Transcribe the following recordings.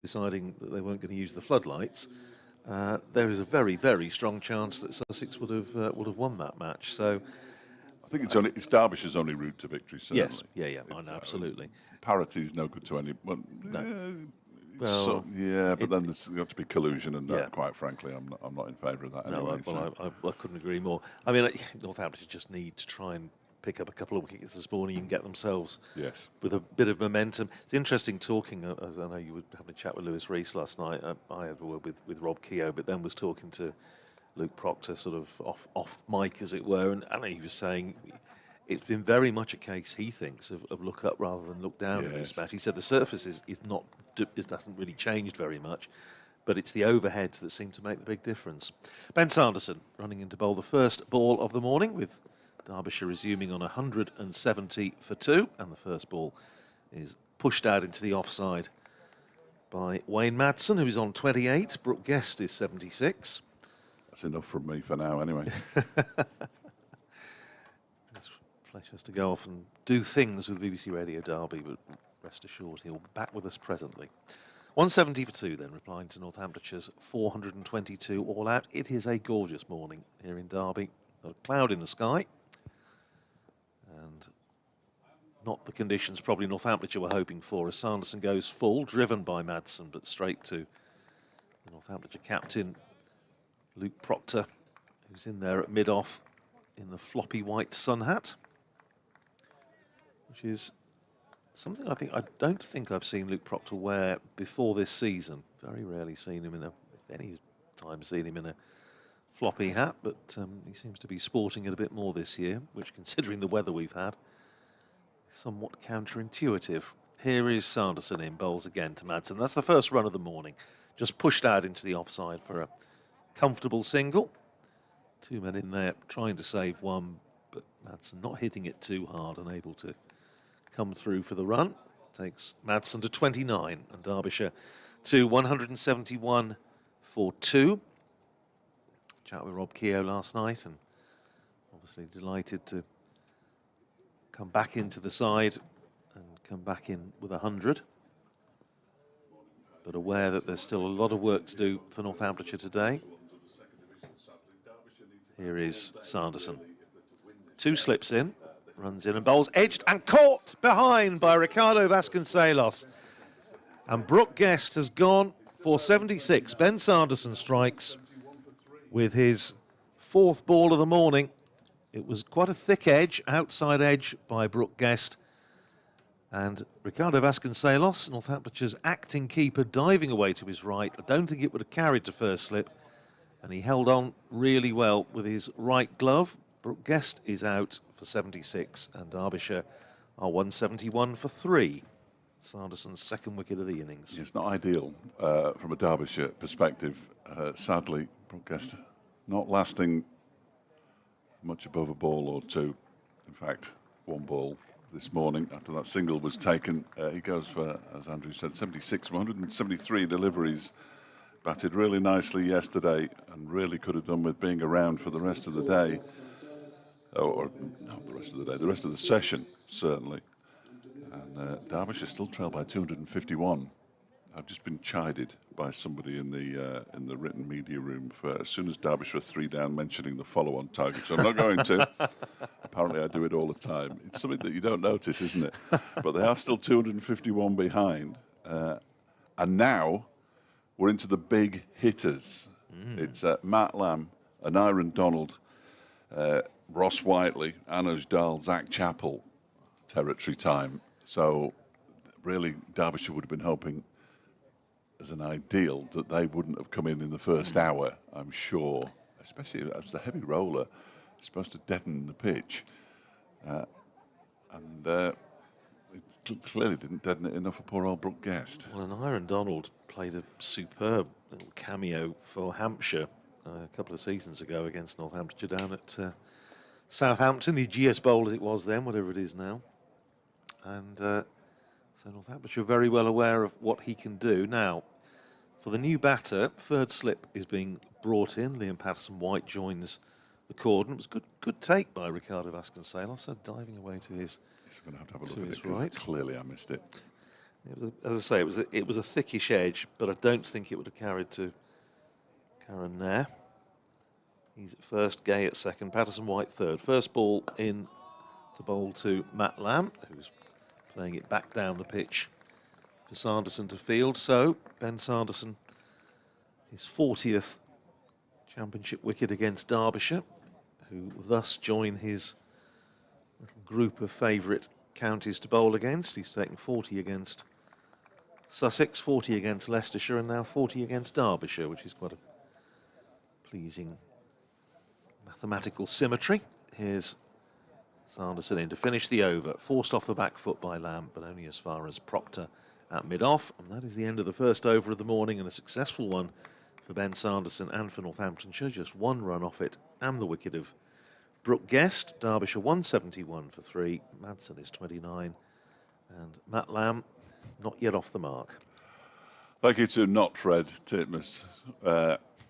deciding that they weren't going to use the floodlights, there is a very, very strong chance that Sussex would have won that match. So I think it's Derbyshire's only route to victory, certainly. Yes, I know, absolutely. Parity is no good to any. Well, no. But then there's got to be collusion, and that, Yeah. quite frankly, I'm not in favour of that anyway. I couldn't agree more. I mean, Northamptonshire just need to try and pick up a couple of wickets this morning and get themselves with a bit of momentum. It's interesting talking, as I know you were having a chat with Lewis Rees last night. I had a word with Rob Keogh, but then was talking to Luke Proctor sort of off mic, as it were, and I know he was saying it's been very much a case, he thinks, of look up rather than look down in this match. He said the surface hasn't really changed very much, but it's the overheads that seem to make the big difference. Ben Sanderson running in to bowl the first ball of the morning, with Derbyshire resuming on 170 for 2, and the first ball is pushed out into the offside by Wayne Madsen, who is on 28. Brooke Guest is 76. That's enough from me for now, anyway. Flesh has to go off and do things with BBC Radio Derby, but rest assured he'll be back with us presently. 170 for 2 then, replying to Northamptonshire's 422 all out. It is a gorgeous morning here in Derby. Not a cloud in the sky. And not the conditions probably Northamptonshire were hoping for, as Sanderson goes full, driven by Madsen, but straight to the Northamptonshire captain, Luke Proctor, who's in there at mid-off in the floppy white sun hat, which is something I don't think I've seen Luke Proctor wear before this season. Very rarely seen him if any time seen him in a floppy hat, but he seems to be sporting it a bit more this year, which, considering the weather we've had, is somewhat counterintuitive. Here is Sanderson in, bowls again to Madsen. That's the first run of the morning. Just pushed out into the offside for a comfortable single. 2 men in there trying to save one, but Madsen not hitting it too hard, unable to come through for the run. Takes Madsen to 29 and Derbyshire to 171 for 2. Chat with Rob Keogh last night, and obviously delighted to come back into the side and come back in with 100. But aware that there's still a lot of work to do for Northamptonshire today. Here is Sanderson. 2 slips in, runs in and bowls, edged and caught behind by Ricardo Vasconcelos. And Brooke Guest has gone for 76. Ben Sanderson strikes with his 4th ball of the morning. It was quite a thick edge, outside edge by Brooke Guest. And Ricardo Vasconcelos, Northamptonshire's acting keeper, diving away to his right. I don't think it would have carried to first slip. And he held on really well with his right glove. Brooke Guest is out for 76, and Derbyshire are 171 for 3. Sanderson's 2nd wicket of the innings. It's not ideal from a Derbyshire perspective. Sadly, Brooke Guest not lasting much above a ball or 2. In fact, 1 ball this morning after that single was taken. He goes for, as Andrew said, 76 from 173 deliveries. Batted really nicely yesterday and really could have done with being around for the rest of the day. Or not the rest of the day, the rest of the session, certainly. And Derbyshire still trail by 251. I've just been chided by somebody in the written media room for, as soon as Derbyshire are 3 down, mentioning the follow-on target. So I'm not going to. Apparently I do it all the time. It's something that you don't notice, isn't it? But they are still 251 behind. And now we're into the big hitters. It's Matt Lamb, Aaron Donald, Ross Whiteley, Anuj Dal, Zach Chappell territory time. So really Derbyshire would have been hoping as an ideal that they wouldn't have come in the first hour, I'm sure, especially as the heavy roller is supposed to deaden the pitch. It clearly didn't deaden it enough for poor old Brooke Guest. Well, and Aaron Donald played a superb little cameo for Hampshire a couple of seasons ago against Northamptonshire down at Southampton, the GS Bowl as it was then, whatever it is now. And so Northamptonshire are very well aware of what he can do. Now, for the new batter, 3rd slip is being brought in. Liam Patterson-White joins the cordon. It was good take by Ricardo Vasconcelos, diving away to his He's going to have a look at it right. clearly I missed it. As I say, it was a thickish edge, but I don't think it would have carried to Karen Nair. He's at first, Gay at second, Patterson White third. First ball in to bowl to Matt Lamb, who's playing it back down the pitch for Sanderson to field. So Ben Sanderson, his 40th championship wicket against Derbyshire, who thus join his little group of favourite counties to bowl against. He's taken 40 against Sussex, 40 against Leicestershire, and now 40 against Derbyshire, which is quite a pleasing mathematical symmetry. Here's Sanderson in to finish the over, forced off the back foot by Lamb, but only as far as Proctor at mid-off. And that is the end of the first over of the morning, and a successful one for Ben Sanderson and for Northamptonshire. Just one run off it and the wicket of Brooke Guest. Derbyshire 171 for 3. Madsen is 29. And Matt Lamb not yet off the mark. Thank you to Not Fred Titmus,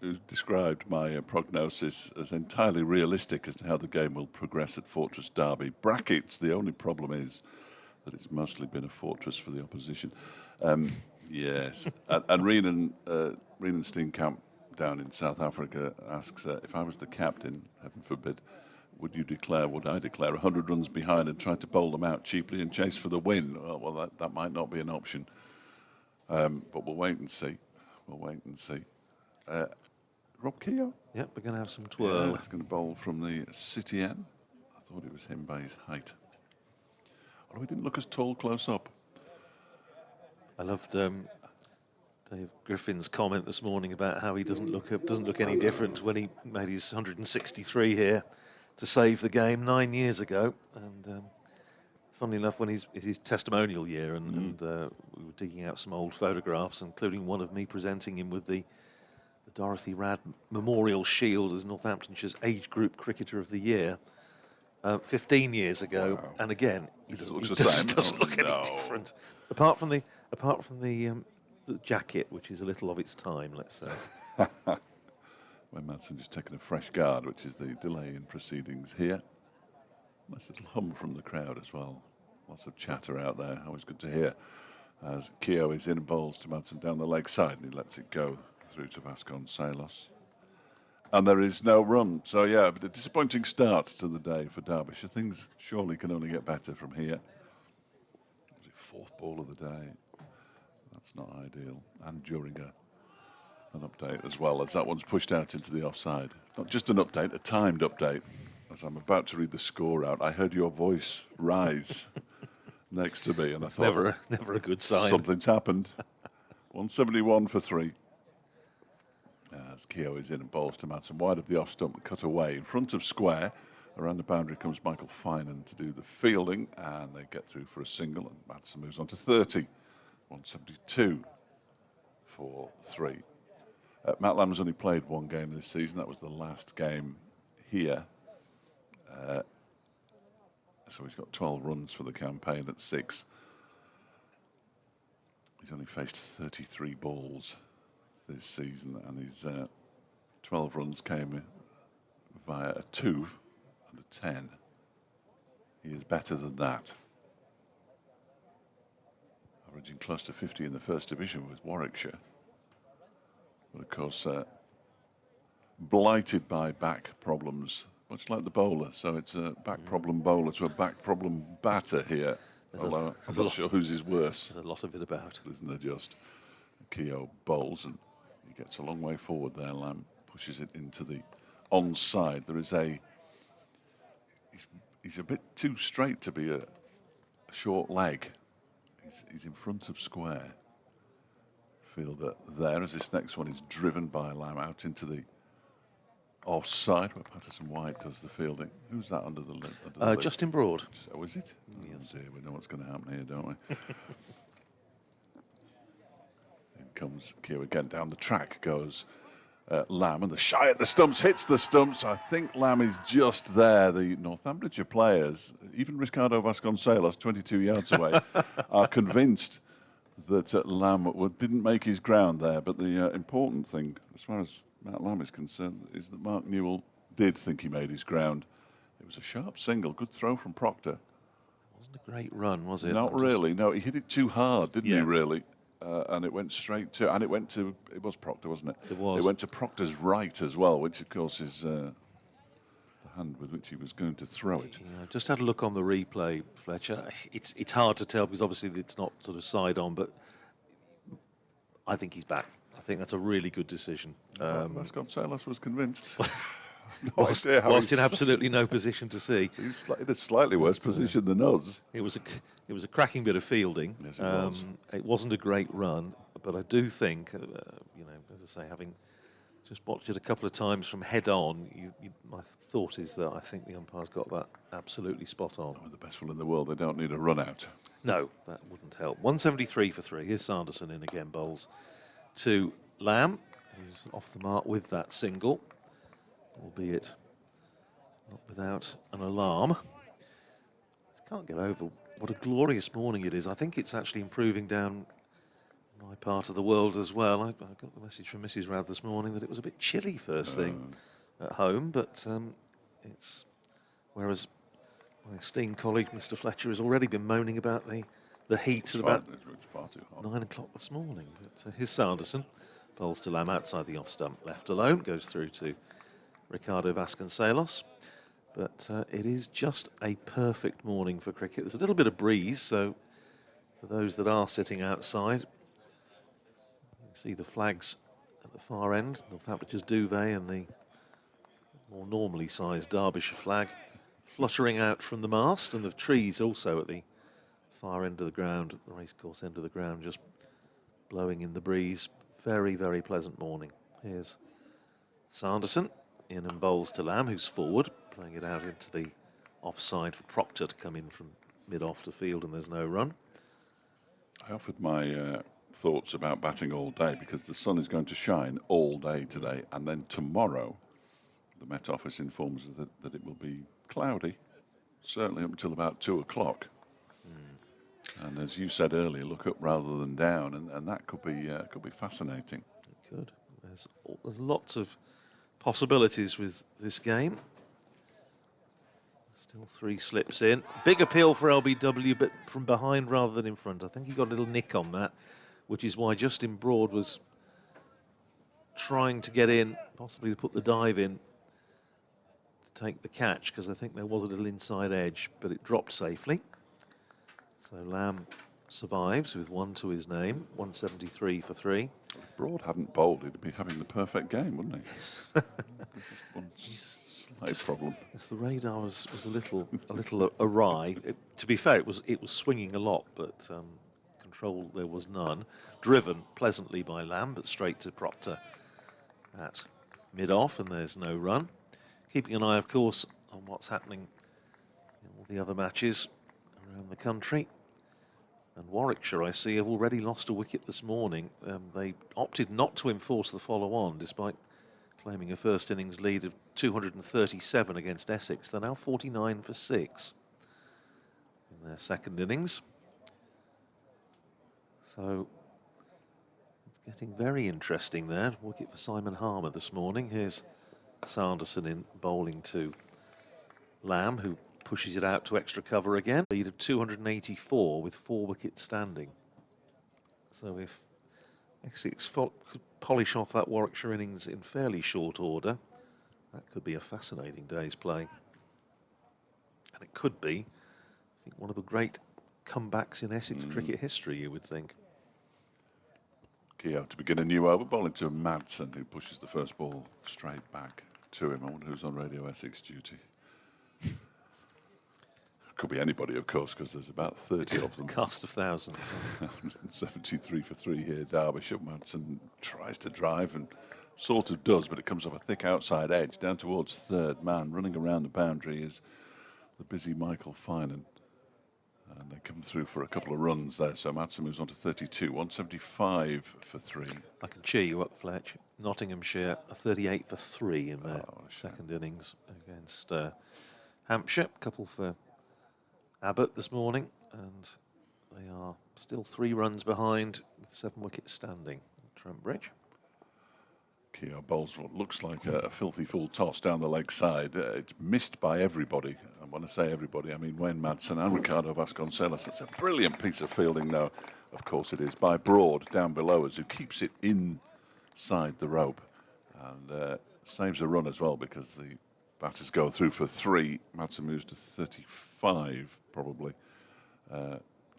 who described my prognosis as entirely realistic as to how the game will progress at Fortress Derby. Brackets, the only problem is that it's mostly been a fortress for the opposition. Yes. And Rhiannon Steenkamp down in South Africa asks, if I was the captain, heaven forbid, would I declare 100 runs behind and try to bowl them out cheaply and chase for the win? Well, that might not be an option. But we'll wait and see. Rob Keogh? Yep, we're going to have some twirl. Yeah, he's going to bowl from the City end. I thought it was him by his height. Although he didn't look as tall close up. I loved Dave Griffin's comment this morning about how he doesn't look any different when he made his 163 here to save the game 9 years ago. And funnily enough, when his testimonial year, and we were digging out some old photographs, including one of me presenting him with the Dorothy Rad Memorial Shield as Northamptonshire's age group cricketer of the year 15 years ago. Wow. And again, he doesn't look any different, apart from the jacket, which is a little of its time, let's say. When Madsen just taken a fresh guard, which is the delay in proceedings here. Nice little hum from the crowd as well. Lots of chatter out there, always good to hear. As Keogh is in and bowls to Madsen down the leg side, and he lets it go through to Vasconcelos. And there is no run. So, yeah, but a disappointing start to the day for Derbyshire. Things surely can only get better from here. Was it fourth ball of the day? That's not ideal. And during an update as well, as that one's pushed out into the offside. Not just an update, a timed update. As I'm about to read the score out, I heard your voice rise next to me, and I thought, never a good sign. Something's happened. 171 for 3. As Keogh is in and bowls to Madsen wide of the off stump and cut away in front of square. Around the boundary comes Michael Finan to do the fielding, and they get through for a single, and Madsen moves on to 30. 172 for 3. Matt Lamb's only played one game this season. That was the last game here. So he's got 12 runs for the campaign at 6. He's only faced 33 balls this season, and his 12 runs came via a 2 and a 10. He is better than that. Averaging close to 50 in the first division with Warwickshire. But of course, blighted by back problems, much like the bowler. So it's a back problem bowler to a back problem batter here. Although I'm not sure whose is worse. There's a lot of it about. Isn't there just? Keogh bowls and he gets a long way forward there. Lamb pushes it into the onside. There is he's a bit too straight to be a short leg. He's in front of square. Fielder there as this next one is driven by Lamb out into the offside where Patterson White does the fielding. Who's that under the lid? Justin Broad. Oh, is it? Yes. Oh dear, we know what's going to happen here, don't we? In comes Keogh again. Down the track goes Lamb, and the shy at the stumps hits the stumps. I think Lamb is just there. The Northamptonshire players, even Ricardo Vasconcelos, 22 yards away, are convinced that Lamb didn't make his ground there. But the important thing, as far as Matt Lamb is concerned, is that Mark Newell did think he made his ground. It was a sharp single, good throw from Proctor. Wasn't a great run, was it? Not really. No, he hit it too hard, didn't he? Really, and it went straight to. And it went to. It was Proctor, wasn't it? It was. It went to Proctor's right as well, which of course is the hand with which he was going to throw it. Yeah, I just had a look on the replay, Fletcher. It's hard to tell because obviously it's not sort of side on, but I think he's back. I think that's a really good decision. Vasconcelos was convinced. Whilst in absolutely no position to see. He was in a slightly worse position than us. It was a cracking bit of fielding. Yes, it was. It wasn't a great run, but I do think, as I say, having just watched it a couple of times from head on, my thought is that I think the umpire's got that absolutely spot on. Oh, the best one in the world. They don't need a run out. No, that wouldn't help. 173 for 3. Here's Sanderson in again, bowls to Lamb, who's off the mark with that single, albeit not without an alarm. Just can't get over what a glorious morning it is. I think it's actually improving down my part of the world as well. I got the message from Mrs. Rad this morning that it was a bit chilly first thing at home, but whereas my esteemed colleague, Mr. Fletcher, has already been moaning about the heat at about 9 o'clock this morning. But here's Sanderson, bowls to Lamb outside the off stump, left alone, goes through to Ricardo Vasconcelos. But it is just a perfect morning for cricket. There's a little bit of breeze, so for those that are sitting outside, you see the flags at the far end, Northamptonshire's duvet and the more normally sized Derbyshire flag fluttering out from the mast, and the trees also at the far end of the ground, at the racecourse end of the ground, just blowing in the breeze. Very, very pleasant morning. Here's Sanderson in and bowls to Lamb, who's forward, playing it out into the offside for Proctor to come in from mid-off to field, and there's no run. I offered my thoughts about batting all day because the sun is going to shine all day today, and then tomorrow the Met Office informs us that it will be cloudy, certainly up until about 2 o'clock. And as you said earlier, look up rather than down, and that could be fascinating. It could. There's lots of possibilities with this game. Still 3 slips in. Big appeal for LBW, but from behind rather than in front. I think he got a little nick on that, which is why Justin Broad was trying to get in, possibly to put the dive in to take the catch, because I think there was a little inside edge, but it dropped safely. So Lamb survives with 1 to his name, 173 for 3. If Broad hadn't bowled, he'd be having the perfect game, wouldn't he? Yes. Just one slight problem. Yes, the radar was a little awry. To be fair, it was swinging a lot, but control there was none. Driven pleasantly by Lamb, but straight to Proctor at mid-off, and there's no run. Keeping an eye, of course, on what's happening in all the other matches around the country. And Warwickshire, I see, have already lost a wicket this morning. They opted not to enforce the follow-on, despite claiming a first innings lead of 237 against Essex. They're now 49 for 6 in their second innings. So it's getting very interesting there. Wicket for Simon Harmer this morning. Here's Sanderson in bowling to Lamb, who pushes it out to extra cover again. Lead of 284 with 4 wickets standing. So if Essex could polish off that Warwickshire innings in fairly short order, that could be a fascinating day's play. And it could be, I think, one of the great comebacks in Essex cricket history, you would think. Keogh to begin a new over, bowling to Madsen, who pushes the first ball straight back to him. I wonder who's on Radio Essex duty. Could be anybody, of course, because there's about 30 of them. Cast of thousands. 173 for 3 here, Derbyshire. Madsen tries to drive and sort of does, but it comes off a thick outside edge down towards third man. Running around the boundary is the busy Michael Finan. And they come through for a couple of runs there. So Madsen moves on to 32, 175 for 3. I can cheer you up, Fletch. Nottinghamshire, a 38 for 3 in their second innings against Hampshire. A couple for Abbott this morning, and they are still 3 runs behind with 7 wickets standing at Trent Bridge. Keogh bowls what looks like a filthy full toss down the leg side. It's missed by everybody. And when I say everybody, I mean Wayne Madsen and Ricardo Vasconcelos. It's a brilliant piece of fielding, though. Of course it is, by Broad down below us, who keeps it inside the rope. And saves a run as well, because the batters go through for 3. Madsen moves to 35, probably.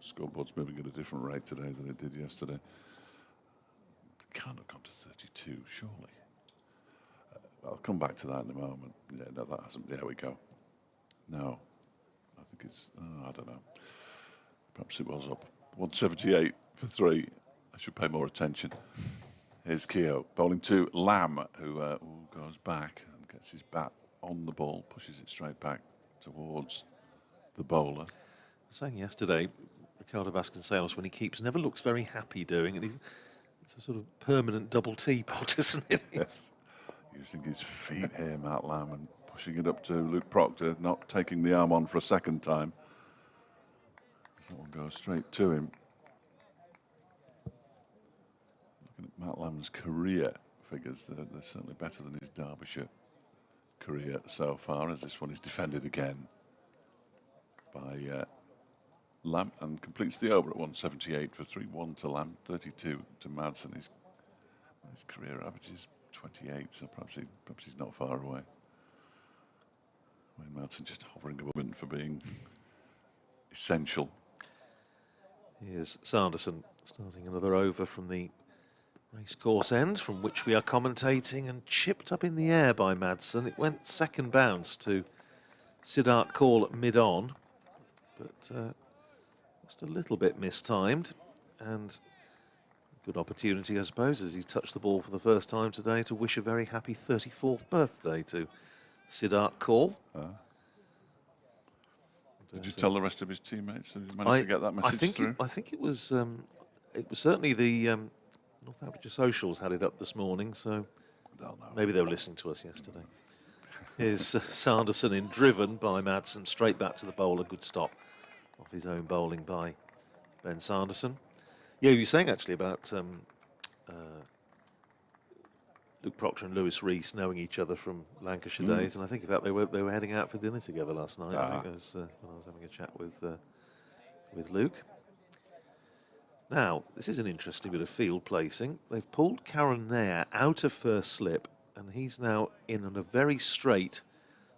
Scoreboard's moving at a different rate today than it did yesterday. It can't have gone to 32, surely. I'll come back to that in a moment. Yeah, no, that hasn't. There we go. No, I think it's, I don't know. Perhaps it was up. 178 for 3. I should pay more attention. Here's Keogh bowling to Lamb, who goes back and gets his bat on the ball, pushes it straight back towards the bowler. I was saying yesterday, Ricardo Vasconcelos, when he keeps, never looks very happy doing it. It's a sort of permanent double teapot, isn't it? Yes. Using his feet here, Matt Lamb, and pushing it up to Luke Proctor, not taking the arm on for a second time. That one goes straight to him. Looking at Matt Lamb's career figures, they're certainly better than his Derbyshire career so far, as this one is defended again by Lamb and completes the over at 178 for 3. 1 to Lamb, 32 to Madsen. His career average is 28, so perhaps he's not far away. Wayne Madsen just hovering above him for being essential. Here's Sanderson starting another over from the racecourse end, from which we are commentating, and chipped up in the air by Madsen. It went second bounce to Siddharth Kaul at mid-on, but just a little bit mistimed, and good opportunity, I suppose, as he touched the ball for the first time today, to wish a very happy 34th birthday to Siddharth Kaul. Did you tell the rest of his teammates? Did you manage to get that message through? I think it was certainly the Northamptonshire Socials had it up this morning, so maybe they were listening to us yesterday. Here's Sanderson in, driven by Madsen, straight back to the bowler. Good stop off his own bowling by Ben Sanderson. Yeah, you were saying actually about Luke Proctor and Lewis Rees knowing each other from Lancashire days, and I think in fact they were heading out for dinner together last night. I think it was, when I was having a chat with Luke. Now, this is an interesting bit of field placing. They've pulled Karen Nair out of first slip, and he's now in on a very straight,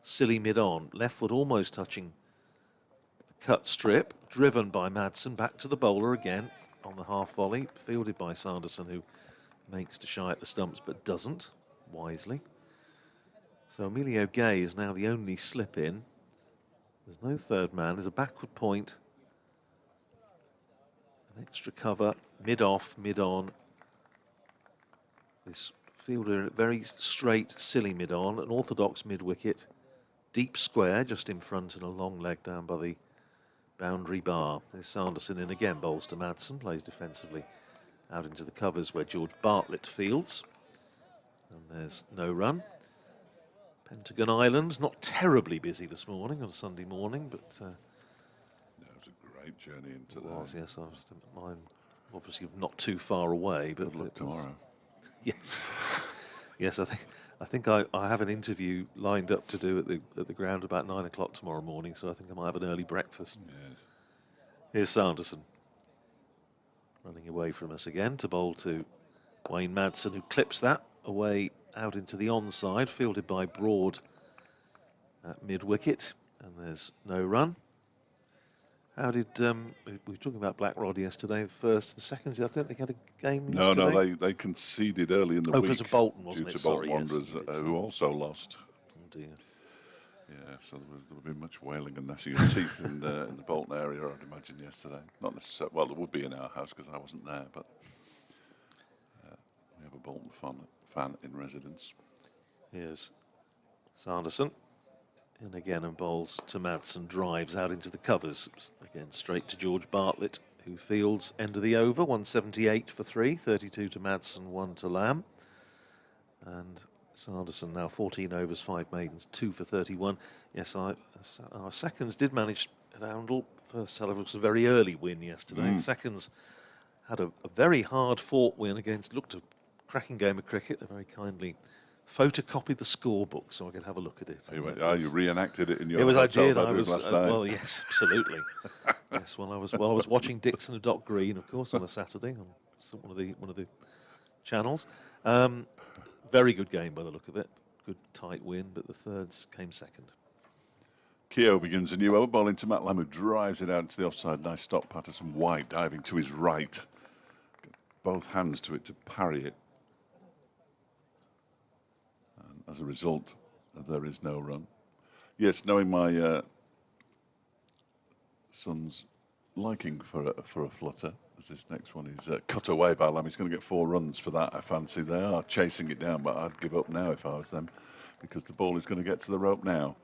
silly mid-on, left foot almost touching the cut strip, driven by Madsen, back to the bowler again on the half volley, fielded by Sanderson, who makes to shy at the stumps but doesn't, wisely. So Emilio Gay is now the only slip in. There's no third man, there's a backward point, an extra cover, mid-off, mid-on. This fielder, very straight, silly mid-on, an orthodox mid-wicket, deep square just in front and a long leg down by the boundary bar. There's Sanderson in again, bowls to Madsen, plays defensively out into the covers where George Bartlett fields. And there's no run. Pentagon Islands, not terribly busy this morning on a Sunday morning, but... it was a great journey into it there. was, yes. Mine obviously not too far away, but... Good luck tomorrow. Yes. Yes, I think I have an interview lined up to do at the ground about 9 o'clock tomorrow morning, so I think I might have an early breakfast. Yes. Here's Sanderson, running away from us again to bowl to Wayne Madsen, who clips that away out into the onside, fielded by Broad at mid-wicket, and there's no run. How did, we were talking about Black Rod yesterday, the seconds, I don't think had a game yesterday. No, they conceded early in the week. Because of Bolton, wasn't due it? to Bolton Wanderers, who also lost. Oh dear. Yeah, so there would be much wailing and gnashing of teeth in the Bolton area, I'd imagine, yesterday. Not necessarily, well, there would be in our house because I wasn't there, but we have a Bolton fan in residence. Here's Sanderson. And again, and bowls to Madsen, drives out into the covers. Again, straight to George Bartlett, who fields end of the over, 178 for 3, 32 to Madsen, 1 to Lamb. And Sanderson now 14 overs, 5 maidens, 2 for 31. Yes, our seconds did manage at Arundel. First, however, was a very early win yesterday. Seconds had a very hard-fought win against, looked a cracking game of cricket. They very kindly photocopied the scorebook so I could have a look at it. You reenacted it in your It was. I hotel did. I bedroom was. last night. Well, yes, absolutely. Yes. While I was watching Dixon of Dock Green, of course, on a Saturday on one of the channels. Very good game by the look of it. Good tight win, but the thirds came second. Keogh begins a new over, ball into Matt Lamb, who drives it out to the offside. Nice stop. Patterson White diving to his right. Got both hands to it to parry it. And as a result, there is no run. Yes, knowing my son's liking for a flutter, as this next one is cut away by Lamb. He's going to get 4 runs for that, I fancy. They are chasing it down, but I'd give up now if I was them, because the ball is going to get to the rope now.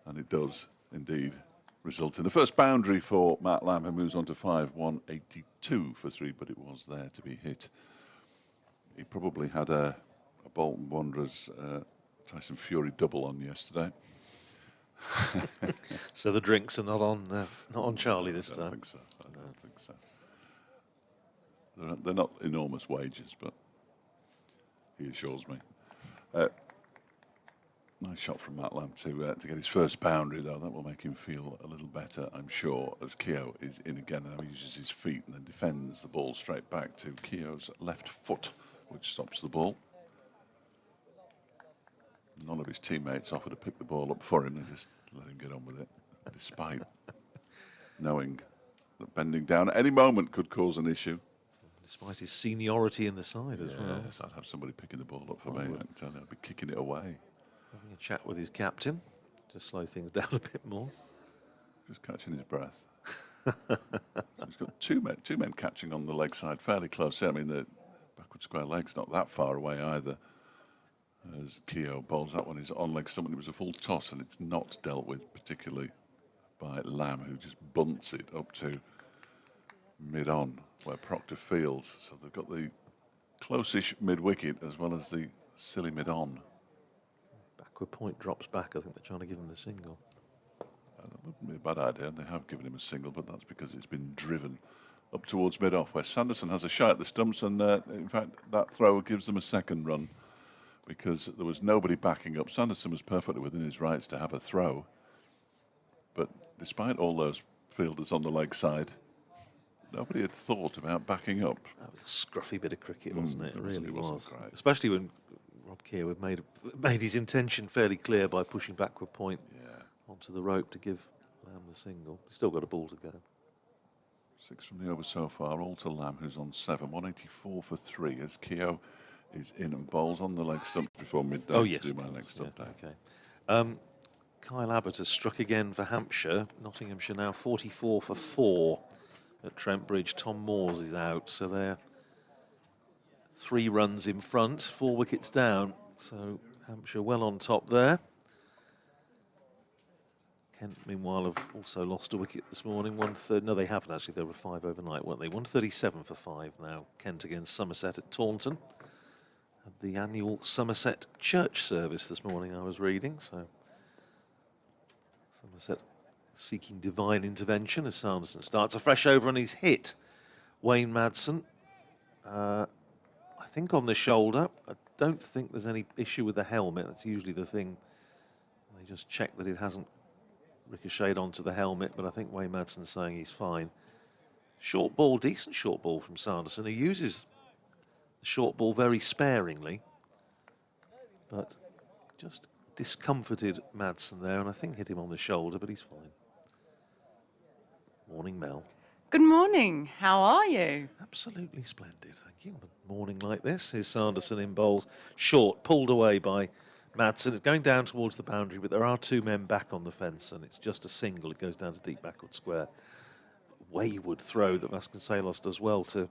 And it does indeed result in the first boundary for Matt Lamb, who moves on to 5, 182 for 3, but it was there to be hit. He probably had a Bolton Wanderers Tyson Fury double on yesterday. So the drinks are not on Charlie this time. I don't think so. They're not enormous wages, but he assures me. Nice shot from Matt Lamb to get his first boundary, though. That will make him feel a little better, I'm sure, as Keogh is in again. And he uses his feet and then defends the ball straight back to Keogh's left foot, which stops the ball. None of his teammates offer to pick the ball up for him. They just let him get on with it, despite knowing that bending down at any moment could cause an issue. Despite his seniority in the side as well. Yes, I'd have somebody picking the ball up for me. I can tell you, I'd be kicking it away. Having a chat with his captain to slow things down a bit more. Just catching his breath. He's got two men catching on the leg side fairly close. I mean, the backward square leg's not that far away either. As Keogh bowls, that one is on leg something. It was a full toss, and it's not dealt with particularly by Lamb, who just bunts it up to mid-on, where Proctor fields. So they've got the close-ish mid-wicket as well as the silly mid-on. Backward point drops back. I think they're trying to give him the single. That wouldn't be a bad idea. They have given him a single, but that's because it's been driven up towards mid-off, where Sanderson has a shot at the stumps, and in fact, that throw gives them a second run because there was nobody backing up. Sanderson was perfectly within his rights to have a throw, but despite all those fielders on the leg side, nobody had thought about backing up. That was a scruffy bit of cricket, wasn't it? It really was. Great. Especially when Rob Keogh had made his intention fairly clear by pushing backward point onto the rope to give Lamb the single. He's still got a ball to go. 6 from the over so far, all to Lamb, who's on 7. 184 for 3 as Keogh is in and bowls on the leg stump before midday to do my leg stump day. Okay. Kyle Abbott has struck again for Hampshire. Nottinghamshire now 44 for 4 at Trent Bridge. Tom Moores is out, so they're 3 runs in front, 4 wickets down. So Hampshire well on top there. Kent, meanwhile, have also lost a wicket this morning. 130. No, they haven't actually. There were 5 overnight, weren't they? 137 for 5 now. Kent against Somerset at Taunton. Had the annual Somerset church service this morning, I was reading. So Somerset seeking divine intervention as Sanderson starts a fresh over and he's hit Wayne Madsen. I think on the shoulder. I don't think there's any issue with the helmet. That's usually the thing. They just check that it hasn't ricocheted onto the helmet, but I think Wayne Madsen's saying he's fine. Short ball, decent short ball from Sanderson, who uses the short ball very sparingly, but just discomforted Madsen there, and I think hit him on the shoulder, but he's fine. Morning, Mel. Good morning. How are you? Absolutely splendid, thank you. On a morning like this, here's Sanderson in bowls. Short, pulled away by Madsen. It's going down towards the boundary, but there are 2 men back on the fence, and it's just a single. It goes down to deep backward square. Wayward throw that Vasconcelos does well to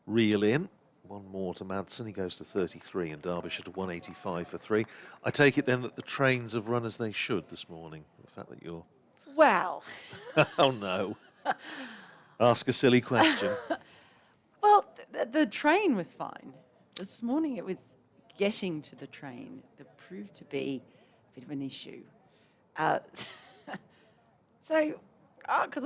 reel in. 1 more to Madsen. He goes to 33, and Derbyshire to 185 for 3. I take it then that the trains have run as they should this morning. The fact that you're... Well... Oh, no. Ask a silly question. Well, the train was fine. This morning it was getting to the train that proved to be a bit of an issue. Because I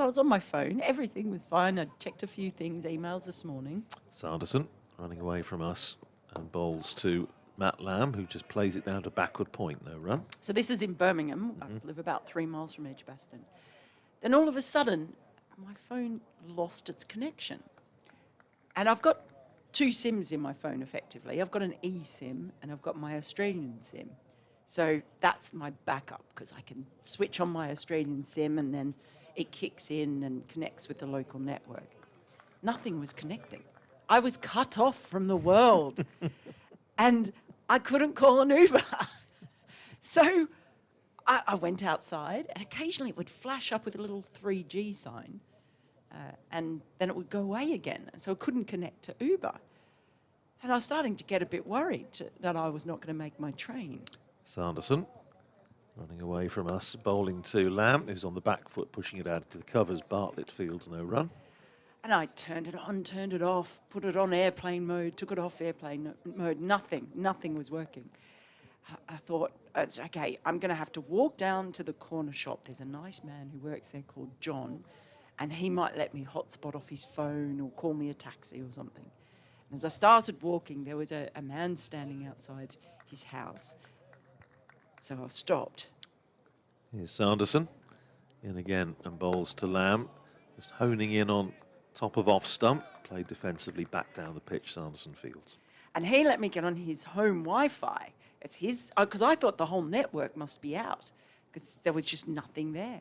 was on my phone, everything was fine. I checked a few things, emails this morning. Sanderson running away from us And bowls to Matt Lamb, who just plays it down to backward point, no run. So this is in Birmingham. I live about 3 miles from Edgbaston. Then all of a sudden, my phone lost its connection. And I've got 2 SIMs in my phone, effectively. I've got an eSIM and I've got my Australian SIM. So that's my backup, because I can switch on my Australian SIM and then it kicks in and connects with the local network. Nothing was connecting. I was cut off from the world and I couldn't call an Uber. So I went outside, and occasionally it would flash up with a little 3G sign, and then it would go away again. And so I couldn't connect to Uber. And I was starting to get a bit worried that I was not going to make my train. Sanderson running away from us, bowling to Lamb, who's on the back foot, pushing it out to the covers. Bartlett fields no run. And I turned it on, turned it off, put it on airplane mode, took it off airplane mode. Nothing was working. I thought, okay, I'm going to have to walk down to the corner shop. There's a nice man who works there called John, and he might let me hotspot off his phone or call me a taxi or something. And as I started walking, there was a man standing outside his house. So I stopped. Here's Sanderson in again and bowls to Lamb, just honing in on top of off stump, played defensively back down the pitch. Sanderson fields. And he let me get on his home Wi-Fi. It's his, because I thought the whole network must be out because there was just nothing there.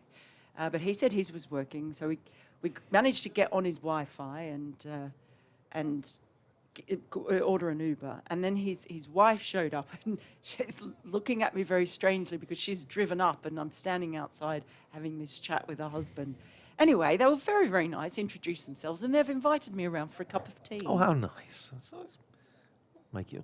But he said his was working, so we managed to get on his Wi-Fi and order an Uber. And then his wife showed up, and she's looking at me very strangely because she's driven up and I'm standing outside having this chat with her husband. Anyway, they were very, very nice, introduced themselves, and they've invited me around for a cup of tea. Oh, how nice.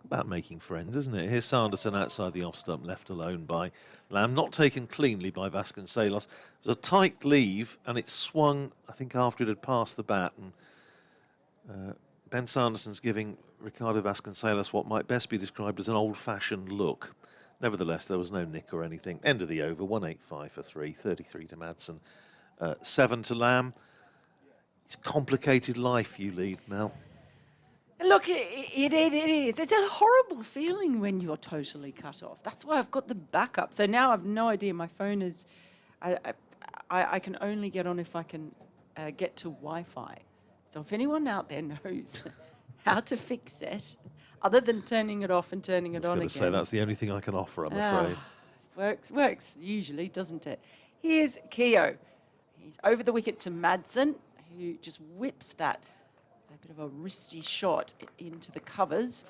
About making friends, isn't it? Here's Sanderson outside the off stump, left alone by Lamb, not taken cleanly by Vasconcelos. It was a tight leave, and it swung, I think, after it had passed the bat. And Ben Sanderson's giving Ricardo Vasconcelos what might best be described as an old-fashioned look. Nevertheless, there was no nick or anything. End of the over, 185 for 3, 33 to Madsen, 7 to Lamb. It's a complicated life you lead, Mel. Look, it is. It's a horrible feeling when you're totally cut off. That's why I've got the backup. So now I've no idea. My phone is... I can only get on if I can get to Wi-Fi. So if anyone out there knows how to fix it, other than turning it off and turning it on again... I was going to say, that's the only thing I can offer, I'm afraid. Works usually, doesn't it? Here's Keogh. He's over the wicket to Madsen, who just whips that a bit of a wristy shot into the covers.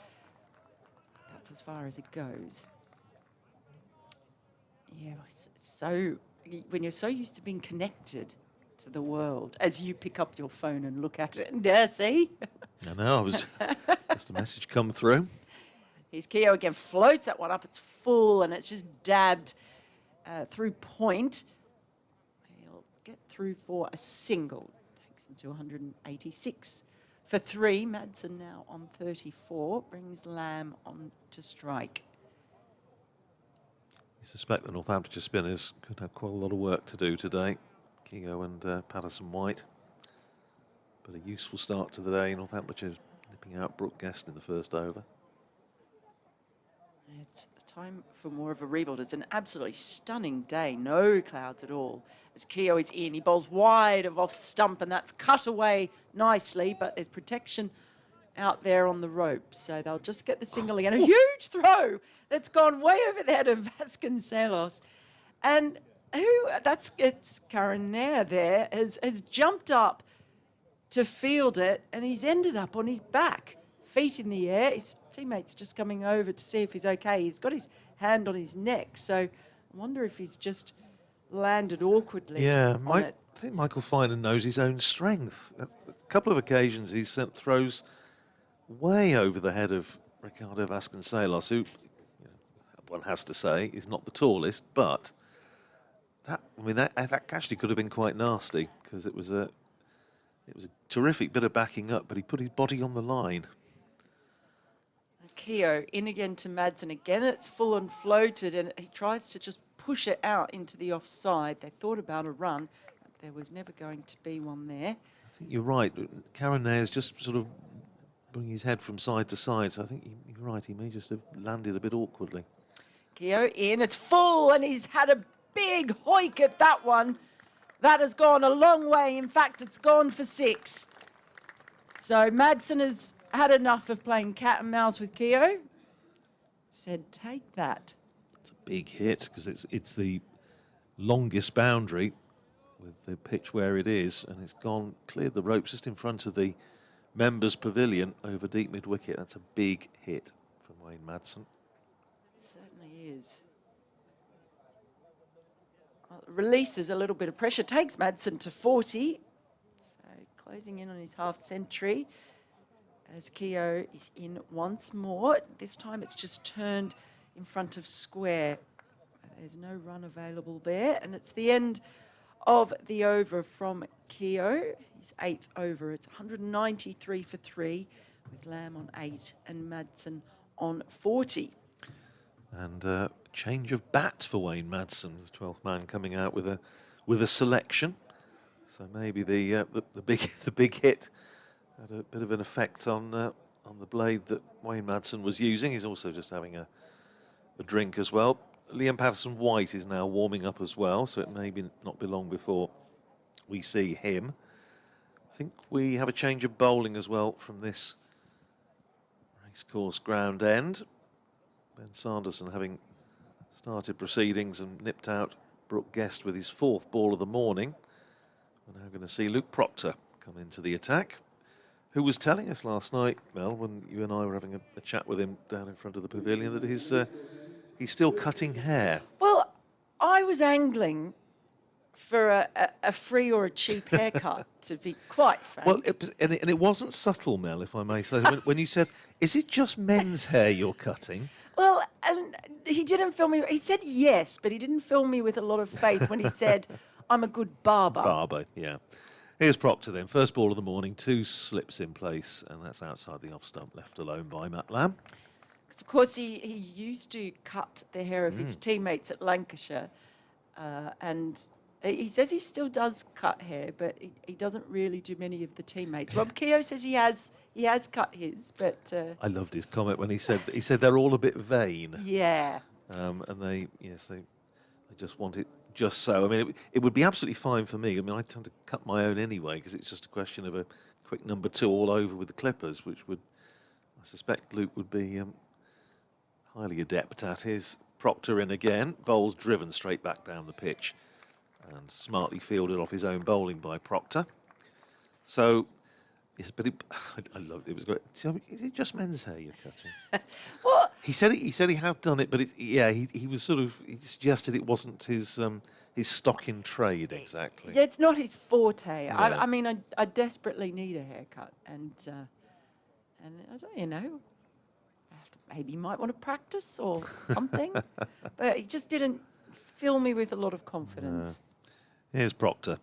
That's as far as it goes. Yeah, so when you're so used to being connected to the world, as you pick up your phone and look at it, yeah, see? I know, I was just a message come through. Here's Keogh again, floats that one up, it's full, and it's just dabbed through point. He'll get through for a single, takes him to 186. For 3, Madsen now on 34, brings Lamb on to strike. You suspect the Northamptonshire spinners could have quite a lot of work to do today, Keogh and Patterson-White. But a useful start to the day. Northamptonshire nipping out Brooke Guest in the first over. It's time for more of a rebuild. It's an absolutely stunning day, no clouds at all. As Keogh is in, he bowls wide of off stump, and that's cut away nicely, but there's protection out there on the rope, so they'll just get the single again. A huge throw that's gone way over the head of Vasconcelos. And it's Karen Nair there, has jumped up to field it, and he's ended up on his back, feet in the air. His teammate's just coming over to see if he's okay. He's got his hand on his neck, so I wonder if he's just landed awkwardly on it. I think Michael Finan knows his own strength. A couple of occasions he's sent throws way over the head of Ricardo Vasconcelos, who, one has to say, is not the tallest, but that actually could have been quite nasty, because it was a terrific bit of backing up, but he put his body on the line. Keogh in again to Madsen again. It's full and floated, and he tries to just push it out into the offside. They thought about a run, but there was never going to be one there. I think you're right. Karen Nair's just sort of bring his head from side to side. So I think you're right. He may just have landed a bit awkwardly. Keogh in, it's full, and he's had a big hoik at that one. That has gone a long way. In fact, it's gone for 6. So Madsen has had enough of playing cat and mouse with Keogh. Said, take that. It's a big hit because it's the longest boundary with the pitch where it is, and it's cleared the ropes just in front of the members' pavilion over deep mid-wicket. That's a big hit from Wayne Madsen. It certainly is. Releases a little bit of pressure, takes Madsen to 40. So closing in on his half century as Keogh is in once more. This time it's just turned in front of square. There's no run available there, and it's the end of the over from Keogh. His 8th over. It's 193 for 3 with Lamb on 8 and Madsen on 40. And change of bat for Wayne Madsen, the 12th man coming out with a selection. So maybe the big hit had a bit of an effect on the blade that Wayne Madsen was using. He's also just having a drink as well. Liam Patterson-White is now warming up as well, so it may not be long before we see him. I think we have a change of bowling as well from this racecourse ground end. Ben Sanderson having started proceedings and nipped out Brooke Guest with his 4th ball of the morning. We're now going to see Luke Proctor come into the attack, who was telling us last night, Mel, when you and I were having a chat with him down in front of the pavilion, that he's still cutting hair. Well, I was angling for a free or a cheap haircut, to be quite frank. Well, it wasn't subtle, Mel, if I may say. When you said, is it just men's hair you're cutting? Well, and he didn't fill me. He said yes, but he didn't fill me with a lot of faith when he said, I'm a good barber. Barber, yeah. Here's Proctor then. First ball of the morning, 2 slips in place, and that's outside the off stump, left alone by Matt Lamb. Because, of course, he used to cut the hair of his teammates at Lancashire, and he says he still does cut hair, but he doesn't really do many of the teammates. Rob Keogh says he has cut his, but I loved his comment when he said they're all a bit vain. Yeah. And they just want it just so. I mean, it would be absolutely fine for me. I mean, I tend to cut my own anyway because it's just a question of a quick number 2 all over with the clippers, which would, I suspect, Luke would be highly adept at. His Proctor in again, bowls driven straight back down the pitch, and smartly fielded off his own bowling by Proctor. So, yes, but I loved it. It was great. So, is it just men's hair you're cutting? What? He said he had done it, but he was sort of, he suggested it wasn't his stock in trade exactly. Yeah, it's not his forte. No. I mean, I desperately need a haircut, and I don't, maybe you might want to practice or something. But he just didn't fill me with a lot of confidence. Here's Proctor,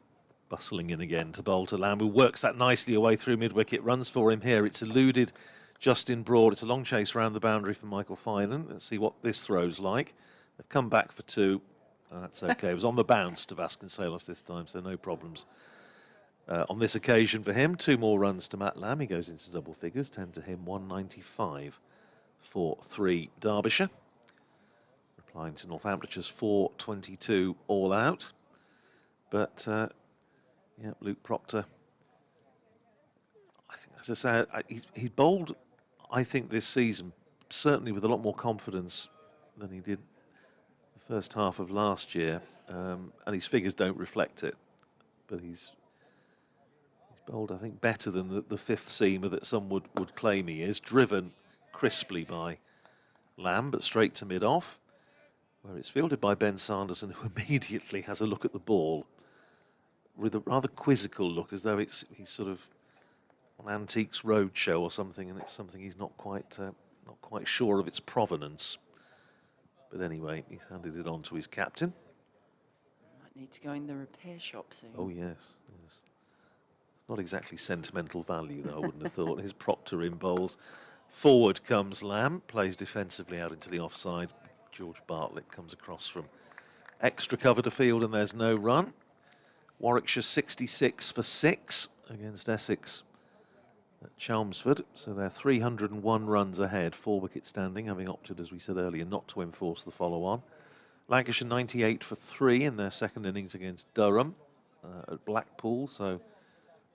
bustling in again to bowl to Lamb, who works that nicely away through mid-wicket. Runs for him here. It's eluded Justin Broad. It's a long chase around the boundary for Michael Finan. Let's see what this throw's like. They've come back for 2. That's okay. It was on the bounce to Vasconcelos this time, so no problems on this occasion for him. 2 more runs to Matt Lamb. He goes into double figures. 10 to him, 195 for 3 Derbyshire. Replying to Northamptonshire's 422 all out. But, Luke Proctor, I think, as I say, he's bowled, I think, this season, certainly with a lot more confidence than he did the first half of last year. And his figures don't reflect it. But he's bowled, I think, better than the 5th seamer that some would claim he is. Driven crisply by Lamb, but straight to mid-off, where it's fielded by Ben Sanderson, who immediately has a look at the ball with a rather quizzical look, as though he's sort of on Antiques Roadshow or something, and it's something he's not quite sure of its provenance. But anyway, he's handed it on to his captain. Might need to go in the repair shop soon. Oh yes. It's not exactly sentimental value, though, I wouldn't have thought. His Proctor in bowls. Forward comes Lamb, plays defensively out into the offside. George Bartlett comes across from extra cover to field, and there's no run. Warwickshire 66 for 6 against Essex at Chelmsford. So they're 301 runs ahead, 4-wicket standing, having opted, as we said earlier, not to enforce the follow-on. Lancashire 98 for 3 in their second innings against Durham at Blackpool. So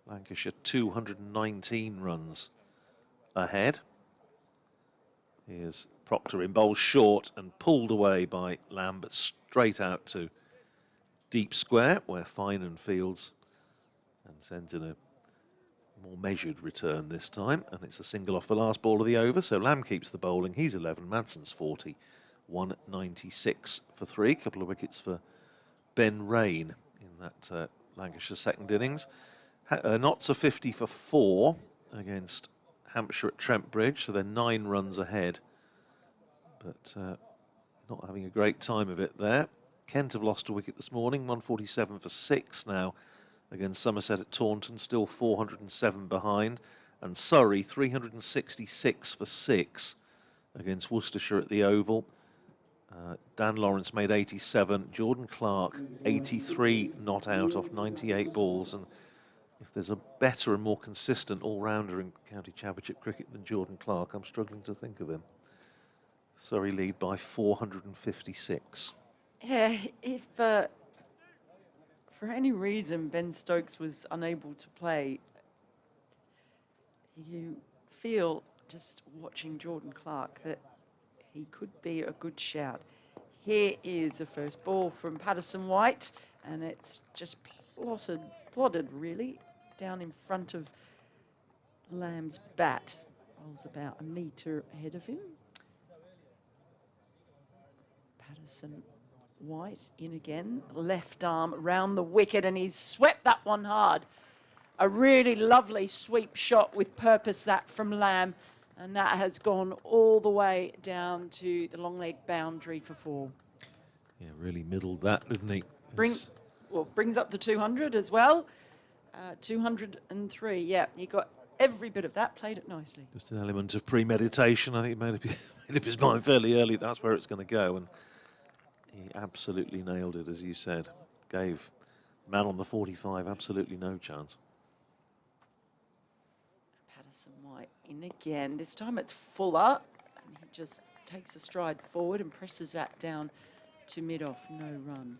Lancashire 219 runs ahead. Here's Proctor in bowl short and pulled away by Lamb, but straight out to deep square where Finan fields and sends in a more measured return this time, and it's a single off the last ball of the over. So Lamb keeps the bowling. He's 11, Madson's 40, 196 for 3. Couple of wickets for Ben Rain in that Lancashire second innings. Notts are 50 for 4 against Hampshire at Trent Bridge, so they're 9 runs ahead, but not having a great time of it there. Kent have lost a wicket this morning, 147 for 6 now against Somerset at Taunton, still 407 behind. And Surrey 366 for 6 against Worcestershire at the Oval. Dan Lawrence made 87, Jordan Clark 83 not out off 98 balls. And if there's a better and more consistent all-rounder in County Championship cricket than Jordan Clark, I'm struggling to think of him. Surrey lead by 456. Yeah, if for any reason Ben Stokes was unable to play, you feel just watching Jordan Clark that he could be a good shout. Here is the first ball from Patterson White, and it's just plotted really down in front of Lamb's bat. Bowl's about a metre ahead of him. Patterson White in again, left arm round the wicket, and he's swept that one hard. A really lovely sweep shot with purpose, that from Lamb, and that has gone all the way down to the long leg boundary for 4. Yeah, really middled that, didn't he? Brings up the 200 as well. 203, yeah, he got every bit of that, played it nicely. Just an element of premeditation. I think he made up his mind fairly early that's where it's going to go, and he absolutely nailed it, as you said. Gave man on the 45 absolutely no chance. Patterson White in again. This time it's Fuller, and he just takes a stride forward and presses that down to mid-off, no run.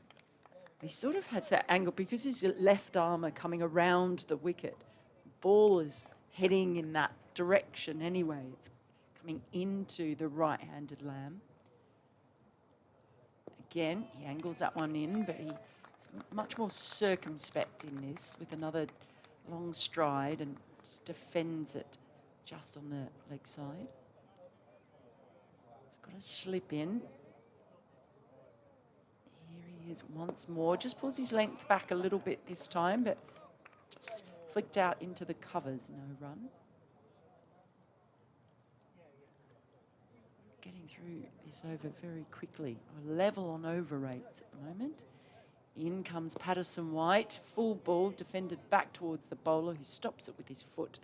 He sort of has that angle because his left arm coming around the wicket. Ball is heading in that direction anyway. It's coming into the right-handed Lamb. Again, he angles that one in, but he's much more circumspect in this with another long stride and just defends it just on the leg side. He's got to slip in. Here he is once more. Just pulls his length back a little bit this time, but just flicked out into the covers, no run. Getting through this over very quickly. A level on over rates at the moment. In comes Patterson White, full ball, defended back towards the bowler, who stops it with his foot.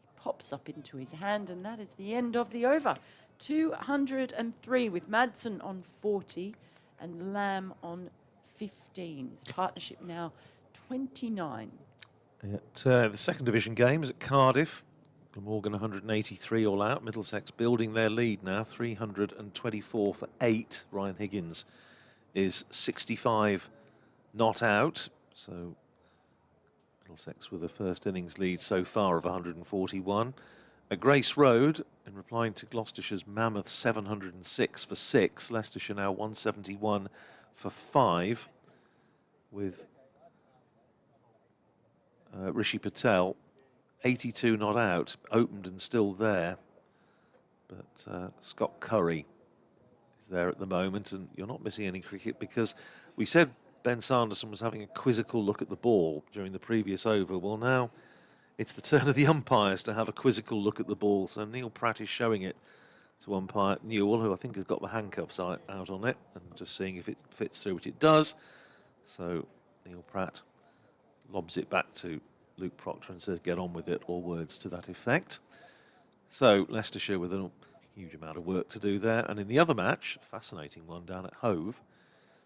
He pops up into his hand, and that is the end of the over. 203 with Madsen on 40 and Lamb on 15. His partnership now 29. The second division game is at Cardiff. Glamorgan 183 all out. Middlesex building their lead now, 324 for 8. Ryan Higgins is 65 not out. So Middlesex with the first innings lead so far of 141. At Grace Road, in replying to Gloucestershire's mammoth 706 for 6, Leicestershire now 171 for 5, with Rishi Patel 82 not out, opened and still there. But Scott Curry is there at the moment, and you're not missing any cricket because we said Ben Sanderson was having a quizzical look at the ball during the previous over. Well, now it's the turn of the umpires to have a quizzical look at the ball. So Neil Pratt is showing it to umpire Newell, who I think has got the handcuffs out on it, and just seeing if it fits through, which it does. So Neil Pratt lobs it back to Luke Proctor and says, get on with it, or words to that effect. So Leicestershire with a huge amount of work to do there. And in the other match, fascinating one down at Hove,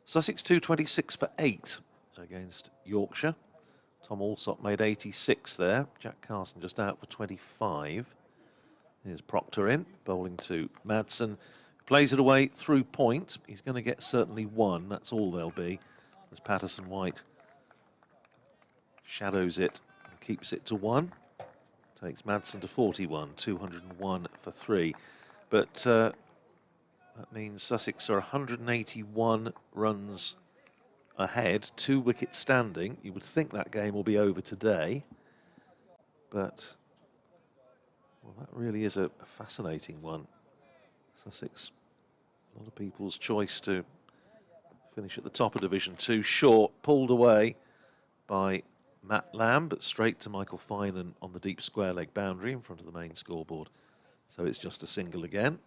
Sussex 226 for 8 against Yorkshire. Tom Alsop made 86 there. Jack Carson just out for 25. Here's Proctor in, bowling to Madsen. Plays it away through point. He's going to get certainly one. That's all there'll be. As Patterson White shadows it and keeps it to one. Takes Madsen to 41, 201 for 3. But that means Sussex are 181 runs ahead, 2 wickets standing. You would think that game will be over today. But, well, that really is a fascinating one. Sussex, a lot of people's choice to finish at the top of Division 2. Short, pulled away by Matt Lamb, but straight to Michael Finan on the deep square leg boundary in front of the main scoreboard. So it's just a single again.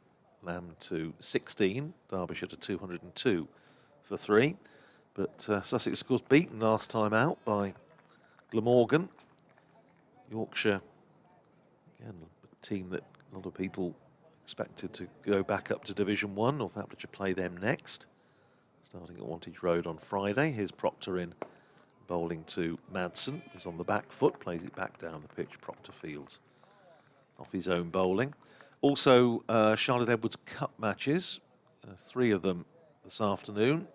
Lamb to 16, Derbyshire to 202 for 3. But Sussex, of course, beaten last time out by Glamorgan. Yorkshire, again, a team that a lot of people expected to go back up to Division 1. Northamptonshire play them next, starting at Wantage Road on Friday. Here's Proctor in, bowling to Madsen, who's on the back foot, plays it back down the pitch. Proctor fields off his own bowling. Also, Charlotte Edwards Cup matches, 3 of them this afternoon.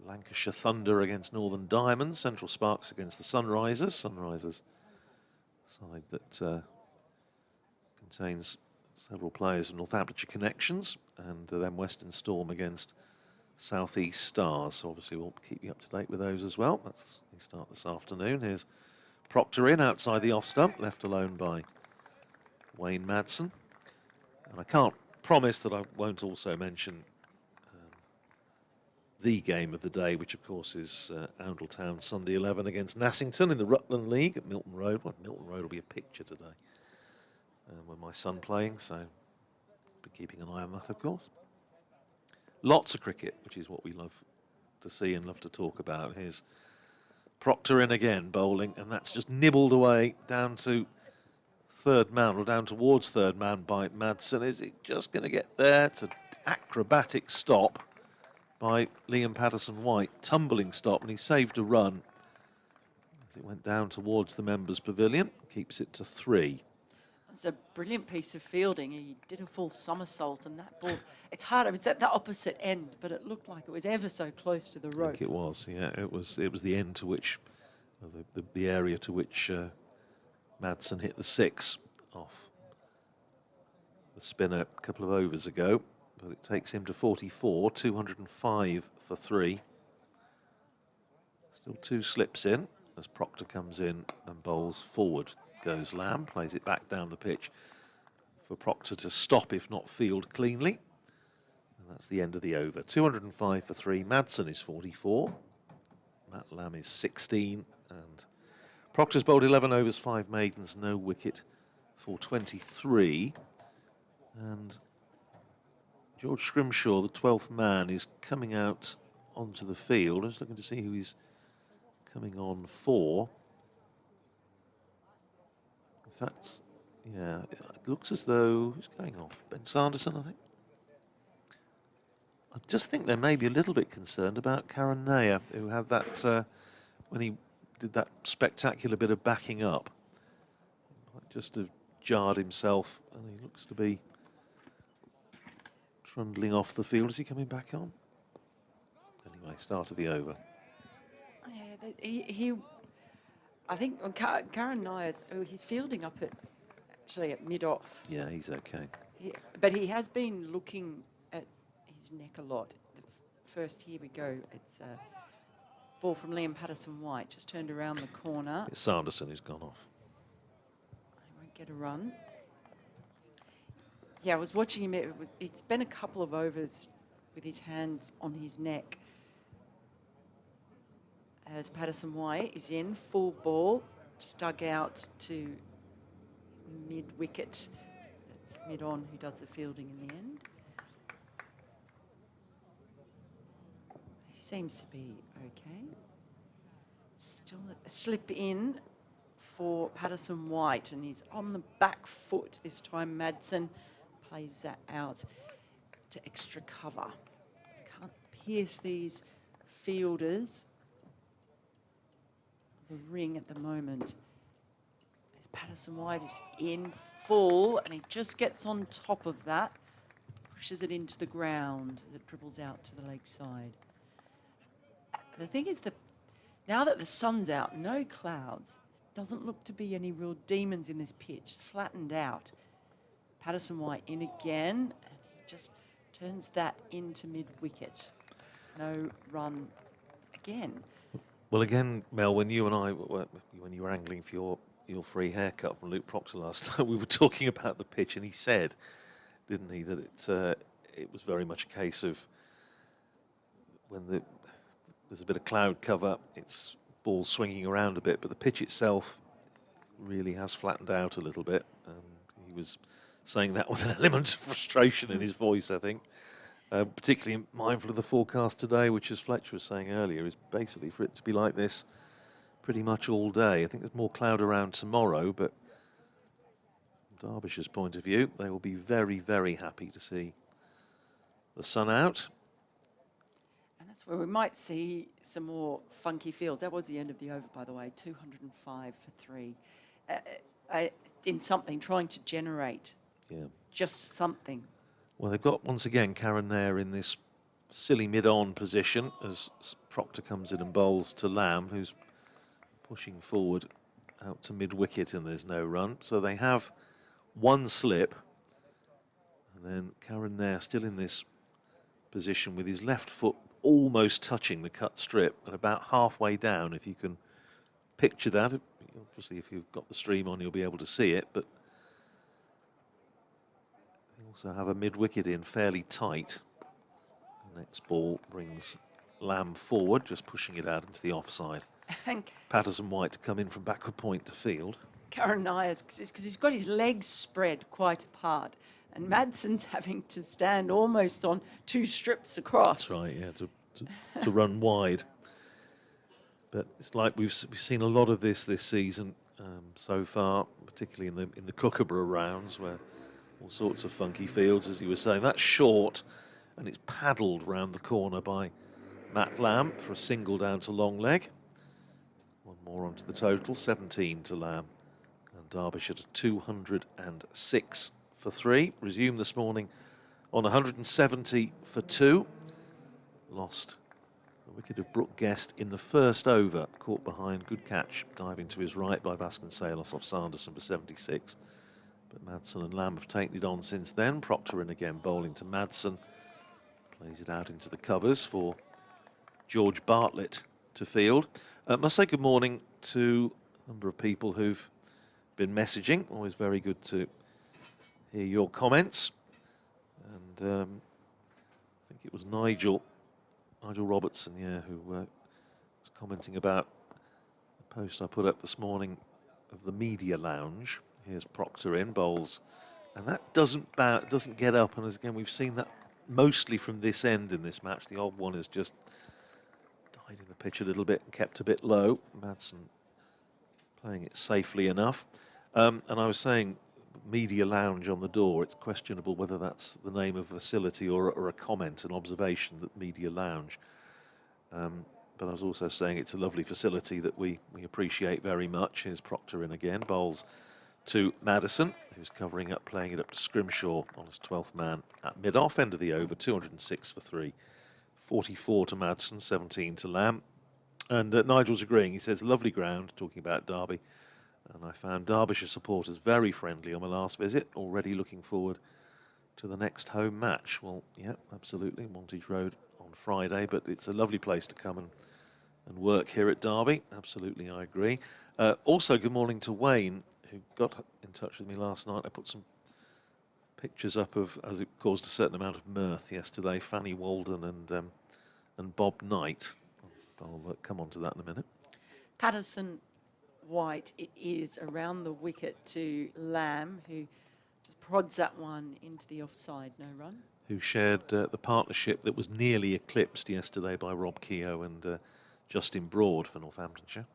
Lancashire Thunder against Northern Diamonds, Central Sparks against the Sunrisers. Sunrisers, side that contains several players of Northamptonshire connections, and then Western Storm against South East Stars. So obviously we'll keep you up to date with those as well. They start this afternoon. Here's Proctor in outside the off stump, left alone by Wayne Madsen. And I can't promise that I won't also mention the game of the day, which of course is Oundle Town Sunday 11 against Nassington in the Rutland League at Milton Road. Well, Milton Road will be a picture today with my son playing, so be keeping an eye on that, of course. Lots of cricket, which is what we love to see and love to talk about. Here's Proctor in again, bowling, and that's just nibbled away down to third man, or down towards third man by Madsen. Is it just going to get there? It's an acrobatic stop by Liam Patterson-White, tumbling stop, and he saved a run as it went down towards the members' pavilion. Keeps it to 3. It's a brilliant piece of fielding. He did a full somersault, and that ball, it's hard. It's at the opposite end, but it looked like it was ever so close to the rope. I think it was, yeah. It was the end to which, the area to which Madsen hit the 6 off the spinner a couple of overs ago. But it takes him to 44, 205 for 3. Still 2 slips in as Proctor comes in and bowls forward. Goes Lamb, plays it back down the pitch for Proctor to stop, if not field cleanly. And that's the end of the over. 205 for 3. Madsen is 44. Matt Lamb is 16. And Proctor's bowled 11 overs, 5 maidens, no wicket for 23. And George Scrimshaw, the 12th man, is coming out onto the field. I'm just looking to see who he's coming on for. In fact, yeah, it looks as though, who's going off? Ben Sanderson, I think. I just think they may be a little bit concerned about Karen Nair, who had that, when he did that spectacular bit of backing up, might just have jarred himself, and he looks to be trundling off the field. Is he coming back on? Anyway, start of the over. Yeah, I think on Karen Nyers, he's fielding up at mid-off. Yeah, he's okay. But he has been looking at his neck a lot. First, here we go. It's a ball from Liam Patterson-White, just turned around the corner. It's Sanderson who's gone off. He won't get a run. Yeah, I was watching him. It's been a couple of overs with his hands on his neck. As Patterson-White is in, full ball, just dug out to mid-wicket. It's mid-on who does the fielding in the end. He seems to be okay. Still a slip in for Patterson-White, and he's on the back foot this time. Madsen plays that out to extra cover. Can't pierce these fielders. the ring at the moment. As Patterson White is in full, and he just gets on top of that, pushes it into the ground as it dribbles out to the leg side. The thing is that now that the sun's out, no clouds, doesn't look to be any real demons in this pitch. It's flattened out. Patterson White in again, and he just turns that into mid-wicket. No run again. Well, again, Mel, when you and I, when you were angling for your free haircut from Luke Proctor last time, we were talking about the pitch, and he said, didn't he, that it was very much a case of when there's a bit of cloud cover, it's ball swinging around a bit, but the pitch itself really has flattened out a little bit. He was saying that with an element of frustration in his voice, I think. Particularly mindful of the forecast today, which, as Fletcher was saying earlier, is basically for it to be like this pretty much all day. I think there's more cloud around tomorrow, but from Derbyshire's point of view, they will be very, very happy to see the sun out. And that's where we might see some more funky fields. That was the end of the over, by the way, 205 for 3. In something, trying to generate just something. Well, they've got, once again, Karen there in this silly mid-on position as Proctor comes in and bowls to Lamb, who's pushing forward out to mid-wicket and there's no run. So they have one slip. And then Karen there still in this position with his left foot almost touching the cut strip and about halfway down, if you can picture that. Obviously, if you've got the stream on, you'll be able to see it, but they also have a mid-wicket in fairly tight. The next ball brings Lamb forward, just pushing it out into the offside. And Patterson White to come in from backward point to field. Karen Nyers, because he's got his legs spread quite apart, and Madson's having to stand almost on 2 strips across. That's right, yeah, to run wide. But it's like we've seen a lot of this season so far, particularly in the Kookaburra rounds, where all sorts of funky fields, as you were saying. That's short, and it's paddled round the corner by Matt Lamb for a single down to long leg. One more onto the total, 17 to Lamb. And Derbyshire to 206 for 3. Resumed this morning on 170 for 2. Lost the wicket of Brooke Guest in the first over, caught behind. Good catch, diving to his right by Vasconcelos off Sanderson for 76. But Madsen and Lamb have taken it on since then. Proctor in again, bowling to Madsen. Plays it out into the covers for George Bartlett to field. Must say good morning to a number of people who've been messaging. Always very good to hear your comments. And I think it was Nigel Robertson, yeah, who was commenting about the post I put up this morning of the media lounge. Here's Proctor in, bowls, and that doesn't get up. And as again, we've seen that mostly from this end in this match. The odd one has just died in the pitch a little bit and kept a bit low. Madsen playing it safely enough. And I was saying, media lounge on the door, it's questionable whether that's the name of a facility or a comment, an observation, that media lounge. But I was also saying it's a lovely facility that we appreciate very much. Here's Proctor in again, bowls to Madison, who's covering up, playing it up to Scrimshaw on his 12th man at mid-off, end of the over, 206 for 3. 44 to Madsen, 17 to Lamb. And Nigel's agreeing. He says, lovely ground, talking about Derby. And I found Derbyshire supporters very friendly on my last visit, already looking forward to the next home match. Well, yeah, absolutely, Montage Road on Friday, but it's a lovely place to come and work here at Derby. Absolutely, I agree. Also, good morning to Wayne, who got in touch with me last night. I put some pictures up of, as it caused a certain amount of mirth yesterday, Fanny Walden and Bob Knight. I'll come on to that in a minute. Patterson White, it is around the wicket to Lamb, who just prods that one into the offside, no run. Who shared the partnership that was nearly eclipsed yesterday by Rob Keogh and Justin Broad for Northamptonshire.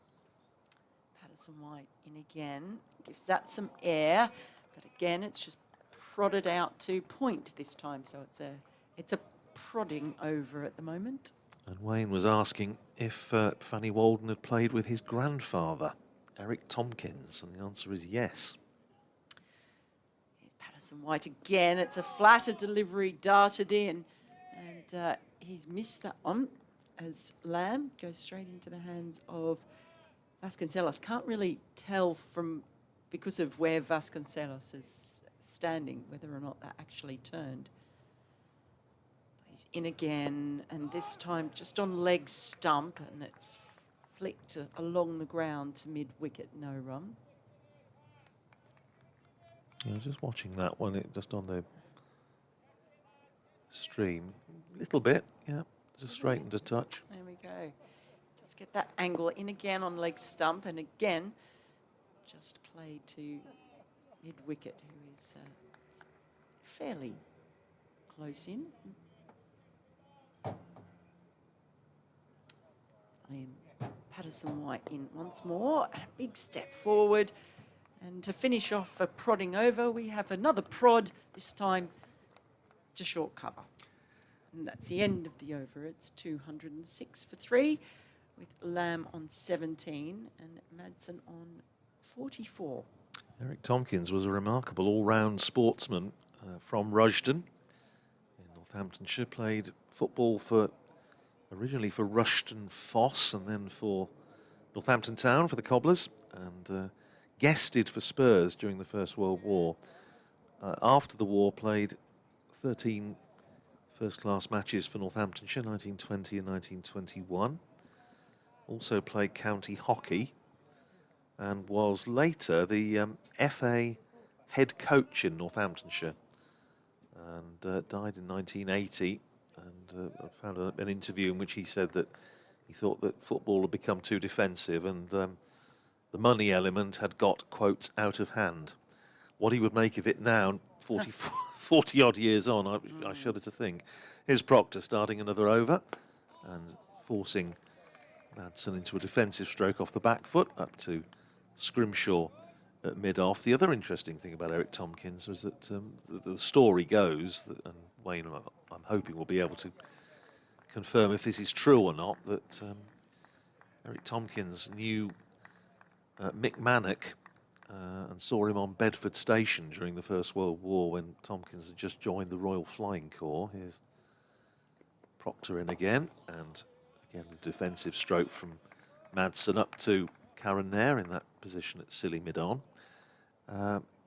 Patterson White in again, gives that some air, but again it's just prodded out to point this time, so it's a prodding over at the moment. And Wayne was asking if Fanny Walden had played with his grandfather, Eric Tompkins, and the answer is yes. Here's Patterson White again. It's a flatter delivery darted in, and he's missed that one as Lamb goes straight into the hands of Vasconcelos. Can't really tell because of where Vasconcelos is standing, whether or not that actually turned. He's in again, and this time just on leg stump, and it's flicked along the ground to mid-wicket, no run. Yeah, just watching that one, just on the stream, a little bit, yeah, just straightened a touch. There we go. Just get that angle in again on leg stump, and again, just played to mid-wicket, who is fairly close in. Patterson White in once more, a big step forward, and to finish off a prodding over, we have another prod, this time to short cover. And that's the end of the over. It's 206 for 3, with Lamb on 17 and Madsen on 44. Eric Tompkins was a remarkable all-round sportsman from Rushden in Northamptonshire. Played football originally for Rushden Foss and then for Northampton Town for the Cobblers, and guested for Spurs during the First World War. After the war, played 13 first-class matches for Northamptonshire, 1920 and 1921. Also played county hockey, and was later the FA head coach in Northamptonshire, and died in 1980. And I found an interview in which he said that he thought that football had become too defensive, and the money element had got, quotes, out of hand. What he would make of it now, 40 odd years on, I shudder to think. Here's Proctor starting another over and forcing Madsen into a defensive stroke off the back foot up to Scrimshaw at mid-off. The other interesting thing about Eric Tompkins was that the story goes, that, and Wayne, I'm hoping, will be able to confirm if this is true or not, that Eric Tompkins knew Mick Mannock and saw him on Bedford Station during the First World War when Tompkins had just joined the Royal Flying Corps. Here's Proctor in again, and again a defensive stroke from Madsen up to Karen Nair in that position at silly mid-on,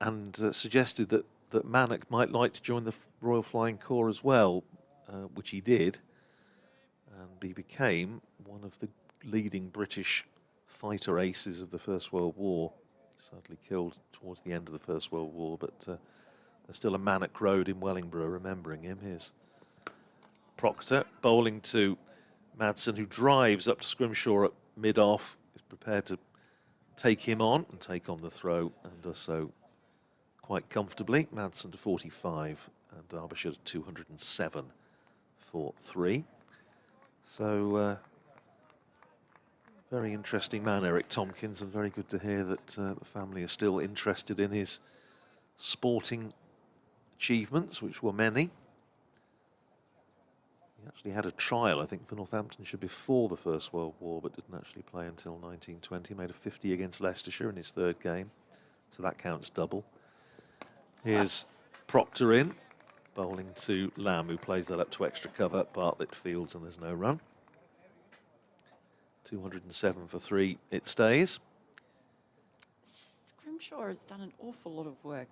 and suggested that Mannock might like to join the Royal Flying Corps as well, which he did, and he became one of the leading British fighter aces of the First World War. Sadly killed towards the end of the First World War, but there's still a Mannock Road in Wellingborough remembering him. Here's Proctor bowling to Madsen, who drives up to Scrimshaw at mid-off, is prepared to take him on and take on the throw, and does so quite comfortably. Madsen to 45 and Derbyshire to 207 for 3. So very interesting man, Eric Tompkins, and very good to hear that the family are still interested in his sporting achievements, which were many. He actually had a trial, I think, for Northamptonshire before the First World War, but didn't actually play until 1920. Made a 50 against Leicestershire in his 3rd game, so that counts double. Here's Proctor in, bowling to Lamb, who plays that up to extra cover. Bartlett fields, and there's no run. 207 for 3, it stays. Scrimshaw has done an awful lot of work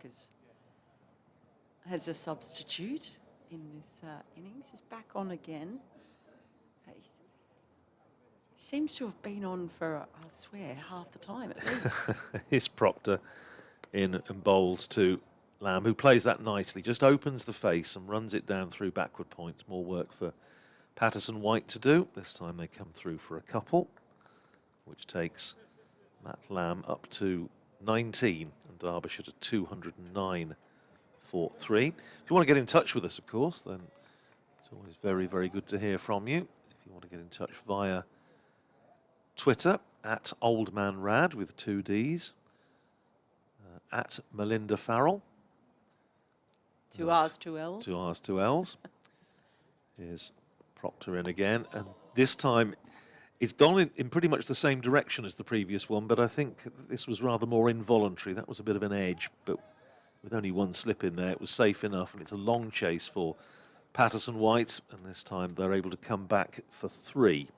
as a substitute in this innings. He's back on again. He seems to have been on for, I swear, half the time at least. Here's Proctor in and bowls to Lamb, who plays that nicely, just opens the face and runs it down through backward points. More work for Patterson White to do. This time they come through for a couple, which takes Matt Lamb up to 19 and Derbyshire to 209 for 3. If you want to get in touch with us, of course, then it's always very, very good to hear from you. If you want to get in touch via Twitter, at oldmanrad with 2 Ds, at Melinda Farrell. 2 R's, 2 L's. 2 R's, 2 L's. Here's Proctor in again, and this time It's gone in pretty much the same direction as the previous one, but I think this was rather more involuntary. That was a bit of an edge, but with only one slip in there, it was safe enough, and it's a long chase for Patterson White, and this time they're able to come back for 3.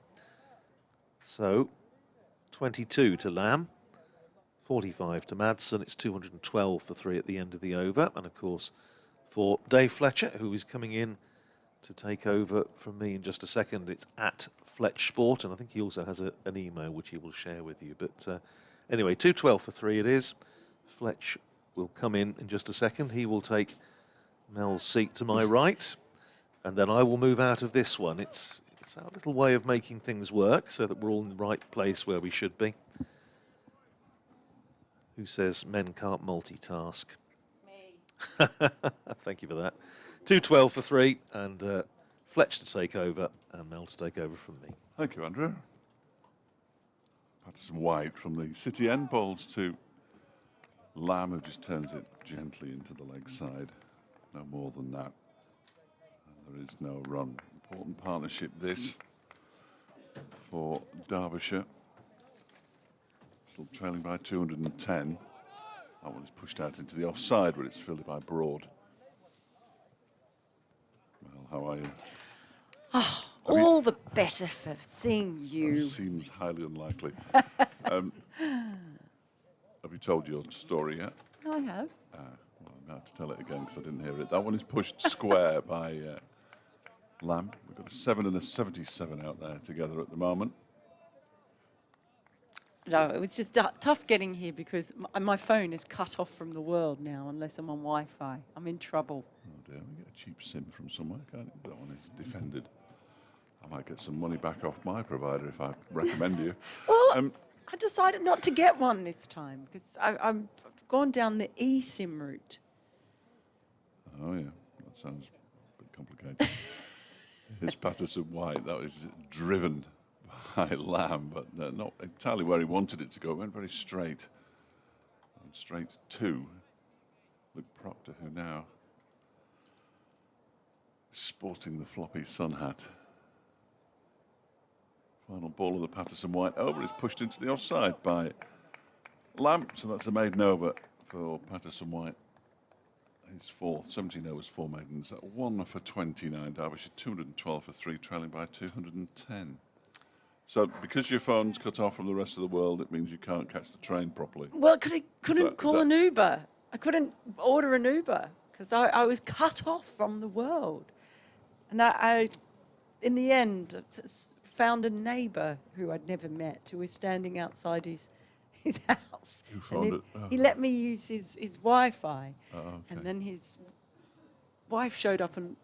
So, 22 to Lamb, 45 to Madsen. It's 212 for 3 at the end of the over, and of course, for Dave Fletcher, who is coming in to take over from me in just a second, it's at Fletch Sport, and I think he also has an email which he will share with you. But anyway, 212 for 3 it is. Fletch will come in just a second. He will take Mel's seat to my right, and then I will move out of this one. It's our little way of making things work so that we're all in the right place where we should be. Who says men can't multitask? Me. Thank you for that. 212 for 3, and Fletch to take over, and Mel to take over from me. Thank you, Andrew. Patterson White from the City end bowls to Lamb, who just turns it gently into the leg side. No more than that. And there is no run. Important partnership this for Derbyshire. Still trailing by 210. That one is pushed out into the offside, where it's fielded by Broad. Well, how are you? Oh, all the better for seeing you. That seems highly unlikely. Have you told your story yet? I have. Well, I'm going to have to tell it again because I didn't hear it. That one is pushed square by Lamb. We've got a 7 and a 77 out there together at the moment. No, it was just tough getting here because my phone is cut off from the world now unless I'm on Wi-Fi. I'm in trouble. Oh dear, we get a cheap SIM from somewhere, can't you? That one is defended. I might get some money back off my provider if I recommend you. Well, I decided not to get one this time because I've gone down the eSIM route. Oh yeah, that sounds a bit complicated. Here's Patterson White. That was driven by Lamb, but not entirely where he wanted it to go. It went very straight. And straight to Luke Proctor, who now is sporting the floppy sun hat. Final ball of the Patterson White over is pushed into the offside by Lamb. So that's a maiden over for Patterson White. His fourth, 17 overs, 4 maidens. 1 for 29. Derbyshire 212 for 3, trailing by 210. So because your phone's cut off from the rest of the world, it means you can't catch the train properly. Well, couldn't call an Uber. I couldn't order an Uber because I was cut off from the world. And I in the end, found a neighbour who I'd never met who was standing outside his house. He let me use his Wi-Fi. Okay. And then his wife showed up and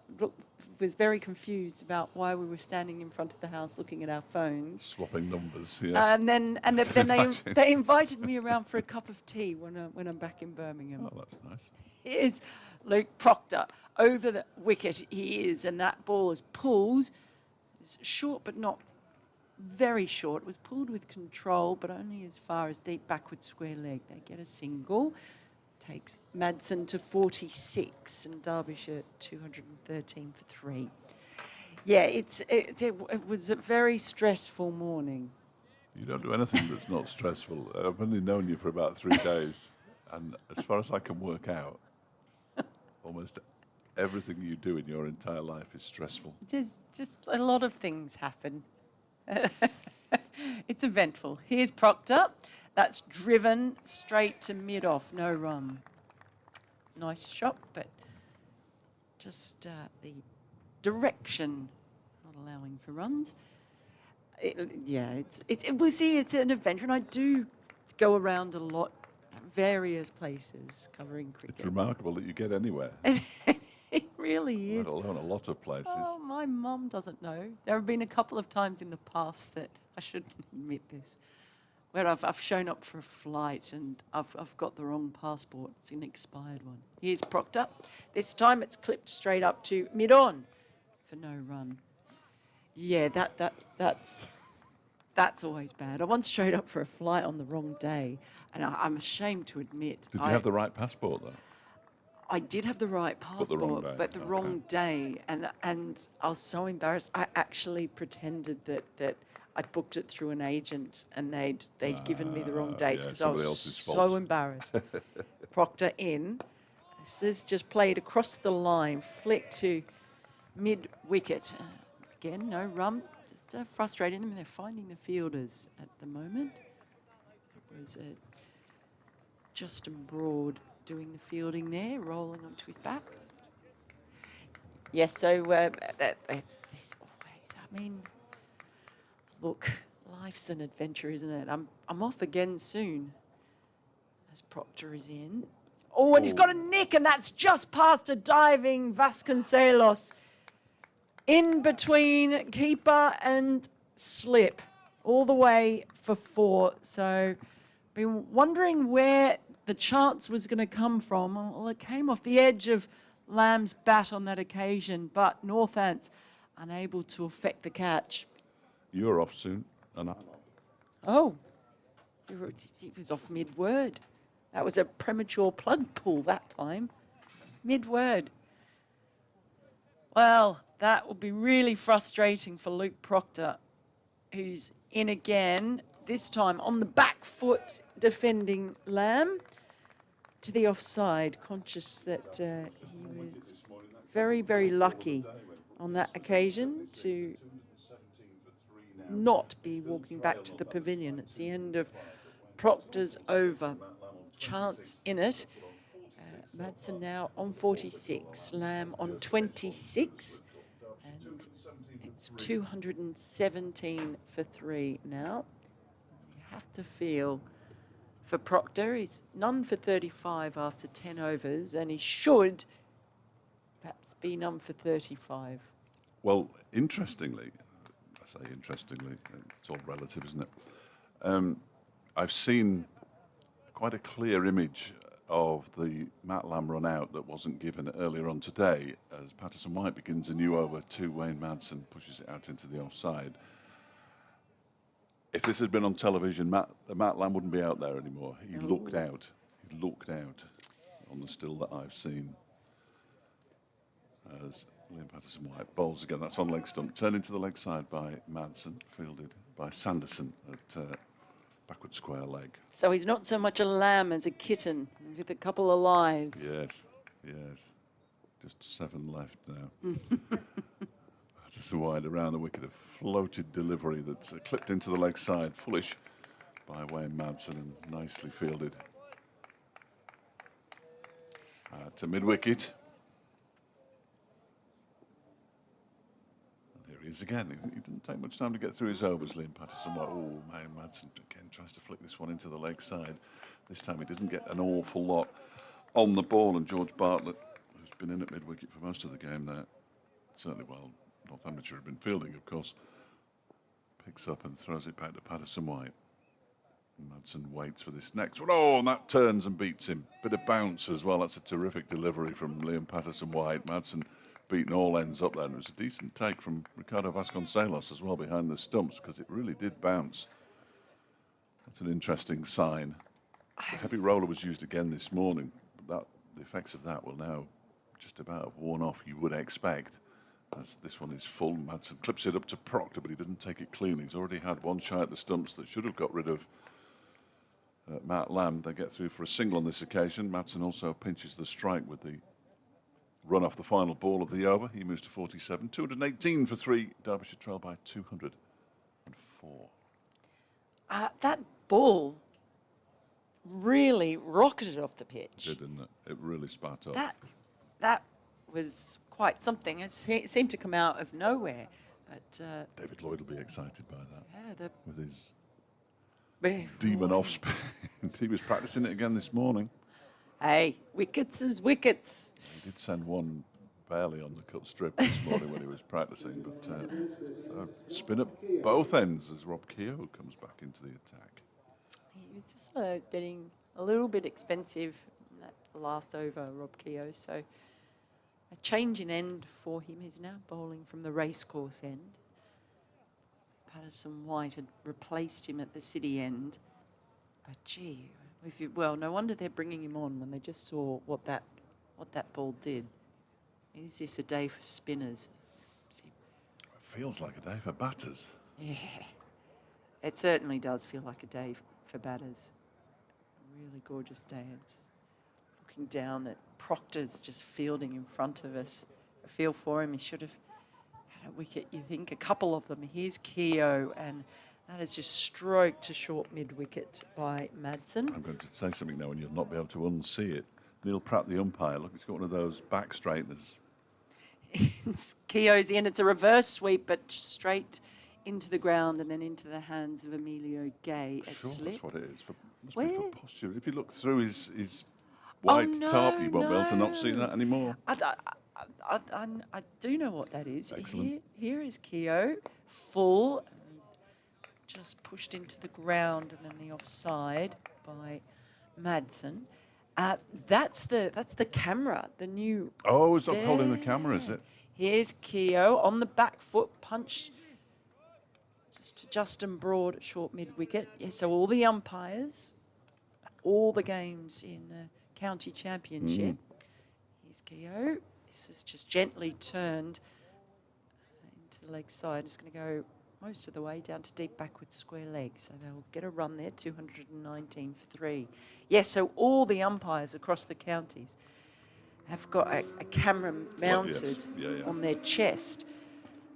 was very confused about why we were standing in front of the house looking at our phones. Swapping numbers, yes. And then they invited me around for a cup of tea when I'm back in Birmingham. Oh, that's nice. Here's Luke Proctor. Over the wicket he is, and that ball is pulled. It's short but not very short. It was pulled with control, but only as far as deep backward square leg. They get a single. Takes Madsen to 46 and Derbyshire 213 for 3. Yeah, it was a very stressful morning. You don't do anything that's not stressful. I've only known you for about 3 days, and as far as I can work out, almost everything you do in your entire life is stressful. There's just a lot of things happen. It's eventful. Here's Proctor. That's driven straight to mid-off, no run. Nice shot, but just the direction not allowing for runs. It's an adventure, and I do go around a lot, various places covering cricket. It's remarkable that you get anywhere. It really is. Let alone a lot of places. Oh, my mum doesn't know. There have been a couple of times in the past that I shouldn't admit this, where I've shown up for a flight and I've got the wrong passport. It's an expired one. Here's Proctor. This time it's clipped straight up to mid-on for no run. Yeah, that's always bad. I once showed up for a flight on the wrong day, and I'm ashamed to admit. Did you have the right passport, though? I did have the right passport, but the wrong day, and I was so embarrassed. I actually pretended that I'd booked it through an agent and they'd given me the wrong dates yeah, because I was somebody else's so fault. embarrassed. Proctor in. This is just played across the line, flick to mid-wicket. Again, no run. Just frustrating them. They're finding the fielders at the moment. It was Justin Broad doing the fielding there, rolling onto his back. Yes, so that's always. I mean, look, life's an adventure, isn't it? I'm off again soon. As Proctor is in. Oh, and he's got a nick, and that's just past a diving Vasconcelos. In between keeper and slip, all the way for 4. So, been wondering where the chance was going to come from. Well, it came off the edge of Lamb's bat on that occasion, but Northants unable to effect the catch. You're off soon, and I'm off. Oh, he was off mid-word. That was a premature plug pull that time. Mid-word. Well, that will be really frustrating for Luke Proctor, who's in again, this time on the back foot defending Lamb to the offside, conscious that he was very, very lucky on that occasion to not be walking back to the pavilion. It's the end of Proctor's over. Chance in it. Madsen now on 46, Lamb on 26, and it's 217 for 3 now. You have to feel for Proctor. He's none for 35 after 10 overs, and he should perhaps be none for 35. Well, interestingly, I say interestingly, it's all relative, isn't it? I've seen quite a clear image of the Matt Lamb run out that wasn't given earlier on today as Patterson White begins a new over to Wayne Madsen, pushes it out into the offside. If this had been on television, Matt Lamb wouldn't be out there anymore. He looked out. He looked out on the still that I've seen as Liam Patterson White bowls again. That's on leg stump. Turned into the leg side by Madsen, fielded by Sanderson at backward square leg. So he's not so much a lamb as a kitten with a couple of lives. Yes, yes. Just 7 left now. Patterson White around the wicket, a floated delivery that's clipped into the leg side, foolish by Wayne Madsen and nicely fielded. To mid-wicket. And here he is again. He didn't take much time to get through his overs, Liam Patterson White. Oh, Wayne Madsen again tries to flick this one into the leg side. This time he doesn't get an awful lot on the ball, and George Bartlett, who's been in at mid-wicket for most of the game there, certainly while Northamptonshire had been fielding, of course, picks up and throws it back to Patterson White. Madsen waits for this next one. Oh, and that turns and beats him. Bit of bounce as well. That's a terrific delivery from Liam Patterson White. Madsen beating all ends up there. And it was a decent take from Ricardo Vasconcelos as well behind the stumps, because it really did bounce. That's an interesting sign. The heavy roller was used again this morning. But the effects of that will now just about have worn off, you would expect. As this one is full, Madsen clips it up to Proctor, but he doesn't take it clean. He's already had one shy at the stumps that should have got rid of Matt Lamb. They get through for a single on this occasion. Madsen also pinches the strike with the run off the final ball of the over. He moves to 47. 218 for 3. Derbyshire trail by 204. That ball really rocketed off the pitch. It did, didn't it? It really spat up. That was quite something. It seemed to come out of nowhere. But David Lloyd will be excited by that. Yeah, with his demon off spin. He was practicing it again this morning. Hey, wickets is wickets. He did send one barely on the cut strip this morning when he was practicing, but spin up both ends as Rob Keogh comes back into the attack. He was just getting a little bit expensive in that last over, Rob Keogh, so a change in end for him. He's now bowling from the racecourse end. Patterson White had replaced him at the city end. But gee, well, no wonder they're bringing him on when they just saw what that ball did. Is this a day for spinners? It feels like a day for batters. Yeah. It certainly does feel like a day for batters. A really gorgeous day. Just looking down at Proctor's just fielding in front of us. I feel for him. He should have had a wicket, you think. A couple of them. Here's Keogh, and that is just stroked to short mid-wicket by Madsen. I'm going to say something now and you'll not be able to unsee it. Neil Pratt, the umpire, look, he's got one of those back straighteners. Keogh's in. It's a reverse sweep, but straight into the ground and then into the hands of Emilio Gay at Sure, slip. that's what it is. Must be Where? for posture. If you look through his white top, you won't be able to not see no. that anymore. I do know what that is. Excellent. Here is Keogh, full, just pushed into the ground and then the offside by Madsen. That's the camera, the new. Oh, it's not holding the camera, is it? Here's Keogh on the back foot, punch just to Justin Broad at short mid-wicket. Yeah, so all the umpires, all the games in the county championship. Here's Keogh. This is just gently turned into the leg side. It's going to go most of the way down to deep backward square leg. So they'll get a run there, 219 for 3. Yes, so all the umpires across the counties have got a camera mounted on their chest.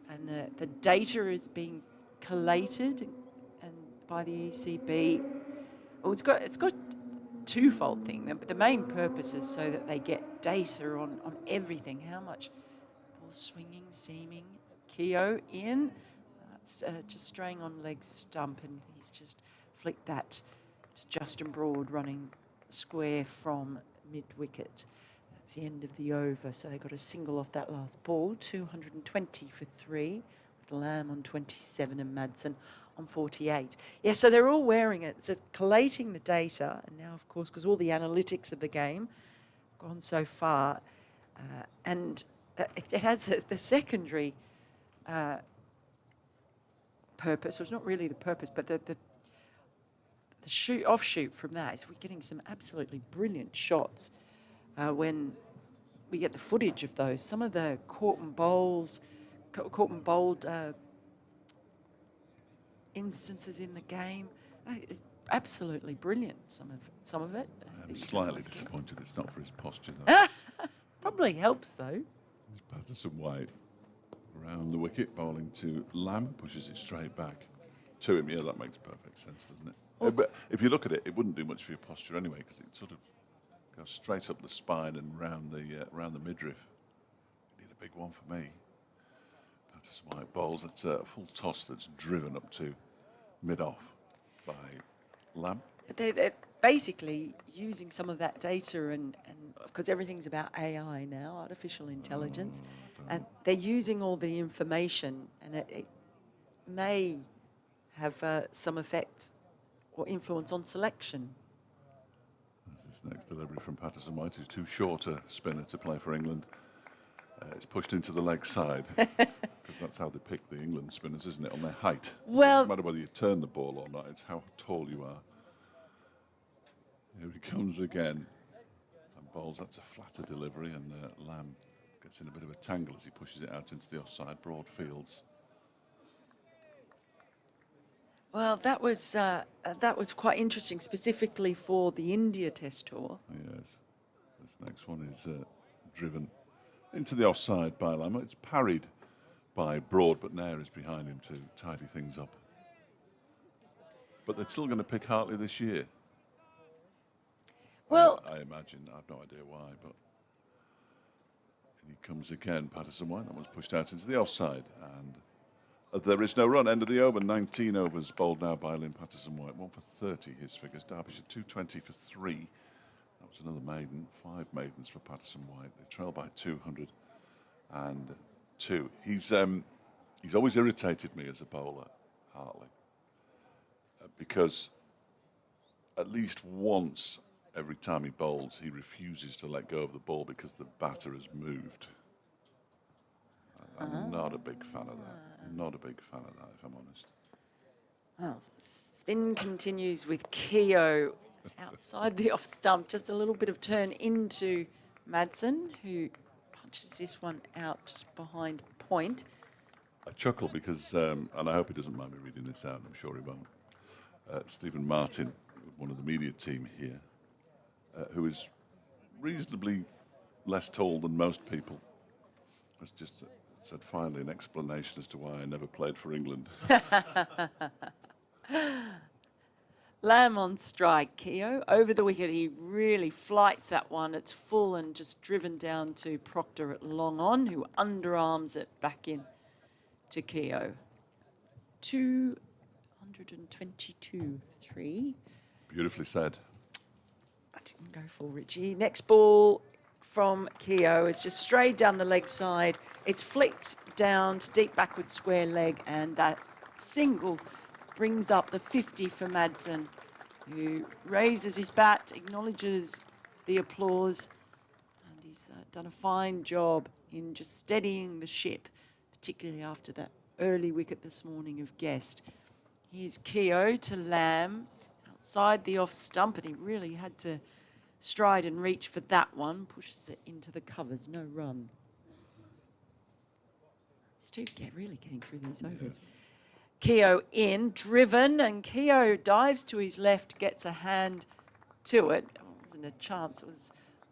And the data is being collated and by the ECB. Oh, it's got twofold thing. The main purpose is so that they get data on everything. How much ball swinging, seaming. Keogh in. That's just straying on leg stump, and he's just flicked that to Justin Broad running square from mid-wicket. That's the end of the over. So they got a single off that last ball. 220 for 3 with Lamb on 27 and Madsen on 48. Yeah, so they're all wearing it. So it's collating the data. And now, of course, because all the analytics of the game gone so far, and it has the secondary purpose. Well, it's not really the purpose, but the offshoot from that is we're getting some absolutely brilliant shots when we get the footage of those. Some of the caught and bowled instances in the game, absolutely brilliant. Some of it. I'm slightly disappointed it's not for his posture, though. Probably helps, though. He's Patterson White around the wicket, bowling to Lamb, pushes it straight back to him. Yeah, that makes perfect sense, doesn't it? But if you look at it, it wouldn't do much for your posture anyway, because it sort of goes straight up the spine and round the midriff. Need a big one for me. Patterson White bowls. It's a full toss that's driven up to mid-off by Lamb. But they're basically using some of that data, and because everything's about AI now, artificial intelligence, and they're using all the information, and it may have some effect or influence on selection. This next delivery from Patterson White, who's too short a spinner to play for England. It's pushed into the leg side, because that's how they pick the England spinners, isn't it? On their height. Well, no matter whether you turn the ball or not, it's how tall you are. Here he comes again. And bowls, that's a flatter delivery, and Lamb gets in a bit of a tangle as he pushes it out into the offside broad fields. Well, that was quite interesting, specifically for the India Test tour. Yes. This next one is driven into the offside by Lamb. It's parried by Broad, but Nair is behind him to tidy things up. But they're still going to pick Hartley this year. Well, I imagine. I have no idea why, but he comes again. Patterson White. That one's pushed out into the offside, and there is no run. End of the over. 19 overs bowled now by Lynn Patterson White. 1 for 30. His figures. Derbyshire 220 for 3. That was another maiden. 5 maidens for Patterson White. They trail by 202. He's always irritated me as a bowler, Hartley, because at least once every time he bowls, he refuses to let go of the ball because the batter has moved. I'm not a big fan of that. Not a big fan of that, if I'm honest. well, spin continues with Keogh outside the off stump. Just a little bit of turn into Madsen, who punches this one out just behind point. I chuckle because, and I hope he doesn't mind me reading this out, I'm sure he won't. Stephen Martin, one of the media team here, who is reasonably less tall than most people, has just said finally an explanation as to why I never played for England. Lamb on strike, Keogh. Over the wicket, he really flights that one. It's full and just driven down to Proctor at long on, who underarms it back in to Keogh. 222 for 3. Beautifully said. I didn't go for Richie. Next ball from Keogh is just straight down the leg side. It's flicked down to deep backward square leg, and that single brings up the 50 for Madsen, who raises his bat, acknowledges the applause, and he's done a fine job in just steadying the ship, particularly after that early wicket this morning of Guest. Here's Keogh to Lamb, outside the off stump, and he really had to stride and reach for that one, pushes it into the covers, no run. Stu really getting through these overs. Yes. Keogh in, driven, and Keogh dives to his left, gets a hand to it. It wasn't a chance, it was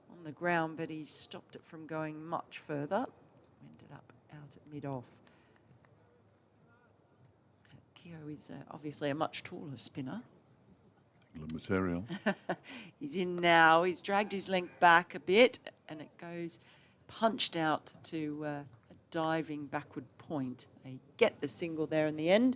on the ground, but he stopped it from going much further. Ended up out at mid-off. Keogh is obviously a much taller spinner. England material. He's in now, he's dragged his length back a bit, and it goes punched out to a diving backward point. They get the single there in the end.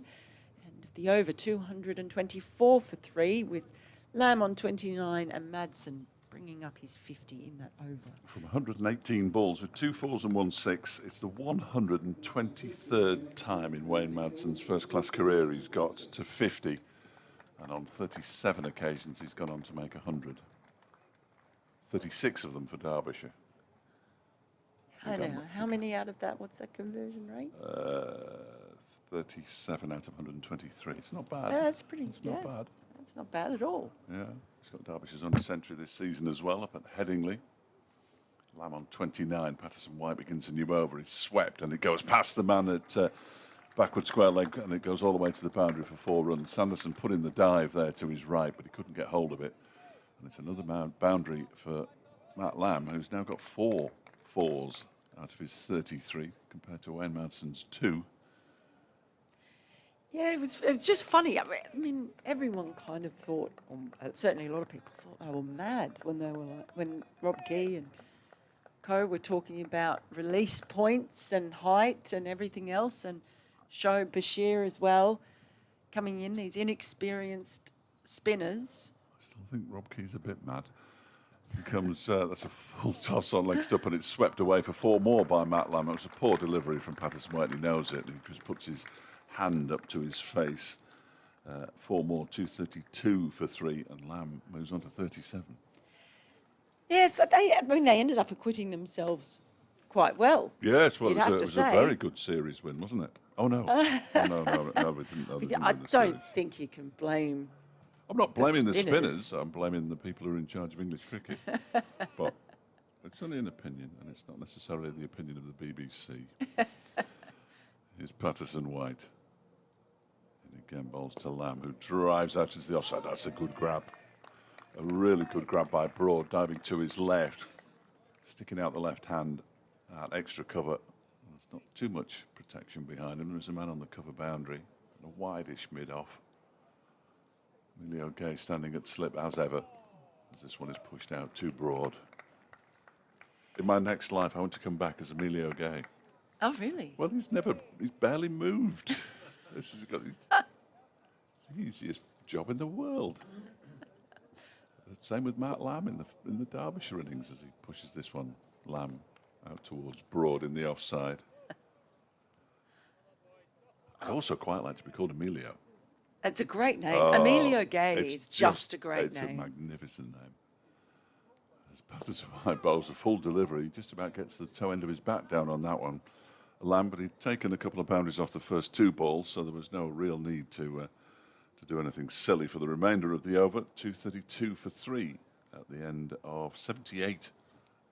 And the over 224 for 3, with Lamb on 29 and Madsen bringing up his 50 in that over. From 118 balls with 2 4s and 1 6, it's the 123rd time in Wayne Madsen's first-class career he's got to 50. And on 37 occasions, he's gone on to make 100. 36 of them for Derbyshire. I know. How many out of that? What's that conversion rate? 37 out of 123. It's not bad. That's pretty. It's not bad. That's not bad at all. Yeah, he's got Derbyshire's only century this season as well, up at Headingley. Lamb on 29. Patterson White begins a new over. He's swept, and it goes past the man at backward square leg, and it goes all the way to the boundary for 4 runs. Sanderson put in the dive there to his right, but he couldn't get hold of it. And it's another boundary for Matt Lamb, who's now got 4 4s out of his 33, compared to Wayne Madsen's 2. Yeah, it was just funny. I mean, everyone kind of thought, certainly a lot of people thought they were mad when when Rob Key and co were talking about release points and height and everything else, and Shoaib Bashir as well coming in, these inexperienced spinners. I still think Rob Key's a bit mad. He comes, that's a full toss on leg stump, and it's swept away for 4 more by Matt Lamb. It was a poor delivery from Patterson White. He knows it. He just puts his hand up to his face. 4 more, 232 for 3, and Lamb moves on to 37. Yes, they ended up acquitting themselves quite well. Yes, well, You'd it have was, to a say. very good series win, wasn't it? Oh, no. No, we didn't. I don't think you can blame. I'm not blaming the spinners. spinners. I'm blaming the people who are in charge of English cricket. But it's only an opinion, and it's not necessarily the opinion of the BBC. Here's Patterson White. And again, bowls to Lamb, who drives out into the offside. That's a good grab. A really good grab by Broad, diving to his left, sticking out the left hand, extra cover. There's not too much protection behind him. There's a man on the cover boundary, and a wide-ish mid-off. Emilio Gay standing at slip as ever, as this one is pushed out too broad. In my next life, I want to come back as Emilio Gay. Oh, really? Well, he's barely moved. This has got the easiest job in the world. Same with Matt Lamb in the Derbyshire innings as he pushes this one, Lamb, out towards Broad in the offside. I'd also quite like to be called Emilio. It's a great name. Emilio Gay is just a great it's name. It's a magnificent name. As Patterson White bowls a full delivery, he just about gets the toe end of his bat down on that one. Lamb, but he'd taken a couple of boundaries off the first 2 balls, so there was no real need to do anything silly for the remainder of the over. 232 for 3 at the end of 78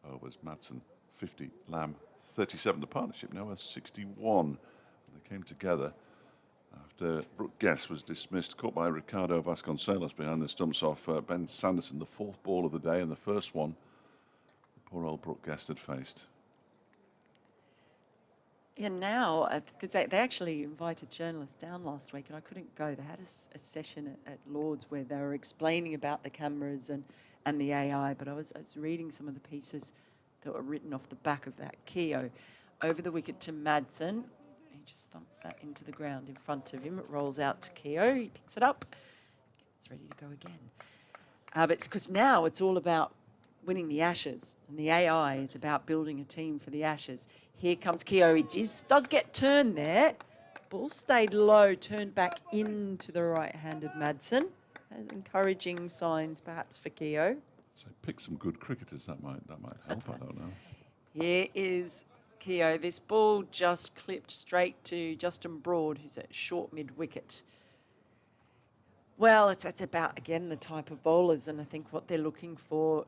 overs. Madsen 50, Lamb 37. The partnership now has 61. They came together after Brooke Guest was dismissed, caught by Ricardo Vasconcelos behind the stumps off Ben Sanderson, the 4th ball of the day, and the first one poor old Brooke Guest had faced. Yeah, now, because they actually invited journalists down last week and I couldn't go. They had a session at Lord's where they were explaining about the cameras and the AI, but I was reading some of the pieces that were written off the back of that. Keogh over the wicket to Madsen. He just thumps that into the ground in front of him. It rolls out to Keogh. He picks it up, gets ready to go again. But it's because now it's all about winning the Ashes, and the AI is about building a team for the Ashes. Here comes Keogh. He does get turned there. Ball stayed low, turned back into the right-handed Madsen. Encouraging signs, perhaps, for Keogh. So pick some good cricketers. That might help. I don't know. Here is Keogh. This ball just clipped straight to Justin Broad, who's at short mid-wicket. Well, it's about, again, the type of bowlers, and I think what they're looking for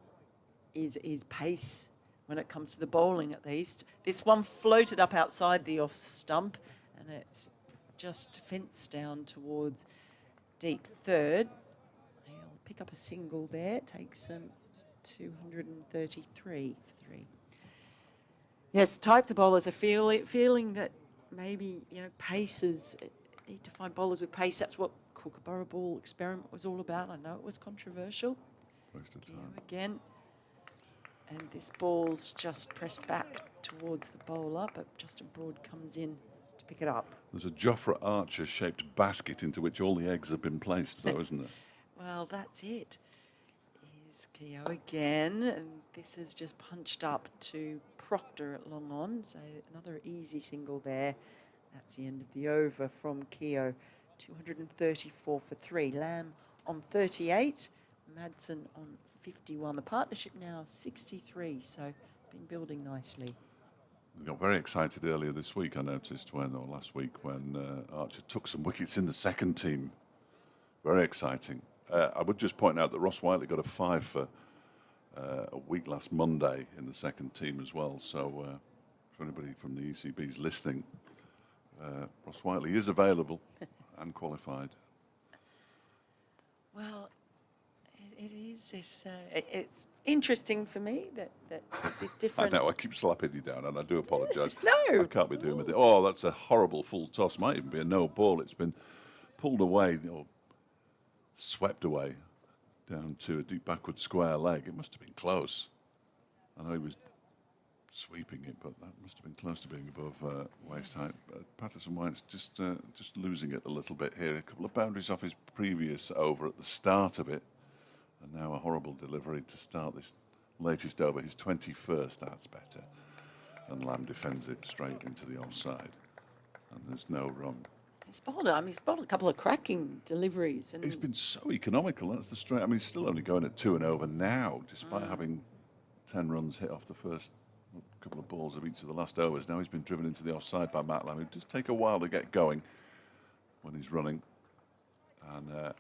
is pace when it comes to the bowling, at least. This one floated up outside the off stump, and it's just fenced down towards deep third. He'll pick up a single there. Takes 233 for 3. Yes, types of bowlers are feeling that maybe, pace is, need to find bowlers with pace. That's what Kookaburra ball experiment was all about. I know it was controversial. Waste of time. Again. And this ball's just pressed back towards the bowler, but Justin Broad comes in to pick it up. There's a Jofra Archer-shaped basket into which all the eggs have been placed, though, isn't there? Well, that's it. Here's Keogh again, and this is just punched up to Proctor at long on, so another easy single there. That's the end of the over from Keogh. 234 for 3. Lamb on 38, Madsen on 51. The partnership now 63, so been building nicely. They got very excited earlier this week, I noticed, last week, when Archer took some wickets in the second team. Very exciting. I would just point out that Ross Whiteley got a 5 for a week last Monday in the second team as well. So if anybody from the ECB is listening, Ross Whiteley is available and qualified. Well, it is this. It's interesting for me that it's this different. I know, I keep slapping you down, and I do apologise. No. I can't be doing with it. Oh, that's a horrible full toss. Might even be a no ball. It's been pulled away, or swept away down to a deep backward square leg. It must have been close. I know he was sweeping it, but that must have been close to being above waist height. Patterson-White's just losing it a little bit here. A couple of boundaries off his previous over at the start of it. And now a horrible delivery to start this latest over, his 21st. That's better. And Lamb defends it straight into the offside. And there's no run. He's bowled a couple of cracking deliveries. And He's been so economical. That's the straight. I mean, he's still only going at 2 and over now, despite having 10 runs hit off the first couple of balls of each of the last overs. Now he's been driven into the offside by Matt Lamb. It does take a while to get going when he's running. And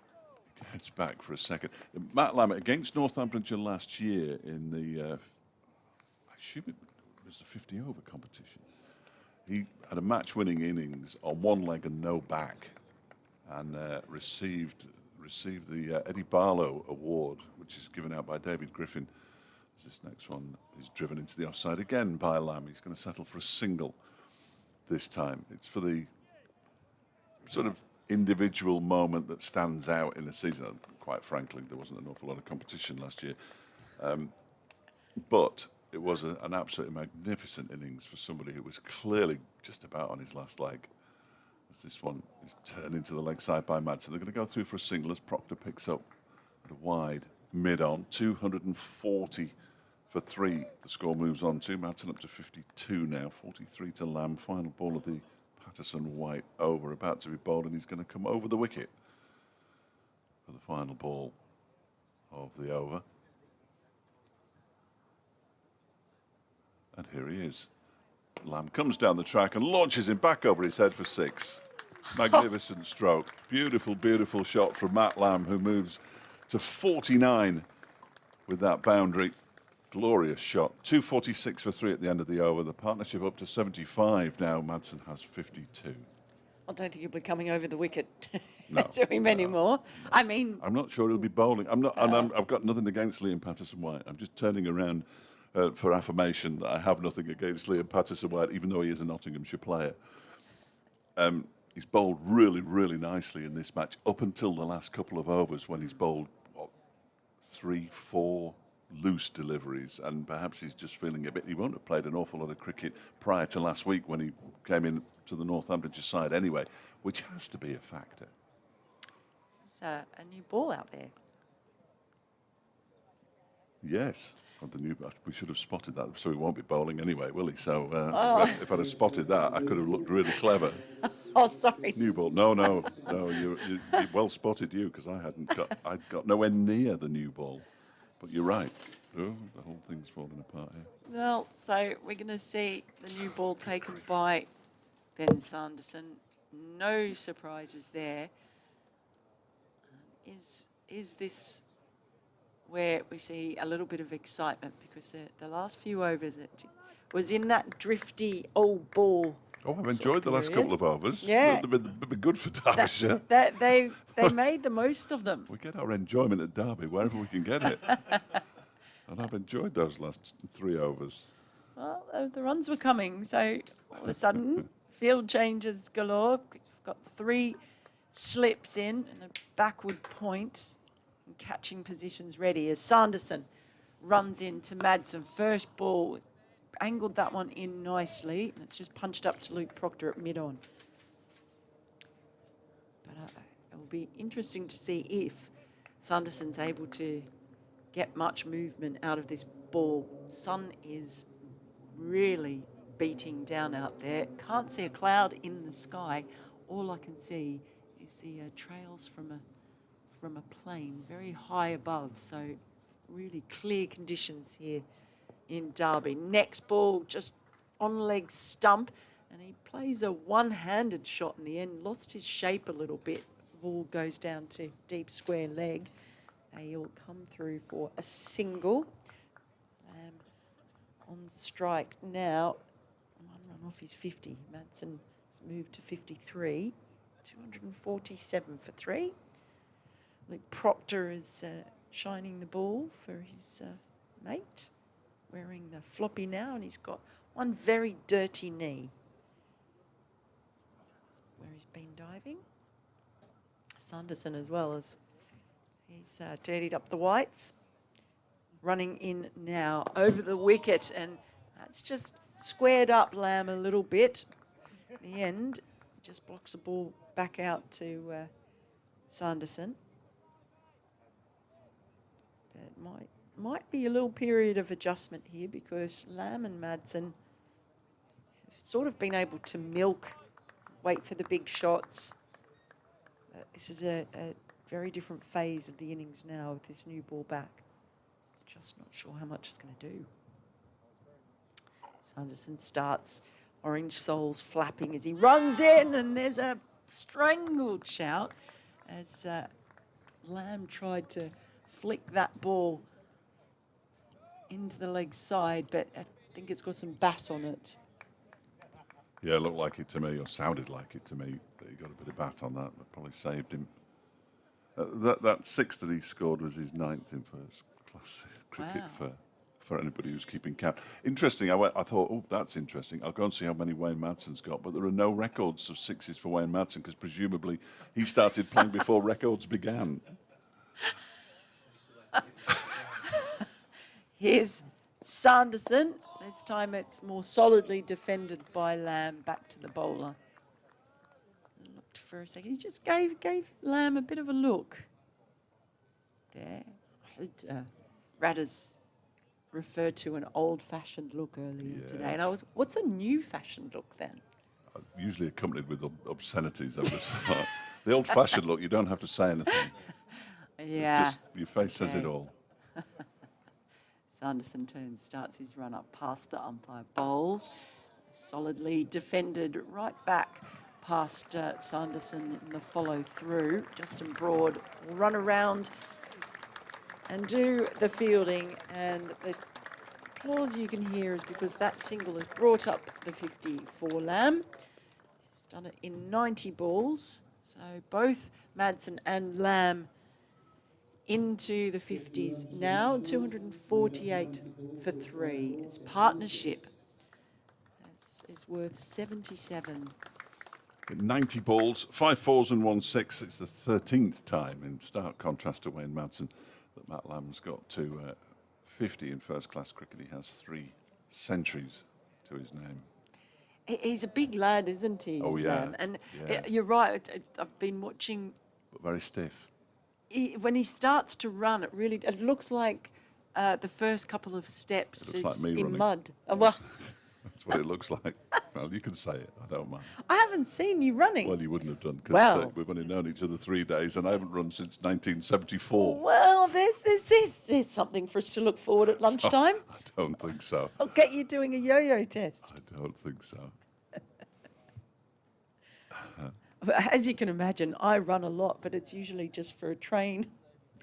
gets back for a second. Matt Lamb against Northamptonshire last year in the, I assume it was the 50 over competition. He had a match-winning innings on one leg and no back, and received the Eddie Barlow Award, which is given out by David Griffin. This next one is driven into the offside again by Lamb. He's going to settle for a single this time. It's for the sort of individual moment that stands out in a season. Quite frankly, there wasn't an awful lot of competition last year. But it was an absolutely magnificent innings for somebody who was clearly just about on his last leg. As this one is turned into the leg side by Madsen. They're going to go through for a single as Proctor picks up at a wide mid-on. 240 for 3. The score moves on to Madsen up to 52 now. 43 to Lamb. Final ball of the Patterson-White over, about to be bowled, and he's going to come over the wicket for the final ball of the over. And here he is. Lamb comes down the track and launches him back over his head for 6. Magnificent stroke. Beautiful, beautiful shot from Matt Lamb, who moves to 49 with that boundary. Glorious shot. 246 for 3 at the end of the over. The partnership up to 75 now. Madsen has 52. I don't think he'll be coming over the wicket No, to him anymore. I mean, I'm not sure he'll be bowling. I've got nothing against Liam Patterson-White. I'm just turning around for affirmation that I have nothing against Liam Patterson-White, even though he is a Nottinghamshire player. He's bowled really, really nicely in this match up until the last couple of overs when he's bowled 3, 4 loose deliveries, and perhaps he's just feeling a bit. He won't have played an awful lot of cricket prior to last week when he came in to the Northamptonshire side anyway, which has to be a factor. it's a new ball out there. Yes. We should have spotted that, so he won't be bowling anyway, will he? So if I'd have spotted that, I could have looked really clever. Oh, sorry. New ball. No, you well spotted you, because I'd got nowhere near the new ball. But you're right. Oh, the whole thing's falling apart here. Well, so we're going to see the new ball taken by Ben Sanderson. No surprises there. Is this where we see a little bit of excitement? Because the last few overs it was in that drifty old ball. Oh, I've enjoyed the last couple of overs. Yeah. They've been good for Derbyshire. They made the most of them. We get our enjoyment at Derby wherever we can get it. And I've enjoyed those last 3 overs. Well, the runs were coming, so all of a sudden, field changes galore. We've got 3 slips in and a backward point, and catching positions ready as Sanderson runs into Madsen. First ball, angled that one in nicely, and it's just punched up to Luke Proctor at mid-on. But it will be interesting to see if Sanderson's able to get much movement out of this ball. Sun is really beating down out there. Can't see a cloud in the sky. All I can see is the trails from a plane very high above. So really clear conditions here in Derby. Next ball just on leg stump, and he plays a one-handed shot in the end. Lost his shape a little bit. Ball goes down to deep square leg. He'll come through for a single. On strike now. One run off his 50. Madsen has moved to 53. 247 for 3. Luke Proctor is shining the ball for his mate. Wearing the floppy now, and he's got one very dirty knee. That's where he's been diving. Sanderson as well as he's dirtied up the whites. Running in now over the wicket, and that's just squared up Lamb a little bit. At the end, just blocks the ball back out to Sanderson. But might be a little period of adjustment here, because Lamb and Madsen have sort of been able to milk, wait for the big shots. This is a very different phase of the innings now with this new ball back. Just not sure how much it's going to do. Sanderson starts, orange soles flapping as he runs in, and there's a strangled shout as Lamb tried to flick that ball into the leg side, but I think it's got some bat on it. Yeah, it looked like it to me, or sounded like it to me, that he got a bit of bat on that. That probably saved him. That 6 that he scored was his 9th in first class cricket. Wow. For anybody who's keeping count. Interesting, I thought, oh, that's interesting. I'll go and see how many Wayne Madsen's got, but there are no records of 6s for Wayne Madsen, because presumably he started playing before records began. Here's Sanderson. This time it's more solidly defended by Lamb. Back to the bowler. Looked for a second. He just gave Lamb a bit of a look. There. I heard Radders refer to an old-fashioned look earlier today. And what's a new-fashioned look then? Usually accompanied with obscenities. The old-fashioned look, you don't have to say anything. Yeah. Just your face says it all. Sanderson turns, starts his run up past the umpire, bowls. Solidly defended right back past Sanderson in the follow-through. Justin Broad will run around and do the fielding, and the applause you can hear is because that single has brought up the 50 for Lamb. He's done it in 90 balls. So both Madsen and Lamb into the 50s now. 248 for 3. His partnership is worth 77. 90 balls, 5 fours and 1 6. It's the 13th time, in stark contrast to Wayne Madsen, that Matt Lamb's got to 50 in first-class cricket. He has 3 centuries to his name. He's a big lad, isn't he? Oh, yeah. Lamb? And Yeah. you're right. I've been watching. But very stiff. When he starts to run, it looks like the first couple of steps It looks is like me in running. mud. Well, That's what it looks like. Well, you can say it. I don't mind. I haven't seen you running. Well, you wouldn't have done, because Well. we've only known each other 3 days, and I haven't run since 1974. Well, there's something for us to look forward at lunchtime. I don't think so. I'll get you doing a yo-yo test. I don't think so. But as you can imagine, I run a lot, but it's usually just for a train.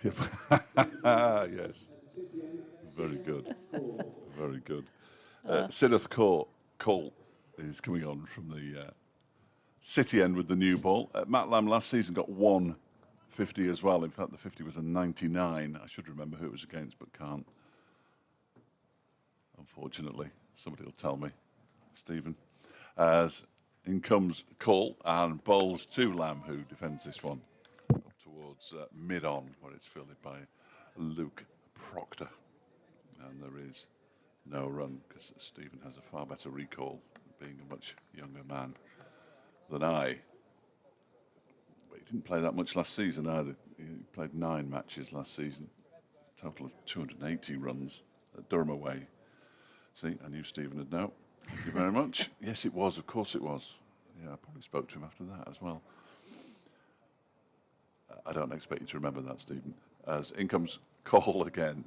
Yes. Very good. Very good. Siddarth Cole is coming on from the City end with the new ball. Matt Lamb last season got 150 as well. In fact, the 50 was a 99. I should remember who it was against, but can't. Unfortunately, somebody will tell me. Stephen. As in comes Cole and bowls to Lamb, who defends this one up towards mid-on, where it's fielded by Luke Proctor. And there is no run, because Stephen has a far better recall, being a much younger man than I. But he didn't play that much last season either. He played 9 matches last season, a total of 280 runs at Durham away. See, I knew Stephen would know. Thank you very much. Yes, it was. Of course it was. Yeah, I probably spoke to him after that as well. I don't expect you to remember that, Stephen. As in comes Cole again.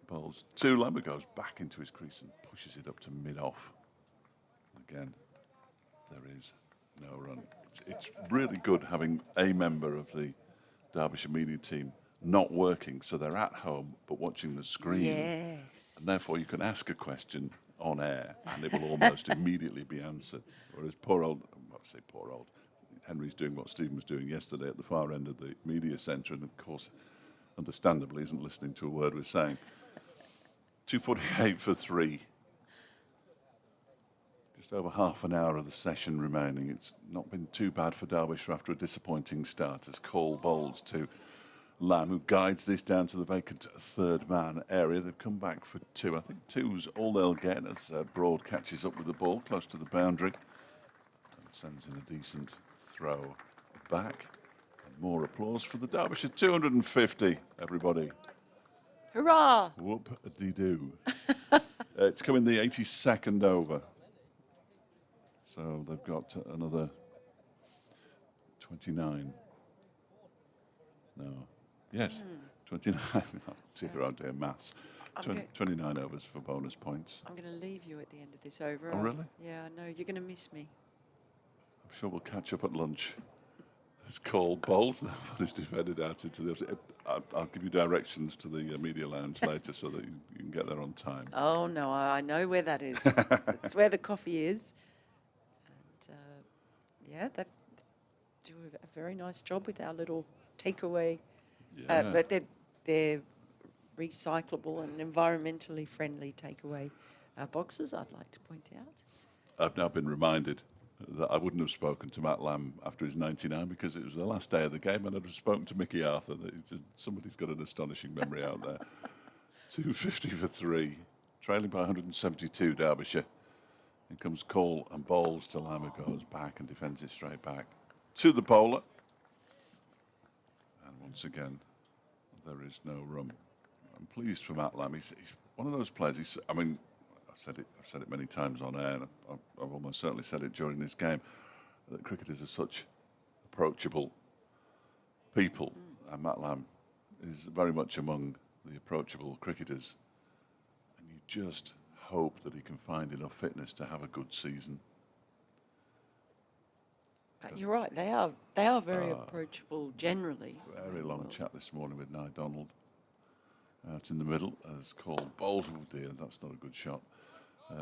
Bowls to Lambert, goes back into his crease and pushes it up to mid-off. Again, there is no run. It's really good having a member of the Derbyshire media team not working, so they're at home but watching the screen. Yes. And therefore you can ask a question on air and it will almost immediately be answered. Whereas poor old, well, I say poor old, Henry's doing what Stephen was doing yesterday at the far end of the media centre, and of course, understandably, isn't listening to a word we're saying. 248 for 3. Just over half an hour of the session remaining. It's not been too bad for Derbyshire after a disappointing start, as Cole bowls to Lamb, who guides this down to the vacant third man area. They've come back for 2. I think 2's all they'll get, as Broad catches up with the ball close to the boundary and sends in a decent throw back. And more applause for the Derbyshire 250, everybody. Hurrah! Whoop-de-doo. It's coming the 82nd over. So they've got another 29. No. Yes, 29. Oh, dear, I'm doing maths. 29 overs for bonus points. I'm going to leave you at the end of this over. Oh, really? Yeah, I know. You're going to miss me. I'm sure we'll catch up at lunch. It's called bowls. The one is defended out into the... I'll give you directions to the media lounge later so that you can get there on time. Oh, no, I know where that is. It's where the coffee is. And, yeah, they do a very nice job with our little takeaway. Yeah. But they're recyclable and environmentally friendly takeaway boxes, I'd like to point out. I've now been reminded that I wouldn't have spoken to Matt Lamb after his 99 because it was the last day of the game, and I'd have spoken to Mickey Arthur. It's just, somebody's got an astonishing memory out there. 250 for 3, trailing by 172 Derbyshire. In comes Cole and bowls to Lamb, who goes back and defends it straight back to the bowler. And once again, there is no room. I'm pleased for Matt Lamb. He's one of those players. I mean, I've said it many times on air, and I've almost certainly said it during this game, that cricketers are such approachable people, and Matt Lamb is very much among the approachable cricketers. And you just hope that he can find enough fitness to have a good season. But you're right, they are very approachable generally. Very long chat this morning with Nye Donald out in the middle as Cole bowls. Oh dear, that's not a good shot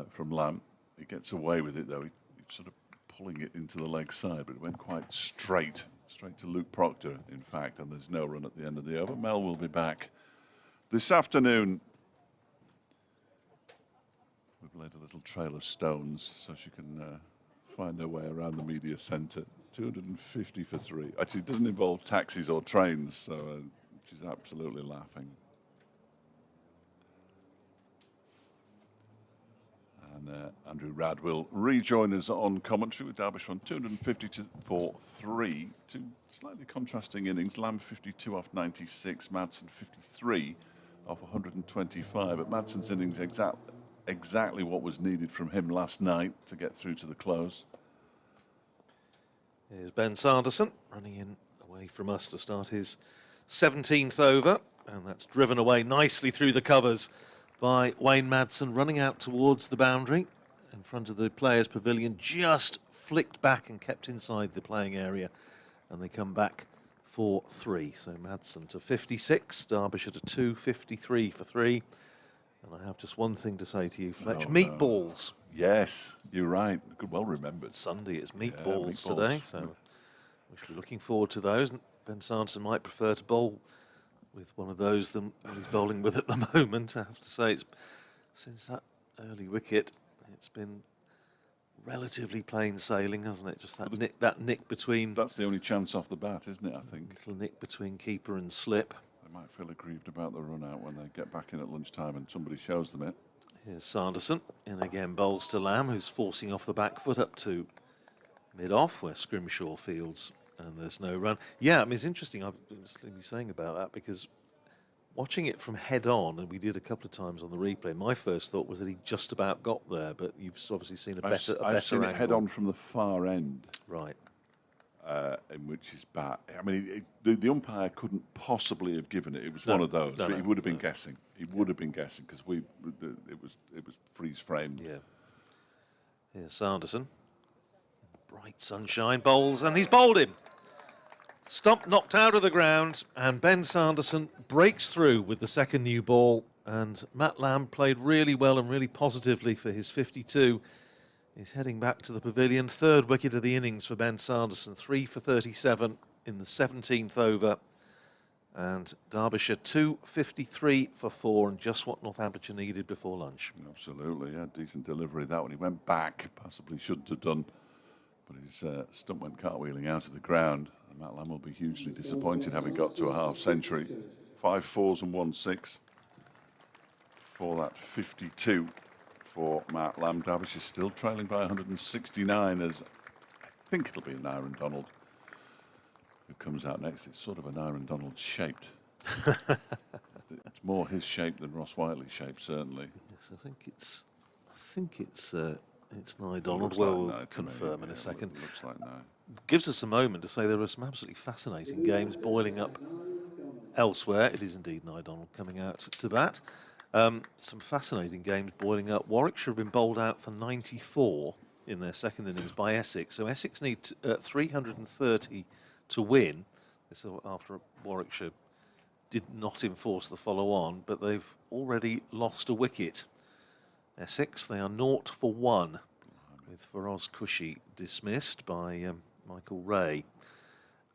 from Lamb. He gets away with it though. He sort of pulling it into the leg side, but it went quite straight to Luke Proctor, in fact, and there's no run at the end of the over. Mel will be back this afternoon. We've laid a little trail of stones so she can find her way around the media centre. 250 for 3. Actually, it doesn't involve taxis or trains, so she's absolutely laughing. And Andrew Radd will rejoin us on commentary with Derbyshire on 250 for 3. Two slightly contrasting innings. Lamb 52 off 96, Madsen 53 off 125. But Madsen's innings exactly what was needed from him last night to get through to the close. Here's Ben Sanderson running in away from us to start his 17th over, and that's driven away nicely through the covers by Wayne Madsen, running out towards the boundary in front of the players' pavilion, just flicked back and kept inside the playing area, and they come back for 3. So Madsen to 56, Derbyshire to 253 for 3. And I have just one thing to say to you, Fletch. Oh, meatballs. Yes, you're right. Good, well remembered. Sunday it's meatballs today, so we should be looking forward to those. Ben Sanderson might prefer to bowl with one of those than what he's bowling with at the moment. I have to say, since that early wicket, it's been relatively plain sailing, hasn't it? Just that nick between... That's the only chance off the bat, isn't it, I think? Little nick between keeper and slip. They might feel aggrieved about the run out when they get back in at lunchtime and somebody shows them it. Here's Sanderson, in again bowls to Lamb, who's forcing off the back foot up to mid-off, where Scrimshaw fields, and there's no run. Yeah, I mean, it's interesting, I've been saying about that, because watching it from head-on, and we did a couple of times on the replay, my first thought was that he just about got there, but you've obviously seen a better I've seen angle. it head-on from the far end. Right. In which is bat. I mean, the umpire couldn't possibly have given it. It was one of those. But he would have been guessing. He would have been guessing because it was freeze framed. Yeah. Here's Sanderson. Bright sunshine, bowls, and he's bowled him. Stump knocked out of the ground, and Ben Sanderson breaks through with the second new ball. And Matt Lamb played really well and really positively for his 52. He's heading back to the pavilion. Third wicket of the innings for Ben Sanderson. 3 for 37 in the 17th over. And Derbyshire 253 for 4, and just what Northamptonshire needed before lunch. Absolutely, yeah. Decent delivery that one. He went back, possibly shouldn't have done, but his stump went cartwheeling out of the ground. And Matt Lamb will be hugely disappointed having got to a half century. 5 fours and 1 6 for that 52. For Matt Lamb. Derbyshire still trailing by 169 as I think it'll be an Aaron Donald who comes out next. It's sort of an Aaron Donald shaped. It's more his shape than Ross Whiteley's shape, certainly. Yes, I think it's Nye Donald. We'll confirm in a second. It looks like Nye. Gives us a moment to say there are some absolutely fascinating games boiling up elsewhere. It is indeed Nye Donald coming out to bat. Some fascinating games boiling up. Warwickshire have been bowled out for 94 in their second innings by Essex. So Essex need 330 to win. This is after Warwickshire did not enforce the follow-on, but they've already lost a wicket. Essex, they are 0 for 1, with Feroz Kushi dismissed by Michael Ray.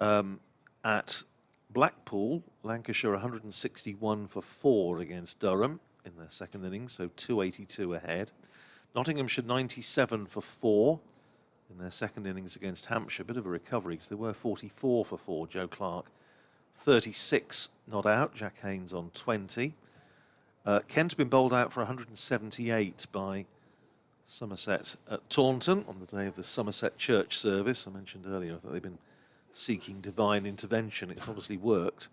At Blackpool, Lancashire 161 for 4 against Durham in their second innings, so 282 ahead. Nottinghamshire 97 for 4 in their second innings against Hampshire. Bit of a recovery because they were 44 for 4. Joe Clark 36 not out. Jack Haynes on 20. Kent have been bowled out for 178 by Somerset at Taunton on the day of the Somerset church service. I mentioned earlier that they've been seeking divine intervention. It's obviously worked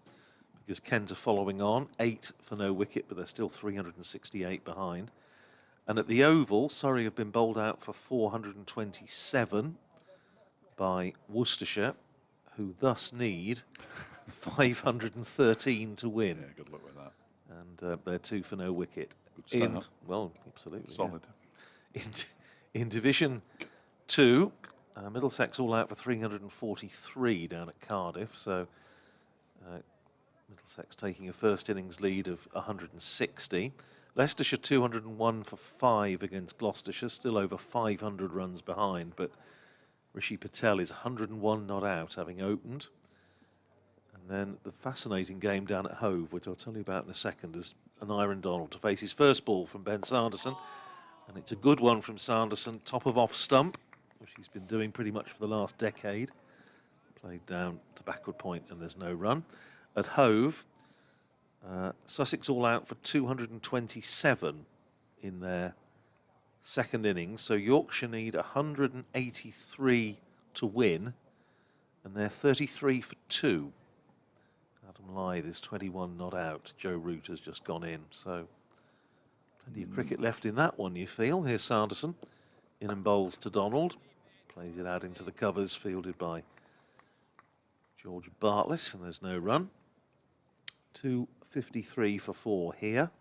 because Kent are following on. 8 for no wicket, but they're still 368 behind. And at the Oval, Surrey have been bowled out for 427 by Worcestershire, who thus need 513 to win. Yeah, good luck with that. And they're 2 for no wicket. Good start. Well, absolutely. Solid. Yeah. In Division 2, Middlesex all out for 343 down at Cardiff, so Middlesex taking a first innings lead of 160. Leicestershire 201 for 5 against Gloucestershire, still over 500 runs behind, but Rishi Patel is 101 not out, having opened. And then the fascinating game down at Hove, which I'll tell you about in a second, is an Iron Donald to face his first ball from Ben Sanderson. And it's a good one from Sanderson, top of off stump, which he's been doing pretty much for the last decade. Played down to backward point and there's no run. At Hove, Sussex all out for 227 in their second innings. So Yorkshire need 183 to win, and they're 33 for 2. Adam Lyth is 21 not out. Joe Root has just gone in. So plenty of cricket left in that one, you feel. Here's Sanderson. In and bowls to Donald. Plays it out into the covers, fielded by George Bartlett, and there's no run. 2:53 for 4 here,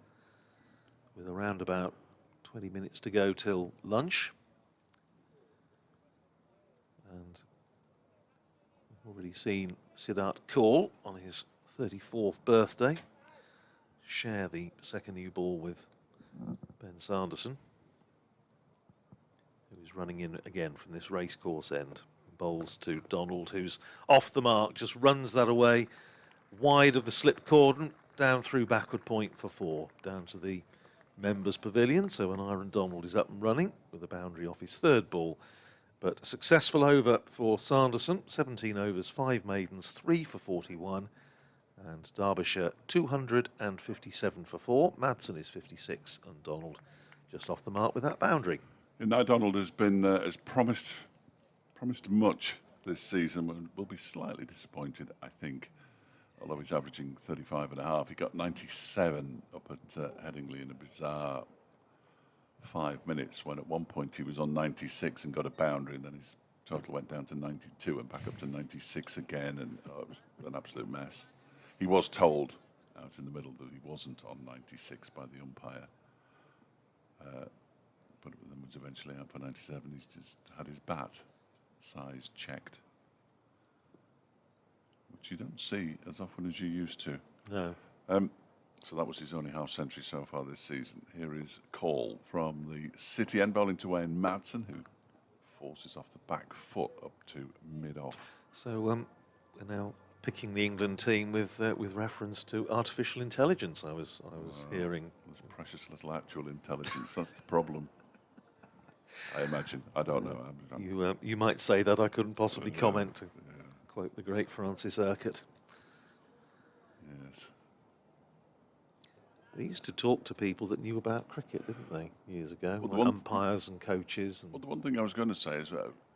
with around about 20 minutes to go till lunch. And we've already seen Siddharth Kaul on his 34th birthday share the second new ball with Ben Sanderson, who is running in again from this racecourse end. Bowls to Donald, who's off the mark, just runs that away wide of the slip cordon, down through backward point for 4, down to the members' pavilion. So an Iron Donald is up and running with a boundary off his third ball. But a successful over for Sanderson, 17 overs, 5 maidens, 3 for 41. And Derbyshire 257 for 4. Madsen is 56 and Donald just off the mark with that boundary. And now Donald has been has promised much this season, and will be slightly disappointed, I think. Although he's averaging 35 and a half, he got 97 up at Headingley in a bizarre 5 minutes, when at one point he was on 96 and got a boundary, and then his total went down to 92 and back up to 96 again, and it was an absolute mess. He was told out in the middle that he wasn't on 96 by the umpire, but then was eventually out for 97. He's just had his bat size checked, which you don't see as often as you used to. No. So that was his only half century so far this season. Here is Call from the City end, bowling to Wayne Madsen, who forces off the back foot up to mid-off. So we're now picking the England team with reference to artificial intelligence. I was hearing. There's precious little actual intelligence. That's the problem. I imagine. I don't know. You might say that. I couldn't possibly comment, to quote the great Francis Urquhart. Yes. They used to talk to people that knew about cricket, didn't they, years ago? Well, like umpires and coaches. And well, the one thing I was going to say is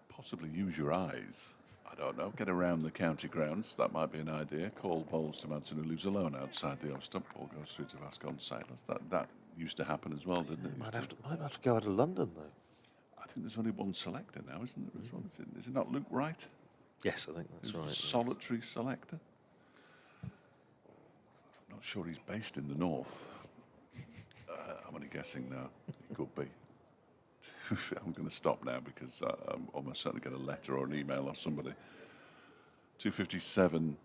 possibly use your eyes. I don't know. Get around the county grounds. That might be an idea. Call bowls to Madsen, who leaves alone outside the off stump. Ball goes through to Vascon Sailors. That used to happen as well, didn't it? Might have to go out of London, though. I think there's only one selector now, isn't there? Is it not Luke Wright? Yes, I think that's right. The solitary selector. I'm not sure he's based in the north. I'm only guessing now. He could be. I'm going to stop now because I'm almost certain to get a letter or an email off somebody. 257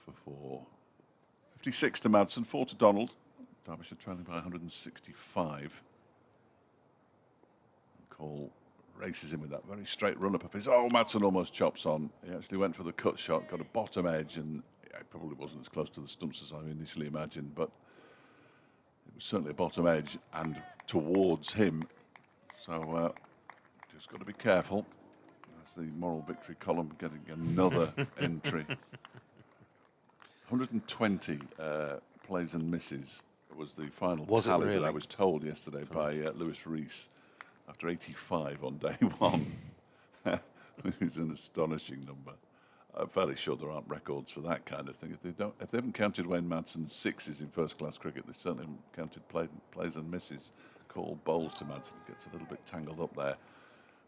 for 4. 56 to Madsen, 4 to Donald. Derbyshire trailing by 165. Cole races in with that very straight run-up of his. Oh, Madsen almost chops on. He actually went for the cut shot, got a bottom edge, and it probably wasn't as close to the stumps as I initially imagined, but it was certainly a bottom edge and towards him. So just got to be careful. That's the moral victory column getting another entry. 120 plays and misses was the final tally that I was told yesterday by Lewis Rees after 85 on day one. It's an astonishing number. I'm fairly sure there aren't records for that kind of thing. If they haven't counted Wayne Madsen's sixes in first-class cricket, they certainly haven't counted plays and misses. Call bowls to Madsen, gets a little bit tangled up there.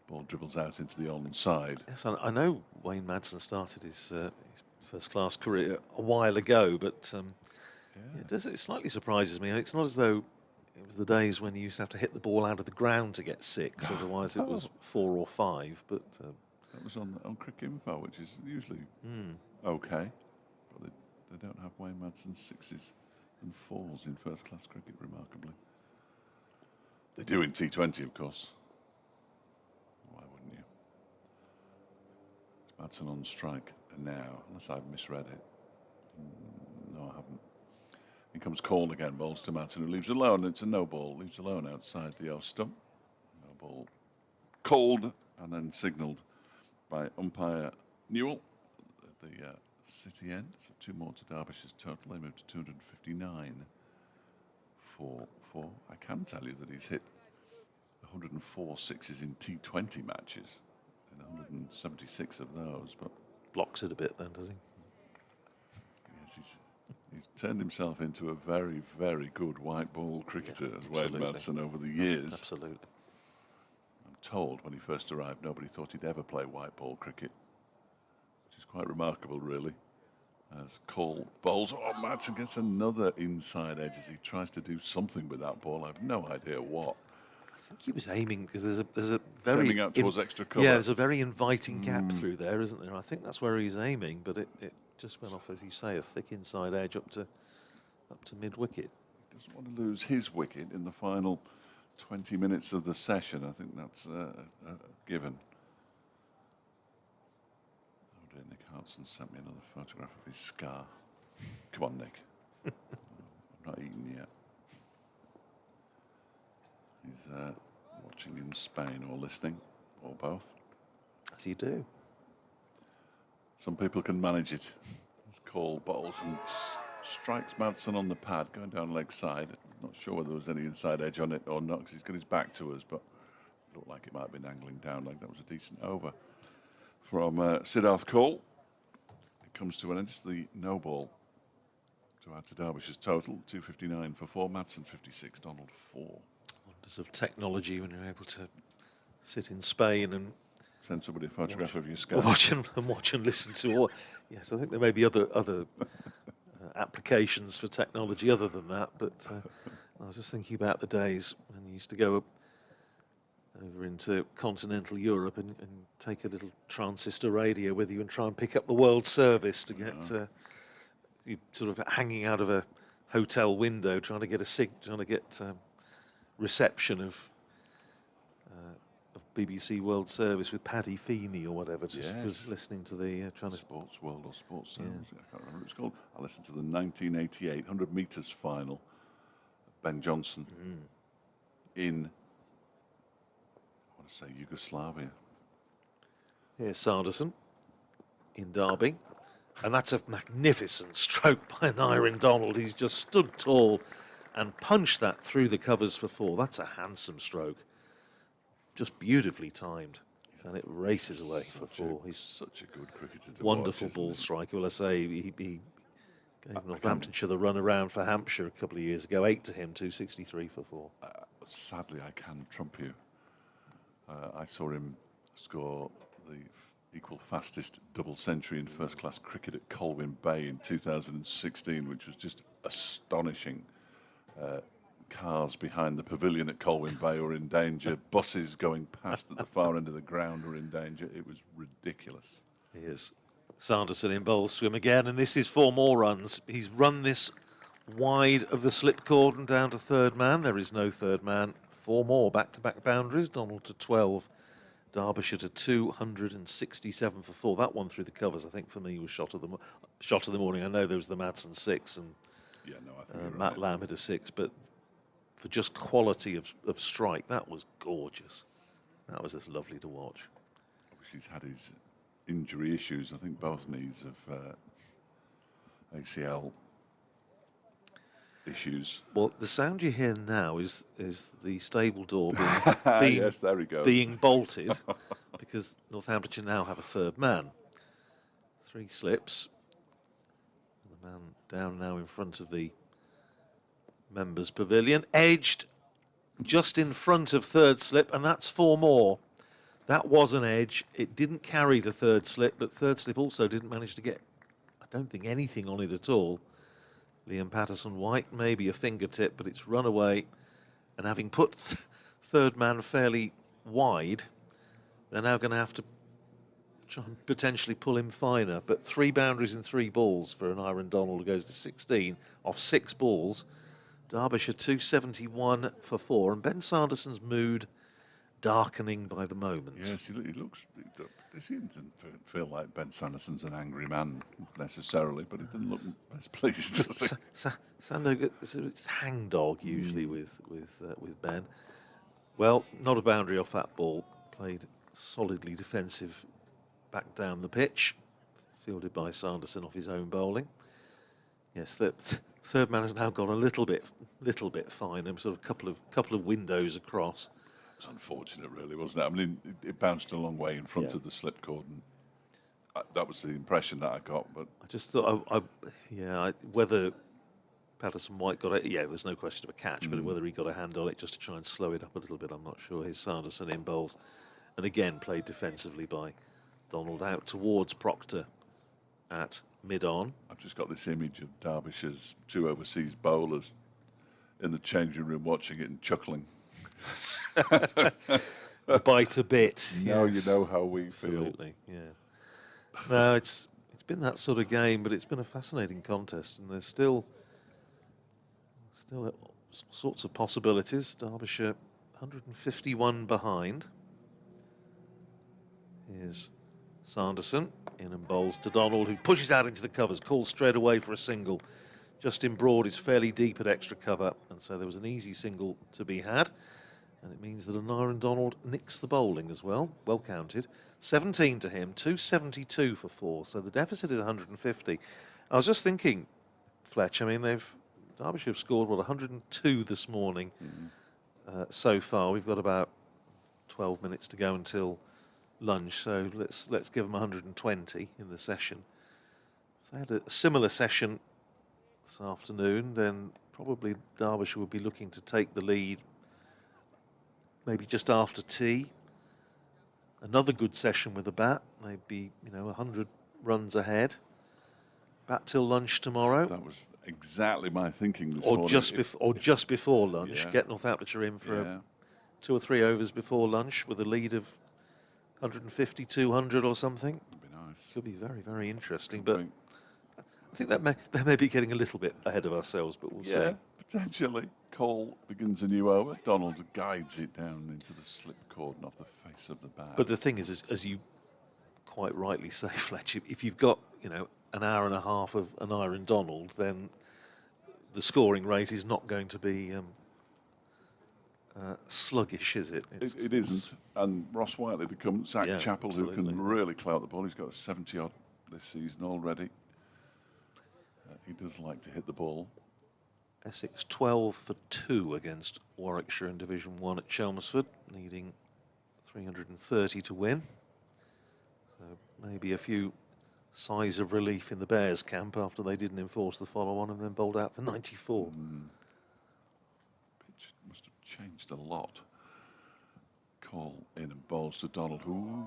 Ball dribbles out into the onside. Yes, I know Wayne Madsen started his first-class career a while ago, but it slightly surprises me. It's not as though it was the days when you used to have to hit the ball out of the ground to get 6, otherwise it was 4 or 5. But that was on Cricket Info, which is usually okay. But they don't have Wayne Madsen's 6s and 4s in first-class cricket, remarkably. They do in T20, of course. Why wouldn't you? Madsen on strike now, unless I've misread it. No, I haven't. He comes Cole again, bowls to Madsen, who leaves alone. It's a no ball, leaves alone outside the off stump. No ball called and then signalled by umpire Newell at the City end. So 2 more to Derbyshire's total. They move to 259 for 4. I can tell you that he's hit 104 sixes in T20 matches, and 176 of those. But Blocks it a bit then, does he? yes, he's turned himself into a very, very good white ball cricketer, as Wade Madsen over the years. Absolutely. I'm told when he first arrived, nobody thought he'd ever play white ball cricket, which is quite remarkable, really. As Cole bowls, oh, Madsen gets another inside edge as he tries to do something with that ball. I have no idea what. I think he was aiming because there's a very Aiming out towards extra cover. Yeah, there's a very inviting gap through there, isn't there? I think that's where he's aiming, but it just went off, as you say, a thick inside edge up to mid wicket. He doesn't want to lose his wicket in the final 20 minutes of the session. I think that's a given. Oh dear, Nick Hartson sent me another photograph of his scar. Come on, Nick. I'm not eaten yet. He's watching in Spain or listening, or both. As you do. Some people can manage it. It's Cole bowls and strikes Madsen on the pad, going down leg side. Not sure whether there was any inside edge on it or not, because he's got his back to us, but it looked like it might have been angling down leg. That was a decent over from Siddharth Cole. It comes to an end. It's the no ball to add to Derbyshire's total. 259 for 4. Madsen 56. Donald 4. Wonders of technology when you're able to sit in Spain and send somebody a photograph of your scar. watch and listen to all. Yes, I think there may be other applications for technology other than that, but I was just thinking about the days when you used to go over into continental Europe and take a little transistor radio with you and try and pick up the World Service to get you sort of hanging out of a hotel window trying to get reception of BBC World Service with Paddy Feeney or whatever, just was listening to the Sports World or Sports Service. I can't remember what it's called. I listened to the 1988 100 metres final. Ben Johnson in, I want to say, Yugoslavia. Here's Sanderson in Derby, and that's a magnificent stroke by Nyren Donald. He's just stood tall and punched that through the covers for 4. That's a handsome stroke. Just beautifully timed, and it races away for 4. He's such a good cricketer to wonderful watch, ball striker. Well, I say he gave Northamptonshire the run around for Hampshire a couple of years ago. 8 to him, 263 for 4. Sadly, I can trump you. I saw him score the equal fastest double century in first-class cricket at Colwyn Bay in 2016, which was just astonishing. Cars behind the pavilion at Colwyn Bay were in danger. Buses going past at the far end of the ground were in danger. It was ridiculous. Here's Sanderson in bowls to him again, and this is 4 more runs. He's run this wide of the slip cordon down to third man. There is no third man. 4 more back-to-back boundaries. Donald to 12. Derbyshire to 267 for 4. That one through the covers, I think, for me was shot of the morning. I know there was the Madsen 6 and I think Matt Lamb hit a 6, but for just quality of strike, that was gorgeous. That was just lovely to watch. Obviously, he's had his injury issues. I think both knees have ACL issues. Well, the sound you hear now is the stable door being yes, there he goes. being bolted because Northamptonshire now have a third man. 3 slips. The man down now in front of the members' pavilion, edged just in front of third slip, and that's 4 more. That was an edge. It didn't carry to third slip, but third slip also didn't manage to get, I don't think, anything on it at all. Liam Patterson-White, maybe a fingertip, but it's run away. And having put third man fairly wide, they're now going to have to try and potentially pull him finer. But 3 boundaries and 3 balls for an Nyren Donald who goes to 16 off 6 balls. Derbyshire 271 for 4. And Ben Sanderson's mood darkening by the moment. Yes, he looks. He doesn't feel like Ben Sanderson's an angry man necessarily, but he doesn't look best pleased, does he? Sando, it's hangdog usually with Ben. Well, not a boundary off that ball. Played solidly defensive back down the pitch, fielded by Sanderson off his own bowling. Yes, the third man has now gone a little bit finer, sort of couple of windows across. It was unfortunate, really, wasn't it? I mean, it bounced a long way in front of the slip cord, and that was the impression that I got. But I just thought, whether Patterson White got it, yeah, there's no question of a catch, but whether he got a hand on it just to try and slow it up a little bit, I'm not sure. His Sanderson in bowls, and again played defensively by Donald out towards Proctor at mid-on. I've just got this image of Derbyshire's 2 overseas bowlers in the changing room watching it and chuckling. Bite a bit. Now yes. you know how we Absolutely, yeah. No, it's been that sort of game, but it's been a fascinating contest, and there's still sorts of possibilities. Derbyshire 151 behind. Here's Sanderson in and bowls to Donald, who pushes out into the covers, calls straight away for a single. Justin Broad is fairly deep at extra cover, and so there was an easy single to be had. And it means that Aaron Donald nicks the bowling as well. Well counted. 17 to him, 272 for 4. So the deficit is 150. I was just thinking, Fletch, I mean, Derbyshire have scored, 102 this morning so far. We've got about 12 minutes to go until lunch, so let's give them 120 in the session. If they had a similar session this afternoon, then probably Derbyshire would be looking to take the lead maybe just after tea. Another good session with the bat. They'd be, 100 runs ahead. Bat till lunch tomorrow. That was exactly my thinking this morning. Or just before lunch. Yeah. Get Northamptonshire in for 2 or 3 overs before lunch with a lead of 150, 200 or something. That'd be nice. Could be very, very interesting. But I think they may be getting a little bit ahead of ourselves, but we'll see. Potentially. Cole begins a new over. Donald guides it down into the slip cord and off the face of the bat. But the thing is, as you quite rightly say, Fletch, if you've got, an hour and a half of an Aaron Donald, then the scoring rate is not going to be sluggish, is it? It isn't. And Ross Whiteley becomes Zach Chappell, absolutely. who can really clout the ball. He's got a 70-odd this season already. He does like to hit the ball. Essex 12 for 2 against Warwickshire in Division 1 at Chelmsford, needing 330 to win. So maybe a few sighs of relief in the Bears camp after they didn't enforce the follow-on and then bowled out for 94. Pitch must have changed a lot. Cole in and bowls to Donald, who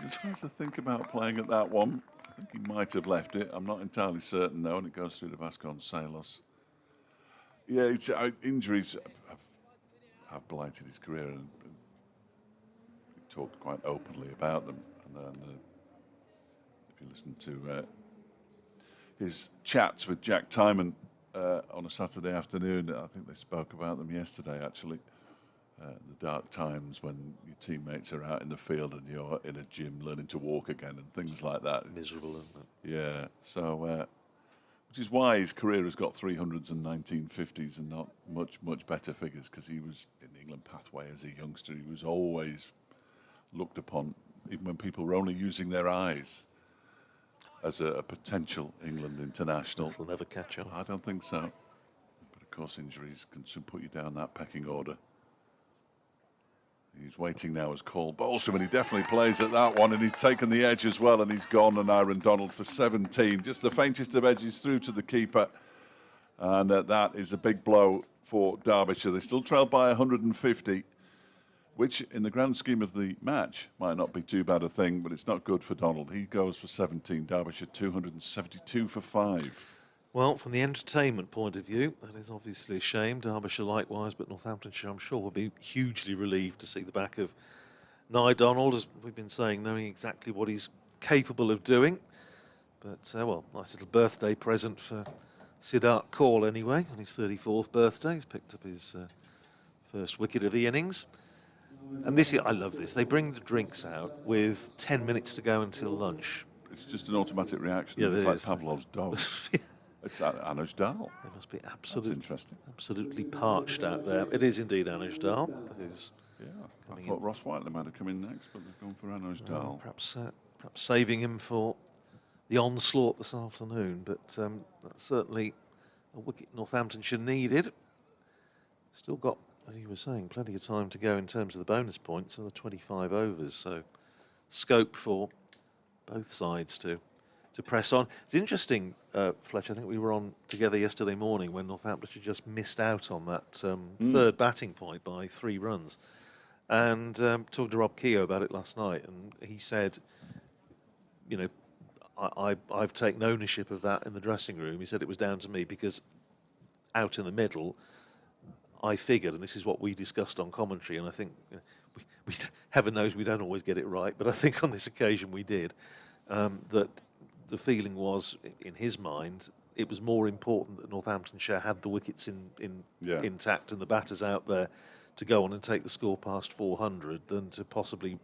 just has to think about playing at that one. I think he might have left it. I'm not entirely certain, though, and it goes through to Vasconcelos. Yeah, injuries have blighted his career, and he talked quite openly about them. And then, if you listen to his chats with Jack Timon on a Saturday afternoon, I think they spoke about them yesterday, actually. The dark times when your teammates are out in the field and you're in a gym learning to walk again and things like that. Miserable, isn't it? Yeah, so... which is why his career has got 300s and 1950s and not much better figures, because he was in the England pathway as a youngster. He was always looked upon, even when people were only using their eyes, as a potential England international. It'll never catch up. I don't think so. But of course, injuries can soon put you down that pecking order. He's waiting now as Cole bowls him, and he definitely plays at that one, and he's taken the edge as well, and he's gone, and Aaron Donald for 17. Just the faintest of edges through to the keeper, and that is a big blow for Derbyshire. They still trail by 150, which in the grand scheme of the match might not be too bad a thing, but it's not good for Donald. He goes for 17, Derbyshire 272 for 5. Well, from the entertainment point of view, that is obviously a shame. Derbyshire likewise, but Northamptonshire, I'm sure, will be hugely relieved to see the back of Nye Donald, as we've been saying, knowing exactly what he's capable of doing. But, well, nice little birthday present for Siddharth Kaul anyway, on his 34th birthday. He's picked up his first wicket of the innings. And this, I love this. They bring the drinks out with 10 minutes to go until lunch. It's just an automatic reaction. Yeah, It's it like is. Pavlov's dog. It's Anuj Dal. They must be That's absolutely interesting. parched out there. It is indeed Anuj Dal, who's Yeah, I coming thought Ross Whiteley might have come in next, but they've gone for Anuj Dal. perhaps saving him for the onslaught this afternoon. But that's certainly a wicket Northamptonshire needed. Still got, as you were saying, plenty of time to go in terms of the bonus points and the 25 overs. So scope for both sides to press on. It's interesting, Fletcher, I think we were on together yesterday morning when Northamptonshire just missed out on that third batting point by 3 runs. And talked to Rob Keogh about it last night, and he said, you know, I've taken ownership of that in the dressing room. He said it was down to me because out in the middle, I figured, and this is what we discussed on commentary, and I think, you know, we heaven knows we don't always get it right, but I think on this occasion we did, that the feeling was, in his mind, it was more important that Northamptonshire had the wickets intact and the batters out there to go on and take the score past 400 than to possibly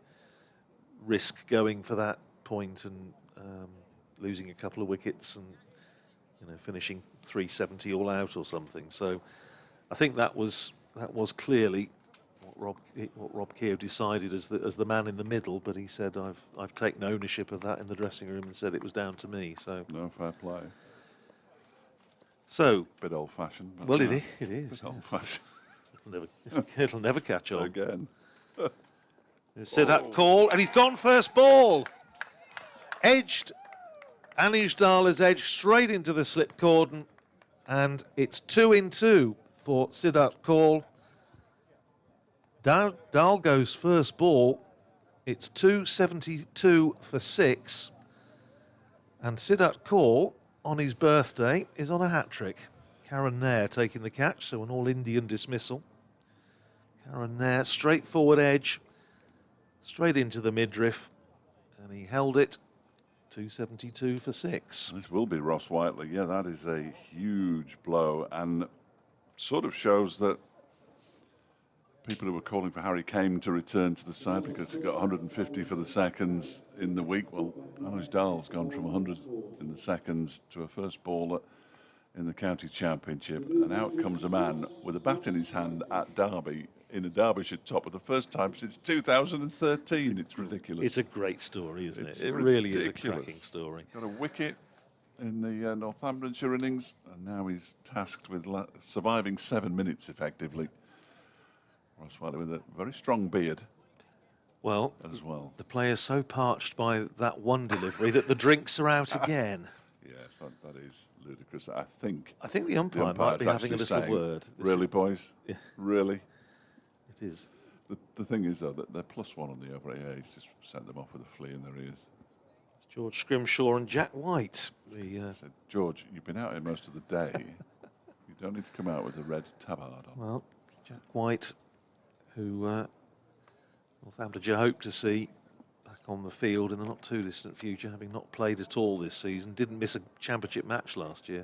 risk going for that point and losing a couple of wickets and, you know, finishing 370 all out or something. So I think that was clearly what Rob Keogh decided as the man in the middle. But he said, I've taken ownership of that in the dressing room and said it was down to me. So No fair play. So Bit old-fashioned. but well, no, it is. Bit old-fashioned It'll never catch on. again. Siddharth call, and he's gone first ball. Edged. Anish Dal has edged straight into the slip cordon, and it's 2-2 for Siddharth Kaul. Dal goes first ball. It's 272 for 6. And Siddharth Kaul, on his birthday, is on a hat-trick. Karen Nair taking the catch, so an all-Indian dismissal. Karen Nair, straightforward edge, straight into the midriff, and he held it, 272 for 6. This will be Ross Whiteley. Yeah, that is a huge blow, and sort of shows that people who were calling for Harry Kane to return to the side because he got 150 for the seconds in the week. Well, Anuj Dal's gone from 100 in the seconds to a first ball in the county championship, and out comes a man with a bat in his hand at Derby in a Derbyshire top for the first time since 2013. It's ridiculous. It's a great story, isn't It's it? It really is a ridiculous. cracking story. Got a wicket in the Northamptonshire innings, and now he's tasked with surviving 7 minutes effectively. Ross Whiteley with a very strong beard Well, as well. the player's so parched by that one delivery that the drinks are out again. Yes, that is ludicrous. I think The umpire might be having a actually little saying, word. This Really, is- boys? Yeah. Really? It is. The thing is, though, that they're +1 on the over. Yeah, he's just sent them off with a flea in their ears. It's George Scrimshaw and Jack White. I said, George, you've been out here most of the day. You don't need to come out with a red tabard on. Well, Jack White, who Northamptonshire hope to see back on the field in the not too distant future, having not played at all this season, didn't miss a championship match last year,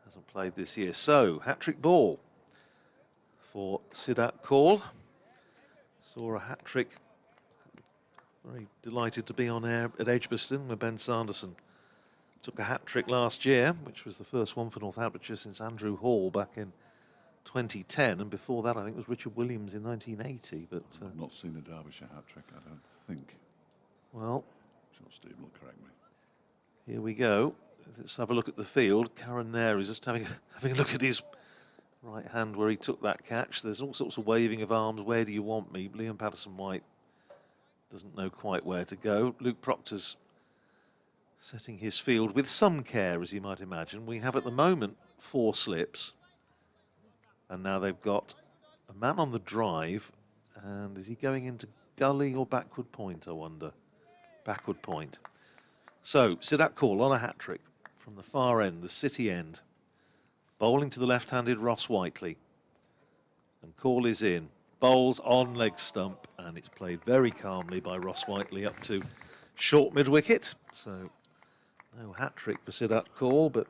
hasn't played this year. So, hat-trick ball for Siddharth Kaul. Saw a hat-trick. Very delighted to be on air at Edgbaston where Ben Sanderson took a hat-trick last year, which was the first one for Northamptonshire since Andrew Hall back in 2010, and before that I think it was Richard Williams in 1980. But I've not seen a Derbyshire hat-trick, I don't think. well, Sure, Steve will correct me. here we go. Let's have a look at the field. Karen Nair is just having a look at his right hand where he took that catch. There's all sorts of waving of arms. Where do you want me? Liam Patterson-White doesn't know quite where to go. Luke Proctor's setting his field with some care, as you might imagine. We have at the moment 4 slips. And now they've got a man on the drive. And is he going into gully or backward point, I wonder? Backward point. So, Siddharth Kaul on a hat-trick from the far end, the city end. Bowling to the left-handed Ross Whiteley. And Kaul is in. Bowls on leg stump. And it's played very calmly by Ross Whiteley up to short mid-wicket. So, no hat-trick for Siddharth Kaul, but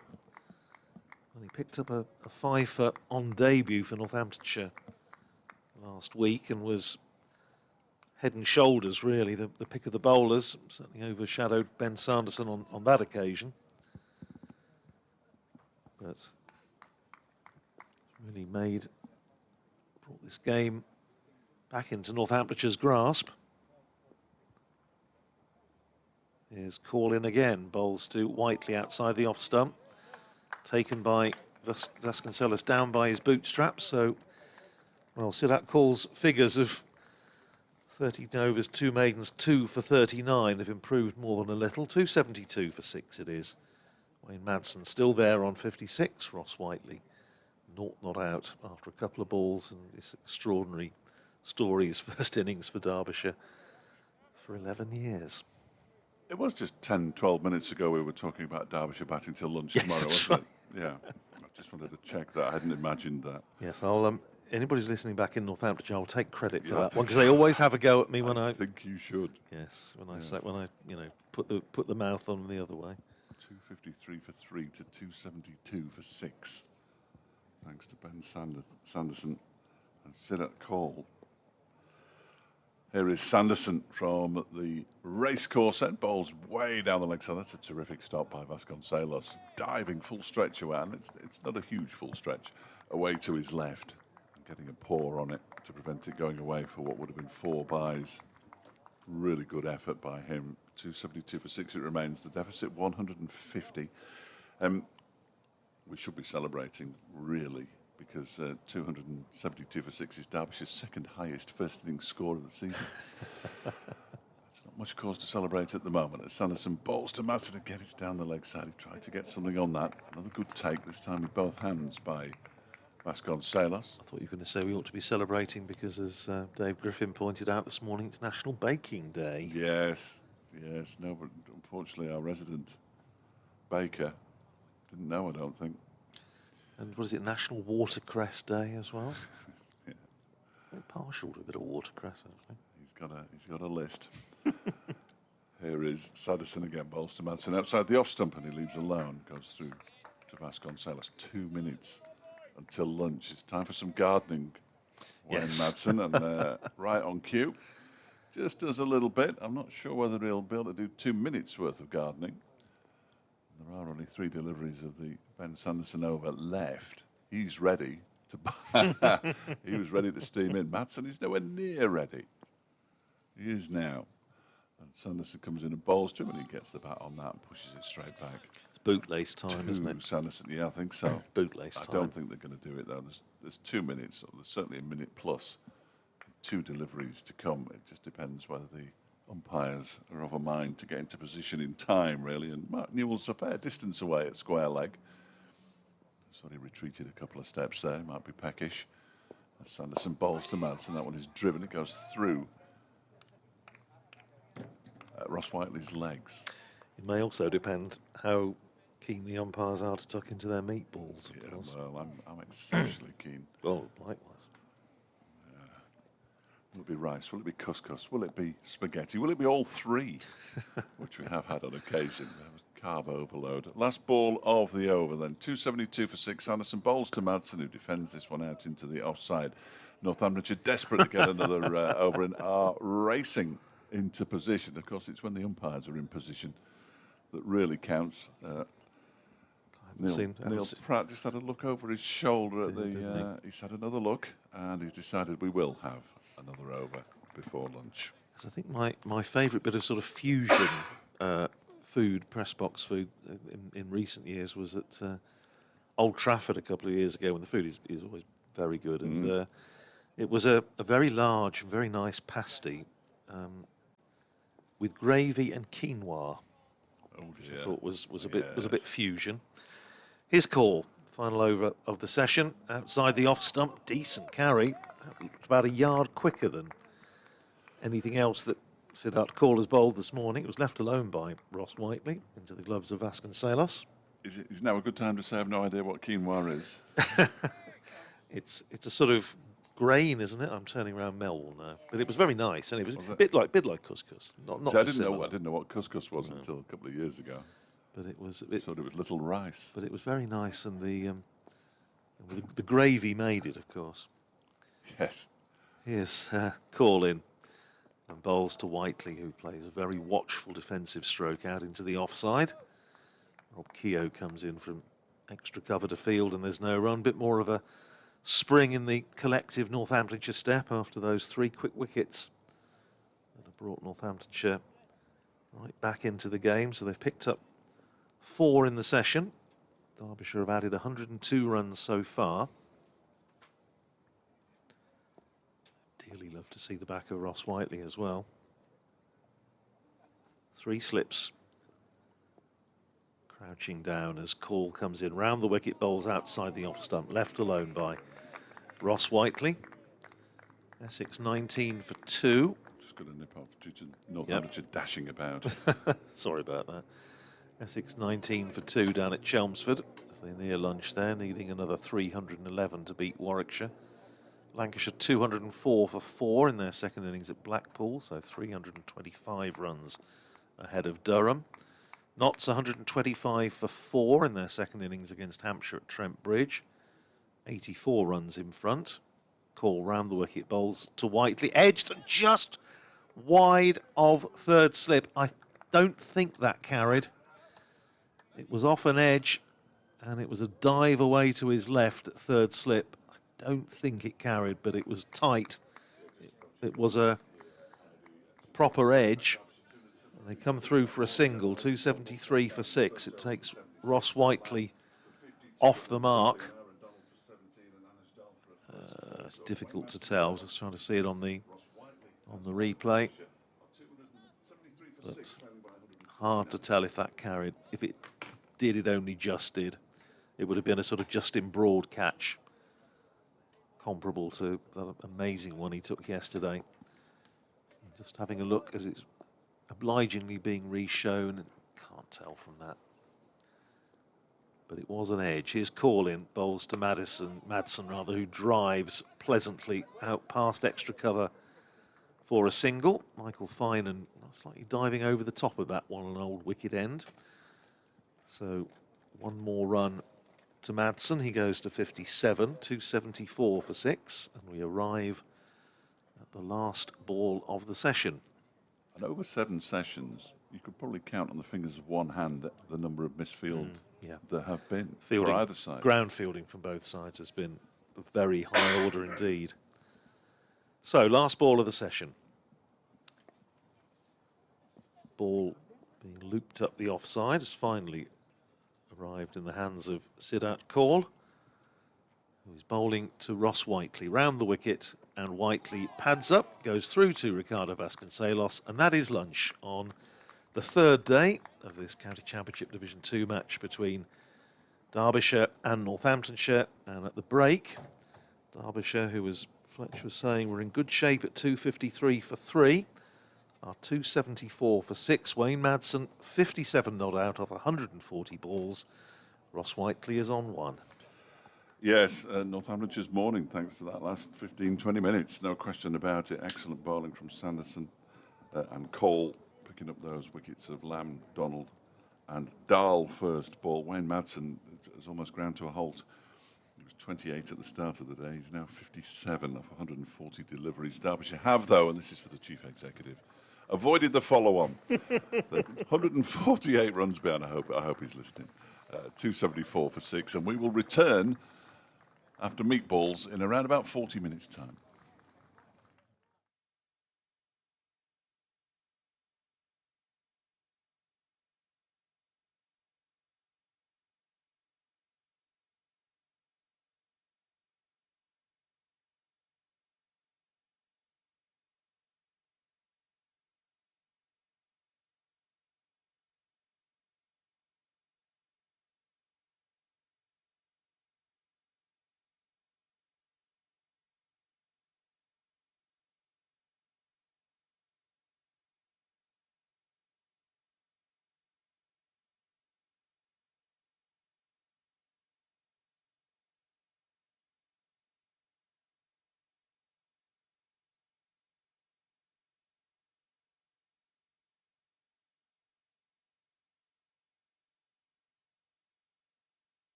well, he picked up a 5 on debut for Northamptonshire last week and was head and shoulders, really, the pick of the bowlers. Certainly overshadowed Ben Sanderson on that occasion. But really brought this game back into Northamptonshire's grasp. Here's call in again, bowls to Whiteley outside the off stump. Taken by Vasconcelos down by his bootstraps, so, well, Siddharth Kaul's figures of 30 overs, 2 maidens, 2 for 39 have improved more than a little. 272 for 6 it is. Wayne Madsen still there on 56. Ross Whiteley, not out after a couple of balls, and this extraordinary story, his first innings for Derbyshire for 11 years. It was just 10, 12 minutes ago we were talking about Derbyshire batting till lunch Yes, tomorrow, that's wasn't it? Yeah. I just wanted to check that. I hadn't imagined that. Yes, I'll. Anybody's listening back in Northamptonshire, I'll take credit for Yeah, that one, because they always have a go at me when I think you should. Yes, when I put the mouth on the other way. 253 for 3 to 272 for 6. Thanks to Ben Sanderson and Siddharth Kaul. Here is Sanderson from the racecourse end, bowls way down the leg side. That's a terrific stop by Vasconcelos. Diving full stretch away, and it's not a huge full stretch, away to his left. And getting a paw on it to prevent it going away for what would have been 4 byes. Really good effort by him. 272 for 6 it remains. The deficit 150. We should be celebrating, really, because 272 for 6 is Derbyshire's second highest first innings score of the season. It's not much cause to celebrate at the moment. As Sanderson bowls to Madsen again, it's down the leg side. He tried to get something on that. Another good take, this time with both hands by Vasconcelos. I thought you were going to say we ought to be celebrating because, as Dave Griffin pointed out this morning, it's National Baking Day. Yes. No, but unfortunately our resident baker didn't know, I don't think. And what is it, National Watercress Day as well? Yeah. Very partial to a bit of watercress, actually. He's got a list. Here is Sanderson again, bowls to Madsen outside the off stump, and he leaves alone, goes through to Vasconcelos. 2 minutes until lunch. It's time for some gardening. Wayne Madsen, and right on cue. Just does a little bit. I'm not sure whether he'll be able to do 2 minutes worth of gardening. There are only 3 deliveries of the Ben Sanderson over left. He's ready to. He was ready to steam in. Madsen is nowhere near ready. He is now. And Sanderson comes in and bowls to him, and he gets the bat on that and pushes it straight back. It's bootlace time, isn't it? Sanderson, yeah, I think so. Bootlace time. I don't think they're going to do it, though. There's 2 minutes, or there's certainly a minute plus. 2 deliveries to come. It just depends whether the umpires are of a mind to get into position in time, really. And Mark Newell's a fair distance away at square leg. So he retreated a couple of steps there. Might be peckish. As Sanderson bowls to Madsen. That one is driven. It goes through Ross Whiteley's legs. It may also depend how keen the umpires are to tuck into their meatballs, of course. Well, I'm exceptionally keen. Oh, likewise. Will it be rice? Will it be couscous? Will it be spaghetti? Will it be all 3? Which we have had on occasion. Carb overload. Last ball of the over then. 272 for 6. Sanderson bowls to Madsen, who defends this one out into the offside. Northamptonshire desperate to get another over and are racing into position. Of course, it's when the umpires are in position that really counts. Neil Pratt just had a look over his shoulder at the. He's had another look, and he's decided we will have another over before lunch. I think my favourite bit of sort of fusion food, press box food, in recent years was at Old Trafford a couple of years ago, when the food is always very good, and it was a very large and very nice pasty with gravy and quinoa, which I thought was a bit fusion. His call, final over of the session, outside the off stump, decent carry. That looked about a yard quicker than anything else that Siddharth Kaul has bowled this morning. It was left alone by Ross Whiteley into the gloves of Vasconcelos. Is now a good time to say I've no idea what quinoa is? It's a sort of grain, isn't it? I'm turning around Melville now, but it was very nice, and it was a bit like couscous. Not I didn't know what couscous was until a couple of years ago. But it was I thought it was little rice. But it was very nice, and the gravy made it, of course. Yes. Here's call in. And bowls to Whiteley, who plays a very watchful defensive stroke out into the offside. Rob Keogh comes in from extra cover to field, and there's no run. Bit more of a spring in the collective Northamptonshire step after those 3 quick wickets that have brought Northamptonshire right back into the game. So they've picked up 4 in the session. Derbyshire have added 102 runs so far. Dearly love to see the back of Ross Whiteley as well. 3 slips. Crouching down as Call comes in round the wicket, bowls outside the off stump, left alone by Ross Whiteley. Essex 19 for 2. Just got a nip off due to Northamptonshire dashing about. Sorry about that. Essex 19 for 2 down at Chelmsford as they near lunch there, needing another 311 to beat Warwickshire. Lancashire 204 for 4 in their second innings at Blackpool, so 325 runs ahead of Durham. Notts 125 for 4 in their second innings against Hampshire at Trent Bridge. 84 runs in front. Call round the wicket, bowls to Whiteley, edged just wide of third slip. I don't think that carried. It was off an edge and it was a dive away to his left at third slip. I don't think it carried, but it was tight. It was a proper edge. They come through for a single, 273 for 6. It takes Ross Whiteley off the mark. It's difficult to tell. I was just trying to see it on the replay. But hard to tell if that carried. If it did, it only just did. It would have been a sort of Justin Broad catch, comparable to that amazing one he took yesterday. Just having a look as it's obligingly being re-shown. Can't tell from that. But it was an edge. Here's Call-in, bowls to Madsen rather, who drives pleasantly out past extra cover for a single. Michael Finan slightly diving over the top of that one on an old wicket end. So one more run to Madsen. He goes to 57, 274 for 6. And we arrive at the last ball of the session. And over 7 sessions, you could probably count on the fingers of one hand the number of misfield that have been for either side. Ground fielding from both sides has been of very high order indeed. So, last ball of the session. Ball being looped up the offside has finally arrived in the hands of Siddharth Kaul, who's bowling to Ross Whiteley round the wicket, and Whiteley pads up, goes through to Ricardo Vasconcelos, and that is lunch on the 3rd day of this County Championship Division 2 match between Derbyshire and Northamptonshire. And at the break, Derbyshire, who was Fletch was saying, were in good shape at 253 for 3, are 274 for 6. Wayne Madsen 57 not out of 140 balls. Ross Whiteley is on 1. Yes, Northamptonshire's morning, thanks to that last 15-20 minutes. No question about it. Excellent bowling from Sanderson and Cole, picking up those wickets of Lamb, Donald and Dahl first ball. Wayne Madsen has almost ground to a halt. He was 28 at the start of the day. He's now 57 off 140 deliveries. Derbyshire have, though, and this is for the Chief Executive, avoided the follow-on. 148 runs behind. I hope he's listening. 274 for 6, and we will return after meatballs in around about 40 minutes' time.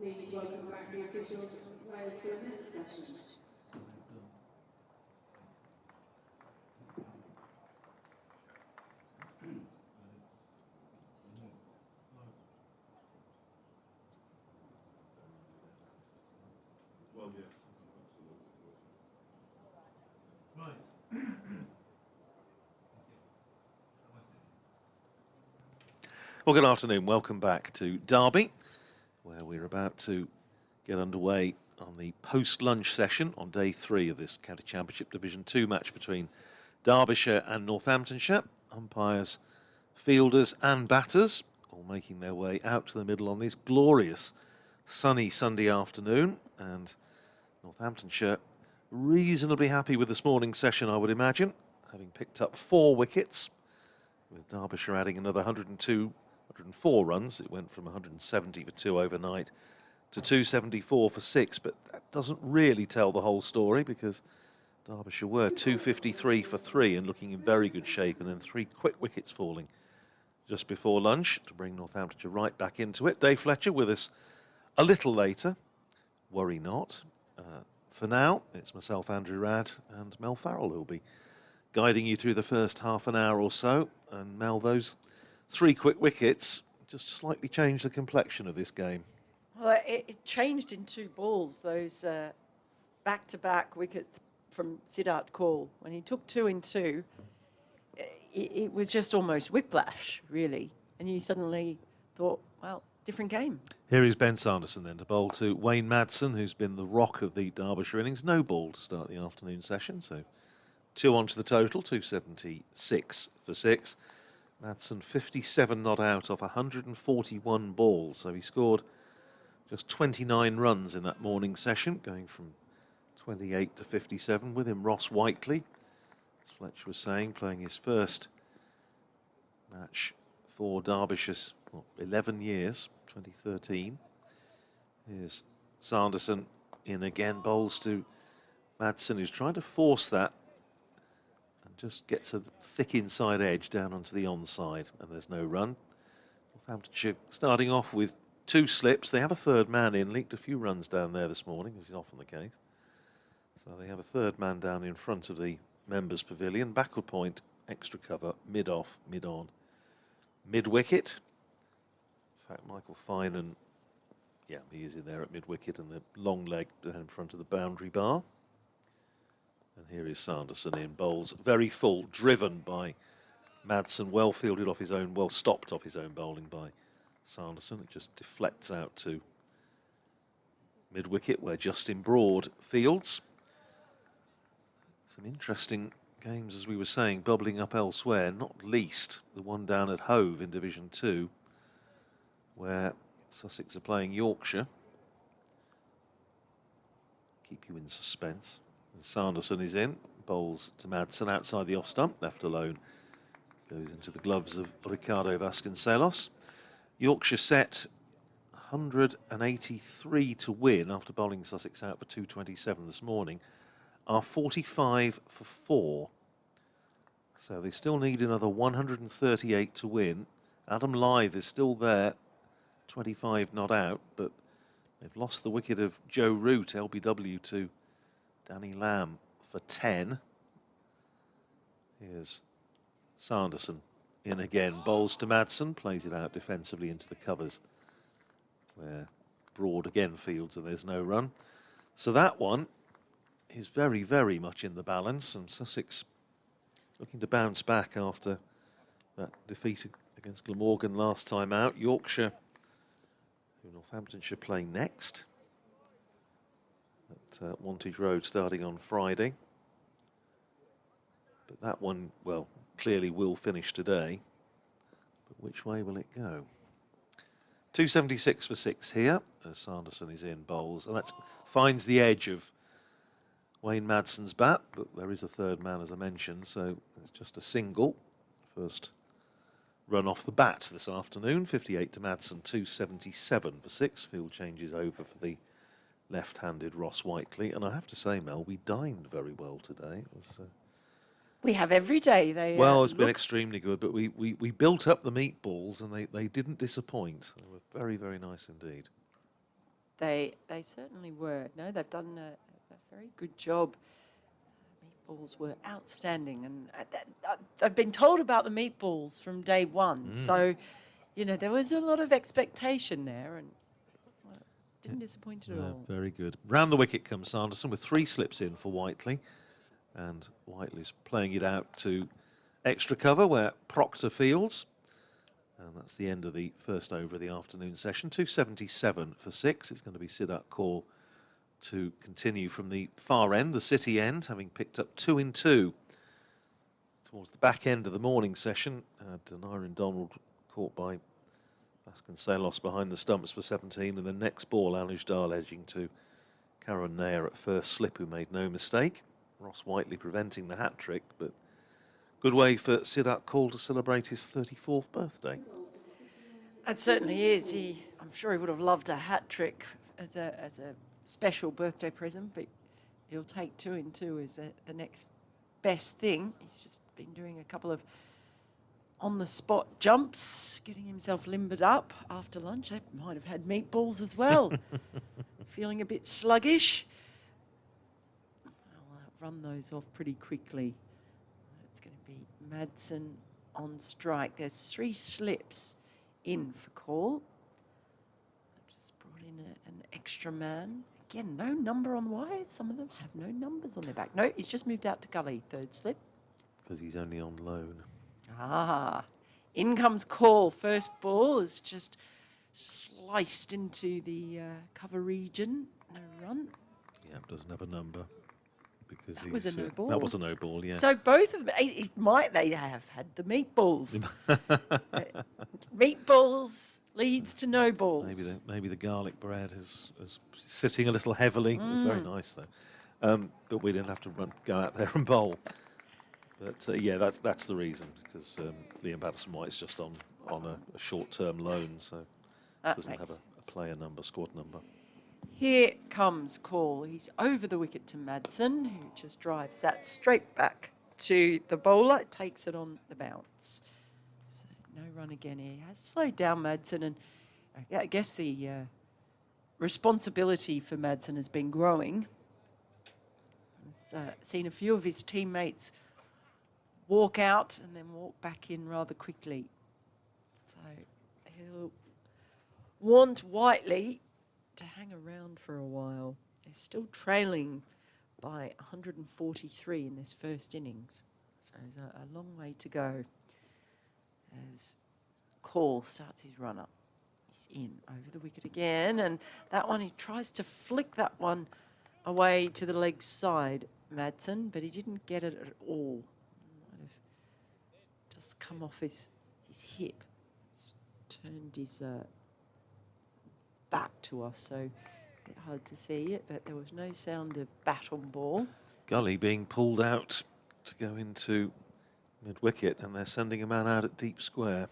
Please welcome back the officials and players for the next session. Well, good afternoon. Welcome back to Derby, where we're about to get underway on the post-lunch session on day 3 of this County Championship Division 2 match between Derbyshire and Northamptonshire. Umpires, fielders and batters all making their way out to the middle on this glorious sunny Sunday afternoon. And Northamptonshire reasonably happy with this morning's session, I would imagine, having picked up 4 wickets, with Derbyshire adding another 104 runs. It went from 170 for 2 overnight to 274 for 6, but that doesn't really tell the whole story, because Derbyshire were 253 for 3 and looking in very good shape, and then 3 quick wickets falling just before lunch to bring Northamptonshire right back into it. Dave Fletcher with us a little later. Worry not. For now, it's myself, Andrew Radd, and Mel Farrell who'll be guiding you through the first half an hour or so. And Mel, those 3 quick wickets just slightly changed the complexion of this game. Well, it changed in 2 balls, those back-to-back wickets from Siddharth Kaul. When he took 2 in 2, it was just almost whiplash, really. And you suddenly thought, well, different game. Here is Ben Sanderson then to bowl to Wayne Madsen, who's been the rock of the Derbyshire innings. No ball to start the afternoon session, so 2 on to the total, 276 for 6. Madsen 57 not out off 141 balls, so he scored just 29 runs in that morning session, going from 28 to 57. With him, Ross Whiteley, as Fletcher was saying, playing his first match for Derbyshire's 11 years, 2013. Here's Sanderson in again, bowls to Madsen, who's trying to force that, just gets a thick inside edge down onto the onside, and there's no run. Northamptonshire starting off with 2 slips. They have a third man in, leaked a few runs down there this morning, as is often the case. So they have a third man down in front of the members' pavilion. Backward point, extra cover, mid-off, mid-on, mid-wicket. In fact, Michael Finan, yeah, he is in there at mid-wicket, and the long leg down in front of the boundary bar. And here is Sanderson in, bowls very full, driven by Madsen, well fielded off his own, well stopped off his own bowling by Sanderson. It just deflects out to mid-wicket, where Justin Broad fields. Some interesting games, as we were saying, bubbling up elsewhere, not least the one down at Hove in Division 2, where Sussex are playing Yorkshire. Keep you in suspense. Sanderson is in, bowls to Madsen outside the off-stump, left alone. Goes into the gloves of Ricardo Vasconcelos. Yorkshire set 183 to win after bowling Sussex out for 227 this morning, are 45 for 4. So they still need another 138 to win. Adam Lyth is still there, 25 not out, but they've lost the wicket of Joe Root, LBW, to Danny Lamb for 10. Here's Sanderson in again, bowls to Madsen, plays it out defensively into the covers, where Broad again fields and there's no run. So that one is very, very much in the balance, and Sussex looking to bounce back after that defeat against Glamorgan last time out. Yorkshire, who Northamptonshire play next at Wantage Road starting on Friday. But that one, well, clearly will finish today. But which way will it go? 276 for 6 here, as Sanderson is in, bowls. And that finds the edge of Wayne Madsen's bat, but there is a third man, as I mentioned, so it's just a single. First run off the bat this afternoon, 58 to Madsen, 277 for 6. Field changes over for the left-handed Ross Whiteley. And I have to say, Mel, we dined very well today. It was, we have every day. They well, it's been extremely good, but we built up the meatballs, and they didn't disappoint. They were very, very nice indeed. They certainly were. No, they've done a very good job. Meatballs were outstanding, and I've been told about the meatballs from day one. So, you know, there was a lot of expectation there, and well, didn't disappoint at all. Very good. Round the wicket comes Sanderson with 3 slips in for Whiteley, and Whiteley's playing it out to extra cover where Proctor fields. And that's the end of the first over of the afternoon session. 277 for 6. It's going to be Siddharth Kaul to continue from the far end, the City end, having picked up 2 in 2. Towards the back end of the morning session, Deniran Donald caught by Vasconcelos behind the stumps for 17, and the next ball, Anuj Dahl edging to Karan Nair at first slip, who made no mistake. Ross Whiteley preventing the hat-trick, but good way for Siddharth Kaul to celebrate his 34th birthday. It certainly is. I'm sure he would have loved a hat-trick as a special birthday present, but he'll take 2 in 2 as the next best thing. He's just been doing a couple of on-the-spot jumps, getting himself limbered up after lunch. They might have had meatballs as well. Feeling a bit sluggish. I'll run those off pretty quickly. It's going to be Madsen on strike. There's 3 slips in for Kaul. Just brought in an extra man. Again, no number on the wires. Some of them have no numbers on their back. No, he's just moved out to gully, 3rd slip. Because he's only on loan. Ah, in comes Kaul. First ball is just sliced into the cover region. No run. Yeah, doesn't have a number. Because That was a no ball. That was a no ball, yeah. So both of them, they have had the meatballs. Meatballs leads to no balls. Maybe the garlic bread is sitting a little heavily. It was very nice though, but we didn't have to go out there and bowl. But yeah, that's the reason, because Liam Patterson-White's just on a short-term loan, so doesn't have a player number, squad number. Here comes Kaul. He's over the wicket to Madsen, who just drives that straight back to the bowler. Takes it on the bounce. So no run again here. He has slowed down Madsen, and I guess the responsibility for Madsen has been growing. He's seen a few of his teammates walk out and then walk back in rather quickly. So he'll want Whiteley to hang around for a while. They're still trailing by 143 in this first innings. So there's a long way to go as Kaul starts his run up. He's in over the wicket again, and that one, he tries to flick that one away to the leg side, Madsen, but he didn't get it at all. Might have just come off his hip. It's turned his back to us, so a bit hard to see it, but there was no sound of bat on ball. Gully being pulled out to go into mid-wicket, and they're sending a man out at deep square.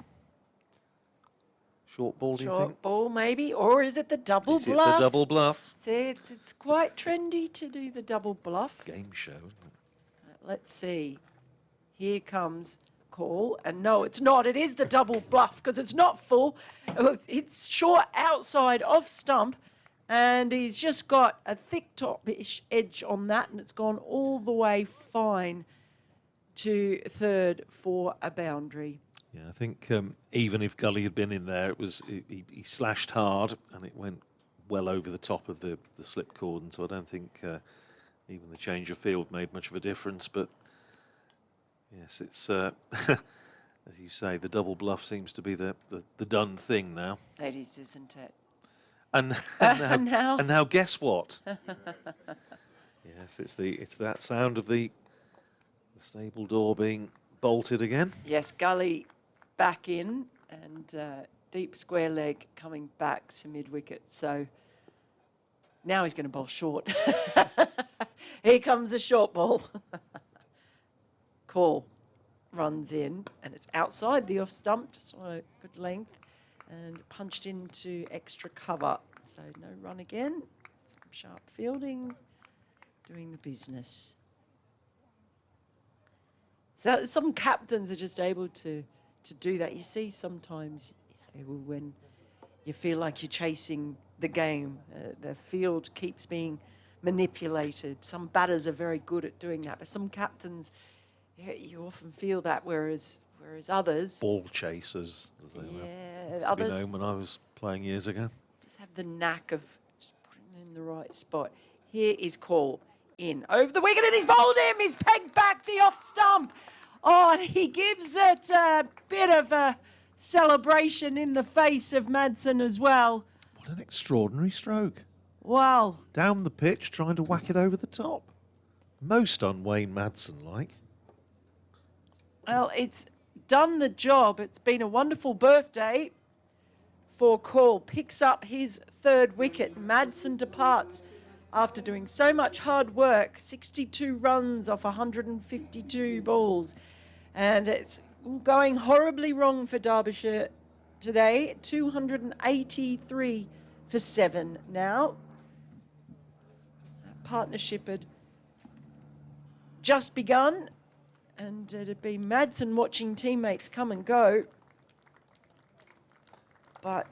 Short ball, do you think? Short ball, maybe, or is it the double Is bluff? it the double bluff? See, it's quite trendy to do the double bluff. Game show, isn't it? Let's see. Here comes Kaul, and no, it's not. It is the double bluff because it's not full. It's short outside off stump, and he's just got a thick top-ish edge on that, and it's gone all the way fine to 3rd for a boundary. Yeah, I think even if Gully had been in there, he slashed hard and it went well over the top of the slip cordon. So I don't think even the change of field made much of a difference. But yes, it's as you say, the double bluff seems to be the done thing now. It is, isn't it? And now guess what? Yes, it's that sound of the stable door being bolted again. Yes, Gully back in, and deep square leg coming back to mid-wicket. So now he's going to bowl short. Here comes a short ball. Kaul runs in, and it's outside the off stump, just on a good length, and punched into extra cover. So no run again. Some sharp fielding, doing the business. So some captains are just able to do that. You see sometimes when you feel like you're chasing the game. The field keeps being manipulated. Some batters are very good at doing that, but some captains, you often feel that, whereas others, Ball chasers, as they were yeah, to be others known when I was playing years ago. just have the knack of just putting it in the right spot. Here is Call in over the wicket, and he's bowled him. He's pegged back the off stump. Oh, and he gives it a bit of a celebration in the face of Madsen as well. What an extraordinary stroke. Wow. Down the pitch, trying to whack it over the top. Most un-Wayne Madsen-like. Well, it's done the job. It's been a wonderful birthday for Call. Picks up his third wicket. Madsen departs after doing so much hard work. 62 runs off 152 balls. And it's going horribly wrong for Derbyshire today. 283 for 7 now. That partnership had just begun, and it had been Madsen watching teammates come and go. But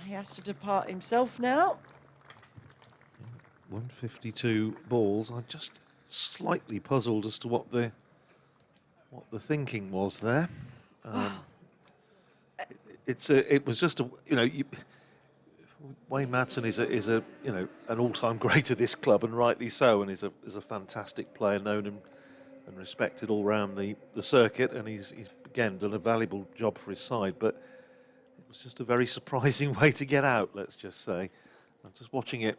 he has to depart himself now. 152 balls. I'm just slightly puzzled as to what the thinking was there. It was just a, you know, Wayne Madsen is a you know, an all-time great of this club, and rightly so, and is a fantastic player, known and respected all around the circuit, and he's again done a valuable job for his side. But it was just a very surprising way to get out, let's just say. I'm just watching it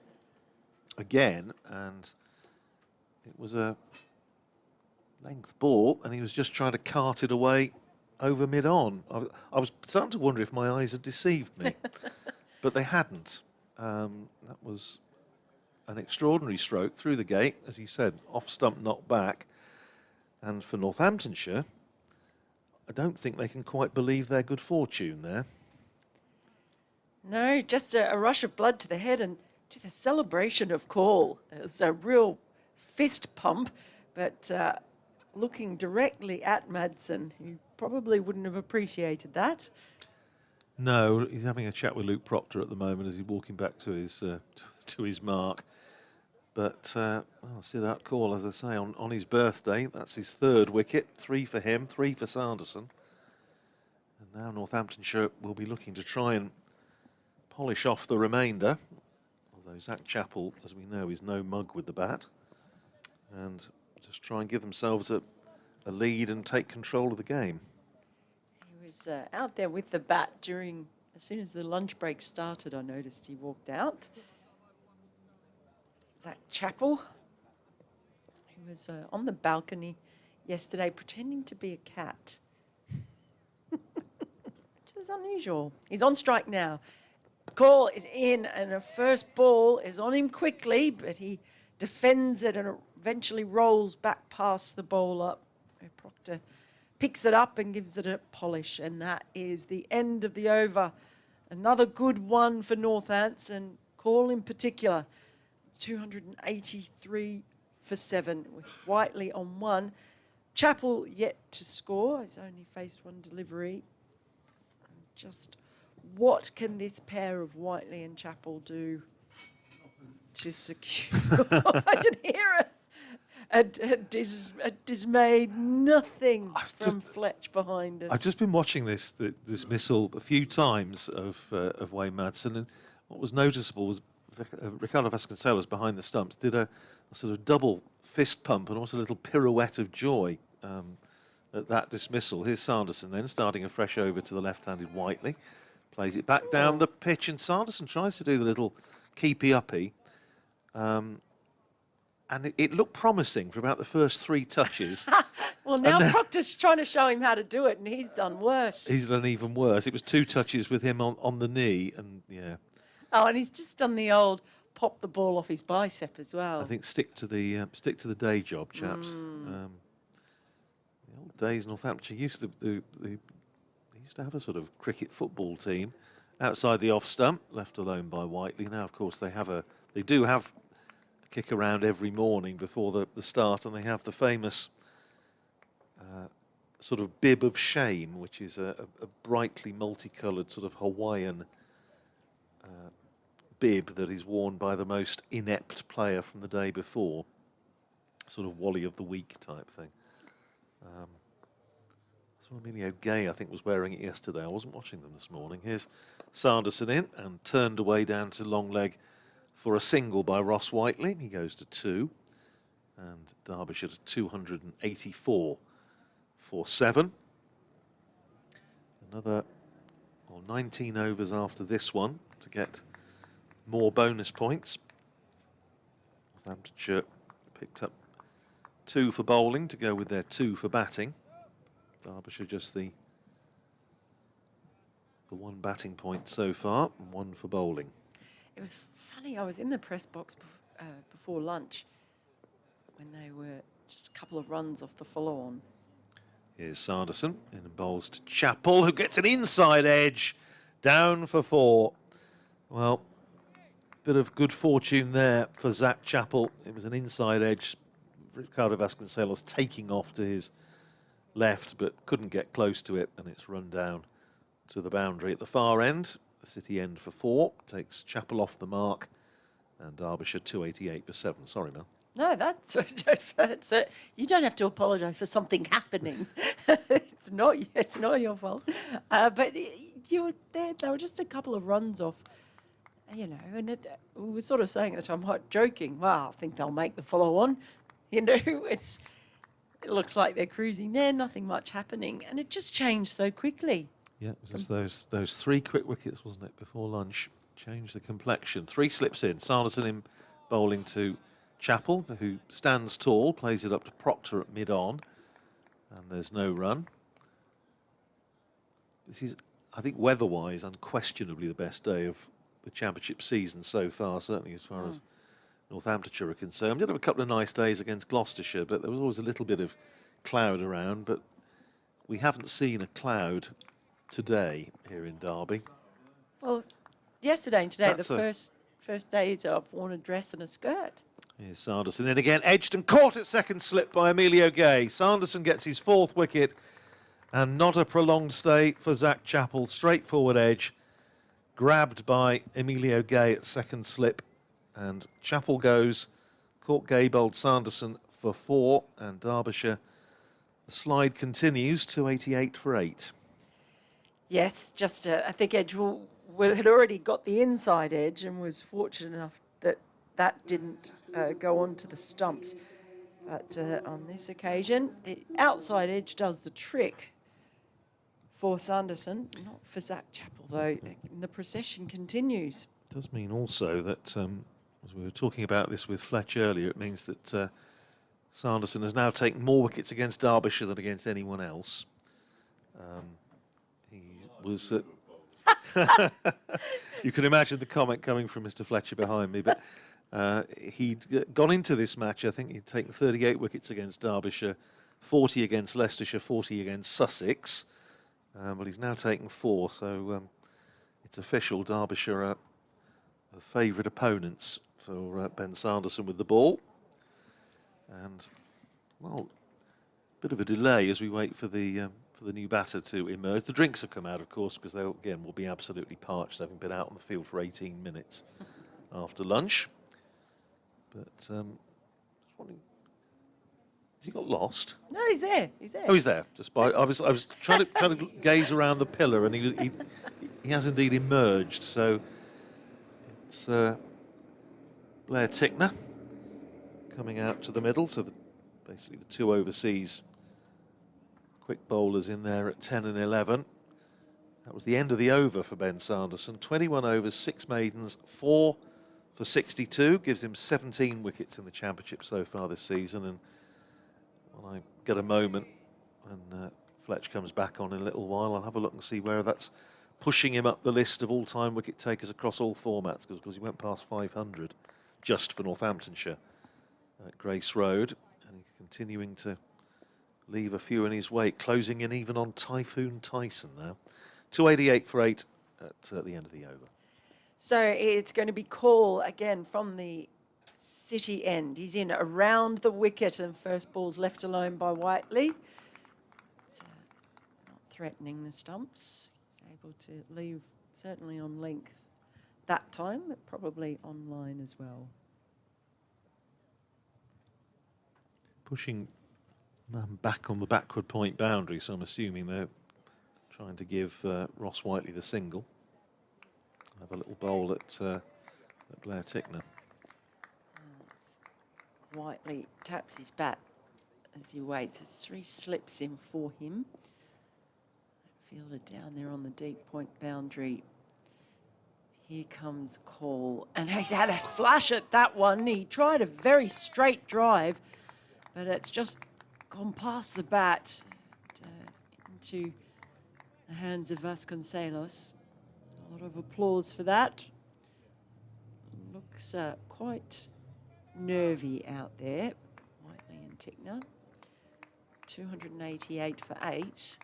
again, and it was a length ball, and he was just trying to cart it away over mid-on. I was starting to wonder if my eyes had deceived me, but they hadn't. That was an extraordinary stroke through the gate, as you said, off stump, knocked back. And for Northamptonshire, I don't think they can quite believe their good fortune there. No, just a rush of blood to the head and to the celebration of Call. It was a real fist pump, but looking directly at Madsen, who probably wouldn't have appreciated that. No, he's having a chat with Luke Proctor at the moment as he's walking back to his mark. But Siddharth Kaul, as I say, on his birthday, that's his third wicket, 3 for him, 3 for Sanderson. And now Northamptonshire will be looking to try and polish off the remainder. Although Zach Chappell, as we know, is no mug with the bat. And just try and give themselves a lead and take control of the game. He was out there with the bat as soon as the lunch break started, I noticed he walked out. Zach Chappell, who was on the balcony yesterday pretending to be a cat, which is unusual. He's on strike now. Call is in, and a first ball is on him quickly, but he defends it and eventually rolls back past the bowler. Proctor picks it up and gives it a polish, and that is the end of the over. Another good one for Northants, and Call in particular. 283 for 7 with Whiteley on 1. Chappell yet to score. He's only faced one delivery. Just what can this pair of Whiteley and Chappell do to secure? I can hear a dismayed nothing from Fletch behind us. I've just been watching this dismissal a few times of Wayne Madsen, and what was noticeable was Ricardo Vasconcelos behind the stumps did a sort of double fist pump and also a little pirouette of joy at that dismissal. Here's Sanderson then starting afresh over to the left-handed Whiteley. Plays it back down the pitch, and Sanderson tries to do the little keepy-uppy. And it looked promising for about the first 3 touches. Well, now Proctor's trying to show him how to do it, and he's done worse. He's done even worse. It was 2 touches with him on the knee, and yeah. Oh, and he's just done the old pop the ball off his bicep as well. I think stick to the day job, chaps. The old days, Northamptonshire used to have a sort of cricket football team outside the off stump, left alone by Whiteley. Now, of course, they do have a kick around every morning before the start, and they have the famous sort of bib of shame, which is a brightly multicoloured sort of Hawaiian bib that is worn by the most inept player from the day before. Sort of Wally of the Week type thing. So Emilio Gay, I think, was wearing it yesterday. I wasn't watching them this morning. Here's Sanderson in and turned away down to long leg for a single by Ross Whiteley. He goes to 2. And Derbyshire to 284 for 7. Another 19 overs after this one to get more bonus points. Northamptonshire picked up 2 for bowling to go with their 2 for batting. Derbyshire just the 1 batting point so far and 1 for bowling. It was funny, I was in the press box before lunch when they were just a couple of runs off the follow-on. Here's Sanderson in and bowls to Chappell, who gets an inside edge, down for 4. Well, bit of good fortune there for Zach Chappell. It was an inside edge. Ricardo Vasconcelos taking off to his left, but couldn't get close to it, and it's run down to the boundary at the far end. The City end for 4, takes Chappell off the mark, and Derbyshire 288 for 7. Sorry, Mel. No, that's you don't have to apologise for something happening. It's not your fault. But you were there. They were just a couple of runs off, you know. And we were sort of saying at the time, like, joking. Well, I think they'll make the follow-on. You know, it looks like they're cruising there. Nothing much happening, and it just changed so quickly. Yeah, it was just those 3 quick wickets, wasn't it, before lunch? Changed the complexion. 3 slips in. Sanderson in bowling to Chappell, who stands tall, plays it up to Proctor at mid-on, and there's no run. This is, I think, weather-wise, unquestionably the best day of the championship season so far, certainly as far as Northamptonshire are concerned. We did have a couple of nice days against Gloucestershire, but there was always a little bit of cloud around, but we haven't seen a cloud today here in Derby. Well, yesterday and today, That's the first days I've worn a dress and a skirt. Here's Sanderson in again, edged and caught at second slip by Emilio Gay. Sanderson gets his 4th wicket, and not a prolonged stay for Zach Chappell. Straightforward edge, grabbed by Emilio Gay at second slip, and Chappell goes. Caught Gay, bowled Sanderson for 4, and Derbyshire, the slide continues, 288 for 8. Yes, just a thick edge. Well, we had already got the inside edge and was fortunate enough that didn't go on to the stumps. But on this occasion, the outside edge does the trick for Sanderson, not for Zach Chappell, though. The procession continues. It does mean also that, as we were talking about this with Fletch earlier, it means that Sanderson has now taken more wickets against Derbyshire than against anyone else. He was... you can imagine the comment coming from Mr. Fletcher behind me, but he'd gone into this match, I think he'd taken 38 wickets against Derbyshire, 40 against Leicestershire, 40 against Sussex. But he's now taken 4, so it's official. Derbyshire are the favourite opponents for Ben Sanderson with the ball. And, well, a bit of a delay as we wait for the new batter to emerge. The drinks have come out, of course, because they, again, will be absolutely parched, having been out on the field for 18 minutes after lunch. But, just wondering, has he got lost? No, he's there. He's there. Oh, he's there. Just by, I was trying to gaze around the pillar, and he has indeed emerged. So it's Blair Tickner coming out to the middle. So basically the 2 overseas quick bowlers in there at 10 and 11. That was the end of the over for Ben Sanderson. 21 overs, 6 maidens, 4 for 62. Gives him 17 wickets in the championship so far this season. And when I get a moment and Fletch comes back on in a little while, I'll have a look and see where that's pushing him up the list of all-time wicket takers across all formats, because he went past 500 just for Northamptonshire at Grace Road, and he's continuing to leave a few in his wake, closing in even on Typhoon Tyson now. 288 for 8 at the end of the over. So it's going to be Call again from the City end. He's in around the wicket, and first ball's left alone by Whiteley. It's not threatening the stumps. He's able to leave certainly on length that time, but probably online as well. Pushing back on the backward point boundary, so I'm assuming they're trying to give Ross Whiteley the single. Have a little bowl at Blair Tickner. Whiteley taps his bat as he waits. There's 3 slips in for him. Fielder down there on the deep point boundary. Here comes Call, and he's had a flash at that one. He tried a very straight drive, but it's just gone past the bat into the hands of Vasconcelos. A lot of applause for that. Looks quite nervy out there. Whiteley and Tickner. 288 for 8.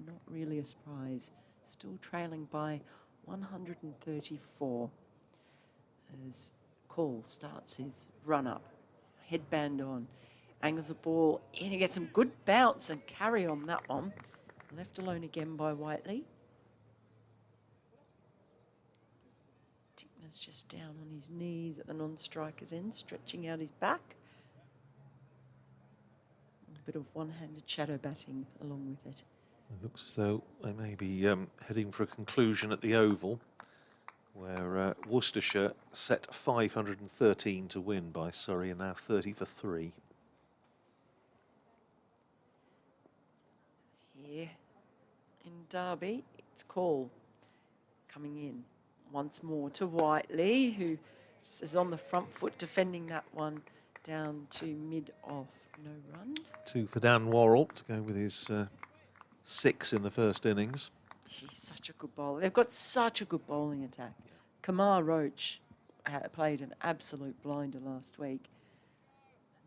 Not really a surprise. Still trailing by 134 as Call starts his run up. Headband on. Angles the ball in. He gets some good bounce and carry on that one. Left alone again by Whiteley. Tickner's just down on his knees at the non-striker's end, stretching out his back. A bit of one-handed shadow batting along with it. It looks as though they may be heading for a conclusion at the Oval, where Worcestershire set 513 to win by Surrey and now 30 for 3. Here in Derby, it's Call coming in once more to Whiteley, who just is on the front foot defending that one down to mid-off. No run. 2 for Dan Worrell to go with his 6 in the first innings. He's such a good bowler. They've got such a good bowling attack. Kamar Roach played an absolute blinder last week.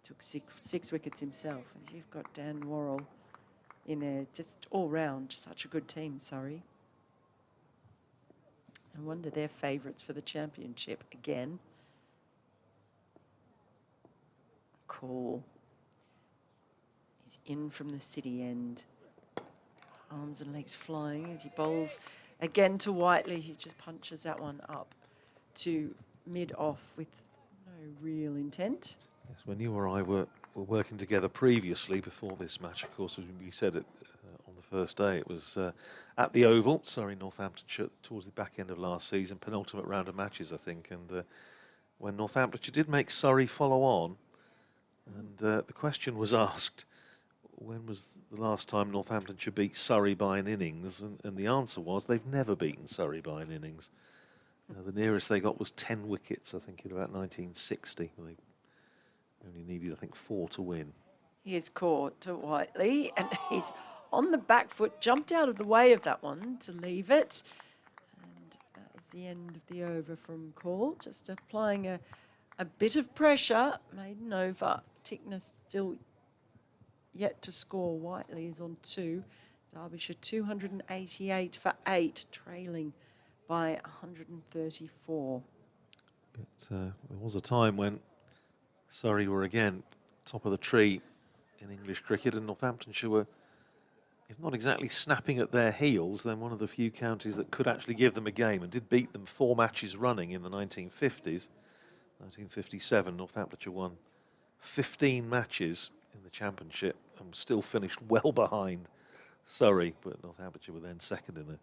Took six wickets himself. And you've got Dan Worrell in there, just all round, such a good team, Surrey. No wonder they're favourites for the championship again. Call. He's in from the city end. Arms and legs flying as he bowls again to Whiteley, who just punches that one up to mid-off with no real intent. Yes, when you or I were working together previously before this match, of course, as we said it on the first day, it was at the Oval, Surrey, Northamptonshire, towards the back end of last season, penultimate round of matches, I think, and when Northamptonshire did make Surrey follow on, and the question was asked, when was the last time Northamptonshire beat Surrey by an innings? And the answer was they've never beaten Surrey by an innings. The nearest they got was 10 wickets, I think, in about 1960. They only needed, I think, 4 to win. Here's caught to Whiteley, and he's on the back foot, jumped out of the way of that one to leave it. And that is the end of the over from Call, just applying a bit of pressure, maiden over. Tickner still yet to score. Whiteley is on 2. Derbyshire 288 for 8, trailing by 134. But there was a time when Surrey were again top of the tree in English cricket, and Northamptonshire were, if not exactly snapping at their heels, then one of the few counties that could actually give them a game, and did beat them 4 matches running in the 1950s. 1957, Northamptonshire won 15 matches in the championship and still finished well behind Surrey, but Northamptonshire were then second in the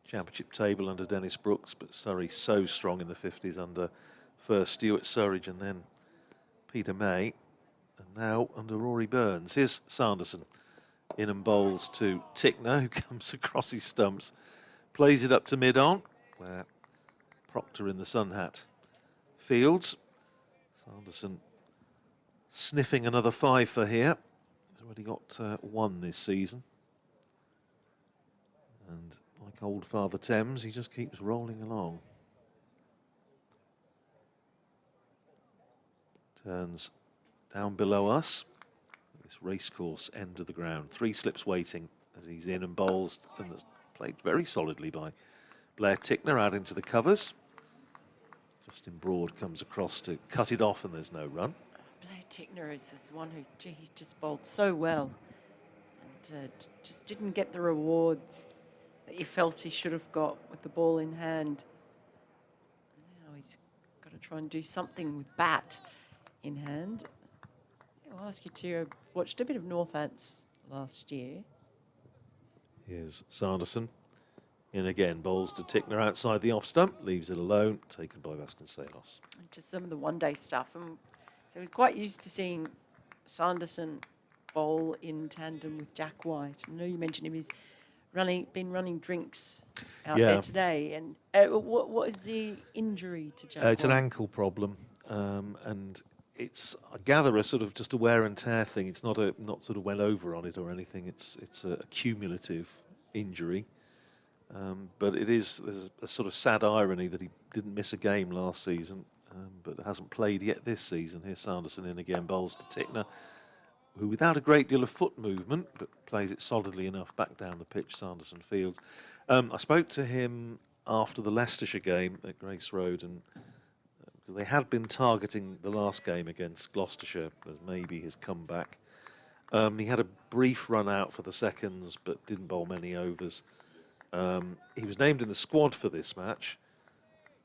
championship table under Dennis Brooks, but Surrey so strong in the 50s under first Stuart Surridge and then Peter May, and now under Rory Burns. Here's Sanderson in and bowls to Tickner, who comes across his stumps, plays it up to mid-on, where Proctor in the sun hat fields. Sanderson sniffing another 5 for here. He's already got 1 this season. And like old Father Thames, he just keeps rolling along. Turns down below us. This racecourse end of the ground. 3 slips waiting as he's in and bowls, and that's played very solidly by Blair Tickner out into the covers. Justin Broad comes across to cut it off, and there's no run. Blair Tickner is this one who he just bowled so well and just didn't get the rewards that you felt he should have got with the ball in hand. Now he's got to try and do something with bat in hand. I'll ask you to watched a bit of Northants last year. Here's Sanderson. In again, bowls to Tickner outside the off stump, leaves it alone, taken by Vasconcelos. Just some of the one-day stuff. And so he's quite used to seeing Sanderson bowl in tandem with Jack White. I know you mentioned him. He's been running drinks out there today. And what is the injury to Jack It's White? an ankle problem, and it's, I gather, a sort of just a wear and tear thing. It's not sort of went over on it or anything. It's a cumulative injury. But there's a sort of sad irony that he didn't miss a game last season, but hasn't played yet this season. Here's Sanderson in again, bowls to Tickner, who without a great deal of foot movement, but plays it solidly enough back down the pitch, Sanderson fields. I spoke to him after the Leicestershire game at Grace Road, and because they had been targeting the last game against Gloucestershire as maybe his comeback. He had a brief run out for the seconds, but didn't bowl many overs. He was named in the squad for this match,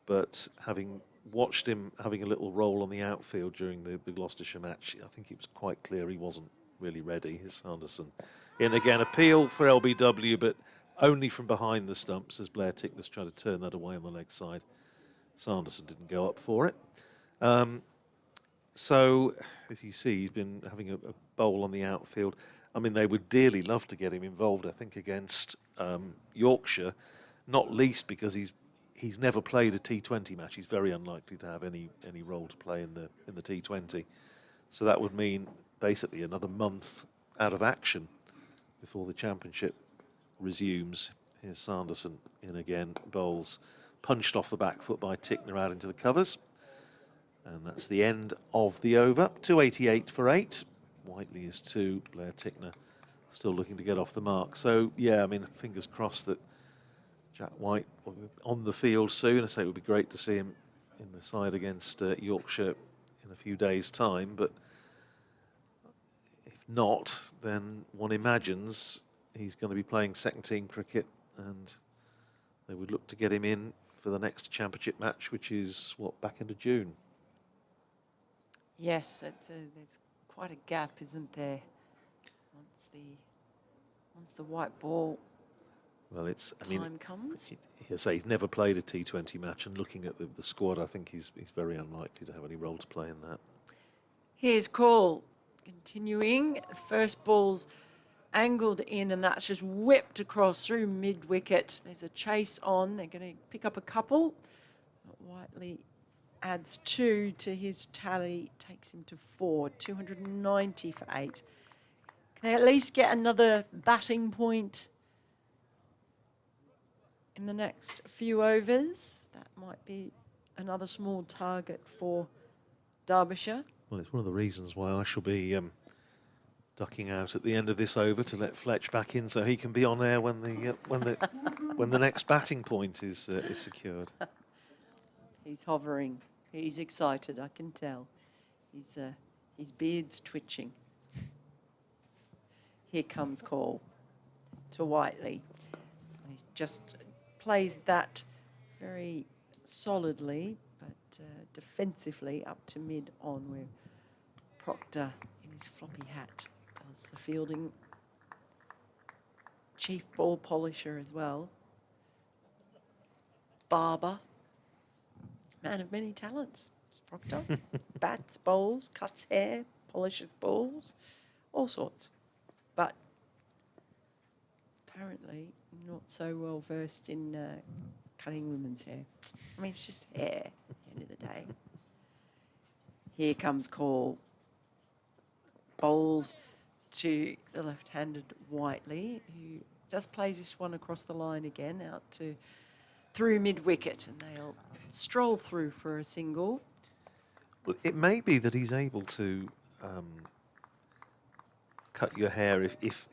but having watched him having a little role on the outfield during the Gloucestershire match, I think it was quite clear he wasn't really ready. Here's Sanderson in again, appeal for LBW, but only from behind the stumps as Blair Tickner's trying to turn that away on the leg side. Sanderson didn't go up for it. So, as you see, he's been having a bowl on the outfield. I mean, they would dearly love to get him involved, I think, against Yorkshire, not least because he's never played a T20 match. He's very unlikely to have any role to play in the T20. So that would mean basically another month out of action before the championship resumes. Here's Sanderson in again, bowls punched off the back foot by Tickner out into the covers. And that's the end of the over. 288 for 8. Whiteley is 2. Blair Tickner still looking to get off the mark. So, yeah, I mean, fingers crossed that Jack White will be on the field soon. I say it would be great to see him in the side against Yorkshire in a few days' time. But if not, then one imagines he's going to be playing second-team cricket, and they would look to get him in for the next championship match, which is, what, back into June? Yes, there's quite a gap, isn't there? Once the white ball time comes. He'll say he's never played a T20 match, and looking at the squad, I think he's very unlikely to have any role to play in that. Here's call. Continuing, first ball's angled in, and that's just whipped across through mid-wicket. There's a chase on. They're going to pick up a couple. Whiteley adds 2 to his tally, takes him to 4, 290 for 8. Can they at least get another batting point in the next few overs? That might be another small target for Derbyshire. Well, it's one of the reasons why I shall be ducking out at the end of this over to let Fletch back in, so he can be on air when the next batting point is secured. He's hovering. He's excited, I can tell. His beard's twitching. Here comes call to Whiteley. He just plays that very solidly, but defensively up to mid-on, where Proctor in his floppy hat does the fielding. Chief ball polisher as well. Barber. Man of many talents, Proctor. Bats, bowls, cuts hair, polishes balls, all sorts. But apparently not so well versed in cutting women's hair. I mean, it's just hair at the end of the day. Here comes call. Bowls to the left-handed Whiteley, who just plays this one across the line again, out to through mid-wicket, and they'll stroll through for a single. Well, it may be that he's able to cut your hair if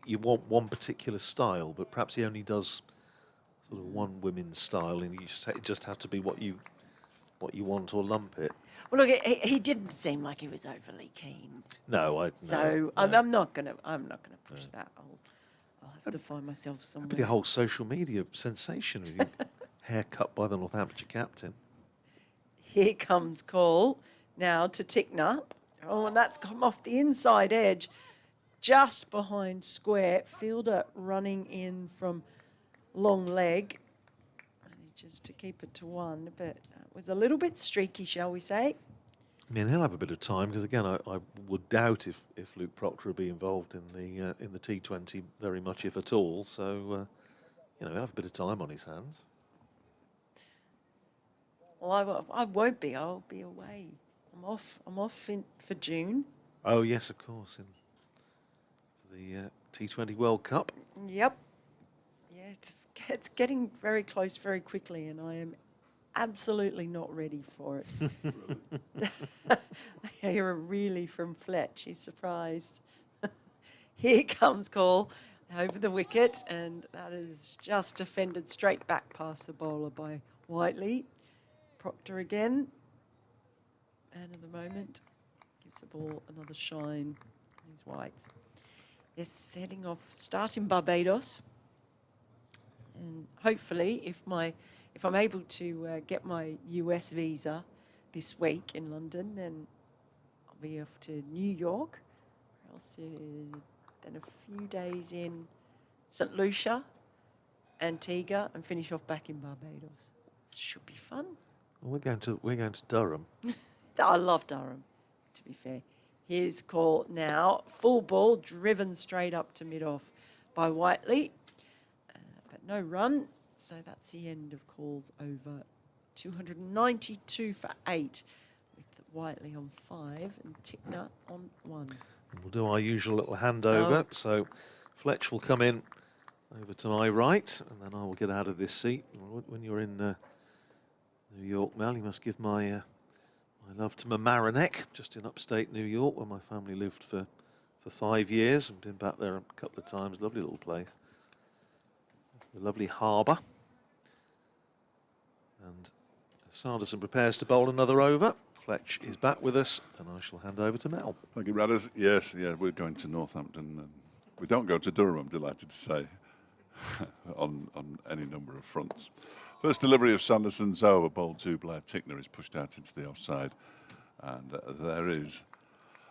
you want one particular style, but perhaps he only does sort of one women's style, and it just has to be what you want or lump it. Well, look, he didn't seem like he was overly keen. No, So no. I'm not gonna push that. I'll have to find myself That'd be a somewhere. whole social media sensation with you. Haircut by the Northamptonshire captain. Here comes call now to Tickner. Oh, and that's come off the inside edge, just behind square. Fielder running in from long leg, just to keep it to 1, but it was a little bit streaky, shall we say? I mean, he'll have a bit of time because again, I would doubt if Luke Proctor would be involved in the T20 very much, if at all. So, you know, he'll have a bit of time on his hands. Well, I won't be. I'll be away. I'm off for June. Oh yes, of course, in the T20 World Cup. Yep. Yeah, it's getting very close very quickly, and I am absolutely not ready for it. I hear a really from Fletch. He's surprised. Here comes call over the wicket, and that is just defended straight back past the bowler by Whiteley. Proctor again. Man of the moment. Gives the ball another shine. He's Whites. Yes, heading off, starting Barbados. And hopefully, if I'm able to get my US visa this week in London, then I'll be off to New York. Or else, then a few days in St. Lucia, Antigua, and finish off back in Barbados. Should be fun. Well, we're going to Durham. I love Durham, to be fair. Here's call now. Full ball, driven straight up to mid-off by Whiteley. But no run, so that's the end of calls over. 292 for 8, with Whiteley on 5 and Tickner on 1. We'll do our usual little handover. Oh. So Fletch will come in over to my right, and then I will get out of this seat. When you're in New York, Mel, you must give my love to Mamaroneck, just in upstate New York, where my family lived for 5 years. I've been back there a couple of times. Lovely little place. The lovely harbour. And as Sanderson prepares to bowl another over, Fletch is back with us, and I shall hand over to Mel. Thank you, Radders. Yes, yeah, we're going to Northampton. And we don't go to Durham, I'm delighted to say, on any number of fronts. First delivery of Sanderson's over, bowled to Blair Tickner, is pushed out into the offside. And there is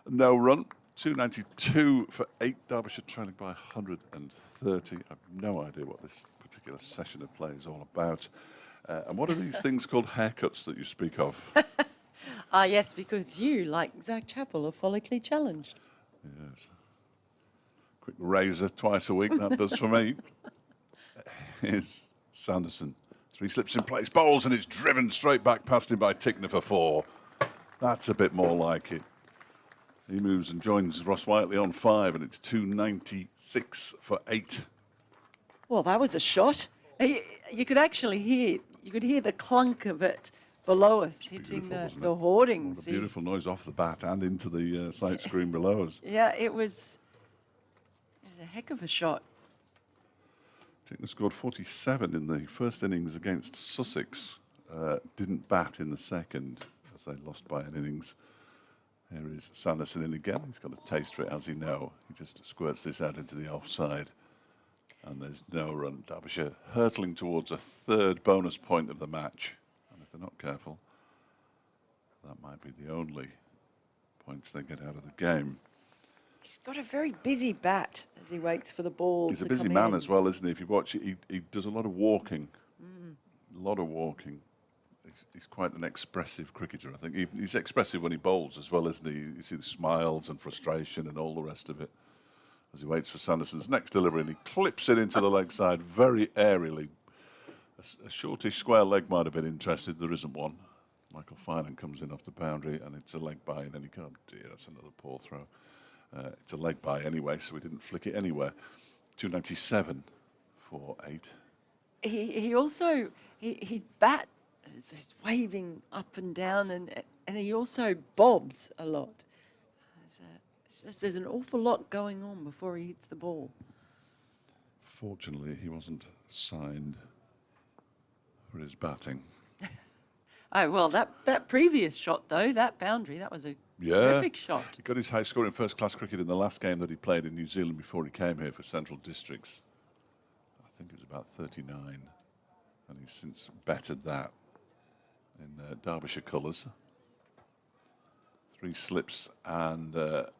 no run. 292 for 8, Derbyshire trailing by 130. I've no idea what this particular session of play is all about. And what are these things called haircuts that you speak of? Yes, because you, like Zach Chappell, are follically challenged. Yes. Quick razor twice a week, that does for me. Here's Sanderson. 3 slips in place, bowls, and it's driven straight back past him by Tickner for 4. That's a bit more like it. He moves and joins Ross Whiteley on 5, and it's 296 for 8. Well, that was a shot. You could actually hear the clunk of it below us, hitting the hoardings. What a beautiful noise off the bat and into the sight screen below us. Yeah, it was a heck of a shot. Tickner scored 47 in the first innings against Sussex. Didn't bat in the second, as they lost by an innings. Here is Sanderson in again. He's got a taste for it, as he know. He just squirts this out into the offside. And there's no run. Derbyshire hurtling towards a 3rd bonus point of the match. And if they're not careful, that might be the only points they get out of the game. He's got a very busy bat as he waits for the ball He's to a busy come man in. as well, isn't he? If you watch it, he does a lot of walking. A lot of walking. He's quite an expressive cricketer, I think. He's expressive when he bowls as well, isn't he? You see the smiles and frustration and all the rest of it as he waits for Sanderson's next delivery, and he clips it into the leg side very airily. A shortish square leg might have been interested. There isn't one. Michael Finan comes in off the boundary, and it's a leg by, and then he can't. Dear, that's another poor throw. It's a leg by anyway, so we didn't flick it anywhere. 297 for 8. He also his bat is waving up and down, and he also bobs a lot. There's an awful lot going on before he hits the ball. Fortunately, he wasn't signed for his batting. Oh, well, that previous shot, though, that boundary, that was a Yeah. Terrific shot. He got his high score in first-class cricket in the last game that he played in New Zealand before he came here for Central Districts. I think it was about 39, and he's since bettered that in Derbyshire colours. 3 slips and a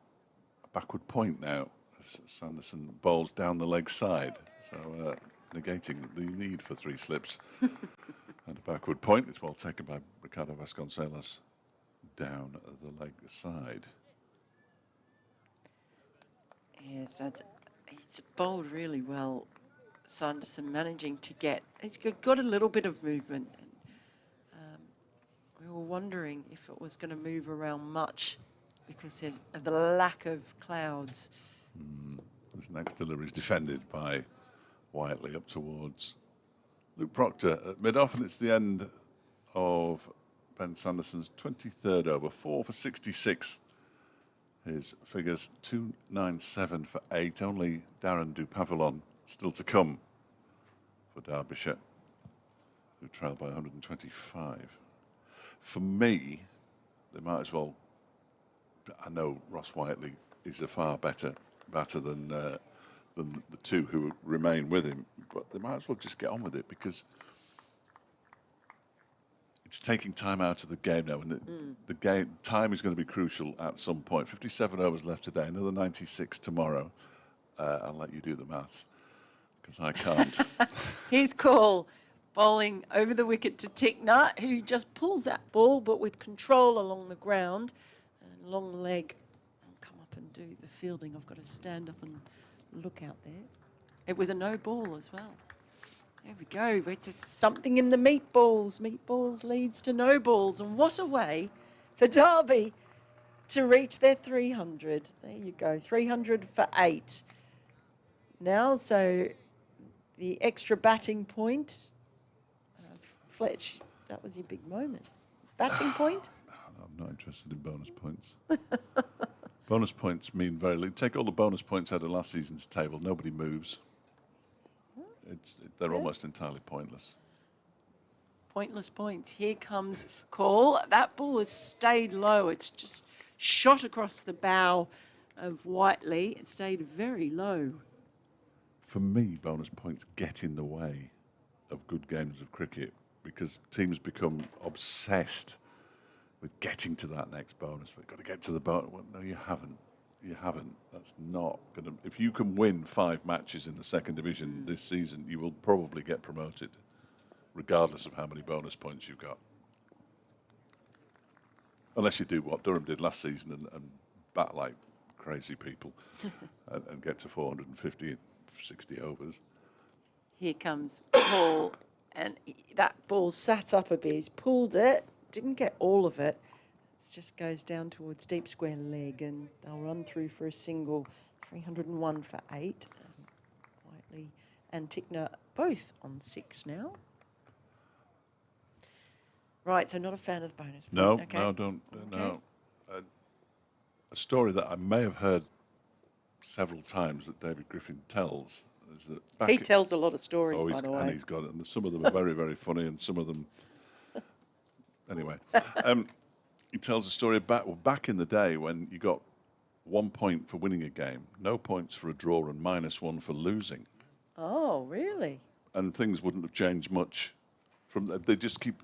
backward point now as Sanderson bowls down the leg side, so negating the need for 3 slips and a backward point. It's well taken by Ricardo Vasconcelos down the leg side. Yes, he's bowled really well. Sanderson managing to get, he's got a little bit of movement. We were wondering if it was going to move around much because of the lack of clouds. This next delivery is defended by Whiteley up towards Luke Proctor at mid-off, and it's the end of Ben Sanderson's 23rd over, 4 for 66. His figures 297 for 8. Only Darren Dupavillon still to come for Derbyshire, who trailed by 125. For me, they might as well. I know Ross Whiteley is a far better batter than the 2 who remain with him, but they might as well just get on with it because it's taking time out of the game now, and the game time is going to be crucial at some point. 57 overs left today, another 96 tomorrow. I'll let you do the maths because I can't. Here's Call bowling over the wicket to Tickner, who just pulls that ball, but with control along the ground and long leg. I'll come up and do the fielding. I've got to stand up and look out there. It was a no ball as well. There we go. It's just something in the meatballs. Meatballs leads to no balls. And what a way for Derby to reach their 300. There you go. 300 for 8. Now, so the extra batting point. Fletch, that was your big moment. Batting point? I'm not interested in bonus points. Bonus points mean very little. Take all the bonus points out of last season's table. Nobody moves. They're almost entirely pointless. Pointless points. Here comes Call. That ball has stayed low. It's just shot across the bow of Whiteley. It stayed very low. For me, bonus points get in the way of good games of cricket because teams become obsessed with getting to that next bonus. We've got to get to the bonus. Well, no, you haven't. You haven't. That's not going to... If you can win 5 matches in the second division this season, you will probably get promoted, regardless of how many bonus points you've got. Unless you do what Durham did last season and bat like crazy people and get to 450 60 overs. Here comes Paul, and that ball sat up a bit. He's pulled it, didn't get all of it. It just goes down towards deep square leg, and they'll run through for a single. 301 for 8. Whiteley and Tickner both on 6 now. Right, so not a fan of the bonus. No, okay. no, don't. Okay. No. A story that I may have heard several times that David Griffin tells is that He tells a lot of stories, oh, by the way. and he's got it. And some of them are very, very funny, and some of them. Anyway, he tells a story about back in the day when you got 1 point for winning a game, no points for a draw, and -1 for losing. Oh, really? And things wouldn't have changed much. They just keep,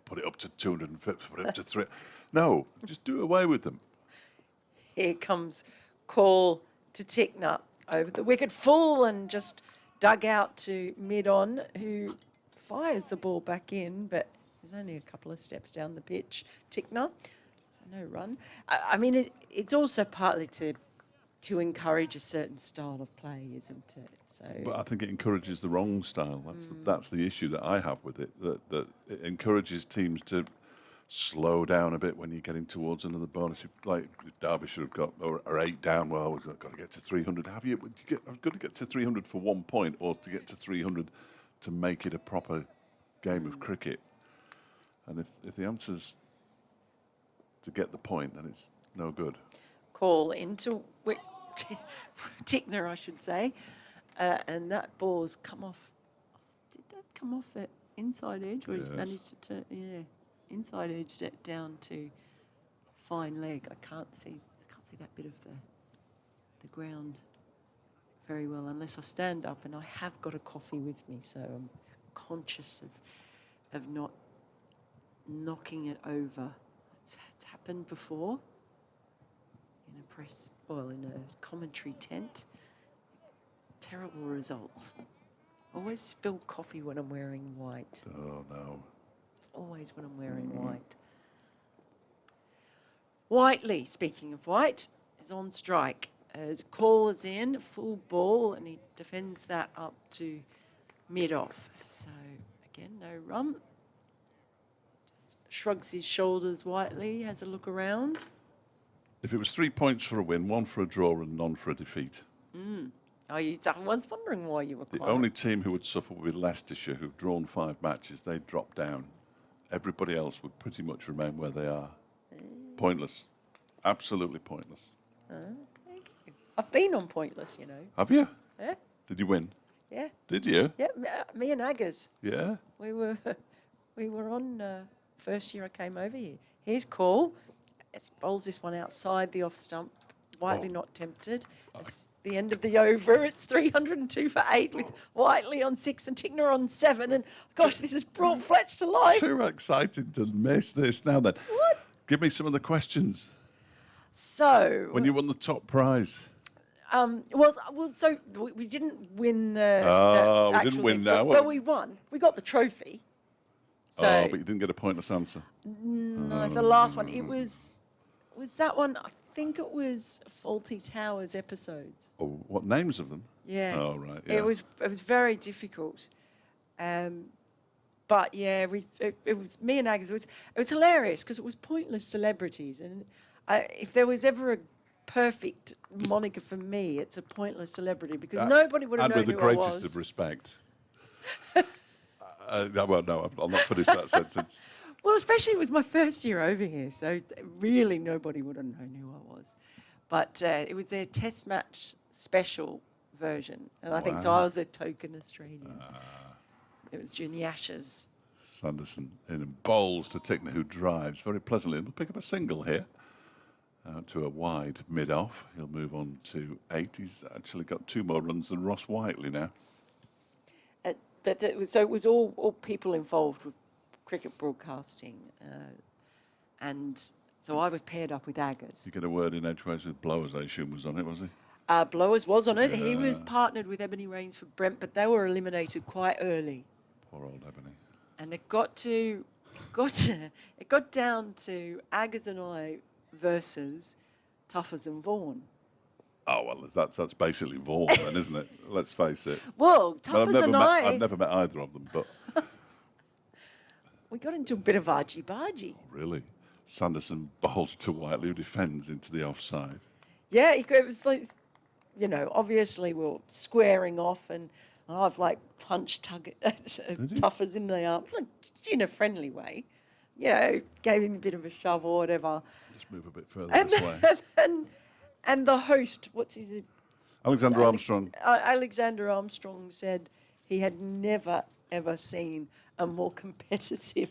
put it up to 250, put it up to 3. No, just do away with them. Here comes Call to Tickner over the wicket, full and just dug out to mid-on, who fires the ball back in, but there's only a couple of steps down the pitch. Tickner, so no run. I mean, it's also partly to encourage a certain style of play, isn't it? So, but I think it encourages the wrong style. That's the issue that I have with it. That it encourages teams to slow down a bit when you're getting towards another bonus. Like Derbyshire have got or 8 down. Well, we've got to get to 300. I've got to get to 300 for 1 point, or to get to 300 to make it a proper game of cricket. And if the answer's to get the point, then it's no good. Call into Tickner, I should say, and that ball's come off. Did that come off that inside edge, or Yes. he's managed to turn? Yeah, inside edged it down to fine leg. I can't see that bit of the ground very well unless I stand up, and I have got a coffee with me, so I'm conscious of not knocking it over. It's happened before in a commentary tent. Terrible results. Always spill coffee when I'm wearing white. Oh, no. Always when I'm wearing white. Whiteley, speaking of white, is on strike. His call is in, full ball, and he defends that up to mid-off. So, again, no run. Just shrugs his shoulders, Whiteley, has a look around. If it was 3 points for a win, 1 for a draw and none for a defeat. I was wondering why you were The quiet. only team who would suffer would be Leicestershire, who've drawn 5 matches. They'd drop down. Everybody else would pretty much remain where they are. Pointless. Absolutely pointless. I've been on Pointless, you know. Have you? Yeah, Did you win? yeah, Did you? yeah. Me and Aggers, Yeah. we were on first year I came over here. Here's call. It bowls this one outside the off stump. Whiteley not tempted. It's the end of the over. It's 302 for 8 with Whiteley on 6 and Tickner on 7. And gosh, this has brought Fletch to life. Too excited to miss this. Now then, What? give me some of the questions. So, When you won the top prize. so we didn't win the. Oh, the we didn't actual win thing, now. but we won. We got the trophy. So, Oh, but you didn't get a pointless answer. no, the last one, it was that one, I think it was Faulty Towers episodes. Oh, what names of them? Yeah. Oh, right. Yeah. It was very difficult. But yeah, it was me and Aggers. It was hilarious because it was pointless celebrities, and if there was ever a perfect moniker for me, it's a pointless celebrity because nobody would have and known with the who I greatest was. of respect. Well, no, I'll not finish that sentence. Well, especially it was my first year over here, so really nobody would have known who I was. But it was their test match special version, and I think so. I was a token Australian. It was during the Ashes. Sanderson in and bowls to Tickner, who drives very pleasantly. We'll pick up a single here. To a wide mid-off. He'll move on to 8. He's actually got 2 more runs than Ross Whiteley now. But it was all people involved with cricket broadcasting, and so I was paired up with Aggers. You get a word in edgeways with Blowers, I assume, was on it, was he? Blowers was on it. He was partnered with Ebony Rains for Brent, but they were eliminated quite early. Poor old Ebony. And it got down to Aggers and I versus Tuffers and Vaughan. Oh, well, that's basically Vaughan then, isn't it? Let's face it. Well, Well, Tuffers and I've never met either of them, but we got into a bit of argy-bargy. really. Sanderson bowls to Whiteley, who defends into the offside. Yeah, it was like, obviously we were squaring off, and I've punched Tuffers in the arm, in a friendly way. Gave him a bit of a shove or whatever. Just move a bit further this way. And the host, what's his name? Alexander Armstrong. Alexander Armstrong said he had never, ever seen a more competitive,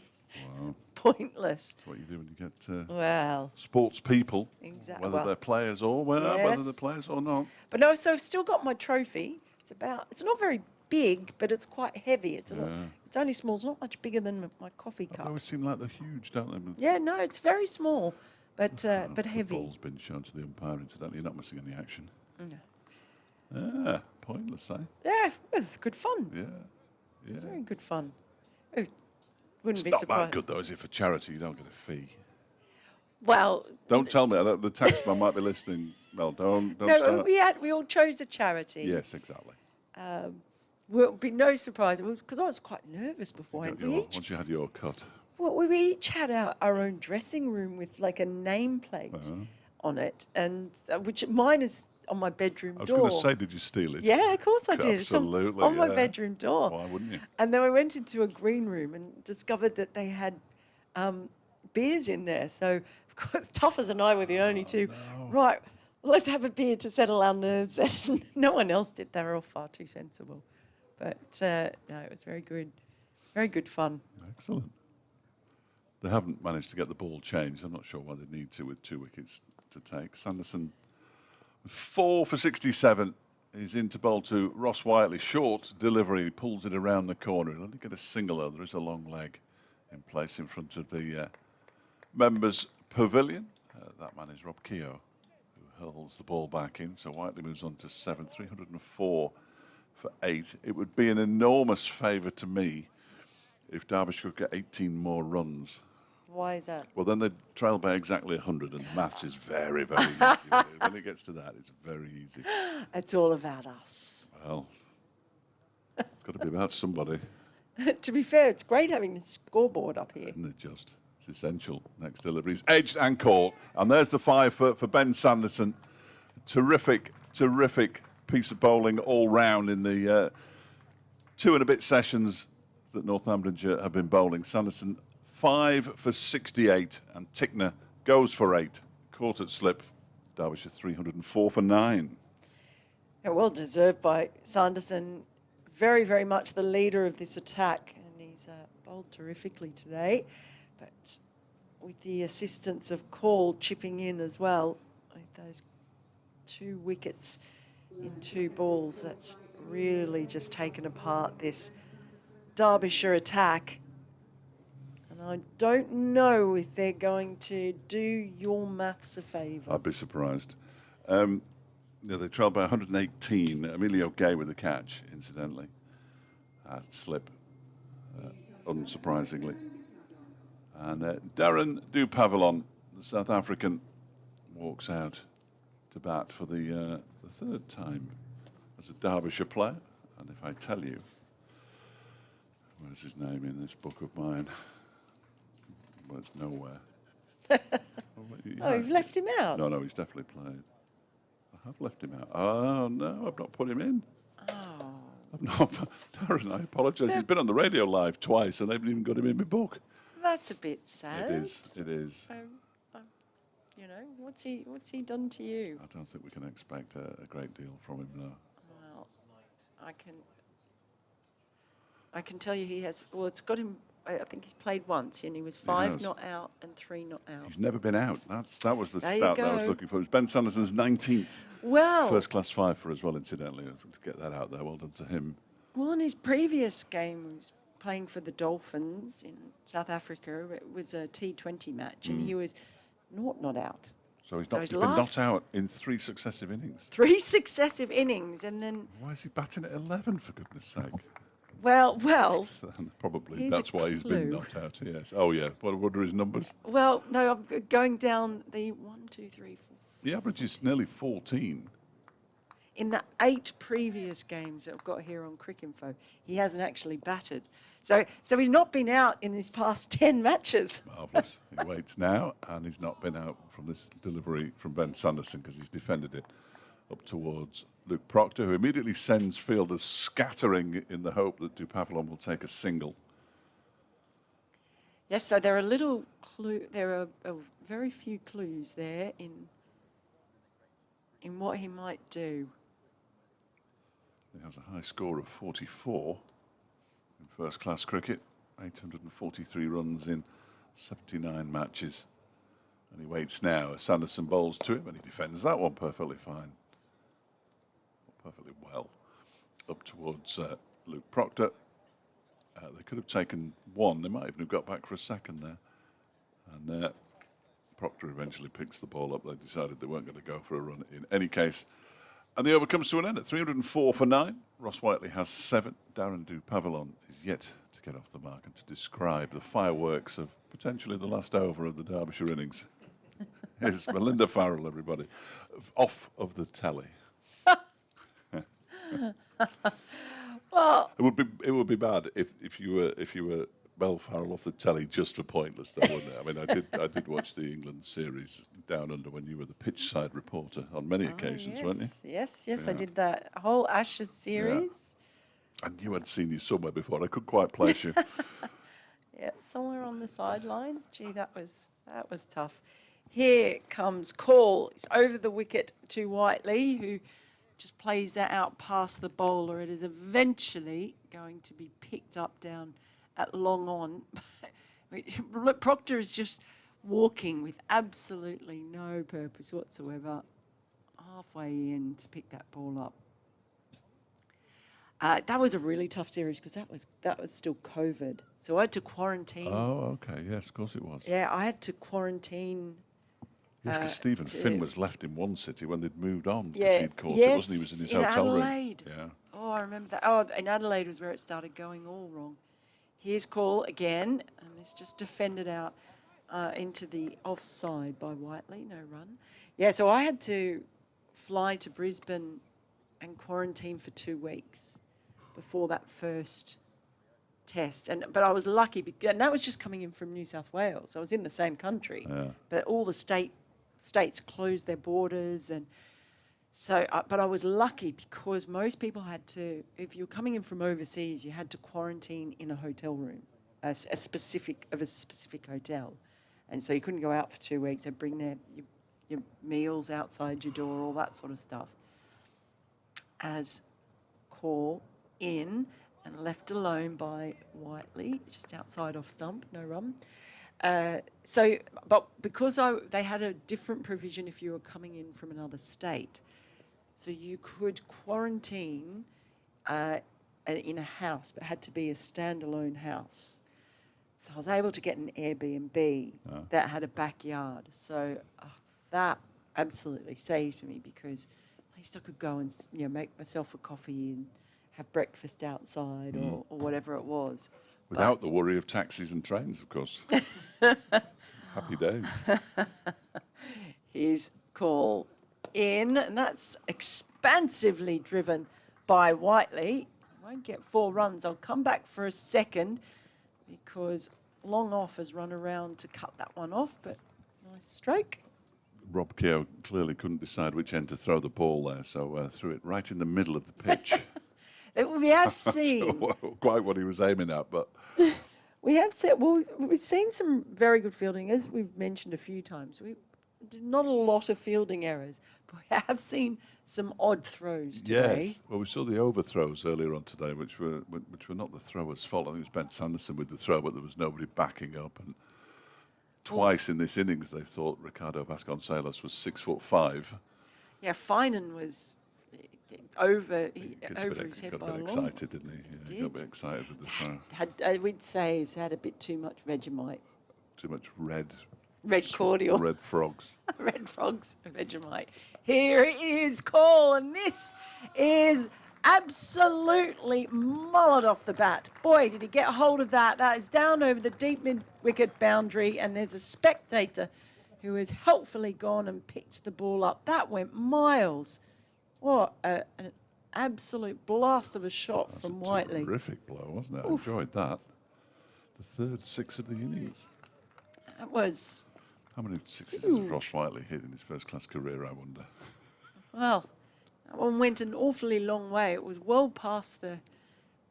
pointless. That's what you do when you get Well, sports people, exactly. whether they're players or whether they're players or not. But no, so I've still got my trophy. It's not very big, but it's quite heavy. It's only small. It's not much bigger than my coffee They cup. always seem like they're huge, don't they? Yeah, no, it's very small, but The heavy. ball's been shown to the umpire, incidentally. You're not missing any action. No. Pointless, eh? Yeah, it was good fun. Yeah. It was very good fun. Wouldn't It's be not surprised. that good, though, is it? For charity, you don't get a fee. Well, Don't tell me. The taxman might be listening. Well, don't no, start. we all chose a charity. Yes, exactly. Will be no surprise because I was quite nervous beforehand. Once you had your cut. Well, we each had our own dressing room with a nameplate on it, and which mine is on my bedroom I was door. going to say, did you steal it? Yeah, of course I did. Absolutely. It's on my bedroom door. Why wouldn't you? And then we went into a green room and discovered that they had beers in there. So, of course, Tuffers and I were the only two. No. Right, let's have a beer to settle our nerves. And no one else did. They were all far too sensible. But, no, it was very good. Very good fun. Excellent. They haven't managed to get the ball changed. I'm not sure why they need to with 2 wickets to take. Sanderson, 4 for 67. He's into bowl to Ross Whiteley. Short delivery. He pulls it around the corner. He'll only get a single, though. There is a long leg in place in front of the members' pavilion. That man is Rob Keogh, who hurls the ball back in. So Whiteley moves on to 7, 304 for 8. It would be an enormous favour to me if Derbyshire could get 18 more runs. Why is that? Well, then they'd trail by exactly 100, and the maths is very, very easy. When it gets to that, it's very easy. It's all about us. Well, it's got to be about somebody, To be fair, it's great having the scoreboard up here. isn't it just? It's essential. Next delivery is edged and caught. And there's the 5 for Ben Sanderson. Terrific, terrific piece of bowling all round in the 2 and a bit sessions that Northamptonshire have been bowling. Sanderson 5 for 68, and Tickner goes for 8. Caught at slip. Derbyshire 304 for 9. Yeah, well deserved by Sanderson. Very, very much the leader of this attack, and he's bowled terrifically today. But with the assistance of Call chipping in as well, with those 2 wickets in 2 balls, that's really just taken apart this Derbyshire attack. And I don't know if they're going to do your maths a favour. I'd be surprised. They trailed by 118. Emilio Gay with the catch, incidentally. At slip, unsurprisingly. And Darren Dupavillon, the South African, walks out to bat for the 3rd time as a Derbyshire player. And if I tell you, where's his name in this book of mine? Well, it's nowhere. Oh, you've left him out? No, he's definitely played. I have left him out. Oh, no, I've not put him in. Oh. I've not. Darren, I apologise. He's been on the radio live twice and I haven't even got him in my book. That's a bit sad. It is. You know, what's he done to you? I don't think we can expect a great deal from him now. Well, I can tell you he has. Well, it's got him. I think he's played once, and he was 5 not out and 3 not out. He's never been out. That was the There stat you that I was go. looking for. It was Ben Sanderson's 19th Well, first class 5 for as well, incidentally. To get that out there, well done to him. well, in his previous game, he was playing for the Dolphins in South Africa. It was a T20 match, and he was not out. So he's, So not, his he's been last- not out in 3 successive innings. 3 successive innings, and then Why is he batting at 11, for goodness sake? well, Probably Here's a that's why he's been clue. knocked out, yes. Oh, yeah. What are his numbers? no, I'm going down the 1, 2, 3, 4. The average is nearly 14. In the 8 previous games that I've got here on Cricinfo, he hasn't actually batted. So he's not been out in his past 10 matches. Marvellous. He waits now, and he's not been out from this delivery from Ben Sanderson because he's defended it up towards Luke Proctor, who immediately sends fielders scattering in the hope that Dupavillon will take a single. Yes, so there are little there are very few clues there in what he might do. He has a high score of 44 in first-class cricket, 843 runs in 79 matches. And he waits now as Sanderson bowls to him, and he defends that one perfectly fine. Perfectly well. Up towards Luke Proctor. They could have taken 1. They might even have got back for a second there. And Proctor eventually picks the ball up. They decided they weren't going to go for a run in any case. And the over comes to an end at 304 for 9. Ross Whiteley has 7. Darren Dupavillon is yet to get off the mark and to describe the fireworks of potentially the last over of the Derbyshire innings. Here's Melinda Farrell, everybody, off of the telly. Well, It would be bad if you were Mel Farrell off the telly just for pointless, though, wouldn't it? I mean, I did watch the England series Down Under when you were the pitch side reporter on many occasions, weren't you? Yes, I Yeah. did that whole Ashes series. I knew I'd seen you somewhere before. I couldn't quite place you. Yeah, somewhere on the sideline. Gee, that was tough. Here comes Call. It's over the wicket to Whiteley, who just plays that out past the bowler. It is eventually going to be picked up down at long on. Look, Proctor is just walking with absolutely no purpose whatsoever, halfway in to pick that ball up. That was a really tough series because that was still COVID, so I had to quarantine. Oh, okay. Yes, of course it was. Yeah, I had to quarantine. Yes, because Stephen Finn was left in one city when they'd moved on because Yeah, he'd caught it, yes, wasn't he? He was in his in hotel Adelaide. room. Yeah. Oh, I remember that. Oh, in Adelaide was where it started going all wrong. Here's call again, and it's just defended out into the offside by Whiteley. No run. Yeah, so I had to fly to Brisbane and quarantine for 2 weeks before that first test. But I was lucky, and that was just coming in from New South Wales. I was in the same country, but all the states closed their borders, and so. But I was lucky because most people had to. If you were coming in from overseas, you had to quarantine in a hotel room, a specific hotel, and so you couldn't go out for 2 weeks. They'd bring your meals outside your door, all that sort of stuff. As call in and left alone by Whiteley, just outside off stump, no run. But because they had a different provision if you were coming in from another state, so you could quarantine in a house, but it had to be a standalone house. So I was able to get an Airbnb that had a backyard. So that absolutely saved me because at least I could go and make myself a coffee and have breakfast outside or whatever it was. Without the worry of taxis and trains, of course. Happy days. Here's call in, and that's expansively driven by Whiteley. Won't get 4 runs. I'll come back for a second because Long Off has run around to cut that one off, but nice stroke. Rob Keogh clearly couldn't decide which end to throw the ball there, so threw it right in the middle of the pitch. We have seen quite what he was aiming at, but we've seen some very good fielding, as we've mentioned a few times. Not a lot of fielding errors, but we have seen some odd throws today. Yes. Well, we saw the overthrows earlier on today, which were not the thrower's fault. I think it was Ben Sanderson with the throw, but there was nobody backing up. And twice in this innings, they thought Ricardo Vasconcelos was 6'5". Yeah, Finan was over his head got by a a bit long. excited, didn't he? Yeah, he got a bit excited with the throw. We'd say he's had a bit too much Vegemite. Too much red cordial. Red frogs. Red frogs, Vegemite. Here is call, and this is absolutely mullered off the bat. Boy, did he get a hold of that. That is down over the deep mid-wicket boundary, and there's a spectator who has helpfully gone and picked the ball up. That went miles. What an absolute blast of a shot from Whiteley. Terrific blow, wasn't it? I enjoyed that. The third 6 of the innings. That was... How many 6s has Ross Whiteley hit in his first-class career, I wonder? Well, that one went an awfully long way. It was well past the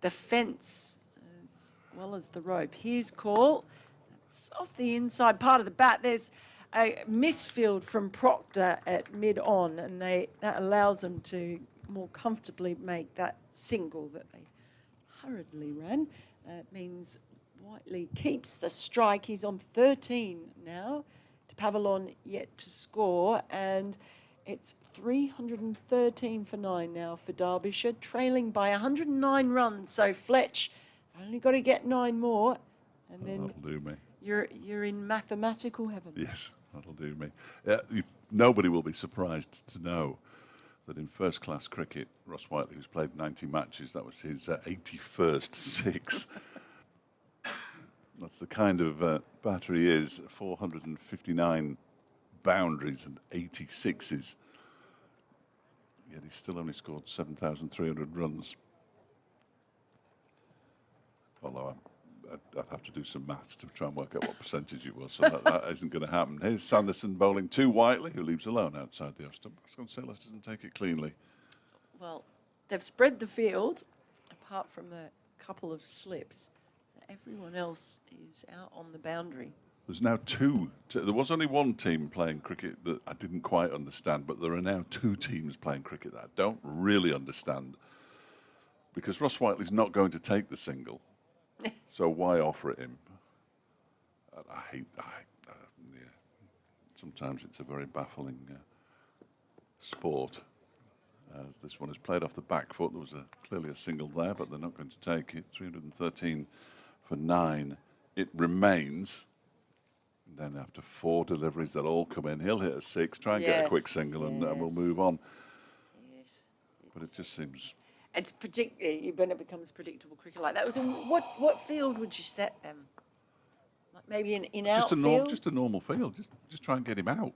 fence as well as the rope. Here's call. It's off the inside part of the bat. There's a misfield from Proctor at mid-on, and that allows them to more comfortably make that single that they hurriedly ran. It means Whiteley keeps the strike. He's on 13 now. To Pavillon yet to score, and it's 313 for 9 now for Derbyshire, trailing by 109 runs. So Fletch, only got to get 9 more, and then that'll do me. You're in mathematical heaven. Yes, that'll do me. Nobody will be surprised to know that in first-class cricket, Ross Whiteley, who's played 90 matches, that was his 81st 6. That's the kind of batter he is. 459 boundaries and 86s. Yet he's still only scored 7,300 runs. Although I'd have to do some maths to try and work out what percentage it was, so that isn't going to happen. Here's Sanderson bowling to Whiteley, who leaves alone outside the off stump. Vasconcelos doesn't take it cleanly. Well, they've spread the field, apart from the couple of slips. Everyone else is out on the boundary. There's now 2. There was only one team playing cricket that I didn't quite understand, but there are now 2 teams playing cricket that I don't really understand. Because Ross Whiteley's not going to take the single. So why offer it him? I hate. Yeah. Sometimes it's a very baffling sport. As this one is played off the back foot, there was clearly a single there, but they're not going to take it. 313 for 9. It remains. And then after 4 deliveries, they'll all come in. He'll hit a 6, try and get a quick single, and we'll move on. Yes. But it just seems. It's when it becomes predictable cricket like that. What field would you set them? Like maybe an in-outfield? Just a normal field. Just try and get him out.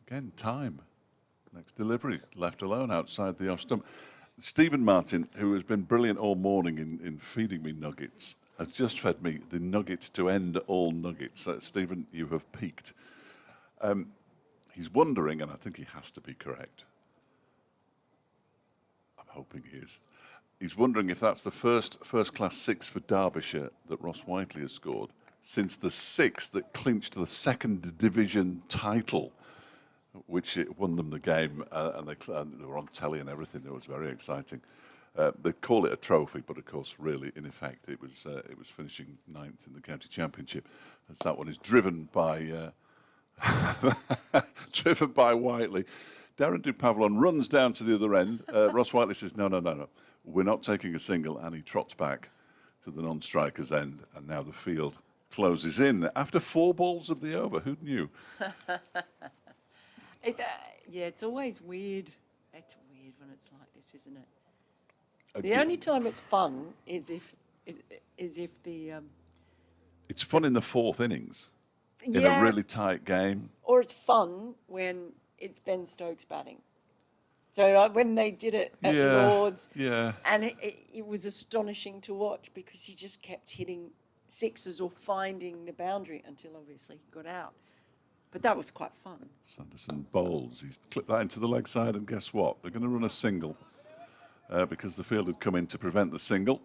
Again, time. Next delivery, left alone outside the off stump. Stephen Martin, who has been brilliant all morning in feeding me nuggets, has just fed me the nugget to end all nuggets. Stephen, you have peaked. He's wondering, and I think he has to be correct. I'm hoping he is. He's wondering if that's the first-class 6 for Derbyshire that Ross Whiteley has scored since the 6 that clinched the second division title, which it won them the game, and they were on telly and everything. It was very exciting. They call it a trophy, but of course, really, in effect, it was finishing 9th in the county championship, as that one is driven by Whiteley. Darren Dupavlon runs down to the other end. Ross Whiteley says, no, we're not taking a single, and he trots back to the non-striker's end, and now the field closes in after 4 balls of the over. Who knew? It's always weird. It's weird when it's like this, isn't it? The only time it's fun is if the. It's fun in the 4th innings, in a really tight game. Or it's fun when it's Ben Stokes batting. So when they did it at Lord's, and it was astonishing to watch because he just kept hitting 6s or finding the boundary until obviously he got out. But that was quite fun. Sanderson bowls. He's clipped that into the leg side, and guess what? They're going to run a single because the field had come in to prevent the single.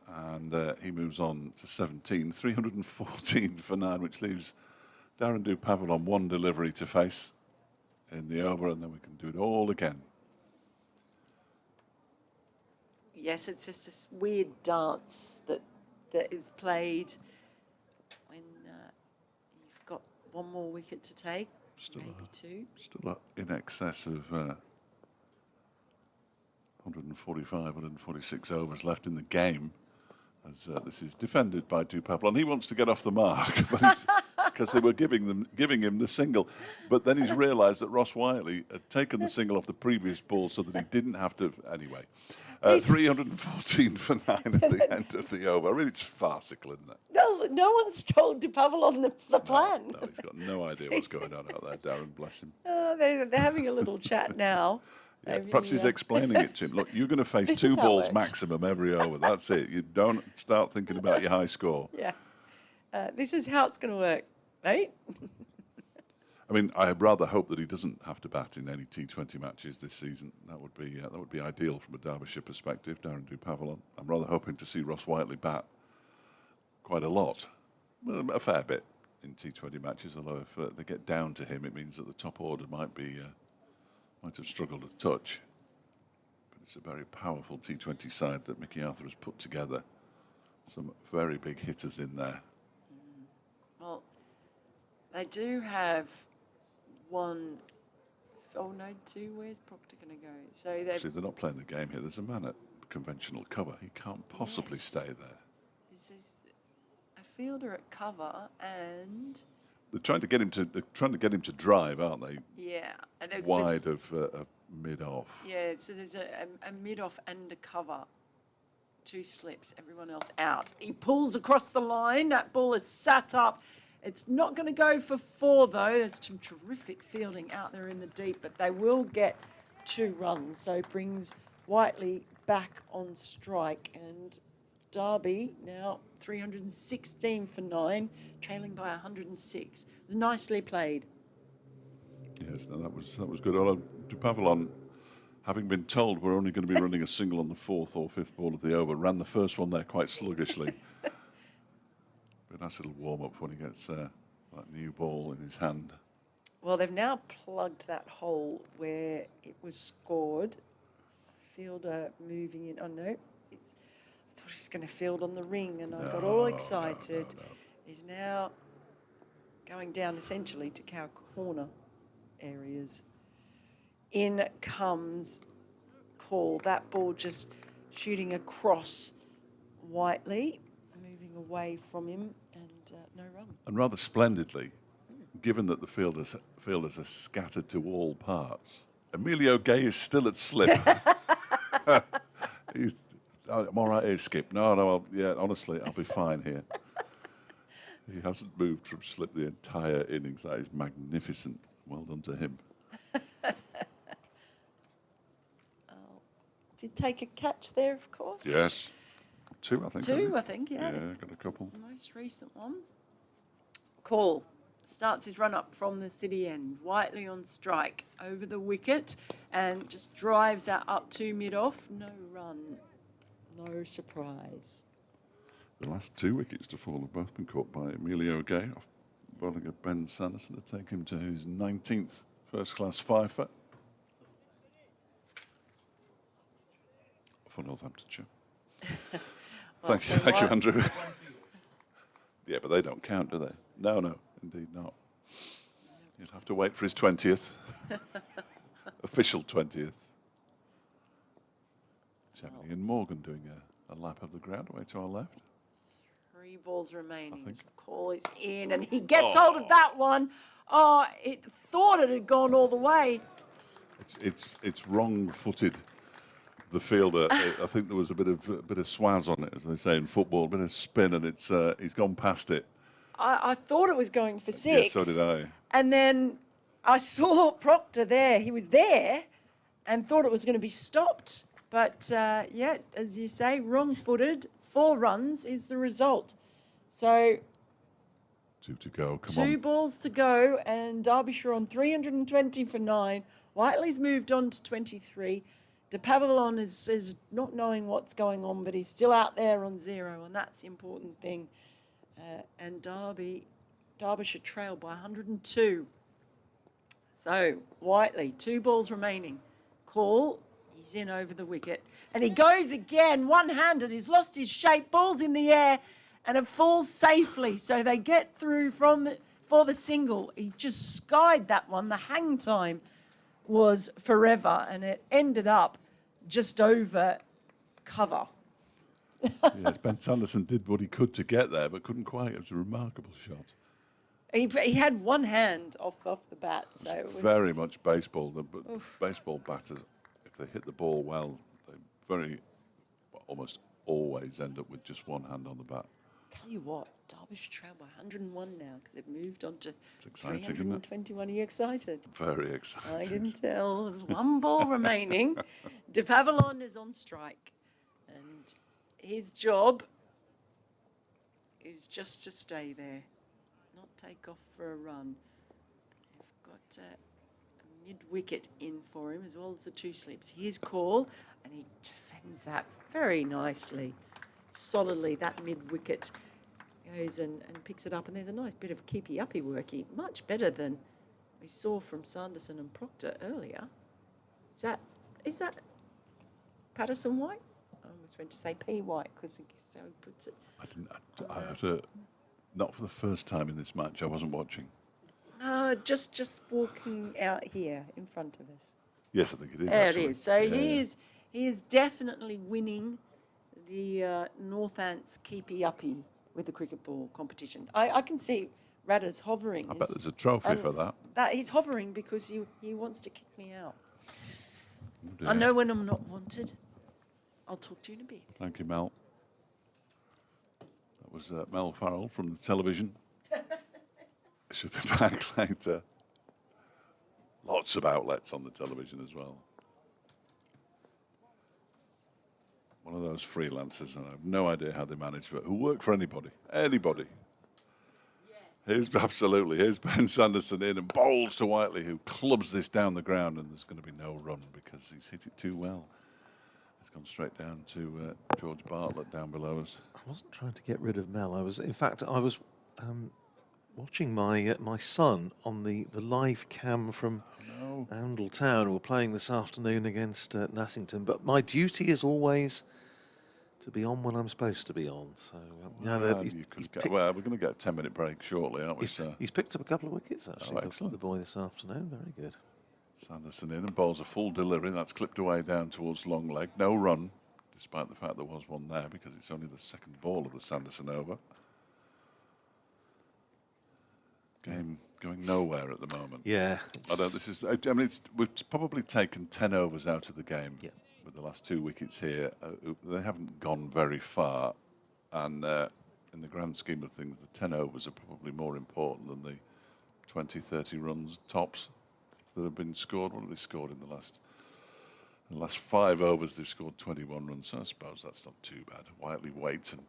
And he moves on to 17, 314 for 9, which leaves Darren Dupavlon 1 delivery to face in the over, and then we can do it all again. Yes, it's just this weird dance that is played when you've got 1 more wicket to take, maybe 2. Still in excess of 145, 146 overs left in the game. As this is defended by Dupavlon. He wants to get off the mark because they were giving him the single. But then he's realised that Ross Whiteley had taken the single off the previous ball so that he didn't have to. Anyway, 314 for 9 at the end of the over. I mean, it's farcical, isn't it? No one's told Dupavlon the plan. No, he's got no idea what's going on out there, Darren, bless him. They're having a little chat now. Yeah, perhaps he's explaining it to him. Look, you're going to face 2 balls maximum every over. That's it. You don't start thinking about your high score. Yeah. This is how it's going to work, right? I mean, I rather hope that he doesn't have to bat in any T20 matches this season. That would be ideal from a Derbyshire perspective, Darren Dupavlon. I'm rather hoping to see Ross Whiteley bat quite a lot, well, a fair bit in T20 matches. Although if they get down to him, it means that the top order might have struggled a touch. But it's a very powerful T20 side that Mickey Arthur has put together. Some very big hitters in there. Well, they do have 1. Oh no, 2. Where's Proctor going to go? So they're not playing the game here. There's a man at conventional cover. He can't possibly stay there. This is a fielder at cover, and they're trying to get him to drive, aren't they? Yeah, and wide of mid off. Yeah, so there's a mid off and a cover. 2 slips, everyone else out. He pulls across the line. That ball is sat up. It's not going to go for 4, though. There's some terrific fielding out there in the deep, but they will get 2 runs. So it brings Whiteley back on strike. And Derby now 316 for 9, trailing by 106. It was nicely played. Yes, no, that was good. Although Dupavlon, having been told we're only going to be running a single on the 4th or 5th ball of the over, ran the first one there quite sluggishly. But a nice little warm-up when he gets that new ball in his hand. Well, they've now plugged that hole where it was scored. Fielder moving in. Oh, no. I thought he was going to field on the ring, and I got all excited. He's now going down essentially to cow corner areas. In comes Call. That ball just shooting across Whiteley, moving away from him, and no run. And rather splendidly, given that the fielders are scattered to all parts, Emilio Gay is still at slip. I'm all right here, Skip. No, yeah, honestly, I'll be fine here. He hasn't moved from slip the entire innings. That is magnificent. Well done to him. Did take a catch there, of course. Yes. Two, I think. Two, I think, yeah. Yeah, got a couple. The most recent one. Call. Starts his run up from the city end. Whiteley on strike over the wicket and just drives that up to mid-off. No run. No surprise. The last 2 wickets to fall have both been caught by Emilio Gay off bowling of Ben Sanderson to take him to his 19th first-class fifer for Northamptonshire. Well, Thank you, Andrew. Yeah, but they don't count, do they? No, indeed not. You'd have to wait for his 20th, official 20th. Ian Morgan doing a lap of the ground away to our left. 3 balls remaining. His call is in, and he gets hold of that one. Oh, it thought it had gone all the way. It's wrong-footed. The fielder, I think there was a bit of swaz on it, as they say in football, a bit of spin, and he's gone past it. I thought it was going for 6. Yeah, so did I. And then I saw Proctor there. He was there and thought it was going to be stopped. But, yeah, as you say, wrong-footed. 4 runs is the result. So 2 to go, come on. 2 balls to go, and Derbyshire on 320 for 9. Whiteley's moved on to 23. De Pavillon is not knowing what's going on, but he's still out there on 0, and that's the important thing. And Derbyshire trailed by 102. So, Whiteley, 2 balls remaining. Call, he's in over the wicket. And he goes again, one-handed. He's lost his shape, ball's in the air, and it falls safely. So they get through for the single. He just skied that one. The hang time was forever, and it ended up just over cover. Yes, Ben Sanderson did what he could to get there, but couldn't quite. It was a remarkable shot. He had one hand off the bat, so it was very much baseball. Baseball batters, if they hit the ball well, they almost always end up with just one hand on the bat. Tell you what, Derbyshire trail by 101 now because they've moved on to exciting, 321. Are you excited? Very excited. I can tell. There's 1 ball remaining. De Pavillon is on strike, and his job is just to stay there, not take off for a run. They've got a mid-wicket in for him as well as the 2 slips. Here's Call, and he defends that very nicely. Solidly, that mid-wicket goes and picks it up, and there's a nice bit of keepy-uppy worky, much better than we saw from Sanderson and Proctor earlier. Is that Patterson White? I was meant to say P White because so he puts it. I have to, not for the first time in this match, I wasn't watching. Just walking out here in front of us. Yes, I think it is. There actually. it is. So he is definitely winning the Northants keepy-uppy with the cricket ball competition. I can see Radda's hovering. I bet there's a trophy for that. He's hovering because he wants to kick me out. Oh, I know when I'm not wanted. I'll talk to you in a bit. Thank you, Mel. That was Mel Farrell from the television. Should be back later. Lots of outlets on the television as well. One of those freelancers, and I have no idea how they manage, but who work for anybody. Anybody. Yes. Here's Ben Sanderson in and bowls to Whiteley, who clubs this down the ground, and there's going to be no run because he's hit it too well. It's gone straight down to George Bartlett down below us. I wasn't trying to get rid of Mel. I was watching my son on the live cam from Oundle Town. We're playing this afternoon against Nassington, but my duty is always to be on when I'm supposed to be on. So Well, we're going to get a 10-minute break shortly, aren't we, sir? He's picked up a couple of wickets, actually, excellent. the boy this afternoon. Very good. Sanderson in and bowls a full delivery. That's clipped away down towards long leg. No run, despite the fact there was one there, because it's only the second ball of the Sanderson over. Game going nowhere at the moment. Yeah. We've probably taken 10 overs out of the game. Yeah. With the last 2 wickets here. They haven't gone very far, and in the grand scheme of things, the 10 overs are probably more important than the 20, 30 runs tops that have been scored. What have they scored in the last 5 overs? They've scored 21 runs, so I suppose that's not too bad. Whiteley waits and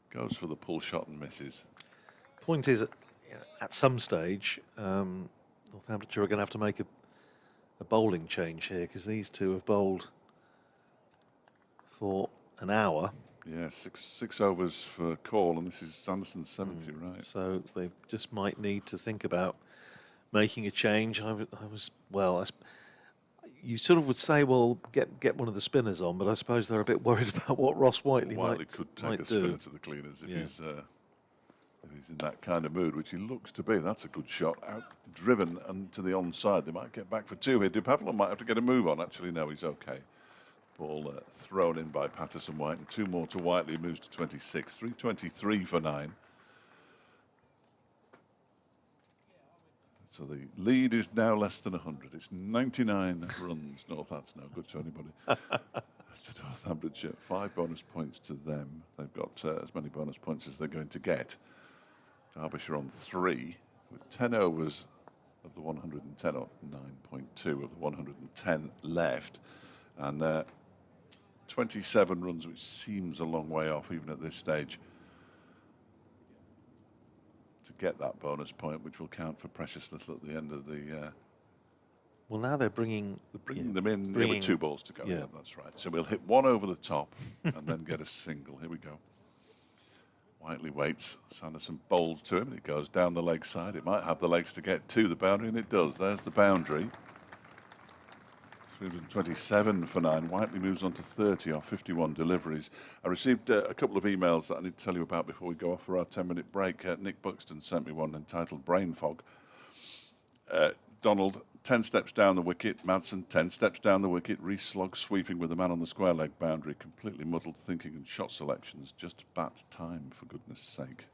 goes for the pull shot and misses. Point is, at some stage, Northamptonshire are going to have to make a bowling change here, because these two have bowled for an hour. Yeah, six overs for call, and this is Sanderson's 70th, right? So they just might need to think about making a change. You sort of would say, well, get one of the spinners on, but I suppose they're a bit worried about what Ross Whiteley could take a spinner to the cleaners if he's in that kind of mood, which he looks to be. That's a good shot, out driven and to the onside. They might get back for 2 here. Dupavillon might have to get a move on. Actually, no, he's okay. Ball thrown in by Patterson White, and 2 more to Whiteley, moves to 26. 323 for 9. So the lead is now less than 100. It's 99 runs. No, that's no good to anybody. To Northamptonshire, 5 bonus points to them. They've got as many bonus points as they're going to get. Derbyshire on 3 with 10 overs of the 110, or 9.2 of the 110 left, and 27 runs, which seems a long way off even at this stage, to get that bonus point, which will count for precious little at the end of the. Well, now they're bringing them in with 2 balls to go. Yeah, that's right. So we'll hit 1 over the top and then get a single. Here we go. Whiteley waits. Sanderson bowls to him. It goes down the leg side. It might have the legs to get to the boundary, and it does. There's the boundary. 327 for 9. Whiteley moves on to 30 off 51 deliveries. I received a couple of emails that I need to tell you about before we go off for our 10-minute break. Nick Buxton sent me one entitled Brain Fog. Donald, 10 steps down the wicket. Madsen, 10 steps down the wicket. Rees Slog sweeping with the man on the square leg boundary. Completely muddled thinking and shot selections. Just bat time, for goodness sake.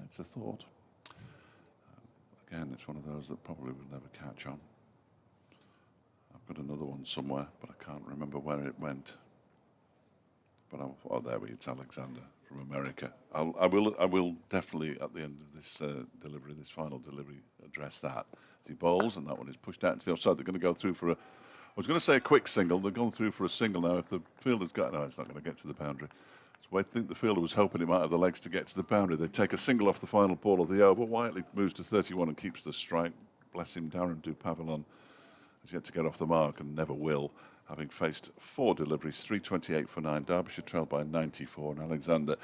It's a thought. Again, it's one of those that probably will never catch on. I've got another one somewhere, but I can't remember where it went. But there we go. It's Alexander from America. I will definitely at the end of this delivery, this final delivery, address that. As he bowls, and that one is pushed out to the offside. They're going to go through for I was going to say a quick single. They've gone through for a single now. If the fielder's got, no, it's not going to get to the boundary. So I think the fielder was hoping it might have the legs to get to the boundary. They take a single off the final ball of the over. Whiteley moves to 31 and keeps the strike. Bless him, Darren Dupavillon has yet to get off the mark and never will, having faced 4 deliveries, 328 for 9. Derbyshire trailed by 94, and Alexander,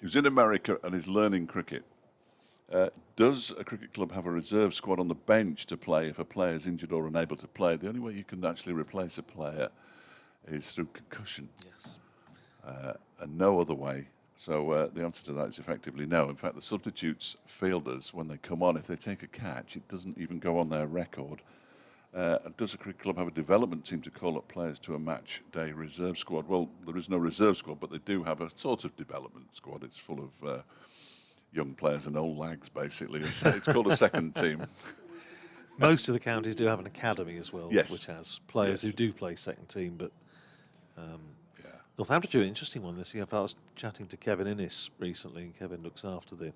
who's in America and is learning cricket. Does a cricket club have a reserve squad on the bench to play if a player is injured or unable to play? The only way you can actually replace a player is through concussion. Yes. And no other way. So the answer to that is effectively no. In fact, the substitutes fielders, when they come on, if they take a catch, it doesn't even go on their record. Does a cricket club have a development team to call up players to a match day reserve squad? Well, there is no reserve squad, but they do have a sort of development squad. It's full of young players and old lags, basically. It's called a second team. Most of the counties do have an academy as well, yes, which has players who do play second team. But yeah. Northamptonshire, interesting one this year. I was chatting to Kevin Innes recently, and Kevin looks after the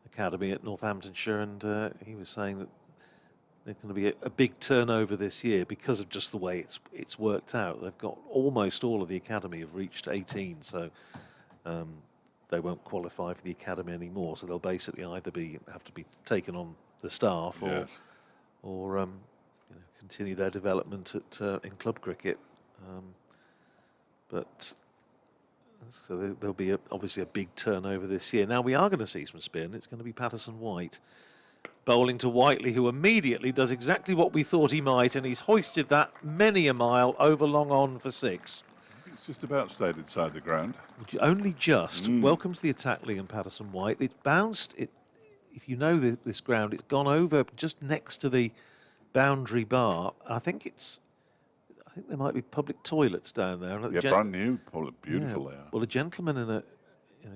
academy at Northamptonshire, and he was saying that there's going to be a big turnover this year because of just the way it's worked out. They've got almost all of the academy have reached 18, so they won't qualify for the academy anymore. So they'll basically either have to be taken on the staff, or continue their development in club cricket. But so there'll be obviously a big turnover this year. Now we are going to see some spin. It's going to be Patterson White bowling to Whiteley, who immediately does exactly what we thought he might, and he's hoisted that many a mile over long on for 6. It's just about stayed inside the ground. Only just. Welcome to the attack, Liam Patterson-White. It bounced. If you know this ground, it's gone over just next to the boundary bar. I think there might be public toilets down there. Yeah, brand new, probably beautiful Yeah. there. Well, a gentleman in a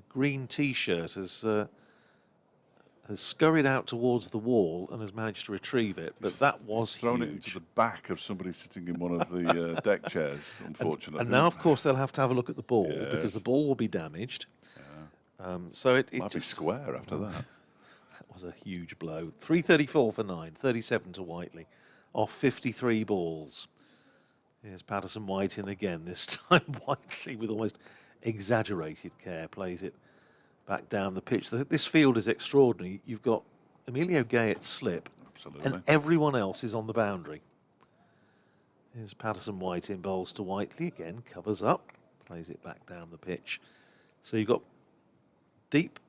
green T-shirt has scurried out towards the wall and has managed to retrieve it. But that was thrown huge. it into the back of somebody sitting in one of the deck chairs, unfortunately. And now, of course, they'll have to have a look at the ball because Yes. the ball will be damaged. So it Might be just square after that. That was a huge blow. 334 for 9, 37 to Whiteley, off 53 balls. Here's Patterson-White in again. This time, Whiteley, with almost exaggerated care, plays it back down the pitch. This field is extraordinary. You've got Emilio Gay at slip, Absolutely. and everyone else is on the boundary. Here's Patterson-White in bowls to Whiteley again, covers up, plays it back down the pitch. So you've got deep,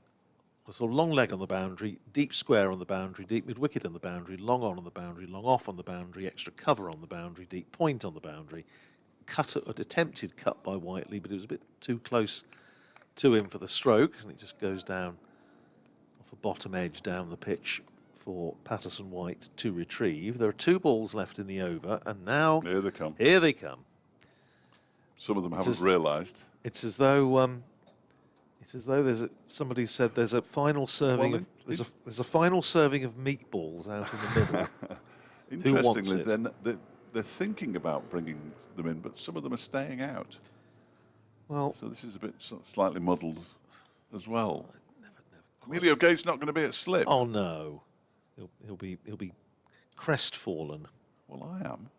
a sort of long leg on the boundary, deep square on the boundary, deep mid-wicket on the boundary, long on the boundary, long off on the boundary, extra cover on the boundary, deep point on the boundary. Attempted cut by Whiteley, but it was a bit too close to him for the stroke, and it just goes down off a bottom edge down the pitch for Patterson-White to retrieve. There are 2 balls left in the over, and now Here they come. Here they come. Some of them haven't realised. It's as though somebody said there's a final serving. Well, there's a final serving of meatballs out in the middle. Who wants Interestingly, it? they're thinking about bringing them in, but some of them are staying out. Well, So this is a bit slightly muddled as well. Emilio Gay's not going to be at slip. oh no, he'll be crestfallen. Well, I am.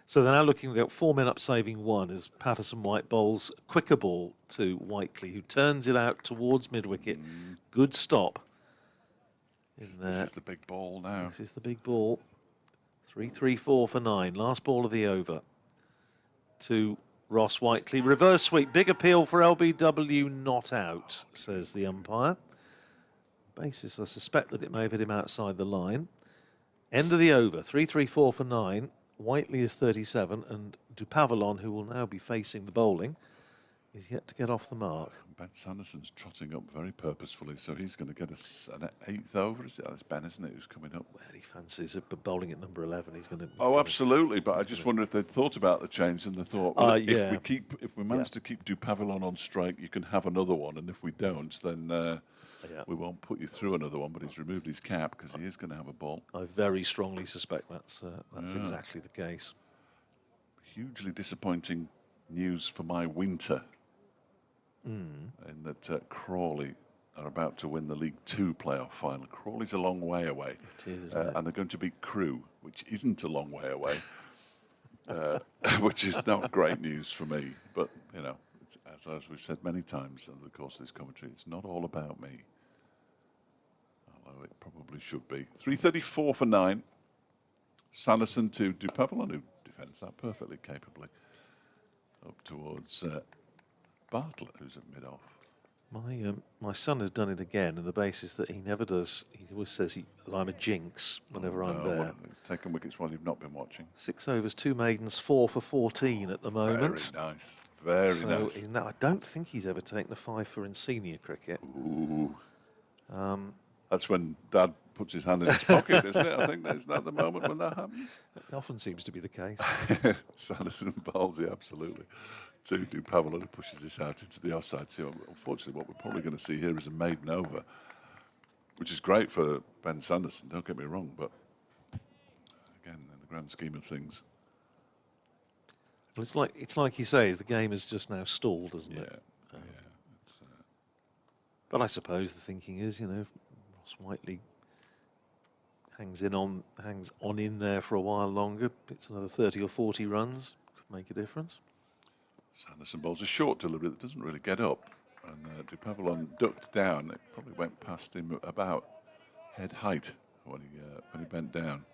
So they're now looking at 4 men up, saving 1 as Patterson-White bowls a quicker ball to Whiteley, who turns it out towards mid-wicket. Good stop. This is the big ball now. This is the big ball. 3-3-4 for 9. Last ball of the over to Ross Whiteley. Reverse sweep. Big appeal for LBW. Not out, says the umpire. Basis, I suspect that it may have hit him outside the line. End of the over. 3-3-4 for 9. Whiteley is 37, and Dupavalon, who will now be facing the bowling, is yet to get off the mark. Ben Sanderson's trotting up very purposefully, so he's going to get an 8th over. It's Ben, isn't it, who's coming up? Well, he fancies it, but bowling at number 11, he's going to. Oh, absolutely. But I just wonder if they'd thought about the change and they thought, well, if we manage to keep Dupavalon on strike, you can have another one, and if we don't, then we won't put you through another one. But he's removed his cap because he is going to have a ball. I very strongly suspect that's exactly the case. Hugely disappointing news for my winter. In that Crawley are about to win the League 2 playoff final. Crawley's a long way away. It is, isn't it? And they're going to beat Crewe, which isn't a long way away, which is not great news for me. But, you know, as we've said many times over the course of this commentary, it's not all about me. Although it probably should be. 3-34 for 9. Sanderson to Dupavalon, who defends that perfectly capably. Up towards Bartlett, who's at mid-off. My son has done it again, on the basis that he never does. He always says that I'm a jinx whenever I'm there. Well, taken wickets while you've not been watching. 6 overs, 2 maidens, 4 for 14 at the moment. Very nice. Very nice. I don't think he's ever taken a 5 for in senior cricket. Ooh. That's when Dad puts his hand in his pocket, isn't it? I think isn't that the moment when that happens? It often seems to be the case. Sanderson bowls, yeah, absolutely. To Dupavalon, who pushes this out into the offside. So unfortunately, what we're probably going to see here is a maiden over, which is great for Ben Sanderson, don't get me wrong, but again, in the grand scheme of things. Well, it's like you say, the game has just now stalled, isn't Yeah, it? yeah. But I suppose the thinking is, Ross Whiteley hangs on in there for a while longer, hits another 30 or 40 runs, could make a difference. Sanderson bowls a short delivery that doesn't really get up, and Dupavalon ducked down. It probably went past him about head height when he bent down.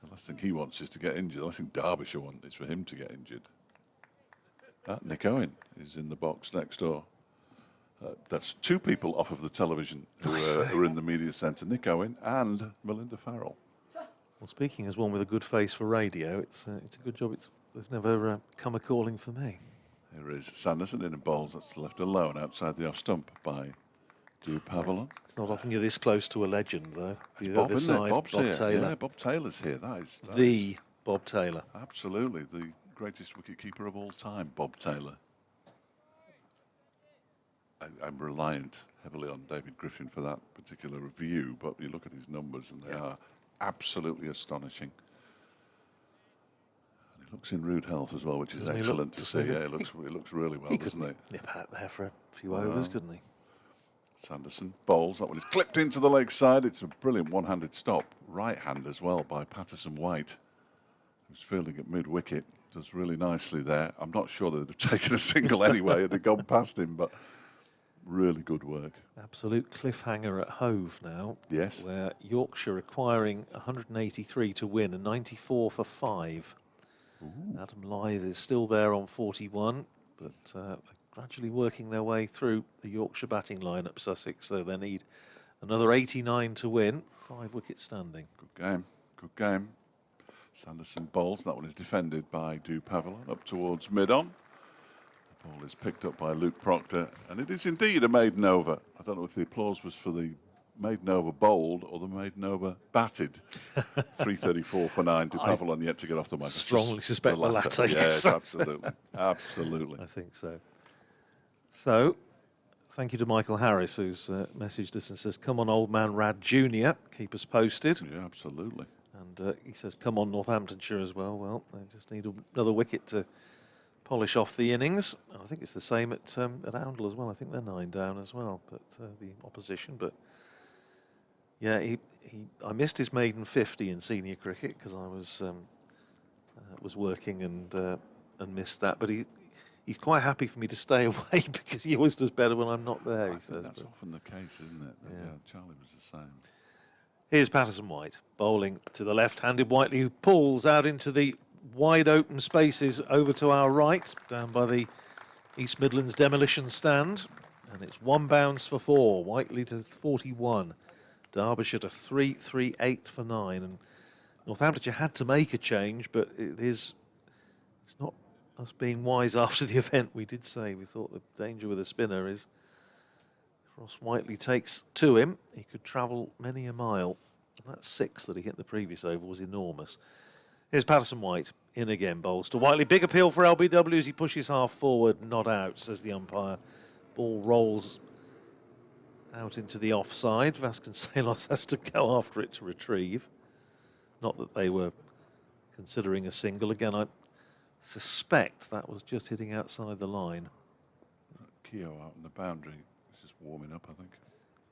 The last thing he wants is to get injured. The last thing Derbyshire wants is for him to get injured. Nick Owen is in the box next door. That's 2 people off of the television who are in the media centre, Nick Owen and Melinda Farrell. Well, speaking as one with a good face for radio, it's a good job it's they've never come a-calling for me. Here is Sanderson in and bowls. That's left alone outside the off stump by Pavillon. It's not often you're this close to a legend, though. It's The Bob, other isn't it? side, Bob's Bob here. Taylor. Yeah, Bob Taylor's here. That is The Bob Taylor. absolutely the greatest wicketkeeper of all time, Bob Taylor. I'm reliant heavily on David Griffin for that particular review, but you look at his numbers and they are absolutely astonishing. And he looks in rude health as well, which is Doesn't he excellent look to to see. see Yeah, it? it looks really well, He doesn't could it? nip out there for a few overs, couldn't he? Sanderson bowls. That one is clipped into the leg side. It's a brilliant one-handed stop. Right hand as well by Patterson White, who's fielding at mid-wicket. Does really nicely there. I'm not sure they'd have taken a single anyway and had gone past him, but really good work. Absolute cliffhanger at Hove now. Yes. Where Yorkshire requiring 183 to win and 94 for 5. Adam Lythe is still there on 41, but gradually working their way through the Yorkshire batting lineup, Sussex, so they need another 89 to win. 5 wickets standing. Good game. Good game. Sanderson bowls. That one is defended by Pavillon up towards mid-on. The ball is picked up by Luke Proctor, and it is indeed a maiden over. I don't know if the applause was for the maiden over bowled or the maiden over batted. 334 for 9. Pavillon yet to get off the mic. Strongly suspect the latter. Yes, absolutely. Absolutely. I think so. So, thank you to Michael Harris, who's messaged us and says, "Come on, old man Rad Jr., keep us posted." Yeah, absolutely. And he says, "Come on, Northamptonshire as well." Well, they just need another wicket to polish off the innings. And I think it's the same at Oundle as well. I think they're 9 down as well, but the opposition. But yeah, I missed his maiden 50 in senior cricket because I was working and missed that. But he's quite happy for me to stay away because he always does better when I'm not there. He says that's often the case, isn't it? Yeah, Charlie was the same. Here's Patterson White bowling to the left-handed Whiteley, who pulls out into the wide open spaces over to our right, down by the East Midlands demolition stand. And it's 1 bounce for 4. Whiteley to 41. Derbyshire to 338 for 9. And Northamptonshire had to make a change, but it's not us being wise after the event. We did say we thought the danger with a spinner is if Ross Whiteley takes to him, he could travel many a mile. And that 6 that he hit the previous over was enormous. Here's Patterson White in again, bowls to Whiteley. Big appeal for LBW as he pushes half forward, not out, says the umpire. Ball rolls out into the offside. Vasconcelos has to go after it to retrieve. Not that they were considering a single. Again, I suspect that was just hitting outside the line. Keogh out on the boundary. He's just warming up, I think.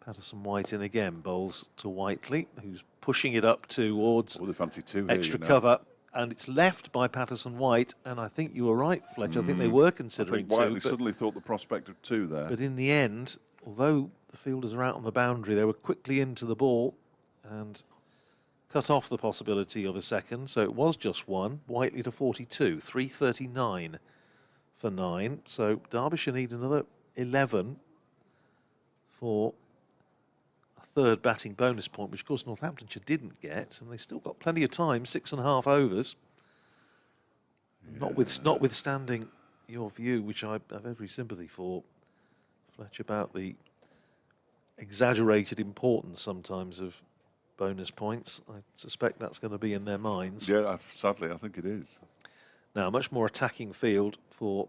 Patterson White in again, bowls to Whiteley, who's pushing it up towards they fancy 2 extra here, cover. And it's left by Patterson White. And I think you were right, Fletcher. I think they were considering I think Whiteley 2. suddenly thought the prospect of 2 there. But in the end, although the fielders are out on the boundary, they were quickly into the ball and cut off the possibility of a second. So it was just 1. Whiteley to 42, 339 for 9. So Derbyshire need another 11 for a 3rd batting bonus point, which of course Northamptonshire didn't get, and they still got plenty of time, 6.5 overs. Yeah. Notwithstanding your view, which I have every sympathy for, Fletch, about the exaggerated importance sometimes of bonus points. I suspect that's going to be in their minds. Yeah, sadly, I think it is. Now, a much more attacking field for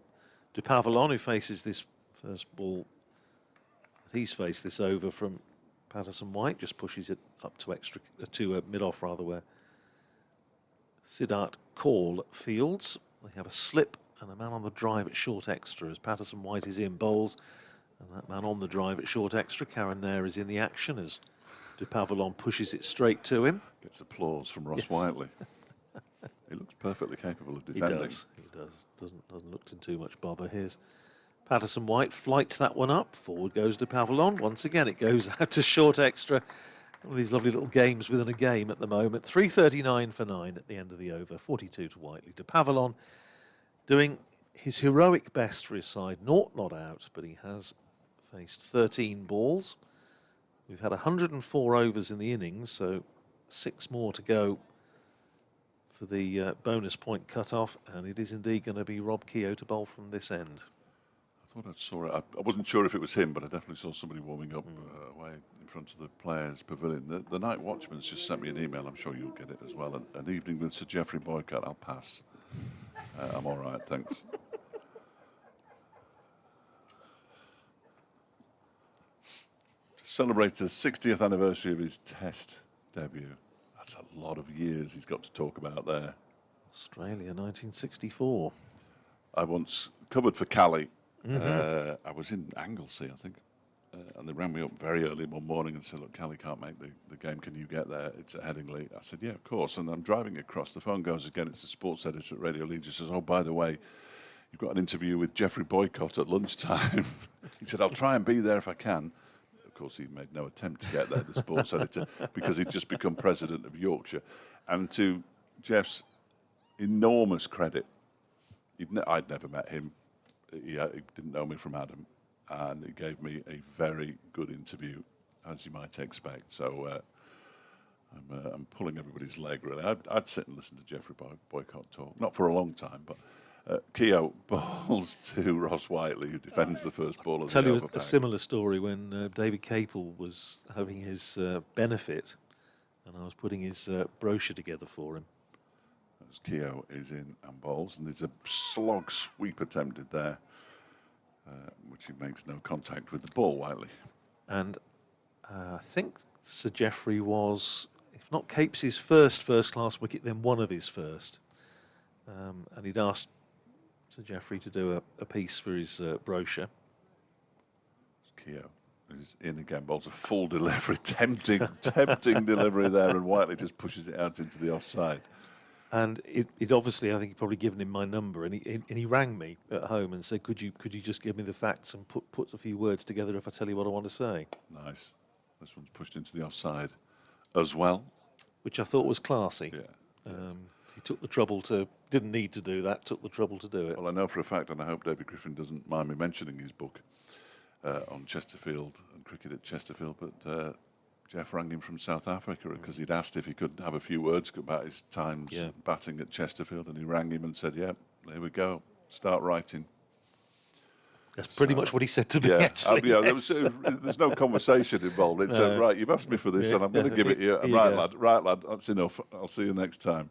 Pavillon, who faces this first ball that he's faced this over from Patterson White, just pushes it up to mid-off rather, where Siddharth Kaul fields. They have a slip and a man on the drive at short extra as Patterson White is in bowls, and that man on the drive at short extra, Karen Nair, is in the action as Pavillon pushes it straight to him. Gets applause from Ross Whiteley. He looks perfectly capable of defending. He does. Doesn't look in too much bother. Here's Patterson White, flights that one up. Forward goes Pavillon. Once again, it goes out to short extra. One of these lovely little games within a game at the moment. 339 for 9 at the end of the over. 42 to Whiteley. Pavillon doing his heroic best for his side. Not out, but he has faced 13 balls. We've had 104 overs in the innings, so 6 more to go for the bonus point cut-off, and it is indeed going to be Rob Keogh to bowl from this end. I thought I saw it. I wasn't sure if it was him, but I definitely saw somebody warming up away in front of the players' pavilion. The night watchman's just sent me an email. I'm sure you'll get it as well. An evening with Sir Geoffrey Boycott. I'll pass. I'm all right, thanks. To celebrate the 60th anniversary of his Test debut. That's a lot of years he's got to talk about there. Australia, 1964. I once covered for Cali. I was in Anglesey, I think, and they rang me up very early one morning and said, look, Cali can't make the game. Can you get there? It's at Headingley. I said, yeah, of course. And I'm driving across. The phone goes again. It's the sports editor at Radio Leeds. He says, oh, by the way, you've got an interview with Geoffrey Boycott at lunchtime. He said, I'll try and be there if I can. Of course, he made no attempt to get there, the sports editor, because he'd just become president of Yorkshire. And to Jeff's enormous credit, I'd never met him. He didn't know me from Adam, and he gave me a very good interview, as you might expect. So I'm pulling everybody's leg, really. I'd sit and listen to Geoffrey Boycott talk, not for a long time, but Keogh bowls to Ross Whiteley, who defends the first ball of the I'll tell you overpack. a similar story when David Capel was having his benefit, and I was putting his brochure together for him. As Keogh is in and bowls, and there's a slog sweep attempted there, which he makes no contact with the ball, Whiteley. And I think Sir Geoffrey was, if not Capes' first-class wicket, then one of his first. And he'd asked Sir Geoffrey to do a piece for his brochure. Keogh is in again, bowls a full delivery, tempting delivery there, and Whiteley just pushes it out into the offside. And it obviously, I think he'd probably given him my number, and he rang me at home and said, could you just give me the facts and put a few words together if I tell you what I want to say? Nice. This one's pushed into the offside as well. Which I thought was classy. Yeah. He took the trouble didn't need to do that, took the trouble to do it. Well, I know for a fact, and I hope David Griffin doesn't mind me mentioning his book on Chesterfield and cricket at Chesterfield, but Jeff rang him from South Africa because he'd asked if he could have a few words about his times batting at Chesterfield, and he rang him and said, yeah, there we go, start writing. That's pretty much what he said to me, actually. There's no conversation involved. It's right, you've asked me for this, and I'm going to give it you. Right, lad, that's enough. I'll see you next time.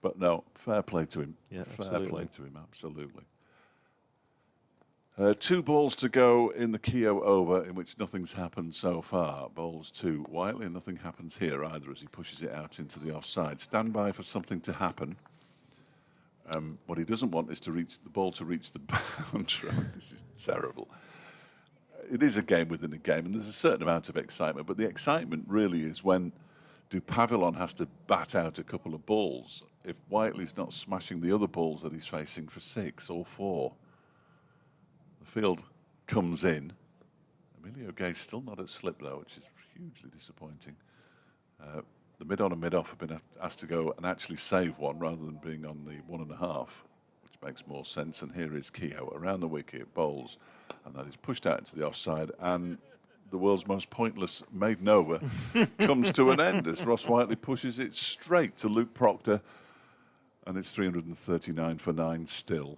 But no, fair play to him. Yeah, fair play to him, absolutely. 2 balls to go in the Keogh over, in which nothing's happened so far. Bowls to Whiteley, and nothing happens here either as he pushes it out into the offside. Stand by for something to happen. What he doesn't want is the ball to reach the boundary. This is terrible. It is a game within a game, and there's a certain amount of excitement, but the excitement really is when Dupavilon has to bat out a couple of balls if Whiteley's not smashing the other balls that he's facing for 6 or 4. Field comes in. Emilio Gay's still not at slip though, which is hugely disappointing. The mid-on and mid-off have been asked to go and actually save one rather than being on the 1.5, which makes more sense. And here is Keogh around the wicket, bowls, and that is pushed out into the offside. And the world's most pointless maiden over comes to an end as Ross Whiteley pushes it straight to Luke Proctor, and it's 339 for 9 still.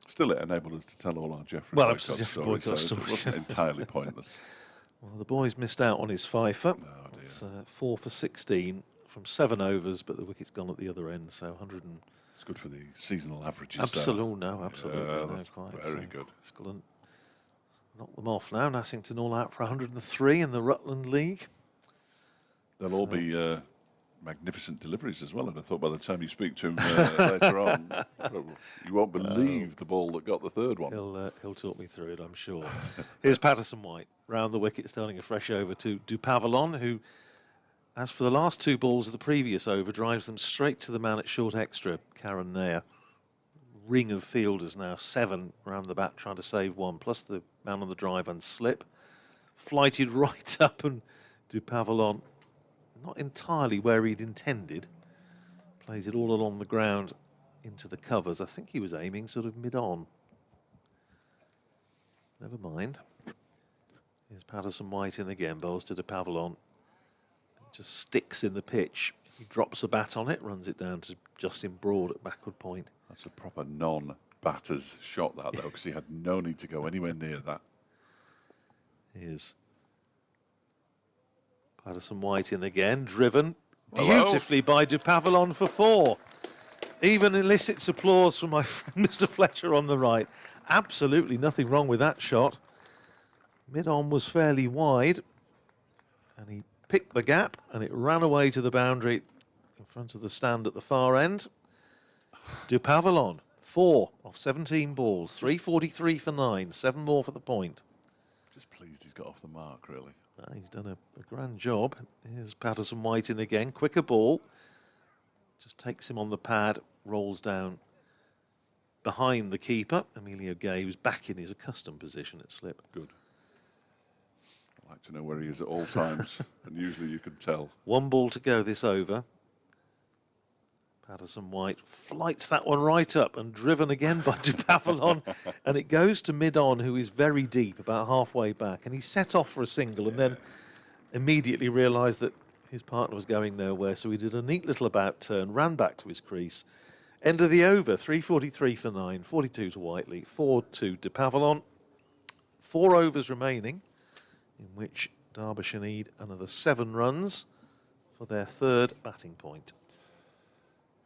Still, it enabled us to tell all our Geoffrey Boycott stories. So it wasn't entirely pointless. Well, the boys missed out on his fifer. Oh, dear. It's 4 for 16 from 7 overs, but the wicket's gone at the other end, so 100 and... It's good for the seasonal averages. Absolutely, no, absolutely. Yeah, no, that's quite. very good. Excellent. Knock them off now. Nassington all out for 103 in the Rutland League. They'll all be magnificent deliveries as well, and I thought by the time you speak to him later on, you won't believe the ball that got the third one. He'll talk me through it, I'm sure. Here's Patterson White round the wicket, starting a fresh over to Dupavilon, who, as for the last 2 balls of the previous over, drives them straight to the man at short extra, Karen Nair. Ring of fielders now, 7 round the bat trying to save 1, plus the man on the drive and slip. Flighted right up, and Dupavilon not entirely where he'd intended. Plays it all along the ground into the covers. I think he was aiming sort of mid-on. Never mind. Here's Patterson White in again. Bowls to Dupavilon. Just sticks in the pitch He drops a bat on it, runs it down to Justin Broad at backward point. That's a proper non-batter's shot, that, though, because he had no need to go anywhere near that. Here's Patterson White in again, driven Hello. beautifully by Dupavalon for 4. Even elicits applause from my friend Mr. Fletcher on the right. Absolutely nothing wrong with that shot. Mid-on was fairly wide, and he picked the gap, and it ran away to the boundary in front of the stand at the far end. Dupavalon, 4 off 17 balls, 343 for 9, 7 more for the point. Just pleased he's got off the mark, really. He's done a grand job. Here's Patterson White in again, quicker ball. Just takes him on the pad, rolls down behind the keeper. Emilio Gay was back in his accustomed position at slip. Good. I like to know where he is at all times, and usually you can tell. 1 ball to go this over. Patterson White flights that one right up and driven again by Dupavalon, and it goes to mid-on, who is very deep, about halfway back, and he set off for a single and then immediately realised that his partner was going nowhere, so he did a neat little about turn, ran back to his crease. End of the over, 343 for 9, 42 to Whiteley, 4 to Dupavalon. 4 overs remaining, in which Derbyshire need another 7 runs for their 3rd batting point.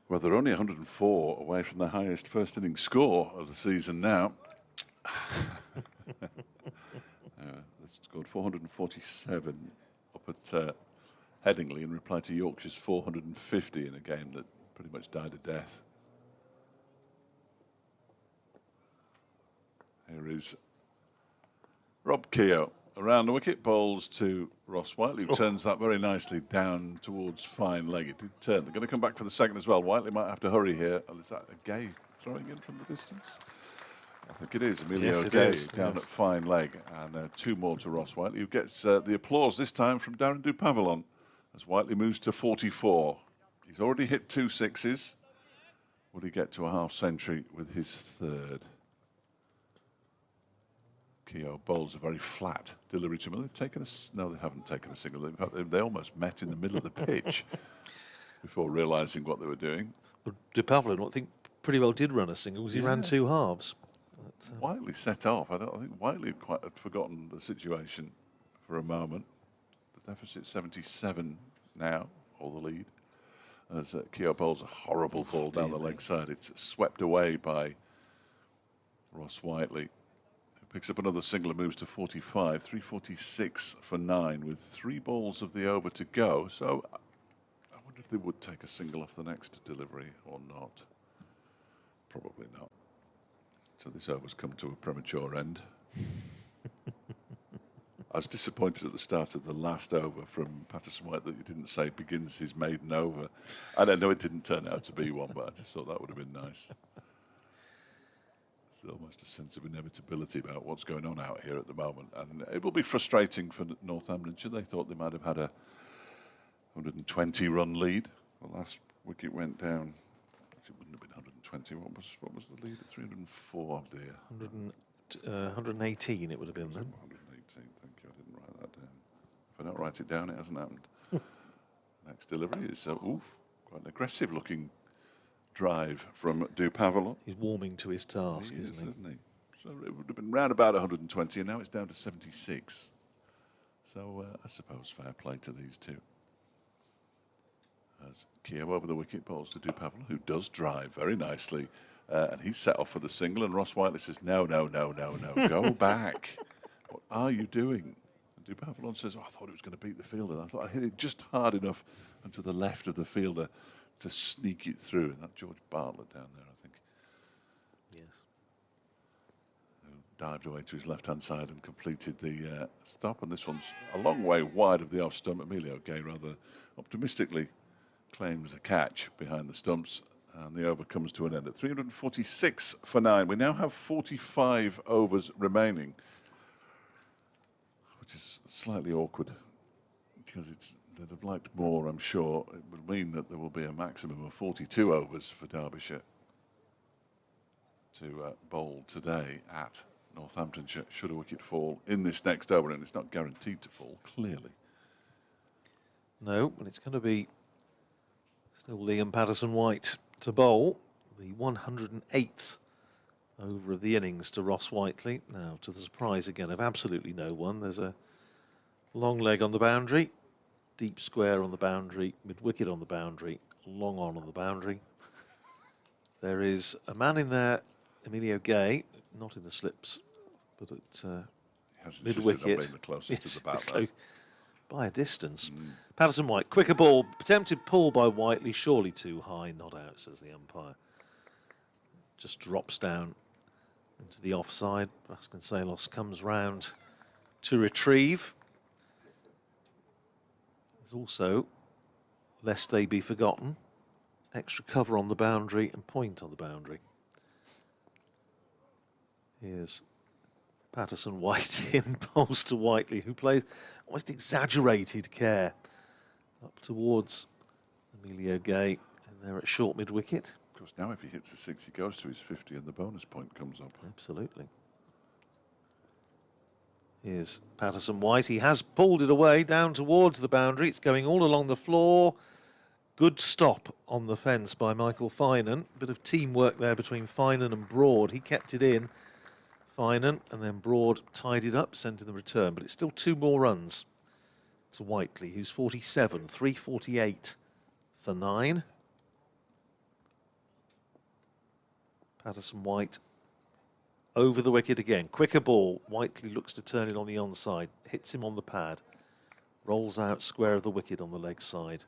Well, they're only 104 away from the highest first innings score of the season now. They've scored 447 up at Headingley in reply to Yorkshire's 450 in a game that pretty much died a death. Here is Rob Keogh around the wicket, bowls to Ross Whiteley, who turns that very nicely down towards fine leg. It did turn. They're going to come back for the second as well. Whiteley might have to hurry here. Is that a Gay throwing in from the distance? I think it is. Emilio Gay down at fine leg. And 2 more to Ross Whiteley, who gets the applause this time from Darren Dupavalon as Whiteley moves to 44. He's already hit 2 sixes. Will he get to a half century with his 3rd? Keogh bowls a very flat delivery to him. They've taken no, they haven't taken a single. In fact, they almost met in the middle of the pitch before realising what they were doing. Well, Dupavalon, I think, pretty well did run a single because he ran 2 halves. But, Whiteley set off. I think Whiteley had forgotten the situation for a moment. The deficit's 77 now, or the lead. As Keogh bowls a horrible ball down the leg side. It's swept away by Ross Whiteley. Picks up another single and moves to 45, 346 for 9 with 3 balls of the over to go. So I wonder if they would take a single off the next delivery or not. Probably not. So this over's come to a premature end. I was disappointed at the start of the last over from Patterson White that you didn't say begins his maiden over. And I know it didn't turn out to be one, but I just thought that would have been nice. There's almost a sense of inevitability about what's going on out here at the moment. And it will be frustrating for Northamptonshire. They thought they might have had a 120-run lead. The last wicket went down. It wouldn't have been 120. What was the lead at 304, dear? 118 it would have been then. 118, thank you. I didn't write that down. If I don't write it down, it hasn't happened. Next delivery is quite an aggressive-looking drive from Dupavalon. He's warming to his task, isn't he? So it would have been round about 120, and now it's down to 76. So I suppose fair play to these two. As Keogh over the wicket, bowls to Dupavalon, who does drive very nicely. And he's set off for the single, and Ross Whiteley says, no, go back. What are you doing? And Dupavalon says, I thought it was going to beat the fielder. I thought I hit it just hard enough and to the left of the fielder to sneak it through. And that George Bartlett down there, I think. Yes. Who dived away to his left-hand side and completed the stop. And this one's a long way wide of the off stump. Emilio Gay rather optimistically claims a catch behind the stumps. And the over comes to an end at 346 for 9. We now have 45 overs remaining, which is slightly awkward because they'd have liked more, I'm sure. It would mean that there will be a maximum of 42 overs for Derbyshire to bowl today at Northamptonshire should a wicket fall in this next over, and it's not guaranteed to fall, clearly. No, and it's going to be Still Liam Patterson-White to bowl, the 108th over of the innings to Ross Whiteley. Now, to the surprise again of absolutely no one, there's a long leg on the boundary, deep square on the boundary, mid-wicket on the boundary, long on the boundary. There is a man in there, Emilio Gay, not in the slips, but at mid-wicket. Being the closest to the bat, though. By a distance. Patterson-White, quicker ball, attempted pull by Whiteley, surely too high, not out, says the umpire. Just drops down into the offside. Vasconcelos comes round to retrieve. There's also, lest they be forgotten, extra cover on the boundary and point on the boundary. Here's Patterson-White in, bowls to Whiteley, who plays almost exaggerated care up towards Emilio Gay, and they're at short mid-wicket. Of course, now if he hits a 6, he goes to his 50 and the bonus point comes up. Absolutely. Here's Patterson-White. He has pulled it away down towards the boundary. It's going all along the floor. Good stop on the fence by Michael Finan. Bit of teamwork there between Finan and Broad. He kept it in, Finan, and then Broad tied it up, sent in the return. But it's still 2 more runs to Whiteley, who's 47, 348 for 9. Patterson-White over the wicket again. Quicker ball. Whiteley looks to turn it on the onside. Hits him on the pad. Rolls out square of the wicket on the leg side.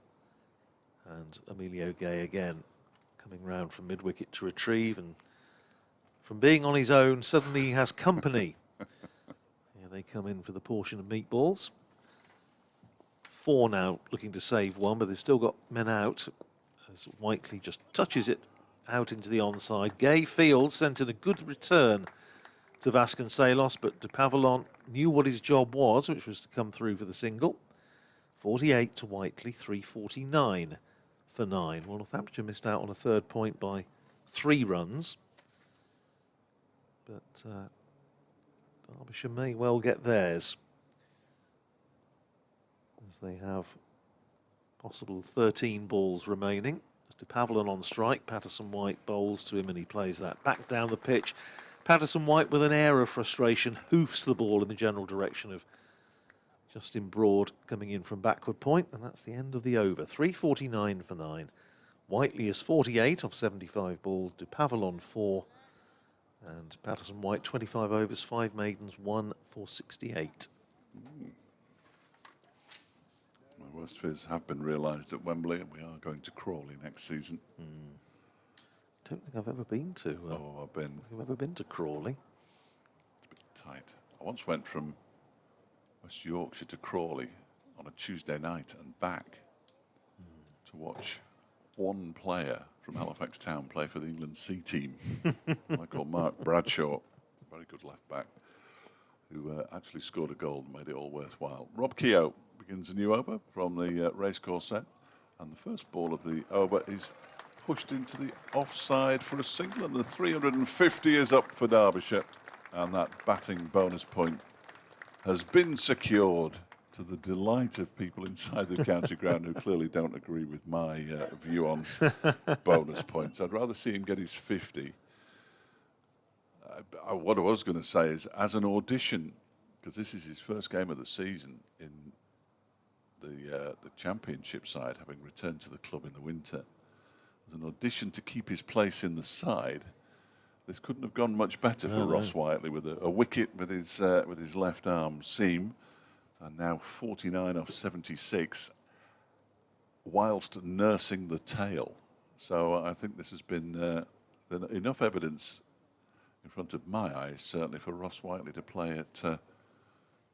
And Emilio Gay again coming round from mid-wicket to retrieve. And from being on his own, suddenly he has company. Here they come in for the portion of meatballs. 4 now looking to save 1, but they've still got men out as Whiteley just touches it out into the onside. Gay fields, sent in a good return to Vasconcelos, but de Pavillon knew what his job was, which was to come through for the single. 48 to Whiteley, 349 for 9. Well, Northamptonshire missed out on a 3rd point by 3 runs. But Derbyshire may well get theirs, as they have possible 13 balls remaining. De Pavillon on strike. Patterson-White bowls to him and he plays that back down the pitch. Patterson-White, with an air of frustration, hoofs the ball in the general direction of Justin Broad coming in from backward point, and that's the end of the over. 349 for 9. Whiteley is 48 of 75 balls. De Pavillon 4. And Patterson-White 25 overs, 5 maidens, 1 for 68. My worst fears have been realised at Wembley, and we are going to Crawley next season. I don't think I've ever been to. I've ever been to Crawley. It's a bit tight. I once went from West Yorkshire to Crawley on a Tuesday night and back to watch one player from Halifax Town play for the England C team. I called Mark Bradshaw, very good left back, who actually scored a goal and made it all worthwhile. Rob Keogh begins a new over from the racecourse set, and the first ball of the over is pushed into the offside for a single, and the 350 is up for Derbyshire, and that batting bonus point has been secured, to the delight of people inside the county ground who clearly don't agree with my view on bonus points. I'd rather see him get his 50. What I was going to say is, as an audition, because this is his first game of the season in the championship side, having returned to the club in the winter, as an audition to keep his place in the side, this couldn't have gone much better for Ross Whiteley, with a wicket with his left arm seam, and now 49 off 76, whilst nursing the tail. So I think this has been enough evidence in front of my eyes, certainly, for Ross Whiteley to play at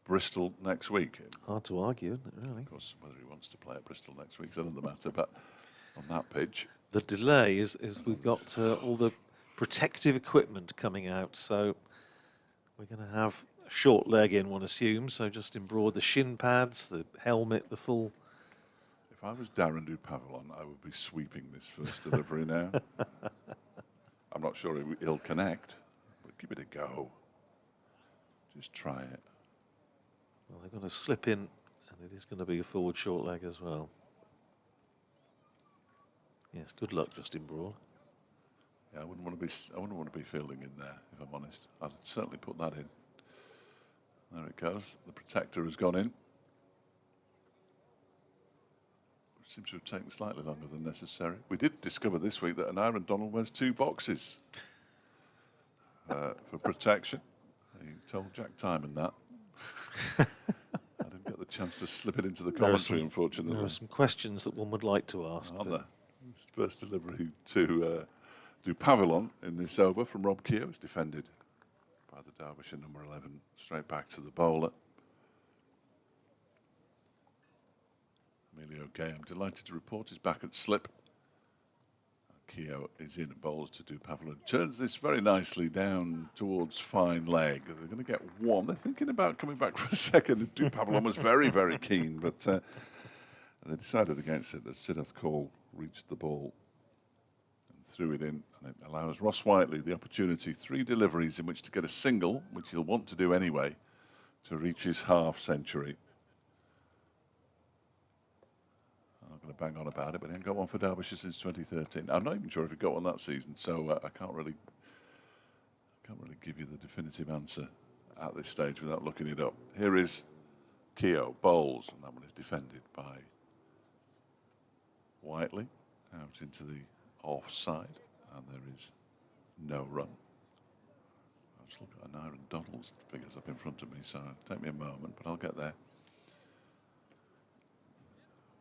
Bristol next week. Hard to argue, isn't it, really? Of course, whether he wants to play at Bristol next week is another matter, but on that pitch. The delay is we've got all the protective equipment coming out, so we're going to have a short leg in, one assumes, so just Broad, the shin pads, the helmet, the full... If I was Darren du Pavillon, I would be sweeping this first delivery now. I'm not sure he'll connect, but give it a go. Just try it. Well, they're going to slip in, and it is going to be a forward short leg as well. Yes, good luck, Justin Brawl. Yeah, I wouldn't want to be fielding in there, if I'm honest. I'd certainly put that in. There it goes. The protector has gone in. Which seems to have taken slightly longer than necessary. We did discover this week that an Aaron Donald wears 2 boxes for protection. He told Jack Timon that. I didn't get the chance to slip it into the commentary, unfortunately. There are some questions that one would like to ask. Aren't there? His first delivery to Pavillon in this over from Rob Keogh is defended by the Derbyshire number 11, straight back to the bowler. Emilio Gay, I'm delighted to report, is back at slip. Keogh is in, bowls to do Pavillon. Turns this very nicely down towards fine leg. They're going to get one. They're thinking about coming back for a second. Do Pavillon was very, very keen, but they decided against it as Siddharth Kaul reached the ball and threw it in. And it allows Ross Whiteley the opportunity, 3 deliveries in which to get a single, which he'll want to do anyway, to reach his half century. I'm going to bang on about it, but he hasn't got one for Derbyshire since 2013. I'm not even sure if he got one that season, so I can't really give you the definitive answer at this stage without looking it up. Here is Keogh, bowls, and that one is defended by Whiteley out into the offside, and there is no run. I'll just look at an Aaron Donald's figures up in front of me, so it'll take me a moment, but I'll get there.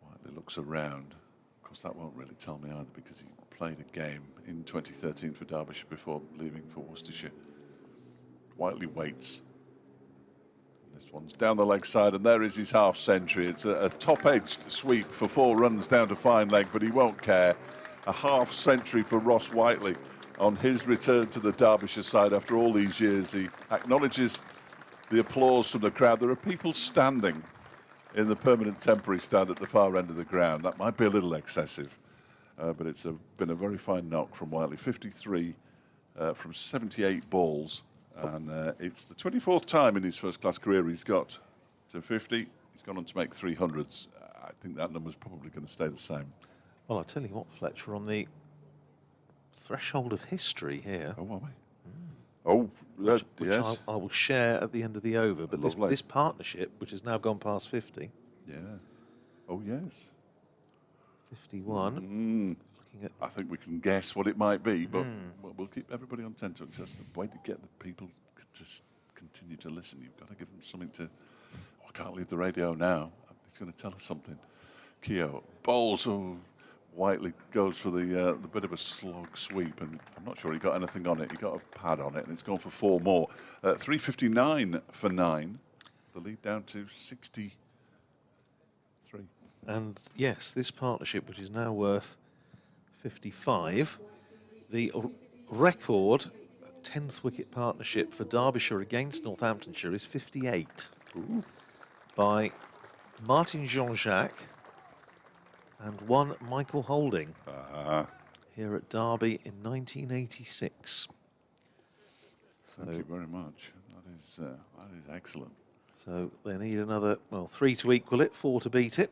Whiteley looks around. Of course, that won't really tell me either because he played a game in 2013 for Derbyshire before leaving for Worcestershire. Whiteley waits. This one's down the leg side, and there is his half century. It's a top-edged sweep for 4 runs down to fine leg, but he won't care. A half century for Ross Whiteley on his return to the Derbyshire side after all these years. He acknowledges the applause from the crowd. There are people standing in the permanent temporary stand at the far end of the ground. That might be a little excessive, but it's been a very fine knock from Whiteley. 53 from 78 balls, and it's the 24th time in his first-class career he's got to 50. He's gone on to make 300s. I think that number's probably going to stay the same. Well, I'll tell you what, Fletcher, we're on the threshold of history here. Oh, are we? Oh, Which yes. I will share at the end of the over. But this partnership, which has now gone past 50. Yeah. Oh, yes. 51. Looking at, I think we can guess what it might be, but we'll keep everybody on tenterhooks. That's the way to get the people to continue to listen. You've got to give them something to... Oh, I can't leave the radio now. He's going to tell us something. Keogh bowls. Oh, Whiteley goes for the bit of a slog sweep, and I'm not sure he got anything on it. He got a pad on it, and it's gone for 4 more. 359 for 9. The lead down to 63. And yes, this partnership, which is now worth 55, the record 10th wicket partnership for Derbyshire against Northamptonshire is 58. Ooh. By Martin Jean-Jacques and one Michael Holding here at Derby in 1986. Thank you very much. That is excellent. So they need another, 3 to equal it, 4 to beat it.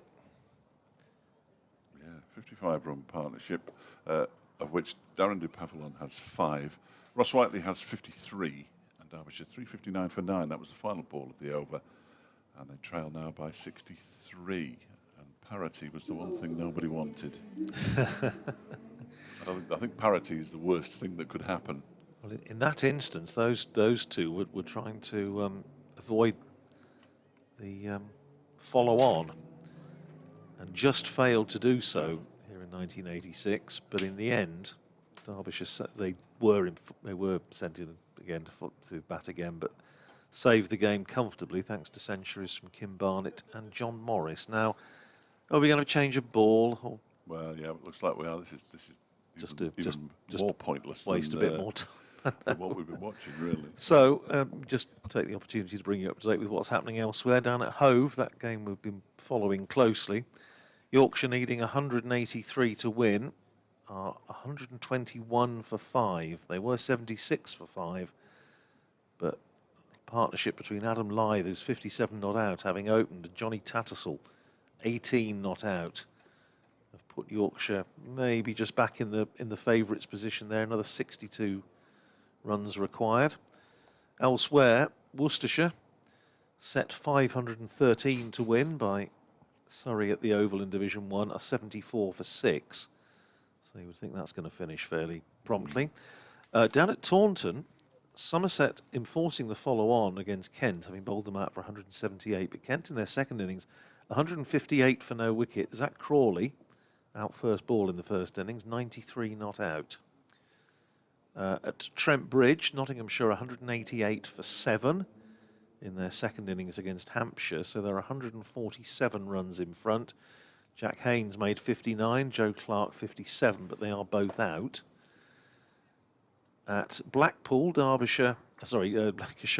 Yeah, 55-run partnership, of which Darren de Pavillon has 5. Ross Whiteley has 53, and Derbyshire 359 for 9. That was the final ball of the over, and they trail now by 63. Parity was the one thing nobody wanted. I think parity is the worst thing that could happen. Well, in that instance, those two were trying to avoid the follow-on, and just failed to do so here in 1986. But in the end, Derbyshire they were sent in again to bat again, but saved the game comfortably thanks to centuries from Kim Barnett and John Morris. Now, are we going to change a ball? Or well, yeah, it looks like we are. This is just more pointless. Waste than, a bit more time. Than what we've been watching, really. So, just take the opportunity to bring you up to date with what's happening elsewhere. Down at Hove, that game we've been following closely. Yorkshire needing 183 to win, 121 for 5. They were 76 for 5, but partnership between Adam Lythe, who's 57 not out, having opened, and Johnny Tattersall, 18 not out, have put Yorkshire maybe just back in the favourites position there. Another 62 runs required. Elsewhere, Worcestershire set 513 to win by Surrey at the Oval in Division 1, a 74 for 6. So you would think that's going to finish fairly promptly. Down at Taunton, Somerset enforcing the follow-on against Kent, having bowled them out for 178. But Kent in their second innings, 158 for no wicket. Zach Crawley out first ball in the first innings, 93 not out. At Trent Bridge, Nottinghamshire 188 for 7 in their second innings against Hampshire. So they're 147 runs in front. Jack Haynes made 59, Joe Clark 57, but they are both out. At Blackpool, Lancashire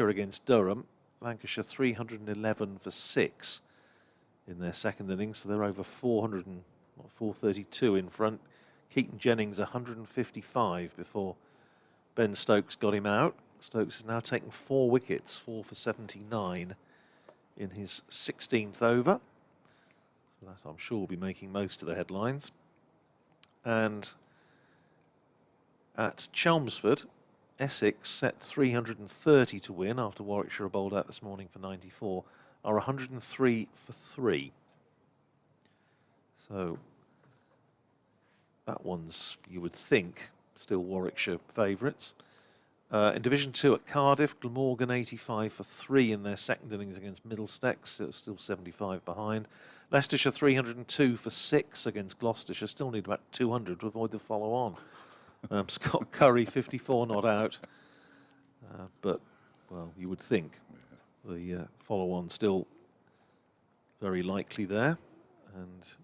against Durham, Lancashire 311 for 6 in their second innings, so they're over 432 in front. Keaton Jennings 155 before Ben Stokes got him out. Stokes has now taken 4 wickets, 4 for 79 in his 16th over. So that I'm sure will be making most of the headlines. And at Chelmsford, Essex set 330 to win after Warwickshire bowled out this morning for 94, are 103 for 3. So that one's, you would think, still Warwickshire favourites. In Division 2 at Cardiff, Glamorgan 85 for 3 in their second innings against Middlesex, still 75 behind. Leicestershire 302 for 6 against Gloucestershire, still need about 200 to avoid the follow-on. Scott Curry 54 not out, but, well, you would think the follow-on still very likely there. And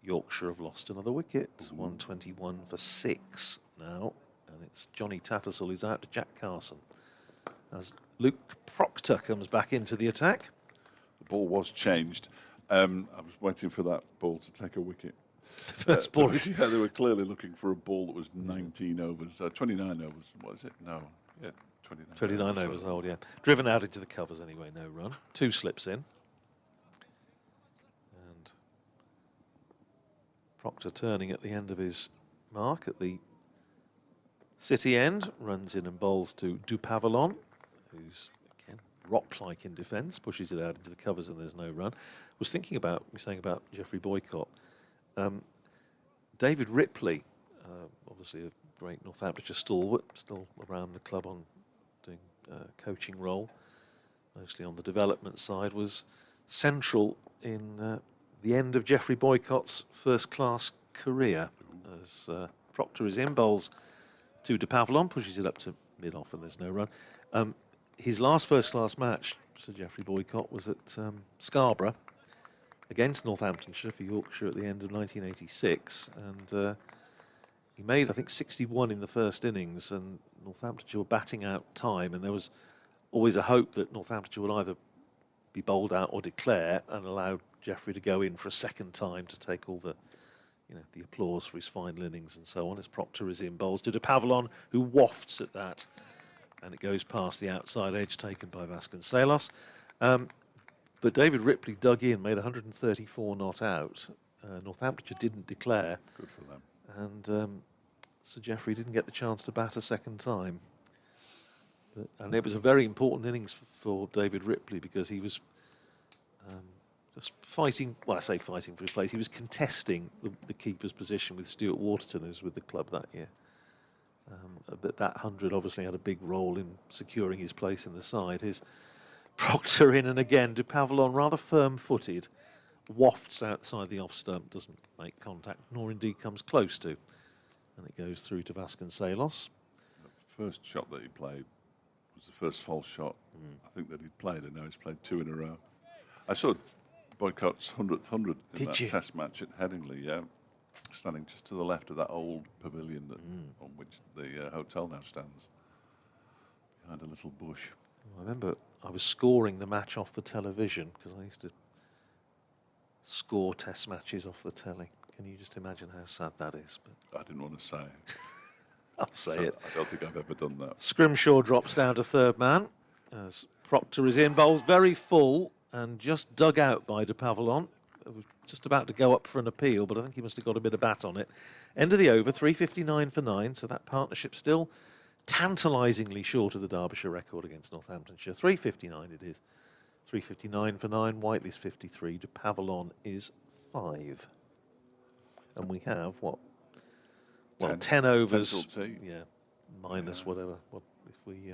Yorkshire have lost another wicket, 121 for 6 now. And it's Johnny Tattersall who's out to Jack Carson as Luke Proctor comes back into the attack. The ball was changed. I was waiting for that ball to take a wicket. First ball. Yeah, they were clearly looking for a ball that was 19 overs, 29 overs. What is it? No, yeah, 29 overs old, yeah. Driven out into the covers anyway, no run. 2 slips in. And Proctor turning at the end of his mark at the City end, runs in and bowls to Dupavillon, who's, again, rock-like in defence, pushes it out into the covers and there's no run. Was thinking about, we're saying about Geoffrey Boycott. David Ripley, obviously a great Northamptonshire stalwart, still around the club on doing coaching role, mostly on the development side, was central in the end of Geoffrey Boycott's first-class career. As Proctor is in, bowls to Dupavillon, pushes it up to mid-off and there's no run. His last first-class match, Sir Geoffrey Boycott, was at Scarborough against Northamptonshire for Yorkshire at the end of 1986. And he made, I think, 61 in the first innings, and Northamptonshire were batting out time, and there was always a hope that Northamptonshire would either be bowled out or declare and allow Geoffrey to go in for a second time to take all the, the applause for his final innings and so on, as Proctor is in, bowls to Dupavillon, who wafts at that, and it goes past the outside edge taken by Vasconcelos. But David Ripley dug in, made 134 not out. Northamptonshire didn't declare. Good for them. And Sir Geoffrey didn't get the chance to bat a second time. And it was a very important innings for David Ripley, because he was just fighting, well, I say fighting for his place, he was contesting the keeper's position with Stuart Waterton, who was with the club that year. But that 100 obviously had a big role in securing his place in the side. His Proctor in, and again, Dupavillon, rather firm-footed, wafts outside the off-stump, doesn't make contact, nor indeed comes close to. And it goes through to Vasconcelos. The first shot that he played was the first false shot I think that he'd played, and now he's played 2 in a row. I saw Boycott's 100th 100 in that test match at Headingley, yeah, standing just to the left of that old pavilion that, on which the hotel now stands, behind a little bush. I remember I was scoring the match off the television, because I used to score test matches off the telly. Can you just imagine how sad that is? But I didn't want to say. I'll say it. I don't think I've ever done that. Scrimshaw drops down to third man as Proctor is in, bowls very full and just dug out by Dupavillon. was just about to go up for an appeal, but I think he must have got a bit of bat on it. End of the over, 3:59 for 9, so that partnership still tantalisingly short of the Derbyshire record against Northamptonshire. 3:59 it is. 3:59 for 9, Whiteley's 53, de Pavillon is 5. And we have, what? Well, 10 overs. 10 till tea. Yeah, minus whatever. What if we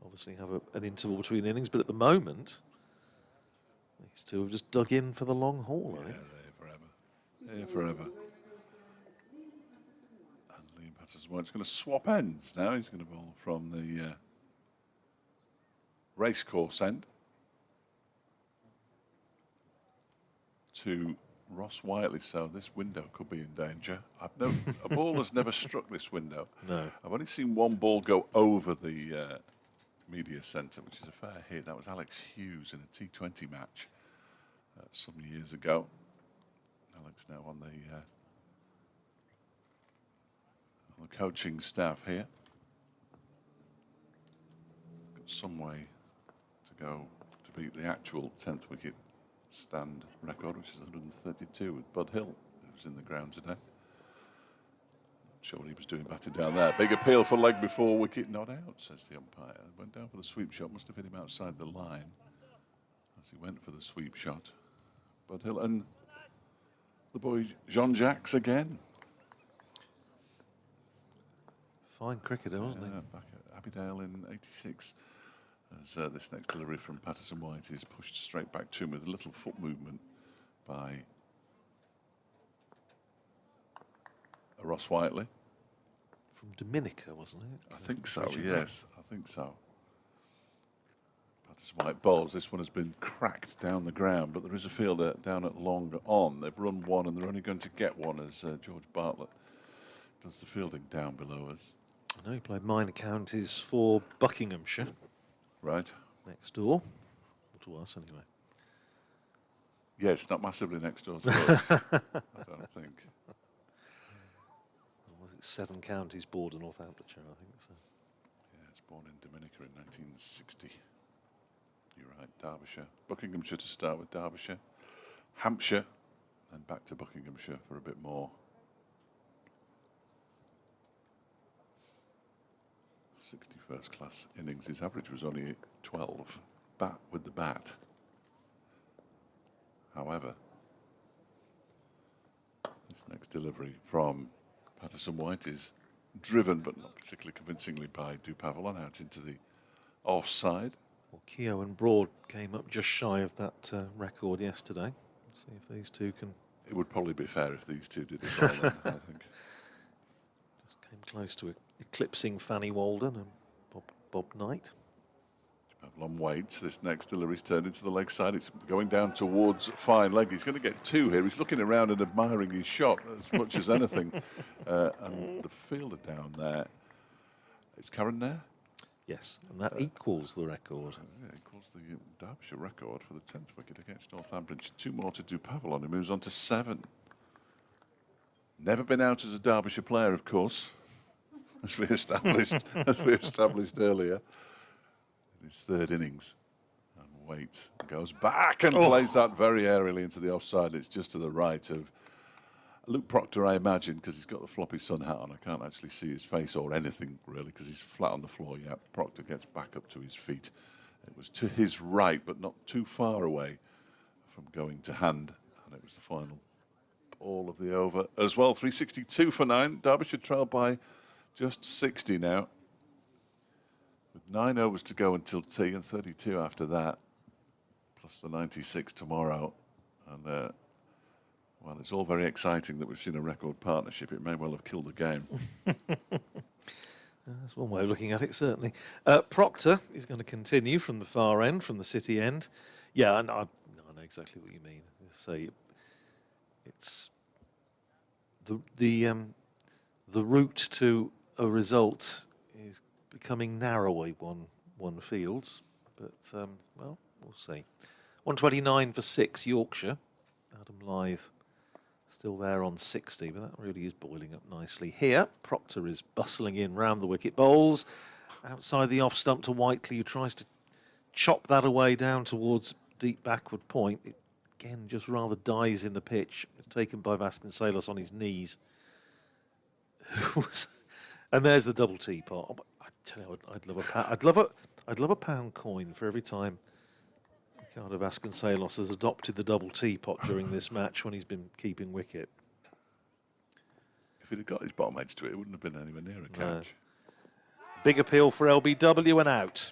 obviously have an interval between innings, but at the moment, these two have just dug in for the long haul, I think. They're here forever. And Liam Patterson-White's going to swap ends now. He's going to bowl from the racecourse end to Ross Whiteley, so this window could be in danger. A ball has never struck this window. No. I've only seen one ball go over the media centre, which is a fair hit. That was Alex Hughes in a T20 match some years ago. Alex now on the coaching staff here. Got some way to go to beat the actual 10th wicket stand record, which is 132 with Bud Hill, who was in the ground today. Not sure what he was doing batting down there. Big appeal for leg before wicket, not out, says the umpire. Went down for the sweep shot, must have hit him outside the line as he went for the sweep shot. Bud Hill and the boy Jean-Jacques again. Fine cricketer, wasn't he? Back at Abbeydale in '86. As this next delivery from Patterson-White is pushed straight back to him with a little foot movement by Ross Whiteley. From Dominica, wasn't it? I think so, yes. I think so. Patterson-White bowls. This one has been cracked down the ground, but there is a fielder down at long on. They've run one and they're only going to get one as George Bartlett does the fielding down below us. I know he played minor counties for Buckinghamshire. Right. Next door. To us, anyway. Yes, not massively next door to us, I don't think. Was it 7 counties border Northamptonshire, I think so. Yeah, it's born in Dominica in 1960. You're right, Derbyshire. Buckinghamshire to start with, Derbyshire. Hampshire, then back to Buckinghamshire for a bit more. 61st class innings. His average was only 12. Bat with the bat. However, this next delivery from Patterson-White is driven, but not particularly convincingly, by de Pavillon out into the offside. Well, Keogh and Broad came up just shy of that record yesterday. Let's see if these two can... It would probably be fair if these two did as well, then, I think. Just came close to eclipsing Fanny Walden and Bob Knight. Pavillon waits. This next delivery's turned into the leg side. It's going down towards fine leg. He's going to get 2 here. He's looking around and admiring his shot as much as anything. And the fielder down there, is Karen there? Yes, and that equals the record. Yeah, equals the Derbyshire record for the 10th wicket against Northamptonshire. 2 more to do Pavillon. He moves on to 7. Never been out as a Derbyshire player, of course, as we established earlier. His 3rd innings, and waits, goes back and plays that very aerially into the offside. It's just to the right of Luke Proctor, I imagine, because he's got the floppy sun hat on. I can't actually see his face or anything really because he's flat on the floor. Yeah, Proctor gets back up to his feet. It was to his right, but not too far away from going to hand, and it was the final ball of the over as well. 362 for 9. Derbyshire trail by just 60 now. With 9 overs to go until tea and 32 after that, plus the 96 tomorrow. And, well, it's all very exciting that we've seen a record partnership. It may well have killed the game. That's one way of looking at it, certainly. Proctor is going to continue from the far end, from the city end. Yeah, and I know exactly what you mean. Say, it's the route to a result is becoming narrower, one fields, but well, we'll see. 129 for 6, Yorkshire. Adam Lythe still there on 60, but that really is boiling up nicely. Here, Proctor is bustling in round the wicket, bowls outside the off stump to Whiteley, who tries to chop that away down towards deep backward point. It again, just rather dies in the pitch. It's taken by Vasconcelos on his knees. And there's the double teapot. Oh, I tell you, I'd love a pound coin for every time Ricardo Vasconcelos has adopted the double teapot during this match when he's been keeping wicket. If he'd have got his bottom edge to it, it wouldn't have been anywhere near a catch. Big appeal for LBW and out,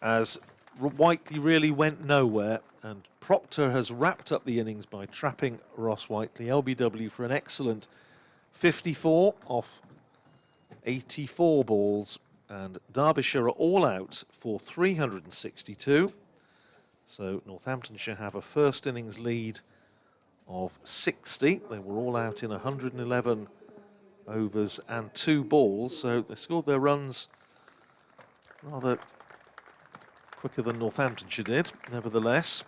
as Whiteley really went nowhere, and Proctor has wrapped up the innings by trapping Ross Whiteley. LBW for an excellent 54 off 84 balls, and Derbyshire are all out for 362. So Northamptonshire have a first innings lead of 60. They were all out in 111 overs and 2 balls, so they scored their runs rather quicker than Northamptonshire did. Nevertheless,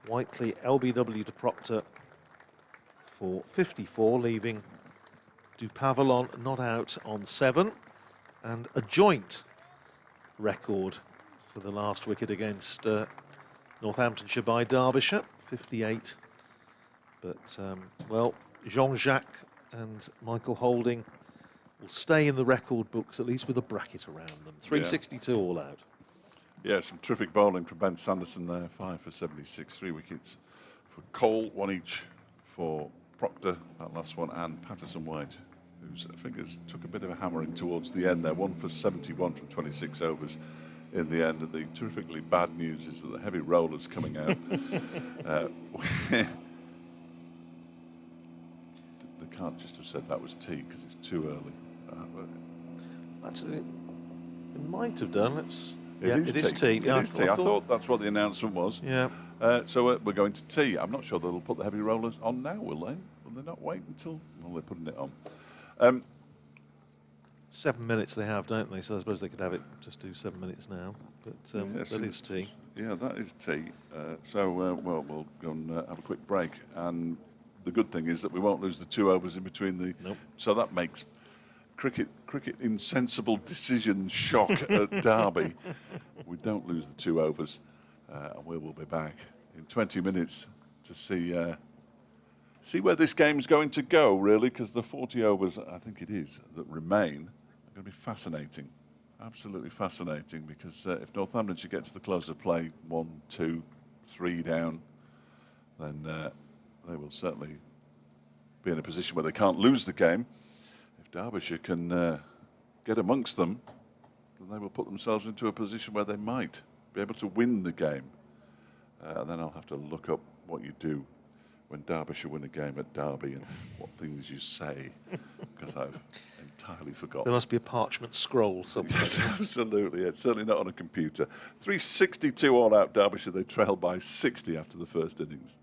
Whiteley, LBW to Proctor for 54, leaving Dupavalon not out on 7, and a joint record for the last wicket against Northamptonshire by Derbyshire, 58. But, well, Jean-Jacques and Michael Holding will stay in the record books, at least with a bracket around them. 362 all out. Yeah, some terrific bowling from Ben Sanderson there, 5 for 76, 3 wickets for Cole, 1 each for Proctor, that last one, and Patterson White, whose fingers took a bit of a hammering towards the end there, 1 for 71 from 26 overs in the end. And the terrifically bad news is that the heavy roller's coming out. They can't just have said that was tea because it's too early. Actually, it might have done. It is tea. It is tea. I thought that's what the announcement was. Yeah. So we're going to tea. I'm not sure they'll put the heavy rollers on now, will they? Will they not wait until... Well, they're putting it on. 7 minutes they have, don't they? So I suppose they could have it, just do 7 minutes now. But yes, that is tea. Yeah, that is tea. Well, we'll go and have a quick break. And the good thing is that we won't lose the 2 overs in between the... Nope. So that makes cricket insensible decision shock at Derby. We don't lose the 2 overs. And we will be back in 20 minutes to see where this game's going to go, really, because the 40 overs, I think it is, that remain are going to be fascinating. Absolutely fascinating, because if Northamptonshire gets the close of play 1, 2, 3 down, then they will certainly be in a position where they can't lose the game. If Derbyshire can get amongst them, then they will put themselves into a position where they might be able to win the game. And then I'll have to look up what you do when Derbyshire win a game at Derby and what things you say, because I've entirely forgotten. There must be a parchment scroll somewhere. Yes, absolutely. It's certainly not on a computer. 362 all out Derbyshire. They trail by 60 after the first innings.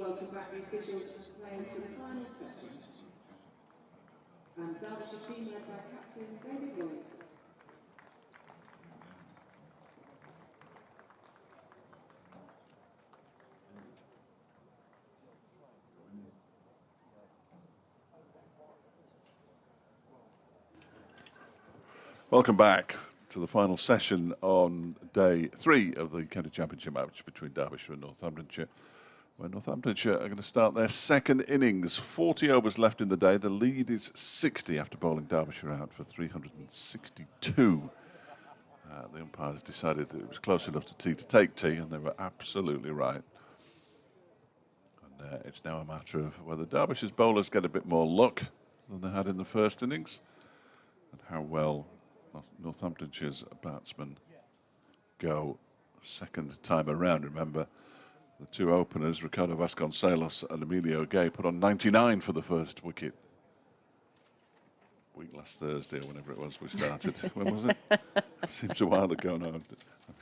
welcome back the officials and players for the final session. And Derbyshire team led by captain David Lloyd. Welcome back to the final session on day 3 of the County Championship match between Derbyshire and Northamptonshire, where Northamptonshire are going to start their second innings. 40 overs left in the day. The lead is 60 after bowling Derbyshire out for 362. The umpires decided that it was close enough to tee to take tee, and they were absolutely right. And it's now a matter of whether Derbyshire's bowlers get a bit more luck than they had in the first innings, and how well Northamptonshire's batsmen go second time around. Remember, the two openers, Ricardo Vasconcelos and Emilio Gay, put on 99 for the first wicket. Week last Thursday, or whenever it was we started. When was it? Seems a while ago now. I'm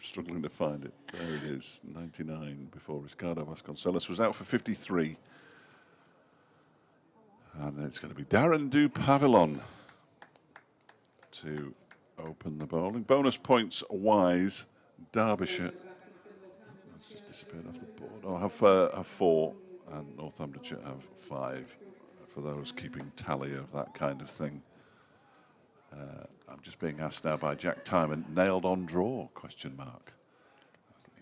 struggling to find it. There it is, 99 before Ricardo Vasconcelos was out for 53. And it's going to be Darren du Pavillon to open the bowling. Bonus points wise, Derbyshire. It's just disappeared off the board. Oh, have 4, and Northamptonshire have 5. For those keeping tally of that kind of thing. I'm just being asked now by Jack Timon, nailed on draw, question mark.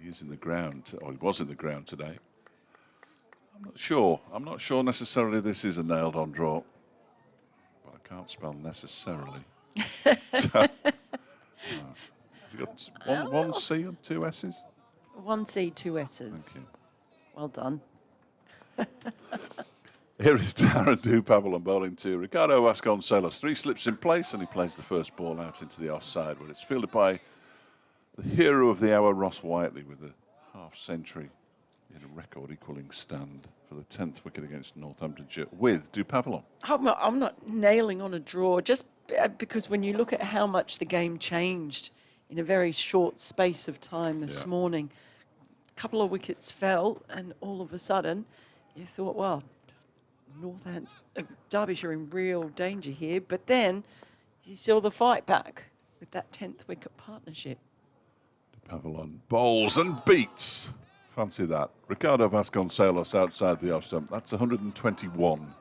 He is in the ground, or he was in the ground today. I'm not sure. I'm not sure necessarily this is a nailed on draw. But I can't spell necessarily. So, has he got one C and 2 S's? 1 C, 2 S's. Thank you. Well done. Here is Darren du Pavillon bowling to Ricardo Vasconcelos. 3 slips in place, and he plays the first ball out into the offside, where it's fielded by the hero of the hour, Ross Whiteley, with a half-century in a record-equalling stand for the 10th wicket against Northamptonshire with du Pavillon. I'm not nailing on a draw, just because when you look at how much the game changed in a very short space of time this morning, a couple of wickets fell, and all of a sudden you thought, well, Derbyshire in real danger here, but then you saw the fight back with that 10th wicket partnership. Du Pavillon bowls and beats. Fancy that. Ricardo Vasconcelos outside the off stump. That's 121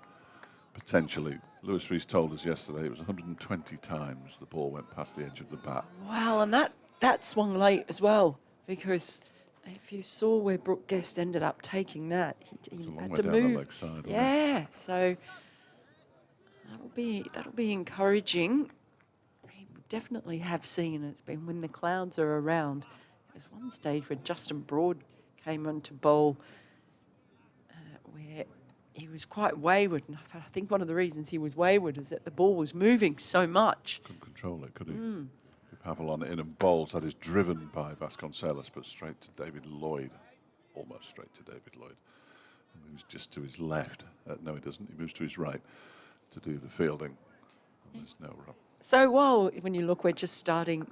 potentially. Lewis Rees told us yesterday it was 120 times the ball went past the edge of the bat. Wow, and that swung late as well, because if you saw where Brooke Guest ended up taking that, he had to move. The leg side, yeah, so that'll be encouraging. We definitely have seen it's been when the clouds are around. There was one stage where Justin Broad came on to bowl where he was quite wayward, and I think one of the reasons he was wayward is that the ball was moving so much. Couldn't control it, could he? Pavillon in and bowls. That is driven by Vasconcelos, but straight to David Lloyd. Almost straight to David Lloyd. He moves just to his left. No, he doesn't. He moves to his right to do the fielding. And there's no rub. So when you look, we're just starting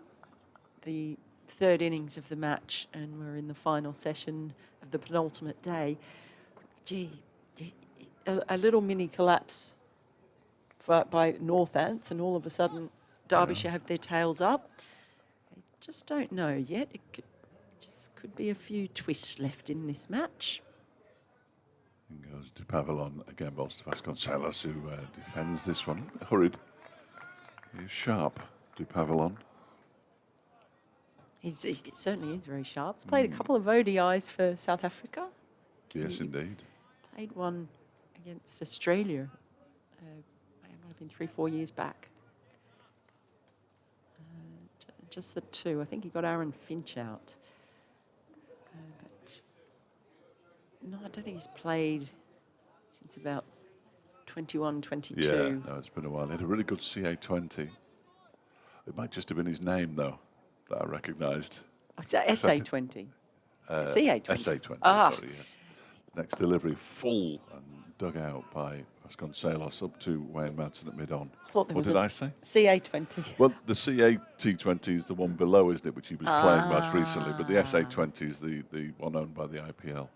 the 3rd innings of the match, and we're in the final session of the penultimate day. A little mini collapse by Northants, and all of a sudden Derbyshire have their tails up. I just don't know yet. It could be a few twists left in this match. In goes du Pavillon, again bowls to Vasconcelos, who defends this one. Hurried. He's sharp, du Pavillon. He certainly is very sharp. He's played a couple of ODIs for South Africa. Yes, indeed. Played one against Australia. It might have been 3-4 years back. Just the 2. I think he got Aaron Finch out. But no, I don't think he's played since about 21, 22. Yeah, no, it's been a while. He had a really good CA20. It might just have been his name, though, that I recognised. Oh, SA20. CA20. SA20, sorry, yes. Next delivery, full and dug out by Vasconcelos up to Wayne Madsen at mid-on. What did I say? CA20. Well, the CA-T20 is the one below, isn't it, which he was playing most recently, but the SA-20 is the one owned by the IPL.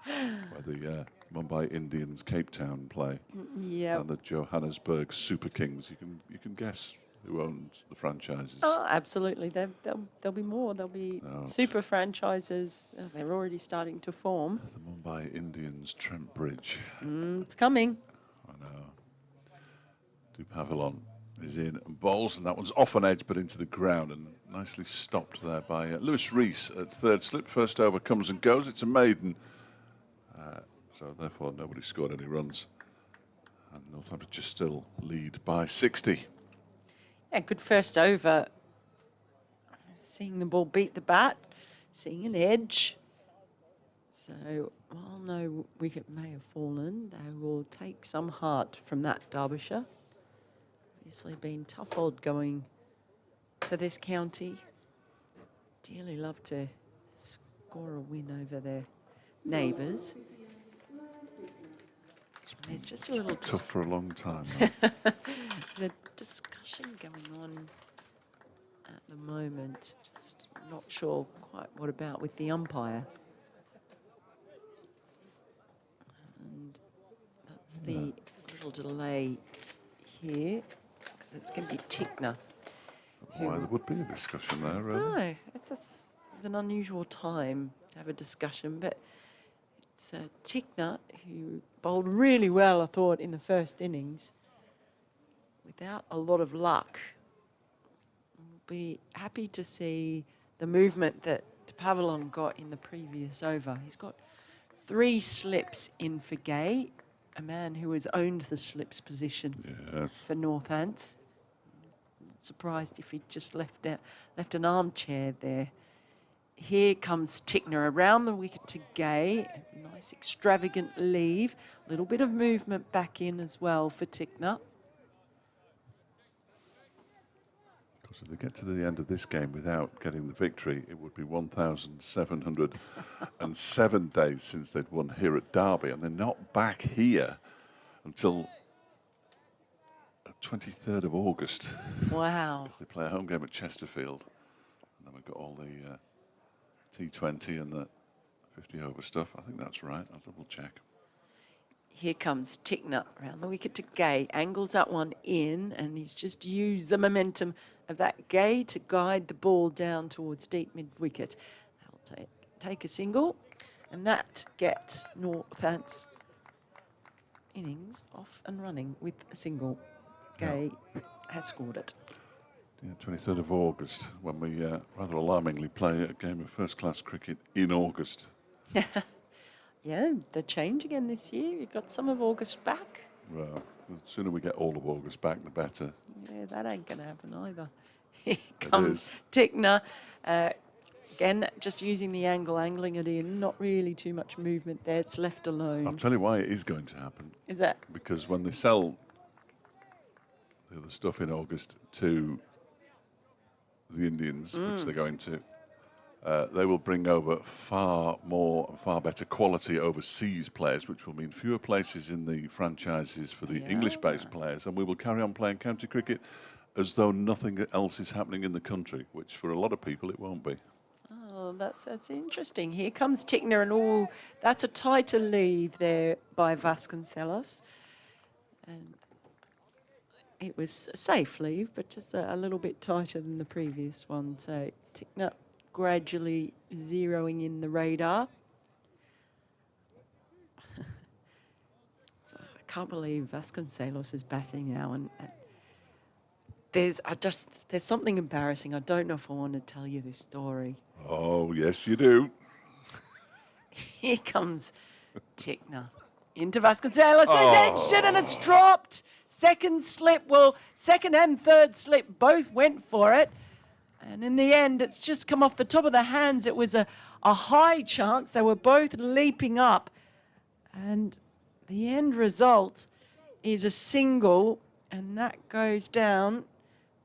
where the Mumbai Indians Cape Town play, Yeah. and the Johannesburg Super Kings. You can guess who owns the franchises. Oh, absolutely. There'll be more. There'll be super franchises. They're already starting to form. The Mumbai Indians Trent Bridge. It's coming. I know. Dupavilon is in and bowls, and that one's off on edge but into the ground, and nicely stopped there by Lewis Rees at third slip. First over comes and goes. It's a maiden, so therefore nobody scored any runs, and Northampton just still lead by 60. Yeah, good first over. Seeing the ball beat the bat, seeing an edge. So while no wicket may have fallen, they will take some heart from that Derbyshire. Obviously been tough odd going for this county. Dearly love to score a win over their neighbours. There's just a little Tough for a long time. the discussion going on at the moment. Just not sure quite what about with the umpire. And that's the little delay here, because it's going to be Tickner. Why there would be a discussion there, really. No, it's an unusual time to have a discussion, but it's Tickner, who bowled really well, I thought, in the first innings, without a lot of luck. We'll be happy to see the movement that Pavilon got in the previous over. He's got 3 slips in for Gay, a man who has owned the slips position for Northants. Not surprised if he just left an armchair there. Here comes Tickner around the wicket to Gay. Nice extravagant leave. A little bit of movement back in as well for Tickner. Because if they get to the end of this game without getting the victory, it would be 1,707 days since they'd won here at Derby, and they're not back here until 23rd of August. Wow. Because they play a home game at Chesterfield, and then we've got all the T20 and the 50 over stuff. I think that's right. I'll double check. Here comes Tickner around the wicket to Gay. Angles that one in, and he's just used the momentum of that Gay to guide the ball down towards deep mid-wicket. They'll take a single, and that gets Northants Innings off and running with a single. Gay has scored it. Yeah, 23rd of August, when we rather alarmingly play a game of first-class cricket in August. Yeah, the change again this year. You've got some of August back. Well, the sooner we get all of August back, the better. Yeah, that ain't going to happen either. Here comes Tickner. Again, just using the angle, angling it in. Not really too much movement there. It's left alone. I'll tell you why it is going to happen. Is that? Because when they sell the other stuff in August to the Indians, which they're going to, they will bring over far more and far better quality overseas players, which will mean fewer places in the franchises for the English-based players, and we will carry on playing county cricket as though nothing else is happening in the country, which for a lot of people it won't be. Oh, that's interesting. Here comes Tickner, and that's a tighter leave there by Vasconcelos. And it was a safe leave, but just a little bit tighter than the previous one. So Tickner gradually zeroing in the radar. So I can't believe Vasconcelos is batting now, and there's something embarrassing. I don't know if I want to tell you this story. Oh, yes, you do. Here comes Tickner into Vasconcelos. It's edged it and it's dropped. Second and third slip both went for it. And in the end, it's just come off the top of the hands. It was a high chance. They were both leaping up. And the end result is a single, and that goes down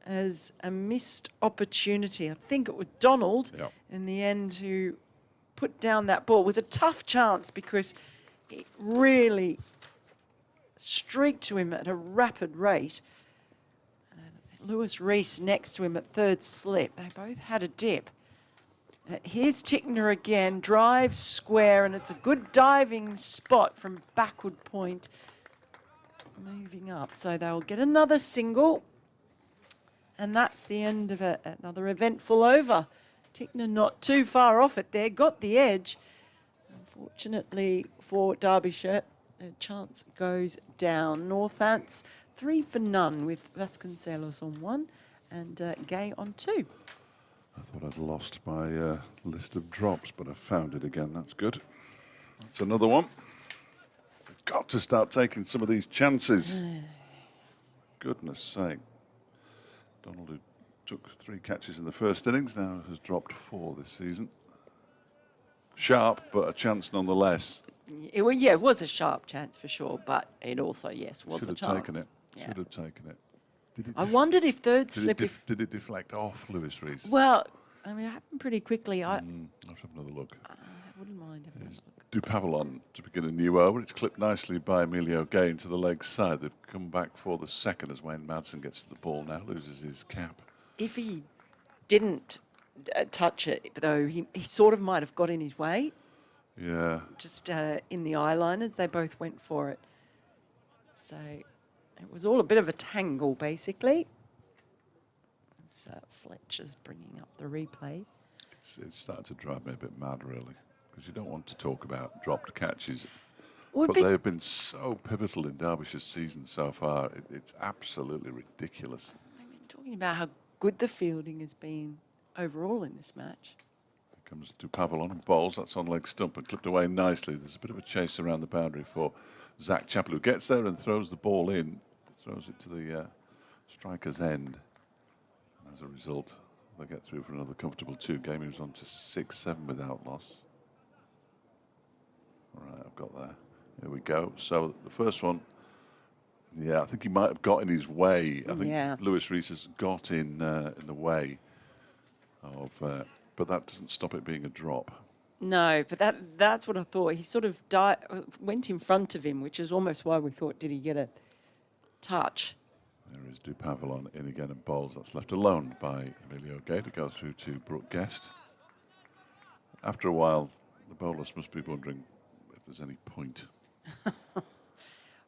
as a missed opportunity. I think it was Donald in the end who put down that ball. It was a tough chance because it really streaked to him at a rapid rate. Lewis Rees next to him at third slip. They both had a dip. Here's Tickner again, drives square, and it's a good diving spot from backward point, moving up. So they'll get another single, and that's the end of it. Another eventful over. Tickner not too far off it there, got the edge. Unfortunately for Derbyshire, a chance goes down. Northants 3 for none with Vasconcelos on 1 and Gay on 2. I thought I'd lost my list of drops, but I found it again. That's good. That's another one. We've got to start taking some of these chances. Goodness sake. Donald, who took 3 catches in the first innings, now has dropped 4 this season. Sharp, but a chance nonetheless. It was a sharp chance for sure, but it also, yes, was Should a have chance. taken it. Yeah. Should have taken it. I wondered if third Did slip... did it deflect off Lewis Rees? Well, I mean, it happened pretty quickly. Let's have another look. I wouldn't mind having a look. Dupavalon to begin a new over. It's clipped nicely by Emilio Gay into the leg side. They've come back for the second as Wayne Madsen gets to the ball now, loses his cap. If he didn't touch it, though, he sort of might have got in his way. Yeah. Just in the eyeliners, they both went for it. So it was all a bit of a tangle, basically. So Fletcher's bringing up the replay. It's starting to drive me a bit mad, really, because you don't want to talk about dropped catches. Well, But they have been so pivotal in Derbyshire's season so far. It's absolutely ridiculous. I mean, talking about how good the fielding has been overall in this match. Here comes Dupavalon and bowls. That's on leg stump and clipped away nicely. There's a bit of a chase around the boundary for Zach Chappell, who gets there and throws the ball in, throws it to the striker's end. And as a result, they get through for another comfortable 2. Game moves on to 6-7 without loss. All right, I've got there. Here we go. So the first one, yeah, I think he might have got in his way. I think Lewis Rees has got in the way of, but that doesn't stop it being a drop. No, but that's what I thought. He sort of went in front of him, which is almost why we thought, did he get a touch? There is Dupavalon in again and bowls. That's left alone by Emilio Gay to go through to Brooke Guest. After a while, the bowlers must be wondering if there's any point.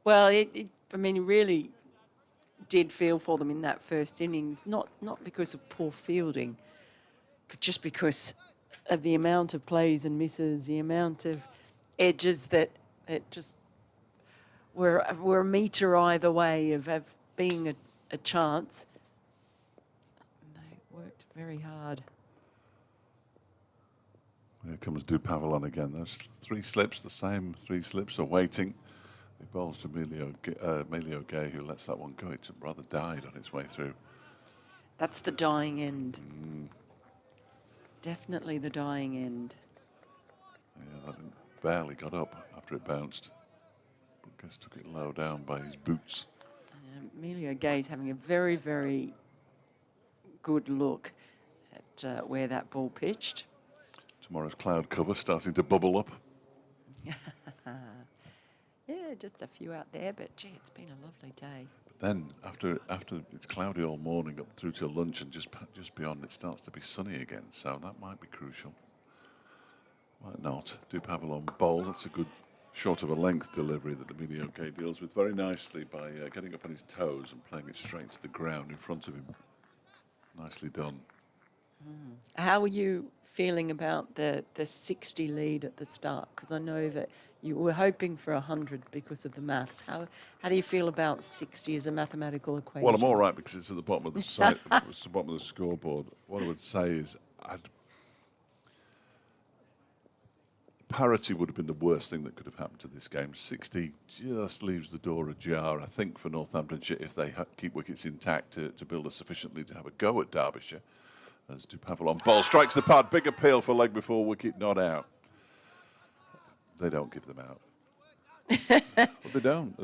Well, I mean, he really did feel for them in that first innings, not because of poor fielding, but just because of the amount of plays and misses, the amount of edges that just were a metre either way of being a chance. They worked very hard. Here comes Dupavalon again. There's 3 slips, the same 3 slips are waiting. He bowls to Emilio Gay, who lets that one go. It rather died on its way through. That's the dying end. Definitely the dying end. Yeah, that barely got up after it bounced. But Guest took it low down by his boots. Emilio Gay's having a very, very good look at where that ball pitched. Tomorrow's cloud cover starting to bubble up. Yeah, just a few out there, but gee, it's been a lovely day. But then after it's cloudy all morning up through to lunch, and just beyond it starts to be sunny again. So that might be crucial. Might not. Dupavalon bowls. That's a good short of a length delivery that Emilio Gay deals with very nicely by getting up on his toes and playing it straight to the ground in front of him. Nicely done. How are you feeling about the 60 lead at the start? Because I know that you were hoping for 100 because of the maths. How do you feel about 60 as a mathematical equation? Well, I'm all right because it's at the bottom of the site, it's the bottom of the scoreboard. What I would say is parity would have been the worst thing that could have happened to this game. 60 just leaves the door ajar, I think, for Northamptonshire if they keep wickets intact to build a sufficient lead to have a go at Derbyshire. As Dupavalon ball strikes the pad, big appeal for leg before wicket, not out. They don't give them out. But they don't.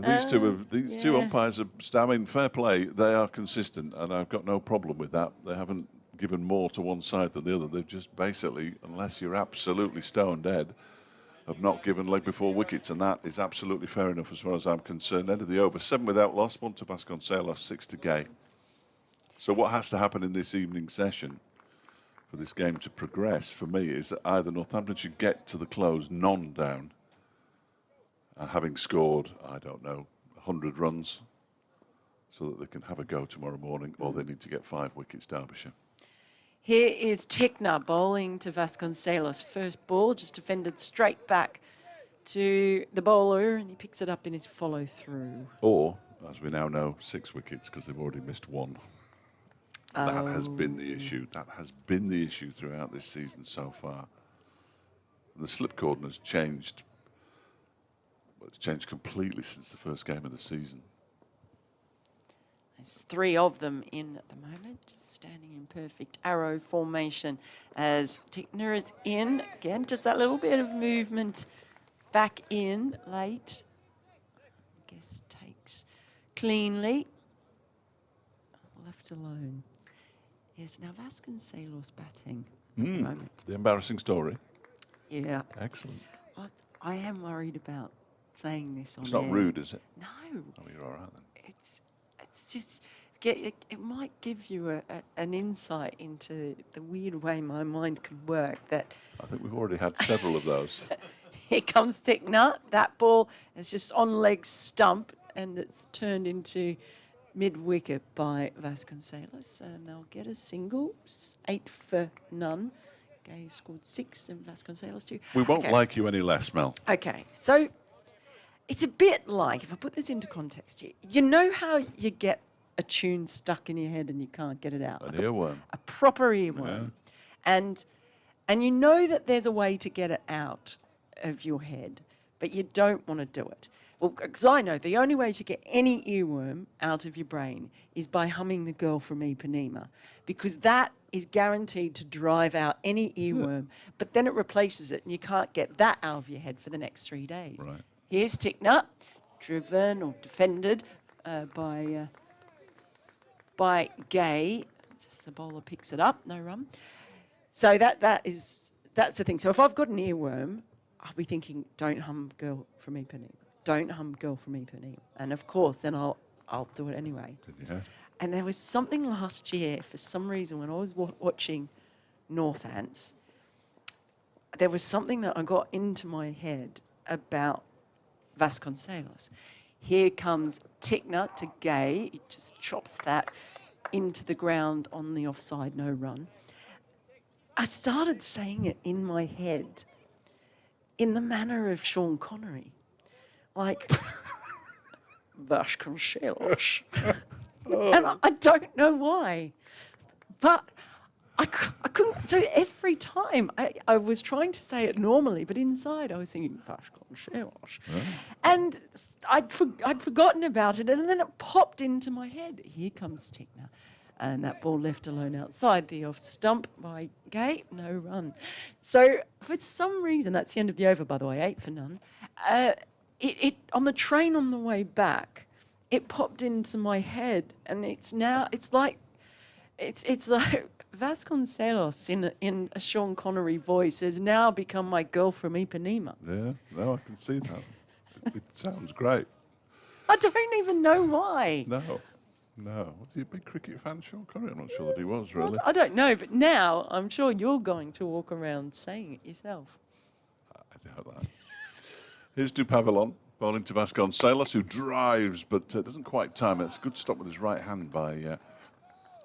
These two umpires are, I mean, fair play. They are consistent, and I've got no problem with that. They haven't given more to one side than the other. They've just basically, unless you're absolutely stone dead, have not given leg before wickets, and that is absolutely fair enough as far as I'm concerned. End of the over, 7 without loss, 1 to Vasconcelos, 6 to Gay. So what has to happen in this evening session for this game to progress for me is that either Northampton should get to the close non-down, having scored, I don't know, 100 runs, so that they can have a go tomorrow morning, or they need to get 5 wickets, Derbyshire. Here is Tickner bowling to Vasconcelos. First ball, just defended straight back to the bowler, and he picks it up in his follow-through. Or, as we now know, 6 wickets because they've already missed 1. That has been the issue. That has been the issue throughout this season so far. The slip cordon has changed. Well, it's changed completely since the first game of the season. There's 3 of them in at the moment, just standing in perfect arrow formation as Tickner is in. Again, just that little bit of movement back in late. I guess takes cleanly. Left alone. Yes, now Vasconcelos batting at the moment. The embarrassing story. Yeah. Excellent. I am worried about saying this on It's not air. rude, is it? No. Oh, you're all right then. It's just, it might give you an insight into the weird way my mind can work. That I think we've already had several of those. here comes Tickner. That ball is just on leg stump, and it's turned into mid-wicket by Vasconcelos. And they'll get a single, 8 for none. Gay scored 6 and Vasconcelos 2. We won't like you any less, Mel. Okay, so it's a bit like, if I put this into context here, you know how you get a tune stuck in your head and you can't get it out? An earworm. A proper earworm. And you know that there's a way to get it out of your head, but you don't want to do it. Well, because I know the only way to get any earworm out of your brain is by humming The Girl from Ipanema, because that is guaranteed to drive out any earworm, but then it replaces it and you can't get that out of your head for the next 3 days. Right. Here's Tickner, driven or defended by Gay. It's just the bowler picks it up, no run. So that's the thing. So if I've got an earworm, I'll be thinking, don't hum Girl from Ipanema. Don't hum Girl from Ipanema. And of course, then I'll do it anyway. Yeah. And there was something last year, for some reason, when I was watching Northants, there was something that I got into my head about Vasconcelos. Here comes Tickner to Gay. He just chops that into the ground on the offside, no run. I started saying it in my head in the manner of Sean Connery. Like, Vasconcelos. And I don't know why. But I couldn't. So every time I was trying to say it normally, but inside I was thinking, Vasconcelos. And I'd forgotten about it, and then it popped into my head. Here comes Tickner. And that ball left alone outside the off stump by Gay, no run. So for some reason, that's the end of the over, by the way, 8 for none. It on the train on the way back, it popped into my head, and it's like Vasconcelos in a Sean Connery voice has now become my Girl from Ipanema. Yeah, no, I can see that. It sounds great. I don't even know why. No. Was he a big cricket fan, Sean Connery? I'm not sure that he was, really. I don't know, but now I'm sure you're going to walk around saying it yourself. I doubt that. Here's Dupavilon, bowling to Vasconcelos, who drives, but doesn't quite time it. It's a good stop with his right hand by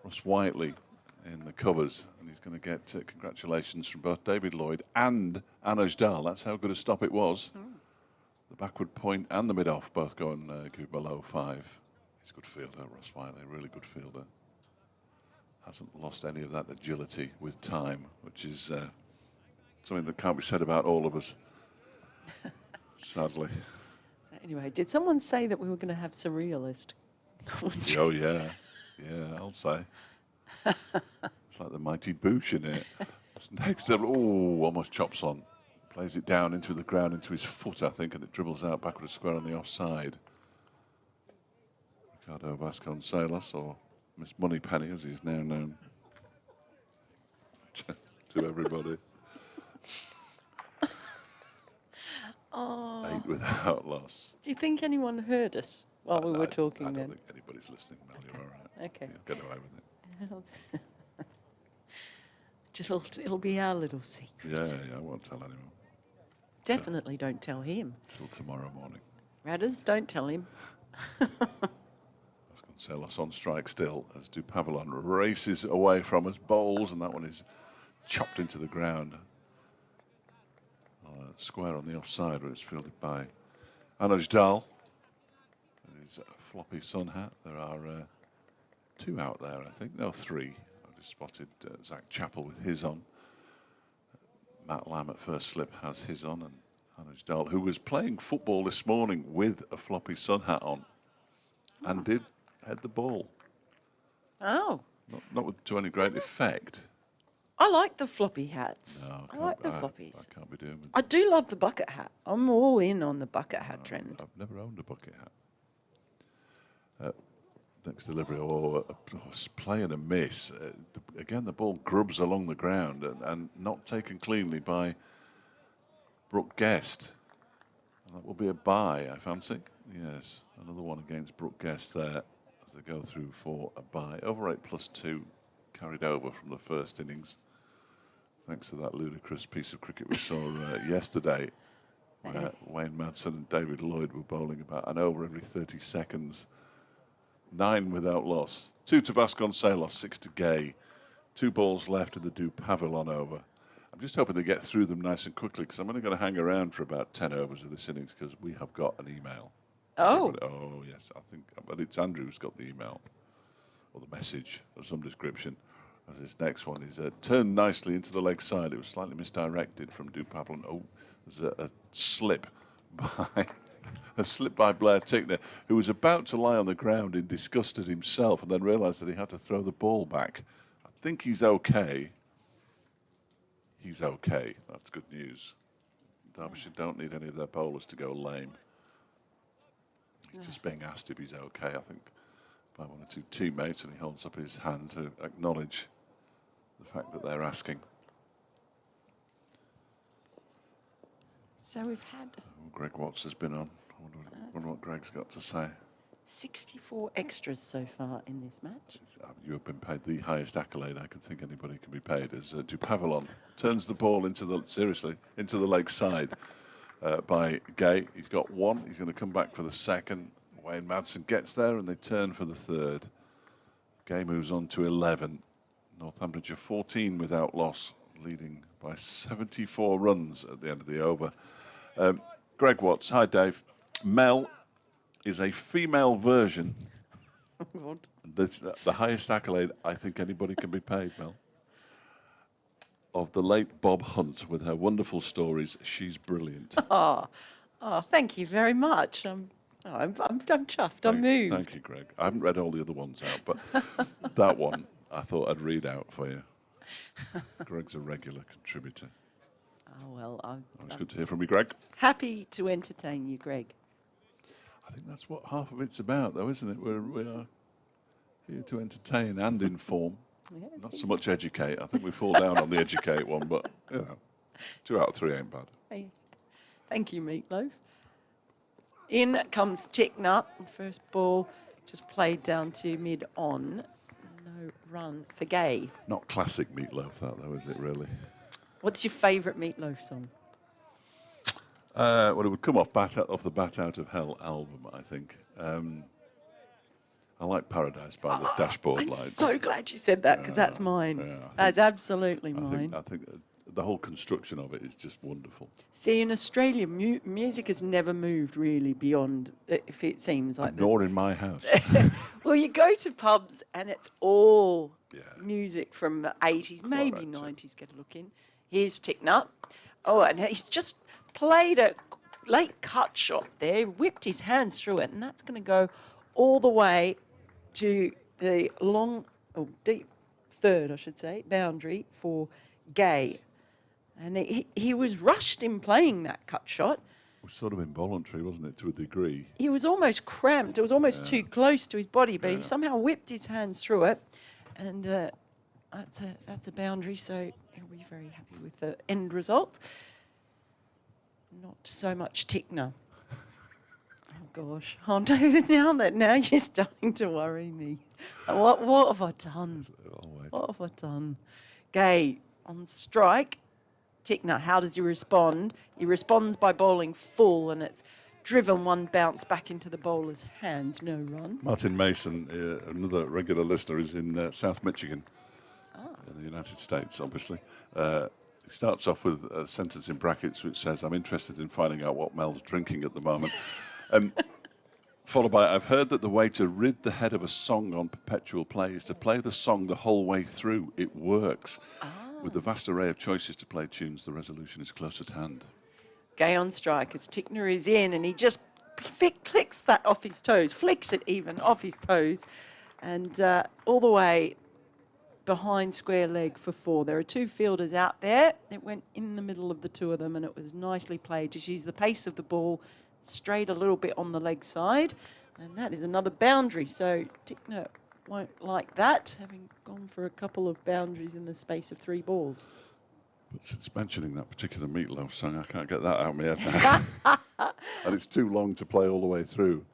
Ross Whiteley in the covers. And he's going to get congratulations from both David Lloyd and Anuj Dal. That's how good a stop it was. The backward point and the mid-off both going below 5. He's a good fielder, Ross Whiteley, really good fielder. Hasn't lost any of that agility with time, which is something that can't be said about all of us, sadly. So anyway, did someone say that we were going to have surrealist commentary? Oh, yeah. Yeah, I'll say. It's like the mighty Boosh in it. Next, almost chops on. Plays it down into the ground, into his foot, I think, and it dribbles out backwards square on the offside. Ricardo Vasconcelos, or Miss Moneypenny, as he's now known to everybody. 8 without loss. Do you think anyone heard us while we were talking I then? don't think anybody's listening, Mel. You're all right. Okay. Get away with it. It'll be our little secret. Yeah, I won't tell anyone Definitely don't tell him. till tomorrow morning. Radders, don't tell him. Vasconcelos on strike still as Dupavilon races away from us, bowls, and that one is chopped into the ground. Square on the offside where it's fielded by Anuj Dal. And his floppy sun hat. There are 2 out there, I think. No, 3. I just spotted Zach Chappell with his on. Matt Lamb at first slip has his on, and Anuj Dal, who was playing football this morning with a floppy sun hat on, and did head the ball. Oh, Not to any great effect. I like the floppy hats. No, I like the floppies. I can't be doing with I do love the bucket hat. I'm all in on the bucket hat trend. I've never owned a bucket hat. Next delivery, play and a miss. Again, the ball grubs along the ground and not taken cleanly by Brooke Guest. And that will be a bye, I fancy. Yes, another one against Brooke Guest there as they go through for a bye. Over 8+2 carried over from the first innings. Thanks to that ludicrous piece of cricket we saw yesterday, where Wayne Madsen and David Lloyd were bowling about an over every 30 seconds. 9 without loss. 2 to Vasconcelos, 6 to Gay. 2 balls left in the Dupavilon over. I'm just hoping they get through them nice and quickly because I'm only going to hang around for about 10 overs of this innings because we have got an email. Oh. Oh, yes. I think, but it's Andrew who's got the email or the message of some description. As this next one is turned nicely into the leg side. It was slightly misdirected from Dupavilon. Oh, there's a slip by Blair Tickner, who was about to lie on the ground in disgust at himself and then realised that he had to throw the ball back. I think he's okay. He's okay. That's good news. Derbyshire don't need any of their bowlers to go lame. He's just being asked if he's okay, I think, by 1 or 2 teammates, and he holds up his hand to acknowledge the fact that they're asking. So we've had Greg Watts has been on. I wonder what Greg's got to say. 64 extras so far in this match. You have been paid the highest accolade I can think anybody can be paid as Dupavilon turns the ball into the leg side by Gay. He's got 1. He's going to come back for the second. Wayne Madsen gets there and they turn for the third. Gay moves on to 11. Northamptonshire 14 without loss, leading by 74 runs at the end of the over. Greg Watts, hi Dave. Mel is a female version. That's the highest accolade I think anybody can be paid, Mel. Of the late Bob Hunt with her wonderful stories. She's brilliant. Oh, thank you very much. I'm chuffed. I'm moved. Thank you, Greg. I haven't read all the other ones out, but that one I thought I'd read out for you. Greg's a regular contributor. Oh, well, It's good to hear from you, Greg. happy to entertain you, Greg. I think that's what half of it's about, though, isn't it? We are here to entertain and inform, Yeah, not so much educate. I think we fall down on the educate one, but, 2 out of 3 ain't bad. Hey, thank you, Meatloaf. In comes Tickner. First ball just played down to mid-on. No run for Gay. Not classic Meatloaf, that, though, is it, really? What's your favourite Meatloaf song? Well, it would come off the Bat Out of Hell album, I think. I like Paradise by the Dashboard I'm Lights. so glad you said that because that's mine. yeah, That's absolutely mine. I think the whole construction of it is just wonderful. See, in Australia, music has never moved really beyond, if it seems like. Nor in my house. Well, you go to pubs and it's all Yeah. music from the 80s, maybe right, 90s, get a look in. Here's Tickner. Oh, and he's just played a late cut shot there, whipped his hands through it, and that's going to go all the way to the deep third, I should say, boundary for Gay. And he was rushed in playing that cut shot. It was sort of involuntary, wasn't it, to a degree? He was almost cramped. It was almost too close to his body, but he somehow whipped his hands through it. And that's a boundary, so he'll be very happy with the end result. Not so much Tickner. Oh, gosh. Oh, no, now you're starting to worry me. What have I done? Always. What have I done? Gay on strike. Tickner, how does he respond? He responds by bowling full, and it's driven one bounce back into the bowler's hands. No run. Martin Mason, another regular listener, is in South Michigan, in the United States, obviously. He starts off with a sentence in brackets which says, "I'm interested in finding out what Mel's drinking at the moment." Followed by, "I've heard that the way to rid the head of a song on perpetual play is to play the song the whole way through. It works. With the vast array of choices to play tunes, the resolution is close at hand." Gay on strike as Tickner is in, and he just clicks that off his toes, flicks it even off his toes, and all the way behind square leg for 4. There are 2 fielders out there. It went in the middle of the 2 of them, and it was nicely played. Just use the pace of the ball, straight a little bit on the leg side, and that is another boundary. So Tickner won't like that, having gone for a couple of boundaries in the space of 3 balls. But since mentioning that particular Meatloaf song, I can't get that out of my head now. And it's too long to play all the way through.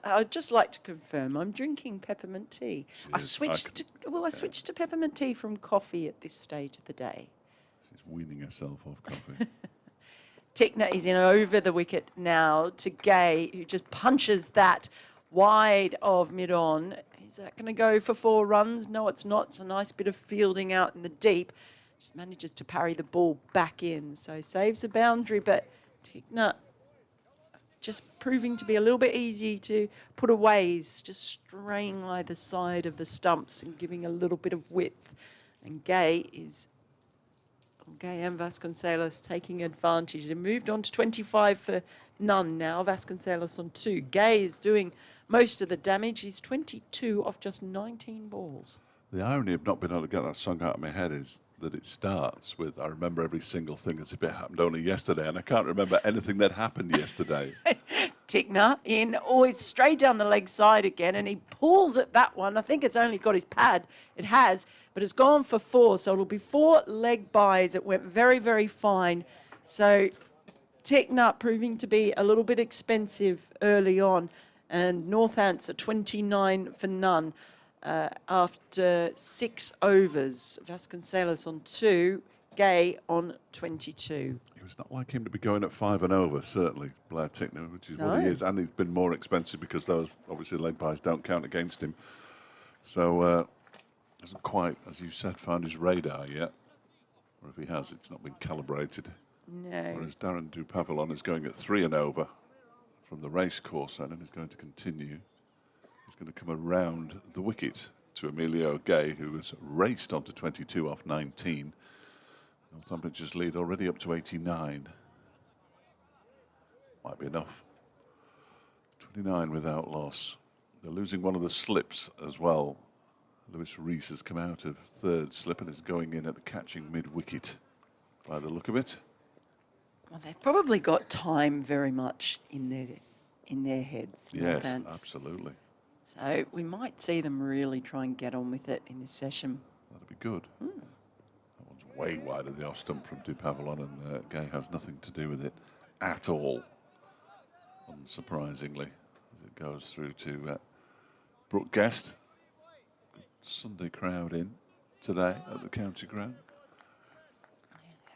I'd just like to confirm I'm drinking peppermint tea. I switched to peppermint tea from coffee at this stage of the day. She's weaning herself off coffee. Tickner is in over the wicket now to Gay, who just punches that wide of mid-on. Is that going to go for 4 runs? No, it's not. It's a nice bit of fielding out in the deep. Just manages to parry the ball back in. So saves a boundary, but Tickner just proving to be a little bit easy to put away. He's just straying either side of the stumps and giving a little bit of width. And Gay and Vasconcelos taking advantage. They moved on to 25 for none now. Vasconcelos on 2. Gay is doing most of the damage. He's 22 off just 19 balls. The irony of not being able to get that song out of my head is that it starts with, "I remember every single thing as if it happened only yesterday," and I can't remember anything that happened yesterday. Tickner in, always straight down the leg side again, and he pulls at that one. I think it's only got his pad. It has, but it's gone for 4, so it'll be 4 leg buys. It went very, very fine. So Tickner proving to be a little bit expensive early on, and Northants are 29 for none. After 6 overs. Vasconcelos on 2, Gay on 22. It was not like him to be going at 5 and over, certainly, Blair Tickner, which is what he is. And he's been more expensive because those, obviously, leg buys don't count against him. So, hasn't quite, as you said, found his radar yet. Or if he has, it's not been calibrated. No. Whereas Darren Dupavilon is going at 3 and over from the race course and is going to continue. He's going to come around the wicket to Emilio Gay, who has raced on to 22 off 19. Northampton's lead already up to 89. Might be enough. 29 without loss. They're losing one of the slips as well. Lewis Rees has come out of 3rd slip and is going in at catching mid-wicket by the look of it. Well, they've probably got time very much in their heads. Yes, Northants. absolutely. So we might see them really try and get on with it in this session. That'd be good. That one's way wide of the off stump from Dupavilon, and Gay has nothing to do with it at all, unsurprisingly, as it goes through to Brooke Guest. Good Sunday crowd in today at the county ground.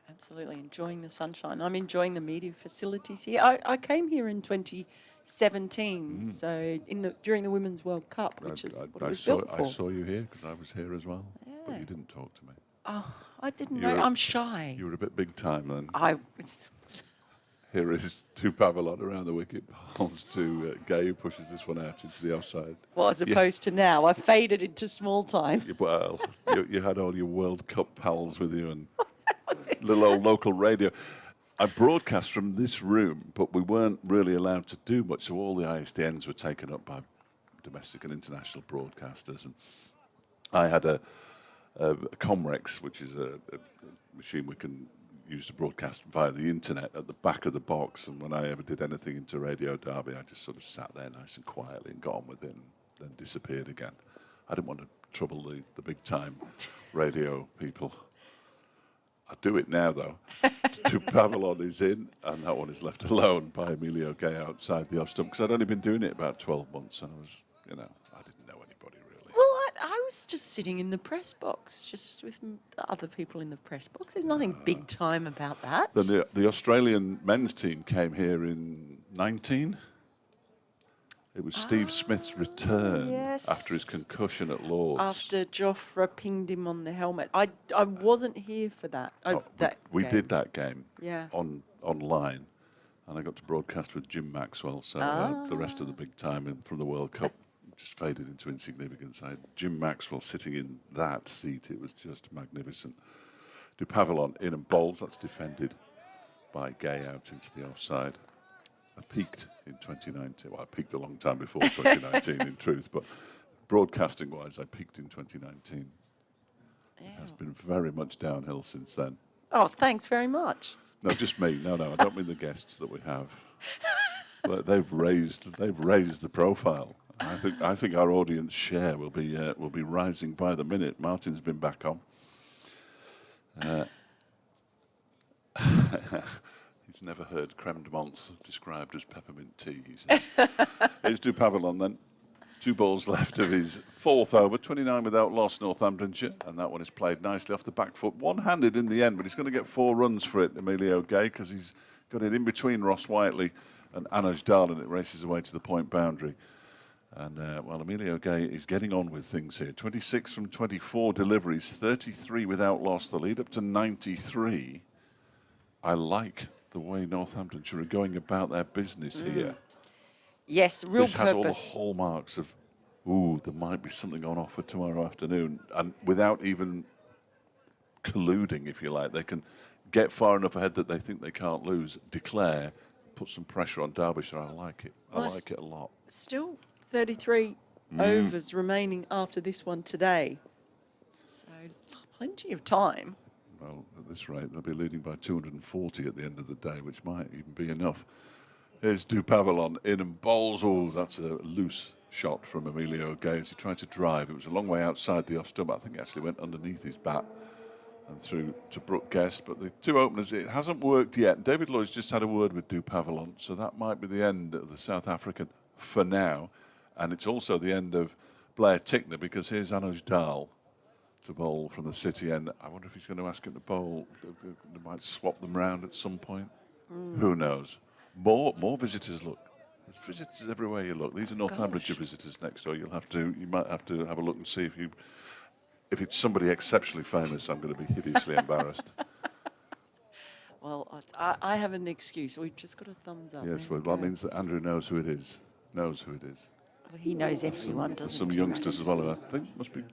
Absolutely enjoying the sunshine. I'm enjoying the media facilities here. I came here in 2017, so during the Women's World Cup, which is what it was built for. I saw you here because I was here as well, but you didn't talk to me. Oh, I didn't know. I'm shy. You were a bit big time then. Was. Here is Dupavilon around the wicket, holds to Gay, who pushes this one out into the offside. Well, as opposed to now, I faded into small time. Well, you had all your World Cup pals with you and little old local radio. I broadcast from this room, but we weren't really allowed to do much, so all the ISDNs were taken up by domestic and international broadcasters. And I had a Comrex, which is a machine we can use to broadcast via the internet, at the back of the box. And when I ever did anything into Radio Derby, I just sort of sat there nice and quietly and got on with it and then disappeared again. I didn't want to trouble the big time radio people. I do it now, though. Dupavilon is in, and that one is left alone by Emilio Gay outside the off stump, because I'd only been doing it about 12 months, and I was, I didn't know anybody really. Well, I was just sitting in the press box, just with the other people in the press box. There's nothing big time about that. Then the Australian men's team came here in 19. It was Steve Smith's return after his yes. concussion at Lord's. After Joffre pinged him on the helmet. I wasn't here for that. We game. did that game Yeah. online, and I got to broadcast with Jim Maxwell. So the rest of the big time from the World Cup just faded into insignificance. I had Jim Maxwell sitting in that seat. It was just magnificent. Du Pavillon in and bowls. That's defended by Gay out into the offside. I peaked in 2019. Well, I peaked a long time before 2019, in truth, but broadcasting-wise, I peaked in 2019. It has been very much downhill since then. Oh, thanks very much. No, just me. No, I don't mean the guests that we have. But they've raised the profile. I think our audience share will be rising by the minute. Martin's been back on. He's never heard creme de menthe described as peppermint tea, he says. Here's Du Pavillon then. 2 balls left of his 4th over, 29 without loss, Northamptonshire, and that one is played nicely off the back foot. One-handed in the end, but he's going to get 4 runs for it, Emilio Gay, because he's got it in between Ross Whiteley and Anuj Dal, and it races away to the point boundary. And, well, Emilio Gay is getting on with things here. 26 from 24 deliveries, 33 without loss, the lead up to 93. I like the way Northamptonshire are going about their business here. Yes, real this purpose. has all the hallmarks of, ooh, there might be something on offer tomorrow afternoon. And without even colluding, if you like, they can get far enough ahead that they think they can't lose, declare, put some pressure on Derbyshire. I like it. I like it a lot. Still 33 overs remaining after this one today. So plenty of time. Well, at this rate, they'll be leading by 240 at the end of the day, which might even be enough. Here's Du Pavillon in and bowls. Oh, that's a loose shot from Emilio Gay as he tried to drive. It was a long way outside the off stump. I think it actually went underneath his bat and through to Brooke Guest. But the 2 openers, it hasn't worked yet. David Lloyd's just had a word with Du Pavillon, so that might be the end of the South African for now. And it's also the end of Blair Tickner, because here's Anuj Dal to bowl from the City end. I wonder if he's going to ask him to bowl. They might swap them round at some point. Who knows? More visitors. Look, there's visitors everywhere you look. These are Northamptonshire visitors next door. You might have to have a look and see if it's somebody exceptionally famous. I'm going to be hideously embarrassed. Well, I have an excuse. We've just got a thumbs up. Yes, well, that means that Andrew knows who it is. Well, he knows everyone, doesn't some he? youngsters as well, who I think must be.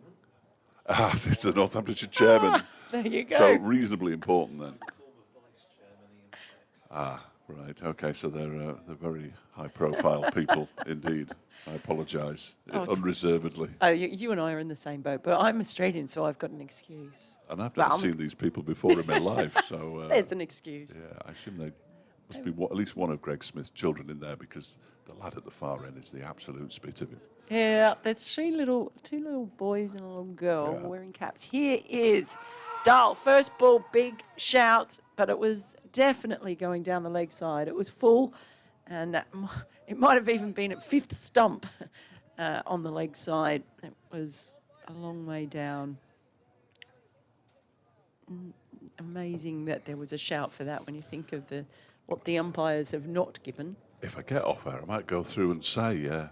It's the Northamptonshire chairman. There you go. So reasonably important then. Right. Okay. So they're very high-profile people indeed. I apologise unreservedly. You and I are in the same boat, but I'm Australian, so I've got an excuse. And I've never seen these people before in my life, so there's an excuse. Yeah, I assume they must be at least one of Greg Smith's children in there, because the lad at the far end is the absolute spit of him. Yeah, there's two little boys and a little girl wearing caps. Here is Dahl, first ball, big shout, but it was definitely going down the leg side. It was full, and it might have even been at 5th stump on the leg side. It was a long way down. Amazing that there was a shout for that when you think of what the umpires have not given. If I get off air, I might go through and say,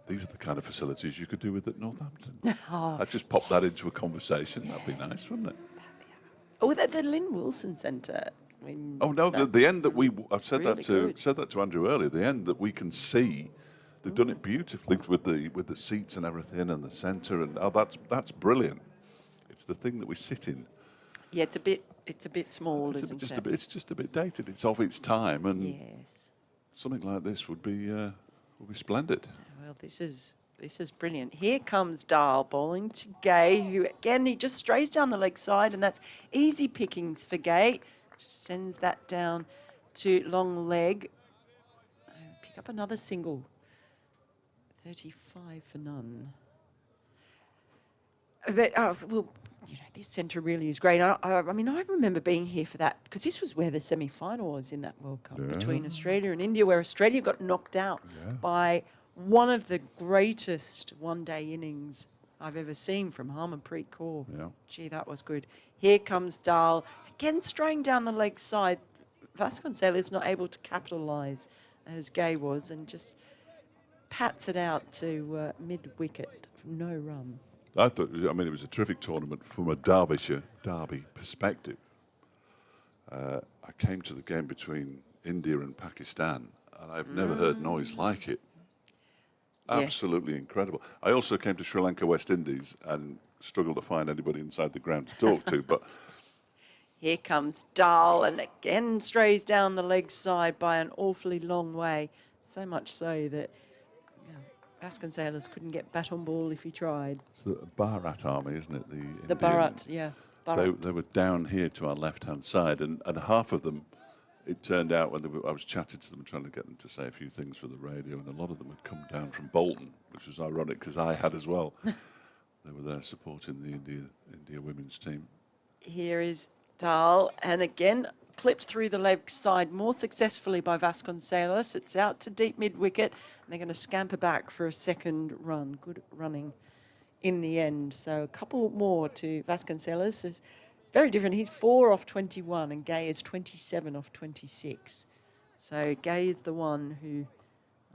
these are the kind of facilities you could do with at Northampton. I'd just pop that into a conversation. That'd be nice, wouldn't it? Oh, the Lynn Wilson Centre. I mean, the end that I've said really that to Andrew earlier. The end that we can see, they've done it beautifully with the seats and everything and the centre, and that's brilliant. It's the thing that we sit in. Yeah, it's a bit small, isn't it? It's just a bit dated. It's of its time, and yes, something like this would be splendid. Well, this is brilliant. Here comes Dahl bowling to Gay, who again he just strays down the leg side, and that's easy pickings for Gay. Just sends that down to long leg. Pick up another single. 35 for none. But this centre really is great. I mean, I remember being here for that, because this was where the semi-final was in that World Cup between Australia and India, where Australia got knocked out by one of the greatest one-day innings I've ever seen from Harmanpreet Kaur. Yeah. Gee, that was good. Here comes Dahl, again straying down the leg side. Vasconcelos not able to capitalise as Gay was, and just pats it out to mid-wicket. No run. I thought, I mean, it was a terrific tournament from a Derby perspective. I came to the game between India and Pakistan, and I've never heard noise like it. Yeah. Absolutely incredible. I also came to Sri Lanka, West Indies, and struggled to find anybody inside the ground to talk to. But Here comes Dahl, and again strays down the leg side by an awfully long way. So much so that Vasconcelos couldn't get bat on ball if he tried. it's the Bharat Army, isn't it? The Indian- Bharat, yeah. Bharat. They were down here to our left-hand side, and half of them, it turned out when I was chatting to them, trying to get them to say a few things for the radio, and a lot of them had come down from Bolton, which was ironic because I had as well. They were there supporting the India women's team. Here is Dahl, and again clipped through the leg side more successfully by Vasconcelos. It's out to deep mid-wicket, and they're going to scamper back for a second run. Good running in the end. So a couple more to Vasconcelos. It's very different. He's 4 off 21, and Gay is 27 off 26. So Gay is the one who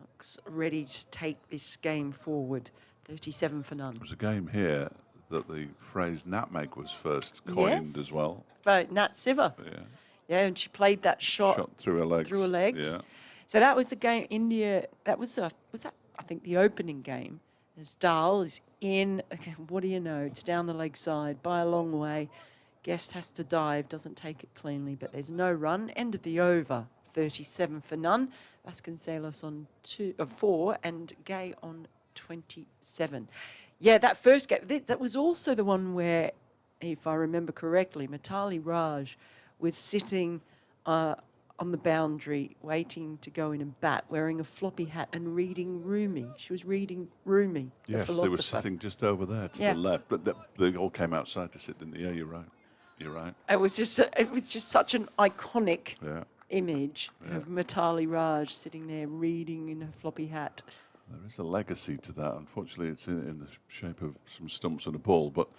looks ready to take this game forward. 37 for none. There was a game here that the phrase nutmeg was first coined Yes. as well. But Nat Siva. Yeah. Yeah, and she played that shot through her legs. through her legs. Yeah. So that was the game. India. That was that I think the opening game. As Dahl is in. Okay, what do you know? It's down the leg side by a long way. Guest has to dive. Doesn't take it cleanly, but there's no run. End of the over. 37 for none. Vasconcelos on 4 and Gay on 27. Yeah, that first game. That was also the one where, if I remember correctly, Mitali Raj was sitting on the boundary waiting to go in and bat, wearing a floppy hat and reading Rumi. She was reading Rumi, the Yes, philosopher. they were sitting just over there to Yeah. the left, but they all came outside to sit in the air. You're right. You're right. It was just such an iconic Yeah. image of Mitali Raj sitting there reading in her floppy hat. There is a legacy to that. Unfortunately, it's in the shape of some stumps and a ball. But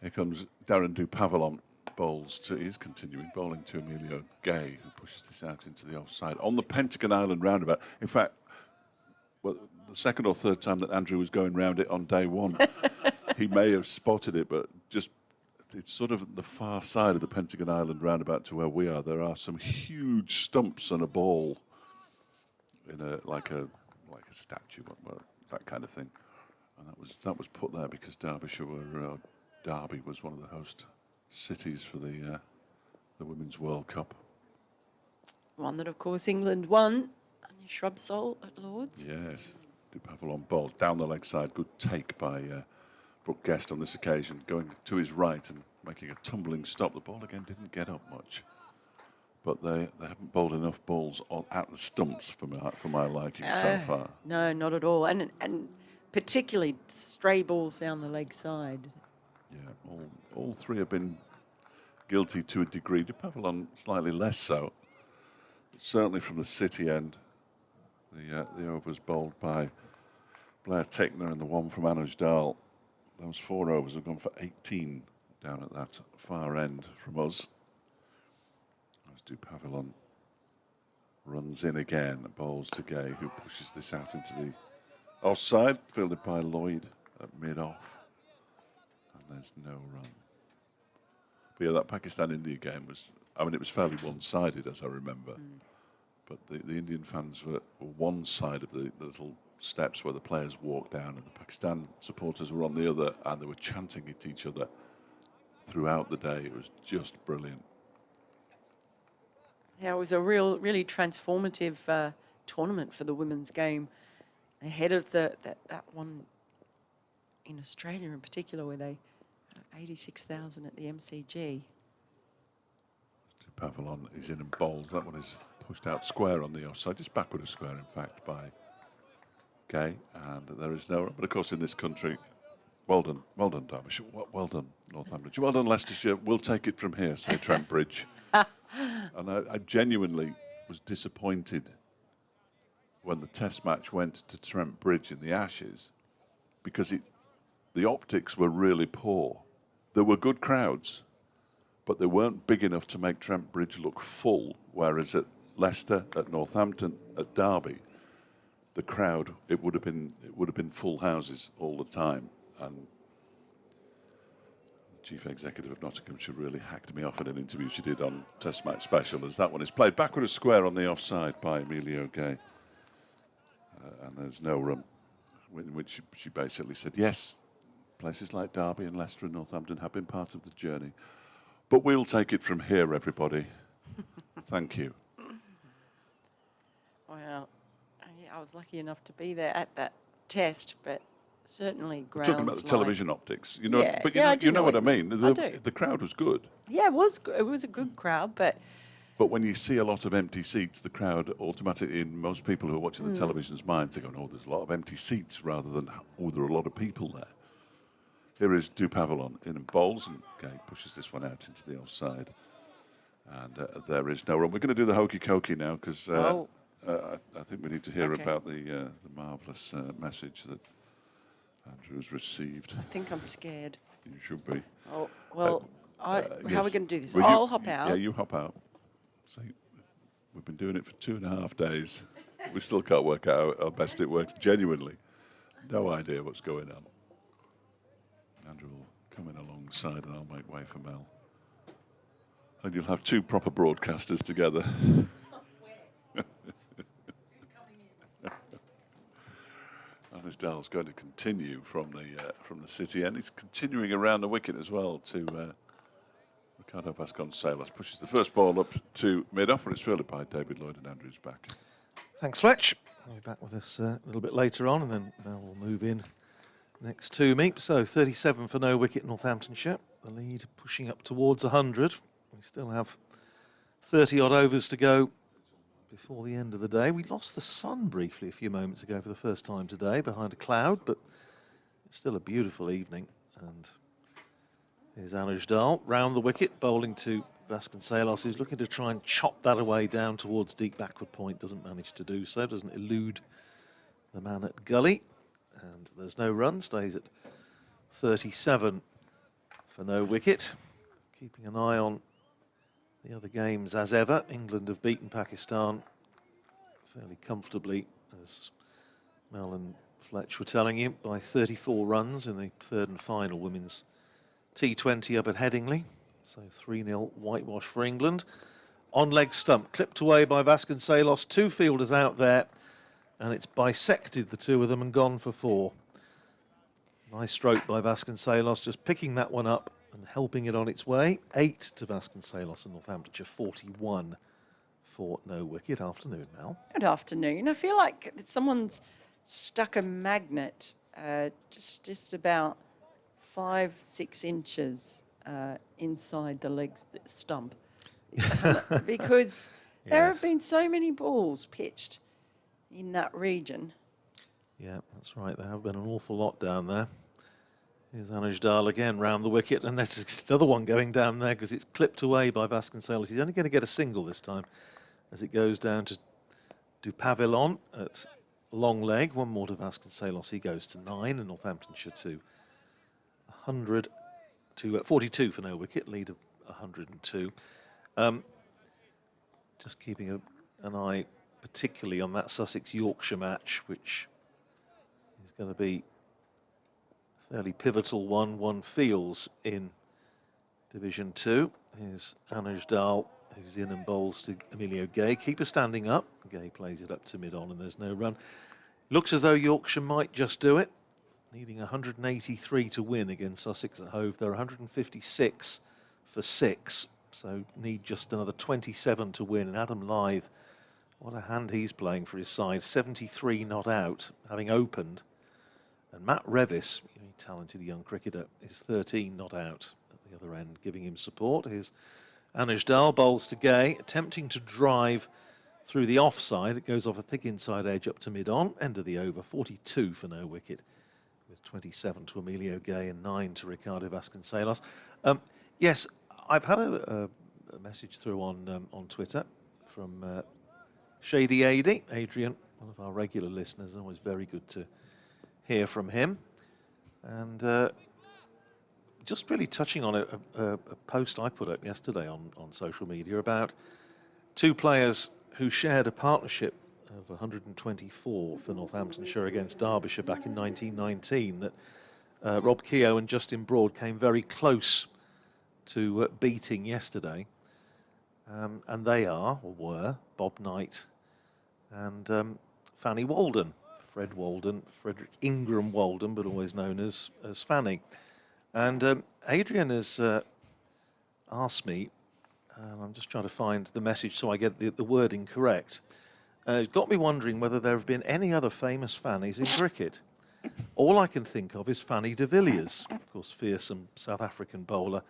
here comes Darren Dupavalon. He's continuing bowling to Emilio Gay, who pushes this out into the offside on the Pentagon Island roundabout. In fact, well, the second or third time that Andrew was going round it on day one, he may have spotted it, but just it's sort of the far side of the Pentagon Island roundabout to where we are. There are some huge stumps and a ball in like a statue, that kind of thing. And that was put there because Derbyshire Derby was one of the host cities for the Women's World Cup. One that, of course, England won on your shrub sole at Lord's. Yes, Dupavalon bowled down the leg side. Good take by Brooke Guest on this occasion, going to his right and making a tumbling stop. The ball again didn't get up much, but they haven't bowled enough balls at the stumps for my liking so far. No, not at all. And particularly stray balls down the leg side. Yeah, all three have been guilty to a degree. Dupavalon slightly less so. But certainly from the City end, the overs bowled by Blair Tickner and the one from Anuj Dahl. Those 4 overs have gone for 18 down at that far end from us. As Dupavalon runs in again, bowls to Gay, who pushes this out into the offside, fielded by Lloyd at mid-off. And there's no run. But yeah, that Pakistan-India game was, it was fairly one-sided, as I remember. But the Indian fans were one side of the little steps where the players walked down, and the Pakistan supporters were on the other, and they were chanting at each other throughout the day. It was just brilliant. Yeah, it was a really transformative tournament for the women's game, ahead of that one in Australia in particular, where they 86,000 at the MCG. Dupavalon is in and bowls. That one is pushed out square on the offside, just backward of square, in fact, by Gay, and there is no run. But of course, in this country, well done Derbyshire, well done Northamptonshire, well done Leicestershire. We'll take it from here, say Trent Bridge. And I genuinely was disappointed when the Test match went to Trent Bridge in the Ashes, because the optics were really poor. There were good crowds, but they weren't big enough to make Trent Bridge look full, whereas at Leicester, at Northampton, at Derby, the crowd, it would have been full houses all the time. And the chief executive of Nottinghamshire really hacked me off in an interview she did on Test Match Special, as that one is played backward as square on the offside by Emilio Gay. And there's no room, in which she basically said, yes, places like Derby and Leicester and Northampton have been part of the journey, but we'll take it from here, everybody. Thank you. Well, I was lucky enough to be there at that test, but certainly grounds Talking about the television optics, you know, Yeah, but yeah, I do you know know what I what you mean. mean. I do. The crowd was good. Yeah, it was a good crowd, but But when you see a lot of empty seats, the crowd automatically, in most people who are watching the television's minds, they go, "Oh, there's a lot of empty seats," rather than, "Oh, there are a lot of people there." Here is Dupavilon in bowls, and Gay pushes this one out into the offside. And there is no run. We're going to do the hokey cokey now, because I think we need to hear Okay. about the marvellous message that Andrew has received. I think I'm scared. You should be. Oh, well, how are Yes. we going to do this? Well, I'll hop out. Yeah, you hop out. So we've been doing it for 2.5 days. We still can't work out how best it works. Genuinely, no idea what's going on. Andrew will come in alongside, and I'll make way for Mel. And you'll have two proper broadcasters together. Anisdale's going to continue from the city end. He's continuing around the wicket as well to Ricardo Vasconcelos. Pushes the first ball up to mid-off, and it's fielded by David Lloyd, and Andrew's back. Thanks, Fletch. I'll be back with us a little bit later on, and then now we'll move in next to me. So 37 for no wicket, Northamptonshire. The lead pushing up towards 100. We still have 30-odd overs to go before the end of the day. We lost the sun briefly a few moments ago for the first time today behind a cloud, but it's still a beautiful evening. And here's Anujdal round the wicket, bowling to Vasconcelos, who's looking to try and chop that away down towards deep backward point. Doesn't manage to do so, doesn't elude the man at gully. And there's no run, stays at 37 for no wicket. Keeping an eye on the other games as ever. England have beaten Pakistan fairly comfortably, as Mel and Fletch were telling you, by 34 runs in the third and final women's T20 up at Headingley. So 3-0 whitewash for England. On leg stump, clipped away by Vasconcelos. Two fielders out there, and it's bisected the two of them and gone for 4. Nice stroke by Vasconcelos, just picking that one up and helping it on its way. 8 to Vasconcelos and Northamptonshire, 41 for no wicket. Afternoon, Mel. Good afternoon. I feel like someone's stuck a magnet just about 5-6 inches inside the legs stump, because there have been so many balls pitched in that region. Yeah, that's right. There have been an awful lot down there. Here's Anujdal again round the wicket, and there's another one going down there because it's clipped away by Vasconcelos. He's only going to get a single this time as it goes down to Dupavilon at long leg. One more to Vasconcelos. He goes to 9, and Northamptonshire to 100 to 42 for no wicket, lead of 102. Just keeping an eye particularly on that Sussex-Yorkshire match, which is going to be fairly pivotal one feels in Division 2. Here's Anujdal, who's in and bowls to Emilio Gay. Keeper standing up. Gay plays it up to mid-on, and there's no run. Looks as though Yorkshire might just do it. Needing 183 to win against Sussex at Hove. They're 156 for 6, so need just another 27 to win. And Adam Lyth, what a hand he's playing for his side. 73 not out, having opened. And Matt Revis, a talented young cricketer, is 13 not out at the other end, giving him support. Here's Anujdal, bowls to Gay, attempting to drive through the offside. It goes off a thick inside edge up to mid-on. End of the over, 42 for no wicket, with 27 to Emilio Gay and 9 to Ricardo Vasconcelos. Yes, I've had a message through on Twitter from Shady Adrian, one of our regular listeners, and always very good to hear from him. And just really touching on a post I put up yesterday on social media about two players who shared a partnership of 124 for Northamptonshire against Derbyshire back in 1919, that Rob Keogh and Justin Broad came very close to beating yesterday. And they are, or were, Bob Knight and Fanny Walden. Fred Walden, Frederick Ingram Walden, but always known as Fanny. And Adrian has asked me, I'm just trying to find the message so I get the wording correct. It's got me wondering whether there have been any other famous Fannies in cricket. All I can think of is Fanny de Villiers, of course, fearsome South African bowler.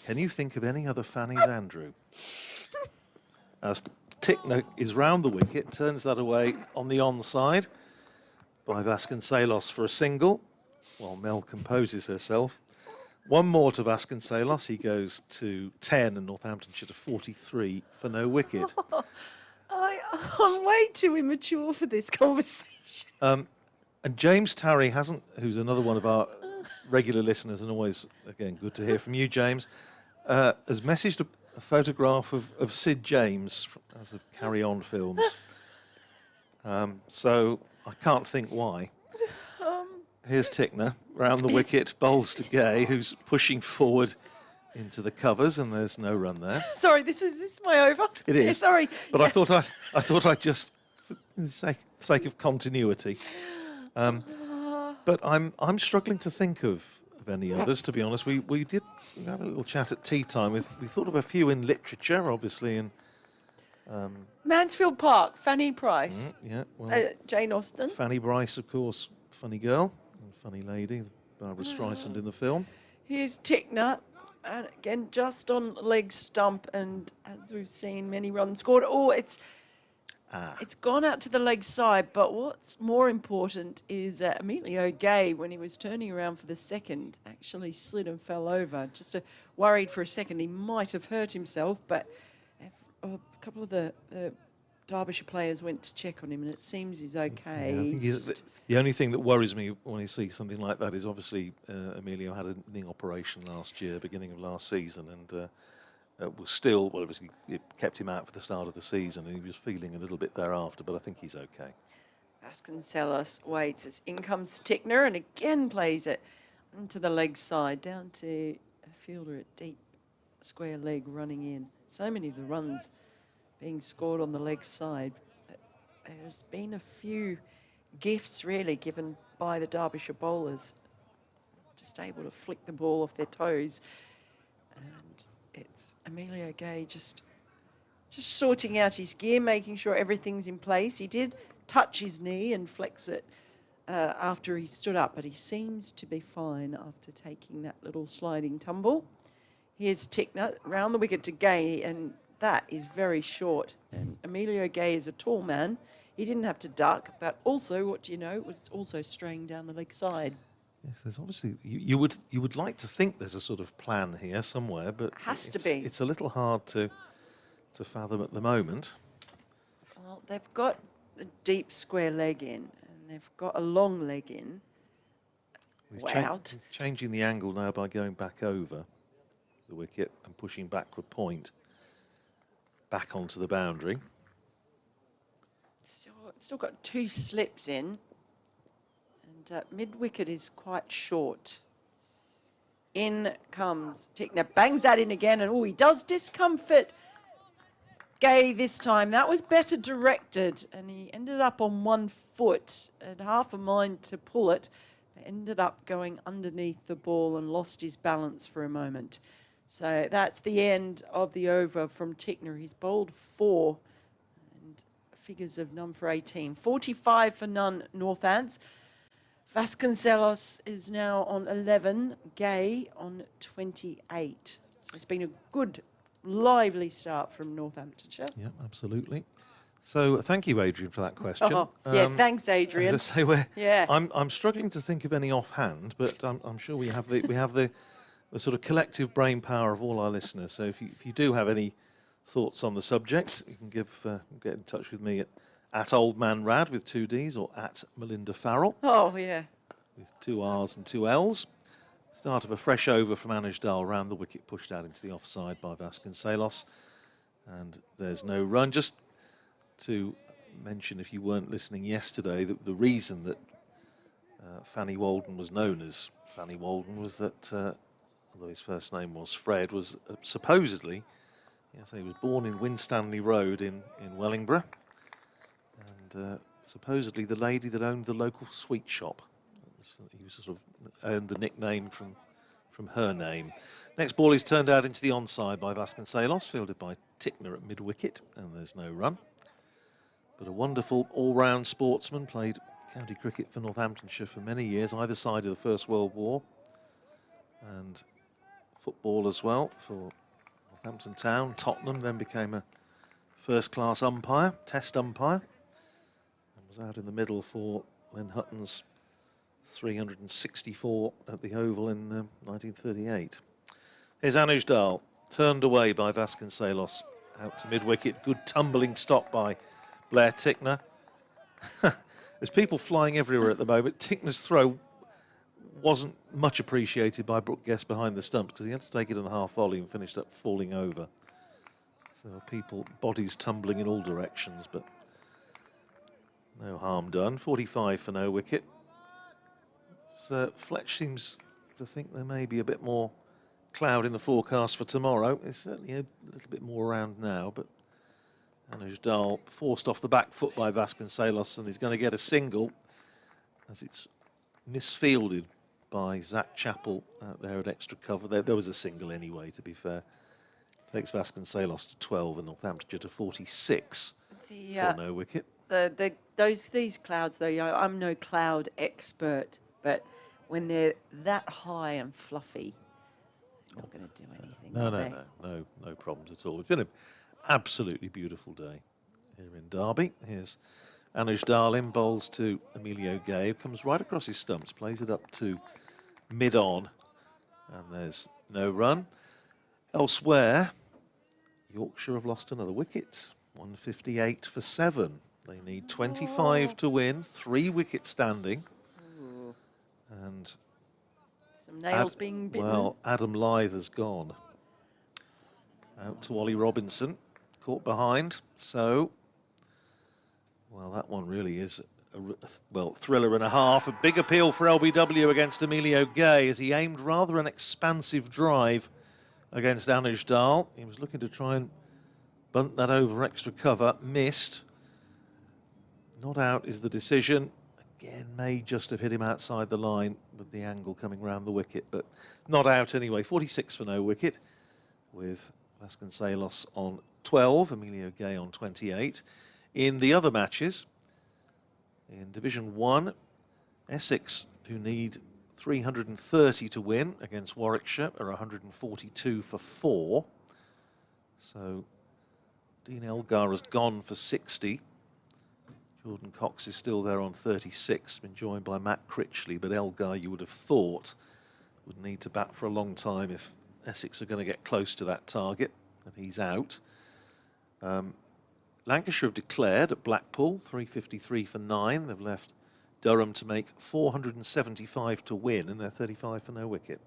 Can you think of any other Fannies, Andrew? As Tickner is round the wicket, turns that away on the onside by Vasconcelos for a single, while Mel composes herself. One more to Vasconcelos. He goes to 10 and Northamptonshire to 43 for no wicket. I'm way too immature for this conversation. And James Tarry hasn't, who's another one of our regular listeners, and always, again, good to hear from you, James, has messaged a photograph of Sid James as of Carry On Films. So I can't think why. Here's Tickner, round the wicket, bowls to Gay, who's pushing forward into the covers, and there's no run there. Sorry, this is my over? It is. Yeah, sorry. But I thought I'd just, for the sake of continuity. But I'm struggling to think of any others, to be honest. We did have a little chat at tea time. We thought of a few in literature, obviously, and Mansfield Park, Fanny Price. yeah, well, Jane Austen. Fanny Bryce, of course, funny girl and funny lady, Barbara Streisand in the film. Here's Tickner, and again, just on leg stump, and as we've seen, many runs scored. Oh, it's gone out to the leg side, but what's more important is Emilio Gay, when he was turning around for the second, actually slid and fell over. Just worried for a second he might have hurt himself, but a couple of the Derbyshire players went to check on him, and it seems he's okay. Yeah, I think the only thing that worries me when you see something like that is obviously Emilio had a knee operation last year, beginning of last season, and was still, well, obviously it kept him out for the start of the season, and he was feeling a little bit thereafter, but I think he's okay. Vasconcelos waits as in comes Tickner, and again plays it into the leg side, down to a fielder at deep square leg running in. So many of the runs being scored on the leg side. There's been a few gifts really given by the Derbyshire bowlers, just able to flick the ball off their toes. And it's Emilio Gay just sorting out his gear, making sure everything's in place. He did touch his knee and flex it after he stood up, but he seems to be fine after taking that little sliding tumble. Here's Tickner, round the wicket to Gay, and that is very short. And Emilio Gay is a tall man. He didn't have to duck, but also, what do you know, it was also straying down the leg side. Yes, there's obviously, you would like to think there's a sort of plan here somewhere, but Has to be. It's a little hard to fathom at the moment. Well, they've got a deep square leg in, and they've got a long leg in. He's changing the angle now by going back over the wicket and pushing backward point back onto the boundary. Still got two slips in, and mid-wicket is quite short. In comes Tickner, bangs that in again, and he does discomfort Gay this time. That was better directed, and he ended up on 1 foot, had half a mind to pull it, but ended up going underneath the ball and lost his balance for a moment. So that's the end of the over from Tickner. He's bowled 4, and figures of none for 18. 45 for none, Northants. Vasconcelos is now on 11, Gay on 28. So it's been a good, lively start from Northamptonshire. Yeah, absolutely. So thank you, Adrian, for that question. Yeah, thanks, Adrian. As I say, Yeah. I'm struggling to think of any offhand, but I'm sure we have the sort of collective brain power of all our listeners. So if you do have any thoughts on the subject, you can get in touch with me at Old Man Rad with 2 Ds or at Melinda Farrell. Oh, yeah. with 2 R's and 2 L's. Start of a fresh over from Anijhdal, round the wicket, pushed out into the offside by Vasconcelos. And there's no run. Just to mention, if you weren't listening yesterday, that the reason that Fanny Walden was known as Fanny Walden was that, although his first name was Fred, was supposedly, yes, he was born in Winstanley Road in Wellingborough, and supposedly the lady that owned the local sweet shop. He was sort of earned the nickname from her name. Next ball is turned out into the onside by Vasconcelos, fielded by Tickner at mid-wicket, and there's no run. But a wonderful all-round sportsman, played county cricket for Northamptonshire for many years, either side of the First World War, and football as well for Northampton Town, Tottenham, then became a first-class umpire, test umpire, and was out in the middle for Len Hutton's 364 at the Oval in 1938. Here's Anijhdal, turned away by Vasconcelos, out to mid-wicket. Good tumbling stop by Blair Tickner. There's people flying everywhere at the moment. Tickner's throw wasn't much appreciated by Brooke Guest behind the stumps because he had to take it in half volley and finished up falling over. So people, bodies tumbling in all directions, but no harm done. 45 for no wicket. So Fletch seems to think there may be a bit more cloud in the forecast for tomorrow. There's certainly a little bit more around now, but Anijhdal forced off the back foot by Vasconcelos, and he's going to get a single as it's misfielded by Zach Chappell out there at extra cover. There was a single anyway, to be fair. Takes Vasconcelos to 12 and Northamptonshire to 46 for no wicket. These clouds, though, I'm no cloud expert, but when they're that high and fluffy, they're not going to do anything. No problems at all. It's been an absolutely beautiful day here in Derby. Here's Anijhdal in, bowls to Emilio Gay, comes right across his stumps, plays it up to mid-on, and there's no run. Elsewhere, Yorkshire have lost another wicket, 158 for 7. They need 25 to win, 3 wickets standing. Ooh. And some nails being bitten. Well, Adam Lythe has gone. Out to Ollie Robinson, caught behind. So, well, that one really is a thriller and a half. A big appeal for LBW against Emilio Gay as he aimed rather an expansive drive against Anijhdal. He was looking to try and bunt that over extra cover, missed. Not out is the decision. Again, may just have hit him outside the line with the angle coming round the wicket, but not out anyway. 46 for no wicket, with Vasconcelos on 12, Emilio Gay on 28. In the other matches, in Division 1, Essex, who need 330 to win against Warwickshire, are 142 for 4. So Dean Elgar has gone for 60. Jordan Cox is still there on 36, been joined by Matt Critchley, but Elgar, you would have thought, would need to bat for a long time if Essex are going to get close to that target, and he's out. Lancashire have declared at Blackpool, 353 for 9. They've left Durham to make 475 to win, and they're 35 for no wicket.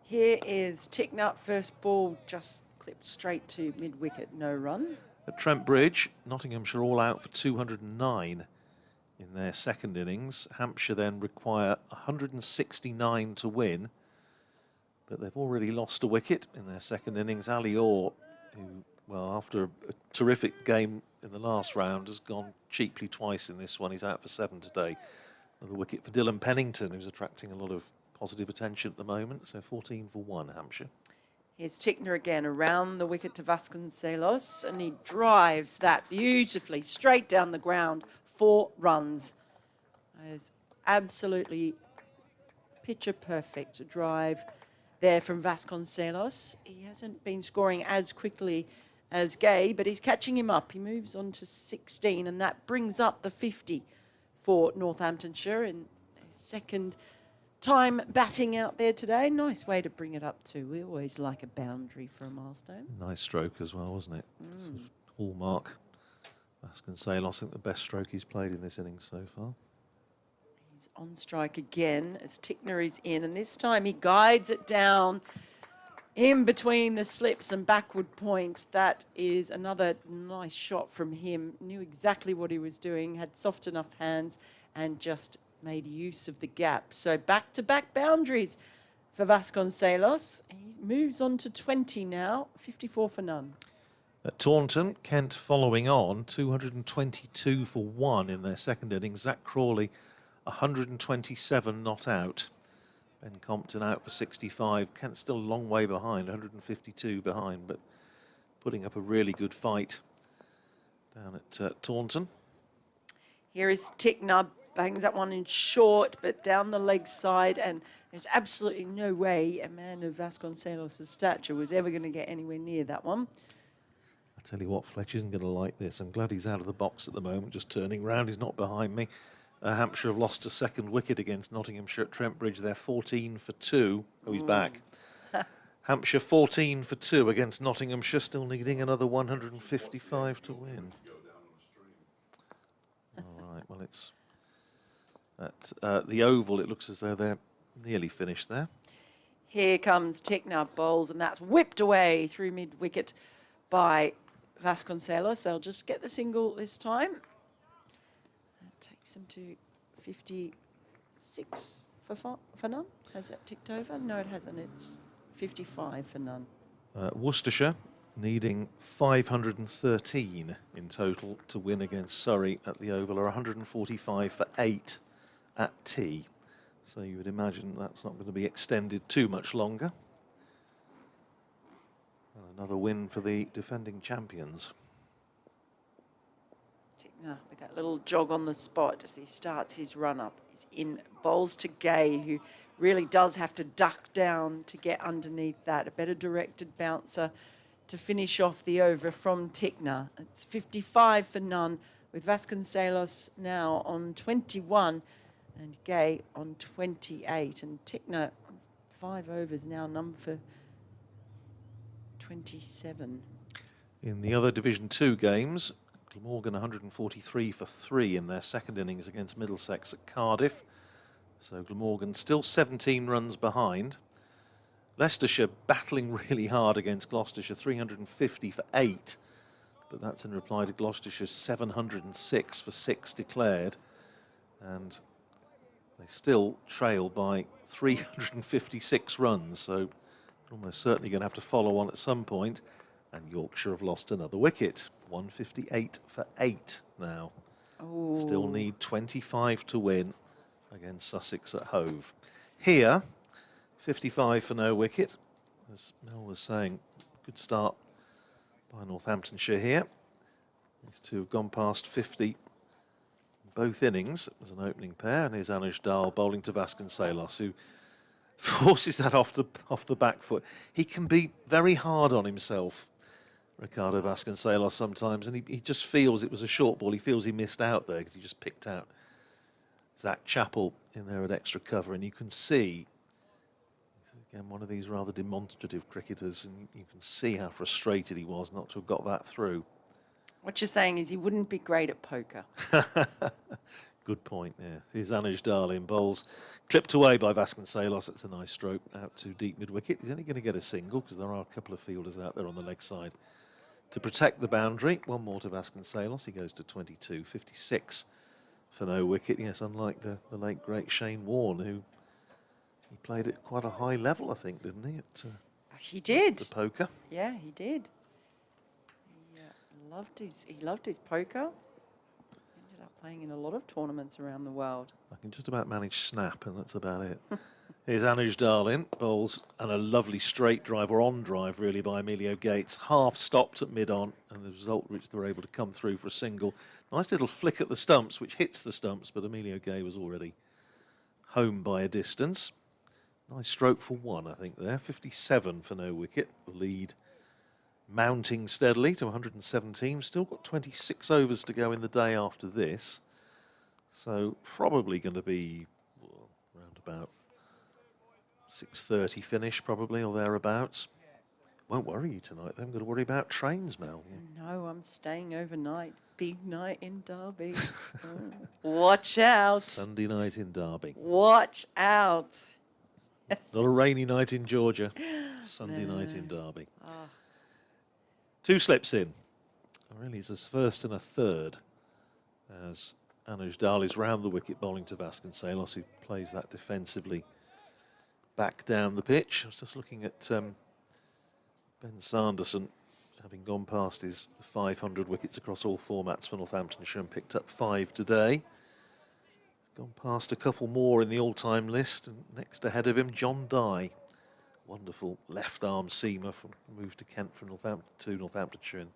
Here is Tickner, first ball just clipped straight to mid-wicket, no run. At Trent Bridge, Nottinghamshire all out for 209 in their second innings. Hampshire then require 169 to win, but they've already lost a wicket in their second innings. Ali Orr, who, well, after a terrific game in the last round, has gone cheaply twice in this one. He's out for 7 today. Another wicket for Dylan Pennington, who's attracting a lot of positive attention at the moment. So 14 for 1, Hampshire. Here's Tickner again around the wicket to Vasconcelos, and he drives that beautifully straight down the ground. 4 runs. It's absolutely picture perfect drive there from Vasconcelos. He hasn't been scoring as quickly as Gay, but he's catching him up. He moves on to 16, and that brings up the 50 for Northamptonshire in his second time batting out there today. Nice way to bring it up too. We always like a boundary for a milestone. Nice stroke as well, wasn't it? Sort of hallmark. Vasconcelos, I think the best stroke he's played in this innings so far. He's on strike again as Tickner is in, and this time he guides it down in between the slips and backward point. That is another nice shot from him. Knew exactly what he was doing, had soft enough hands, and just made use of the gap. So back-to-back boundaries for Vasconcelos. He moves on to 20 now, 54 for none. At Taunton, Kent following on, 222 for 1 in their second innings. Zach Crawley, 127 not out. Ben Compton out for 65. Kent's still a long way behind, 152 behind, but putting up a really good fight down at Taunton. Here is Tickner, bangs that one in short, but down the leg side, and there's absolutely no way a man of Vasconcelos' stature was ever going to get anywhere near that one. I tell you what, Fletch isn't going to like this. I'm glad he's out of the box at the moment, just turning round. He's not behind me. Hampshire have lost a second wicket against Nottinghamshire at Trent Bridge. They're 14 for 2. Oh, he's back. Hampshire 14 for 2 against Nottinghamshire, still needing another 155 to win. All right, well, it's at the Oval. It looks as though they're nearly finished there. Here comes Tickner, bowls, and that's whipped away through mid-wicket by Vasconcelos. They'll just get the single this time. That takes them to 56 for none. Has that ticked over? No, it hasn't. It's 55 for none. Worcestershire needing 513 in total to win against Surrey at the Oval, or 145 for 8 at tea. So you would imagine that's not going to be extended too much longer. And another win for the defending champions. Tickner with that little jog on the spot as he starts his run-up. He's in, bowls to Gay, who really does have to duck down to get underneath that. A better directed bouncer to finish off the over from Tickner. It's 55 for none, with Vasconcelos now on 21 and Gay on 28. And Tickner, 5 overs now, number for 27. In the other Division 2 games, Glamorgan 143 for 3 in their second innings against Middlesex at Cardiff. So Glamorgan still 17 runs behind. Leicestershire battling really hard against Gloucestershire, 350 for 8. But that's in reply to Gloucestershire's 706 for 6 declared. And they still trail by 356 runs. So almost certainly going to have to follow on at some point. And Yorkshire have lost another wicket. 158 for 8 now. Ooh. Still need 25 to win against Sussex at Hove. Here, 55 for no wicket. As Mel was saying, good start by Northamptonshire here. These two have gone past 50 both innings as an opening pair, and here's Anuj Dal bowling to Vasconcelos, who forces that off the back foot. He can be very hard on himself, Ricardo Vasconcelos, sometimes, and he just feels it was a short ball. He feels he missed out there because he just picked out Zach Chappell in there at extra cover, and you can see, again, one of these rather demonstrative cricketers, and you can see how frustrated he was not to have got that through. What you're saying is he wouldn't be great at poker. Good point, yeah. Here's Anuj Dal in bowls. Clipped away by Vasconcelos. It's a nice stroke out to deep mid-wicket. He's only going to get a single because there are a couple of fielders out there on the leg side to protect the boundary. One more to Vasconcelos. He goes to 22, 56 for no wicket. Yes, unlike the late, great Shane Warne, who he played at quite a high level, I think, didn't he? He did. The poker. Yeah, he did. He loved his poker. Ended up playing in a lot of tournaments around the world. I can just about manage snap, and that's about it. Here's Anuj Dal in, bowls, and a lovely straight drive, or on drive, really, by Emilio Gates. Half stopped at mid-on, and the result which they were able to come through for a single. Nice little flick at the stumps, which hits the stumps, but Emilio Gay was already home by a distance. Nice stroke for 1, I think, there. 57 for no wicket. The lead mounting steadily to 117. Still got 26 overs to go in the day after this. So probably going to be around about 6:30 finish, probably, or thereabouts. Won't worry you tonight. They haven't got to worry about trains, Mel. No, I'm staying overnight. big night in Derby. Oh, watch out. Sunday night in Derby. Watch out. Not a rainy night in Georgia. Sunday night in Derby. 2 slips in. Really, it's a first and a third as Anuj Dal is round the wicket bowling to Vasconcelos, who plays that defensively back down the pitch. I was just looking at Ben Sanderson, having gone past his 500 wickets across all formats for Northamptonshire and picked up 5 today. Gone past a couple more in the all-time list, and next ahead of him, John Dye. Wonderful left-arm seamer from moved to Kent from Northamptonshire in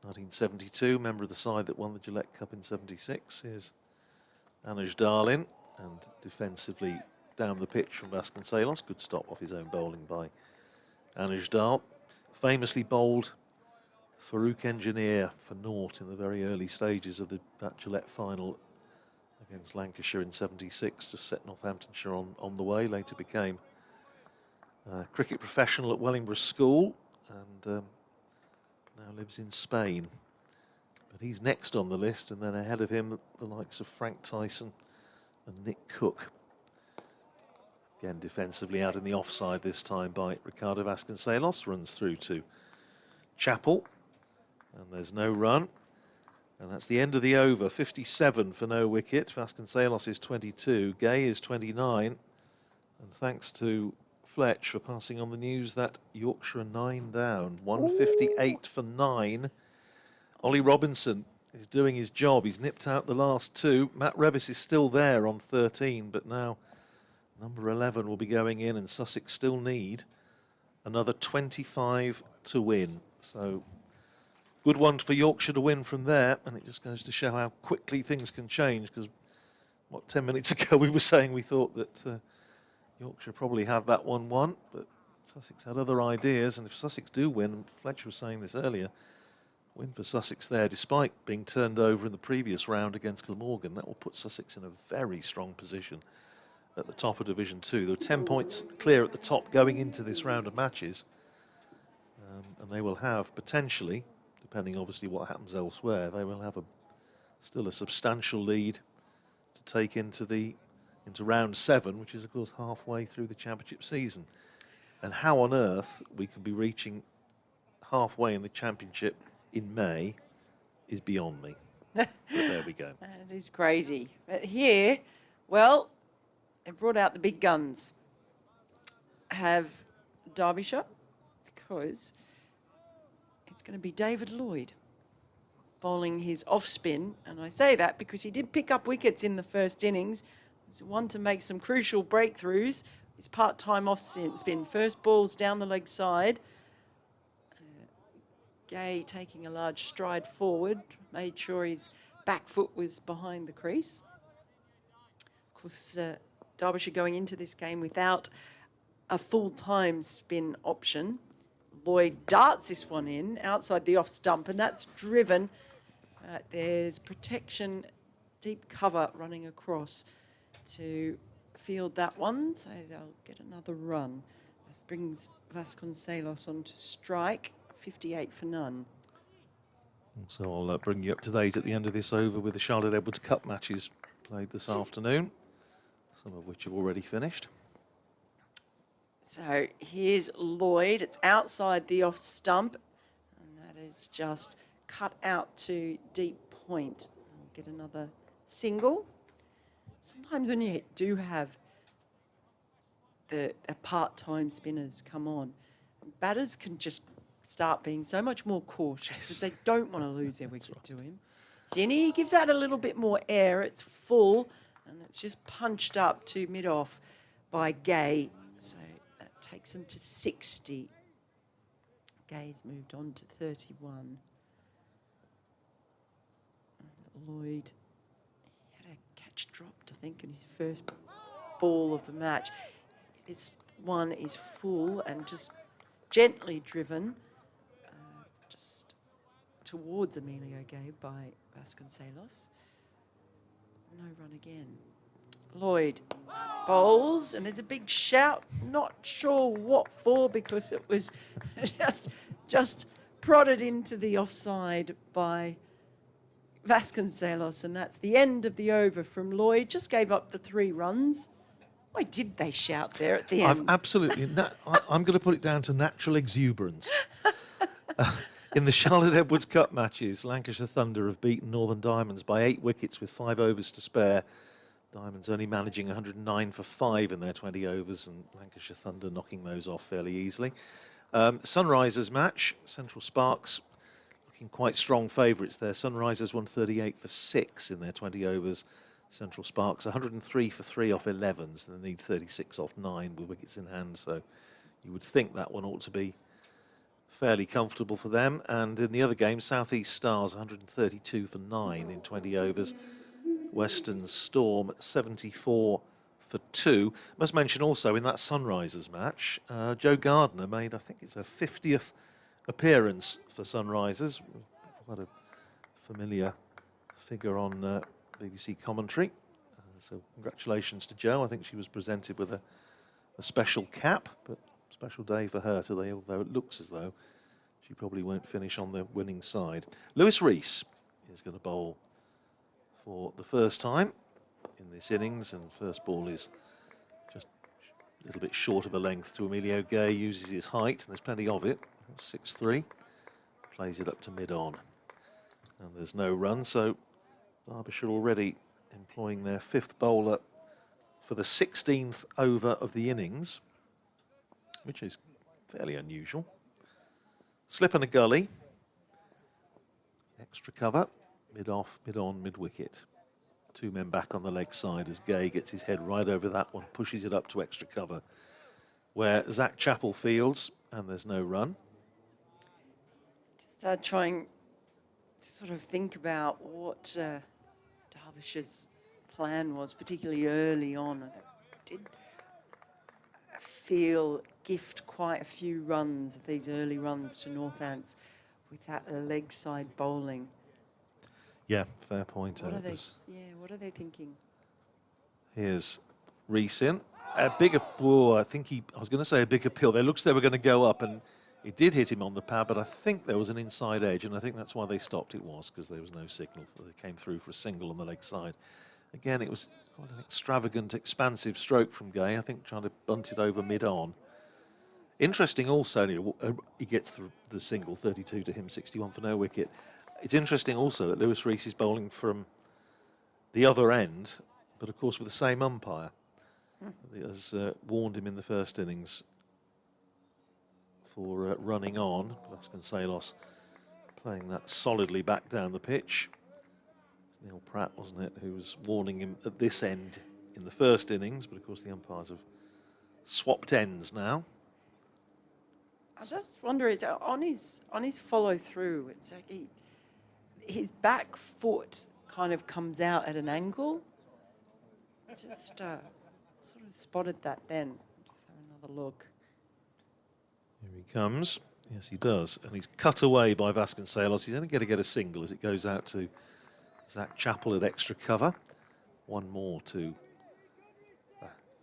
1972, member of the side that won the Gillette Cup in 76. Here's Anuj Darlin, and defensively down the pitch from Vasconcelos. Good stop off his own bowling by Anuj Dal. Famously bowled Farouk Engineer for naught in the very early stages of that Gillette final against Lancashire in 76, just set Northamptonshire on the way. Later became a cricket professional at Wellingborough School, and now lives in Spain. But he's next on the list, and then ahead of him the likes of Frank Tyson and Nick Cook. Again, defensively out in the offside this time by Ricardo Vasconcelos. Runs through to Chappell, and there's no run. And that's the end of the over. 57 for no wicket. Vasconcelos is 22. Gay is 29. And thanks to Fletch for passing on the news that Yorkshire are 9 down. 158 for 9. Ollie Robinson is doing his job. He's nipped out the last 2. Matt Revis is still there on 13, but now number 11 will be going in, and Sussex still need another 25 to win. So good one for Yorkshire to win from there, and it just goes to show how quickly things can change, because 10 minutes ago we were saying we thought that Yorkshire probably had that 1-1, but Sussex had other ideas, and if Sussex do win, and Fletcher was saying this earlier, win for Sussex there, despite being turned over in the previous round against Glamorgan, that will put Sussex in a very strong position at the top of Division 2. There are 10 points clear at the top going into this round of matches, and they will have potentially, depending obviously what happens elsewhere, they will have still a substantial lead to take into round 7, which is of course halfway through the championship season. And how on earth we could be reaching halfway in the championship in May is beyond me. But there we go. That is crazy. But here, well, they brought out the big guns. Have Derbyshire, because it's going to be David Lloyd bowling his off-spin. And I say that because he did pick up wickets in the first innings. He's one to make some crucial breakthroughs. His part-time off-spin, first balls down the leg side. Gay taking a large stride forward, made sure his back foot was behind the crease. Of course, Derbyshire going into this game without a full-time spin option. Lloyd darts this one in outside the off stump, and that's driven. There's protection, deep cover running across to field that one, so they'll get another run. This brings Vasconcelos on to strike. 58 for none. So I'll bring you up to date at the end of this over with the Charlotte Edwards Cup matches played this afternoon, some of which have already finished. So here's Lloyd. It's outside the off stump, and that is just cut out to deep point. We'll get another single. Sometimes when you do have the part-time spinners come on, batters can just start being so much more cautious because they don't want to lose their wicket to him. Zinni gives that a little bit more air. It's full, and it's just punched up to mid-off by Gay. So that takes him to 60. Gay's moved on to 31. And Lloyd had a catch dropped, I think, in his first ball of the match. This one is full and just gently driven just towards Emilio Gay by Vasconcelos. No run again. Lloyd bowls, and there's a big shout. Not sure what for, because it was just prodded into the offside by Vasconcelos, and that's the end of the over from Lloyd. Just gave up the 3 runs. Why did they shout there at the end? I've absolutely. I'm going to put it down to natural exuberance. In the Charlotte Edwards Cup matches, Lancashire Thunder have beaten Northern Diamonds by 8 wickets with 5 overs to spare. Diamonds only managing 109 for 5 in their 20 overs, and Lancashire Thunder knocking those off fairly easily. Sunrisers match, Central Sparks looking quite strong favourites there. Sunrisers won 38 for 6 in their 20 overs. Central Sparks 103 for 3 off 11s. They need 36 off 9 with wickets in hand, so you would think that one ought to be fairly comfortable for them. And in the other game, South East Stars 132 for 9 in 20 overs. Western Storm 74 for 2. Must mention also in that Sunrisers match, Joe Gardner made, I think it's a 50th appearance for Sunrisers. Quite a familiar figure on BBC commentary. So congratulations to Joe. I think she was presented with a special cap, but special day for her today, although it looks as though she probably won't finish on the winning side. Lewis Rees is going to bowl for the first time in this innings, and first ball is just a little bit short of a length to Emilio Gay. Uses his height, and there's plenty of it. 6-3, plays it up to mid-on, and there's no run, so Derbyshire already employing their 5th bowler for the 16th over of the innings, which is fairly unusual. Slip and a gully, extra cover, mid-off, mid-on, mid-wicket. 2 men back on the leg side as Gay gets his head right over that one, pushes it up to extra cover, where Zach Chappell fields, and there's no run. Just trying to sort of think about what Derbyshire's plan was, particularly early on. They did gift quite a few runs of these early runs to Northants with that leg side bowling. Yeah, fair point. What are they? Yeah, what are they thinking? Here's Rees in. A bigger, I was going to say a big appeal. It looks they were going to go up, and it did hit him on the pad, but I think there was an inside edge, and I think that's why they stopped. It was because there was no signal. They came through for a single on the leg side. Again, it was quite an extravagant, expansive stroke from Gay, I think, trying to bunt it over mid-on. Interesting also, he gets the single, 32 to him, 61 for no wicket. It's interesting also that Lewis Rees is bowling from the other end, but of course with the same umpire. He has warned him in the first innings for running on. Vasconcelos playing that solidly back down the pitch. Neil Pratt, wasn't it, who was warning him at this end in the first innings, but of course the umpires have swapped ends now. I just wonder, it's on his follow through. It's like his back foot kind of comes out at an angle. Just sort of spotted that then. Just have another look. Here he comes. Yes, he does, and he's cut away by Vasconcelos. He's only going to get a single as it goes out to Zach Chappell at extra cover. One more to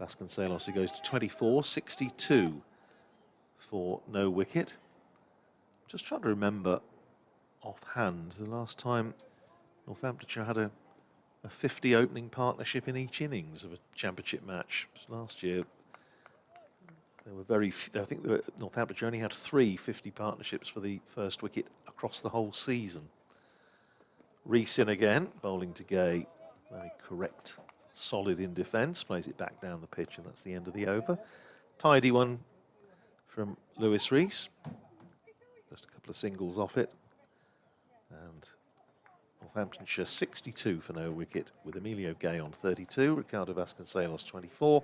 Vasconcelos, who goes to 24, 62 for no wicket. Just trying to remember offhand the last time Northamptonshire had a 50 opening partnership in each innings of a championship match. Last year, there were very few. I think Northamptonshire only had 3 50 partnerships for the first wicket across the whole season. Rees in again, bowling to Gay. Very correct, solid in defence. Plays it back down the pitch, and that's the end of the over. Tidy one from Lewis Rees. Just a couple of singles off it. And Northamptonshire 62 for no wicket, with Emilio Gay on 32, Ricardo Vasconcelos 24.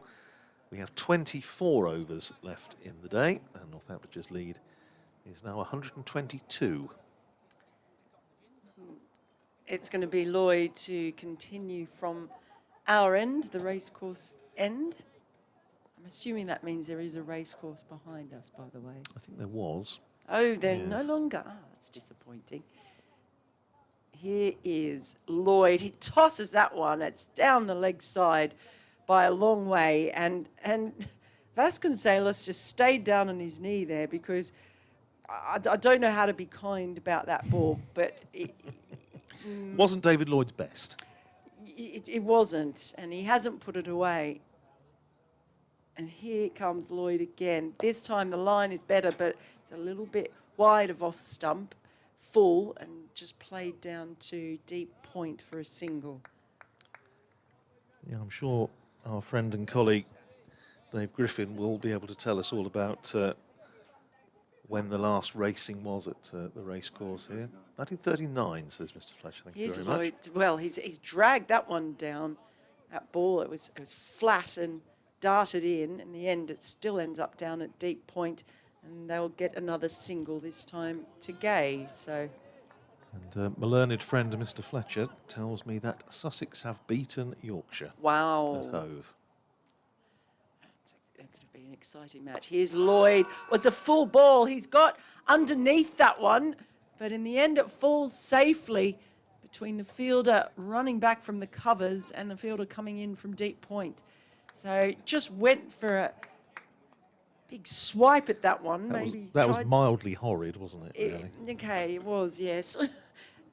We have 24 overs left in the day, and Northamptonshire's lead is now 122. It's going to be Lloyd to continue from our end, the racecourse end. I'm assuming that means there is a racecourse behind us, by the way. I think there was. Oh, they're no longer. Ah, that's disappointing. Here is Lloyd. He tosses that one. It's down the leg side by a long way. And Vasconcelos just stayed down on his knee there because I don't know how to be kind about that ball, but Wasn't David Lloyd's best. It wasn't, and he hasn't put it away. And here comes Lloyd again. This time the line is better, but it's a little bit wide of off stump, full, and just played down to deep point for a single. Yeah, I'm sure our friend and colleague Dave Griffin will be able to tell us all about when the last racing was at the racecourse here. 1939, says Mr. Fletcher. Thank you very Lloyd. much. Well, he's dragged that one down. That ball, it was flat and darted in. In the end, it still ends up down at deep point, and they'll get another single this time to Gay. So. And my learned friend, Mr. Fletcher, tells me that Sussex have beaten Yorkshire Wow. at Hove. It's going to be an exciting match. Here's Lloyd. Well, it's a full ball. He's got underneath that one, but in the end it falls safely between the fielder running back from the covers and the fielder coming in from deep point. So just went for a big swipe at that one. That was mildly horrid, wasn't it, really? Okay, it was, yes.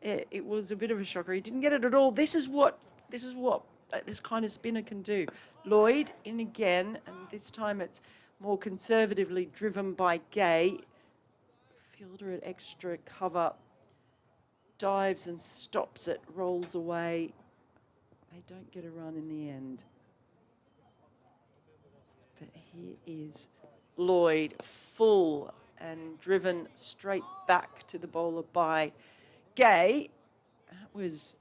It was a bit of a shocker. He didn't get it at all. This is what this kind of spinner can do. Lloyd in again, and this time it's more conservatively driven by Gay. Fielder at extra cover, dives and stops it, rolls away. They don't get a run in the end. But here is Lloyd, full and driven straight back to the bowler by Gay. That was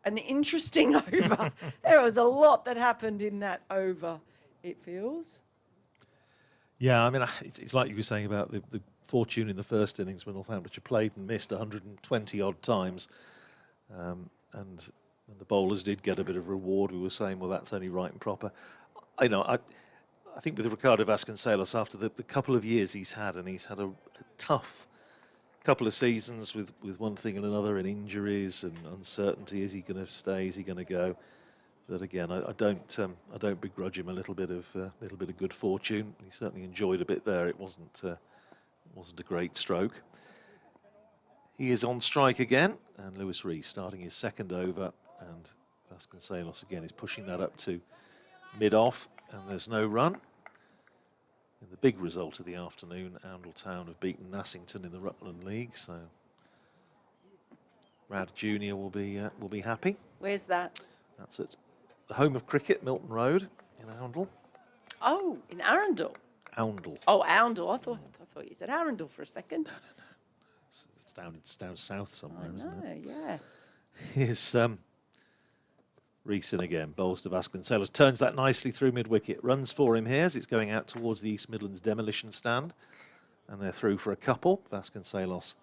an interesting over. There was a lot that happened in that over, it feels. Yeah, I mean, it's like you were saying about the fortune in the first innings when Northamptonshire played and missed 120 odd times. And the bowlers did get a bit of reward. We were saying, well, that's only right and proper. I think with Ricardo Vasconcelos, after the couple of years he's had, and he's had a tough couple of seasons with one thing and another, and injuries and uncertainty. Is he going to stay? Is he going to go? But again, I don't begrudge him a little bit of good fortune. He certainly enjoyed a bit there. It wasn't a great stroke. He is on strike again, and Lewis Rees starting his second over, and Vasconcelos again is pushing that up to mid-off, and there's no run. And the big result of the afternoon, Oundle Town have beaten Nassington in the Rutland League, so Rad Junior will be happy. Where's that? That's at the home of cricket, Milton Road in Oundle. Oh, in Arundel. Oundle. Oh, Oundle. I thought you said Arundel for a second. No. It's down south somewhere, isn't it? Yeah. Here's Rees in again, bowls to Vasconcelos, turns that nicely through mid-wicket, runs for him here as it's going out towards the East Midlands demolition stand, and they're through for a couple. Vasconcelos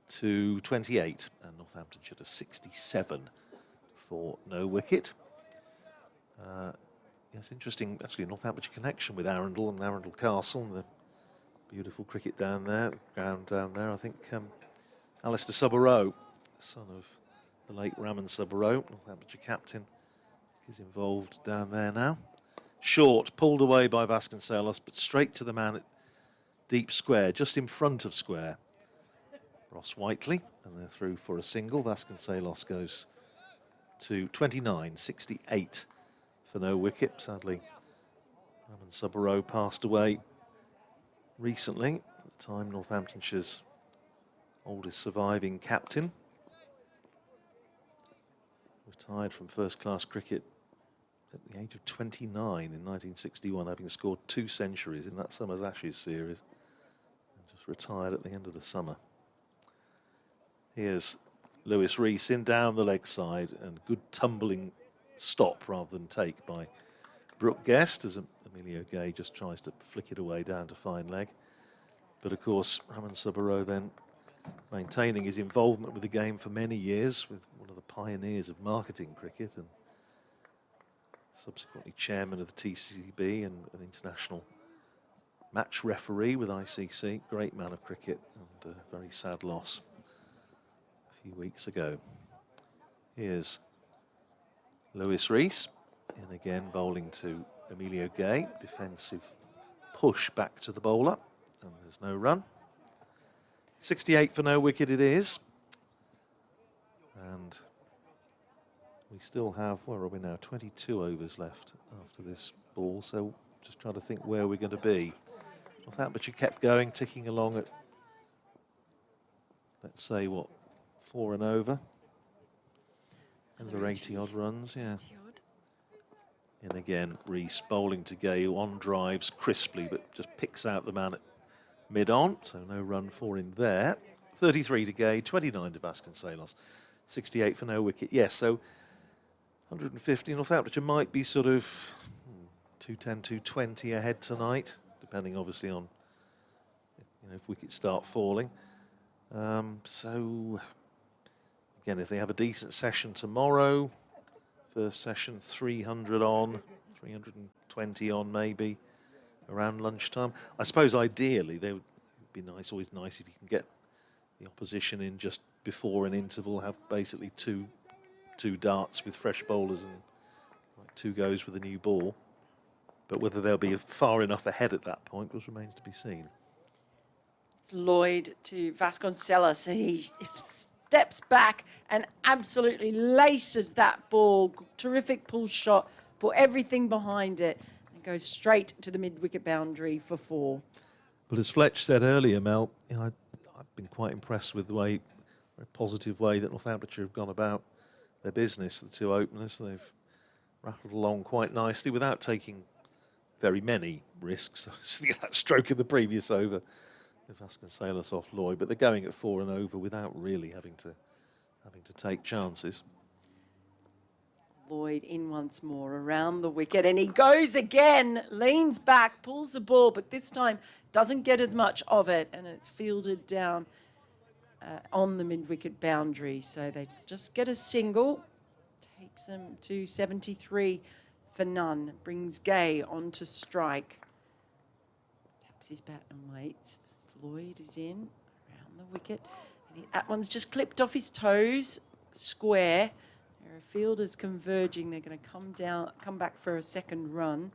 to 28 and Northamptonshire to 67 for no wicket. Yes, interesting, actually, Northamptonshire connection with Arundel and Arundel Castle, and the beautiful cricket down there, ground down there. I think Alistair Subborough, son of the late Raman Subborough, Northamptonshire captain, is involved down there now. Short, pulled away by Vasconcelos, but straight to the man at deep square, just in front of square. Ross Whiteley, and they're through for a single. Vasconcelos goes to 29, 68 for no wicket. Sadly, Raman Subborough passed away recently, at the time Northamptonshire's oldest surviving captain. Retired from first-class cricket at the age of 29 in 1961, having scored 2 centuries in that summer's Ashes series, and just retired at the end of the summer. Here's Lewis Rees in down the leg side, and good tumbling stop rather than take by Brooke Guest, as Emilio Gay just tries to flick it away down to fine leg. But of course, Raman Subborough then maintaining his involvement with the game for many years, with one of the pioneers of marketing cricket, and subsequently chairman of the TCB and an international match referee with ICC. Great man of cricket, and a very sad loss a few weeks ago. Here's Lewis Rees, and again bowling to Emilio Gay. Defensive push back to the bowler, and there's no run. 68 for no wicket it is. And We still have, where are we now, 22 overs left after this ball, so just trying to think where we're going to be. Northamptonshire kept going, ticking along at, let's say, what, 4 and over? Another 80-odd runs, yeah. 80-odd. And again, Rees bowling to Gay, who on drives crisply, but just picks out the man at mid-on, so no run for him there. 33 to Gay, 29 to Vasconcelos, 68 for no wicket. Yes, so 150. Northamptonshire might be sort of 210, 220 ahead tonight, depending obviously on if wickets start falling. So again, if they have a decent session tomorrow, first session 300 on, 320 on maybe around lunchtime. I suppose ideally they would be nice, always nice if you can get the opposition in just before an interval, have basically two darts with fresh bowlers and like 2 goes with a new ball. But whether they'll be far enough ahead at that point remains to be seen. It's Lloyd to Vasconcelos, and he steps back and absolutely laces that ball. Terrific pull shot, put everything behind it, and goes straight to the mid-wicket boundary for 4. But as Fletch said earlier, Mel, I've been quite impressed with the very positive way that Northamptonshire have gone about their business. The 2 openers, they've rattled along quite nicely without taking very many risks. That stroke in the previous over, Vasconcelos off Lloyd, but they're going at 4 and over without really having to take chances. Lloyd in once more around the wicket, and he goes again, leans back, pulls the ball, but this time doesn't get as much of it, and it's fielded down on the mid-wicket boundary. So they just get a single, takes them to 73 for none, brings Gay onto strike. Taps his bat and waits. Lloyd is in around the wicket, and that one's just clipped off his toes, square. There are fielders converging. They're going to come back for a second run.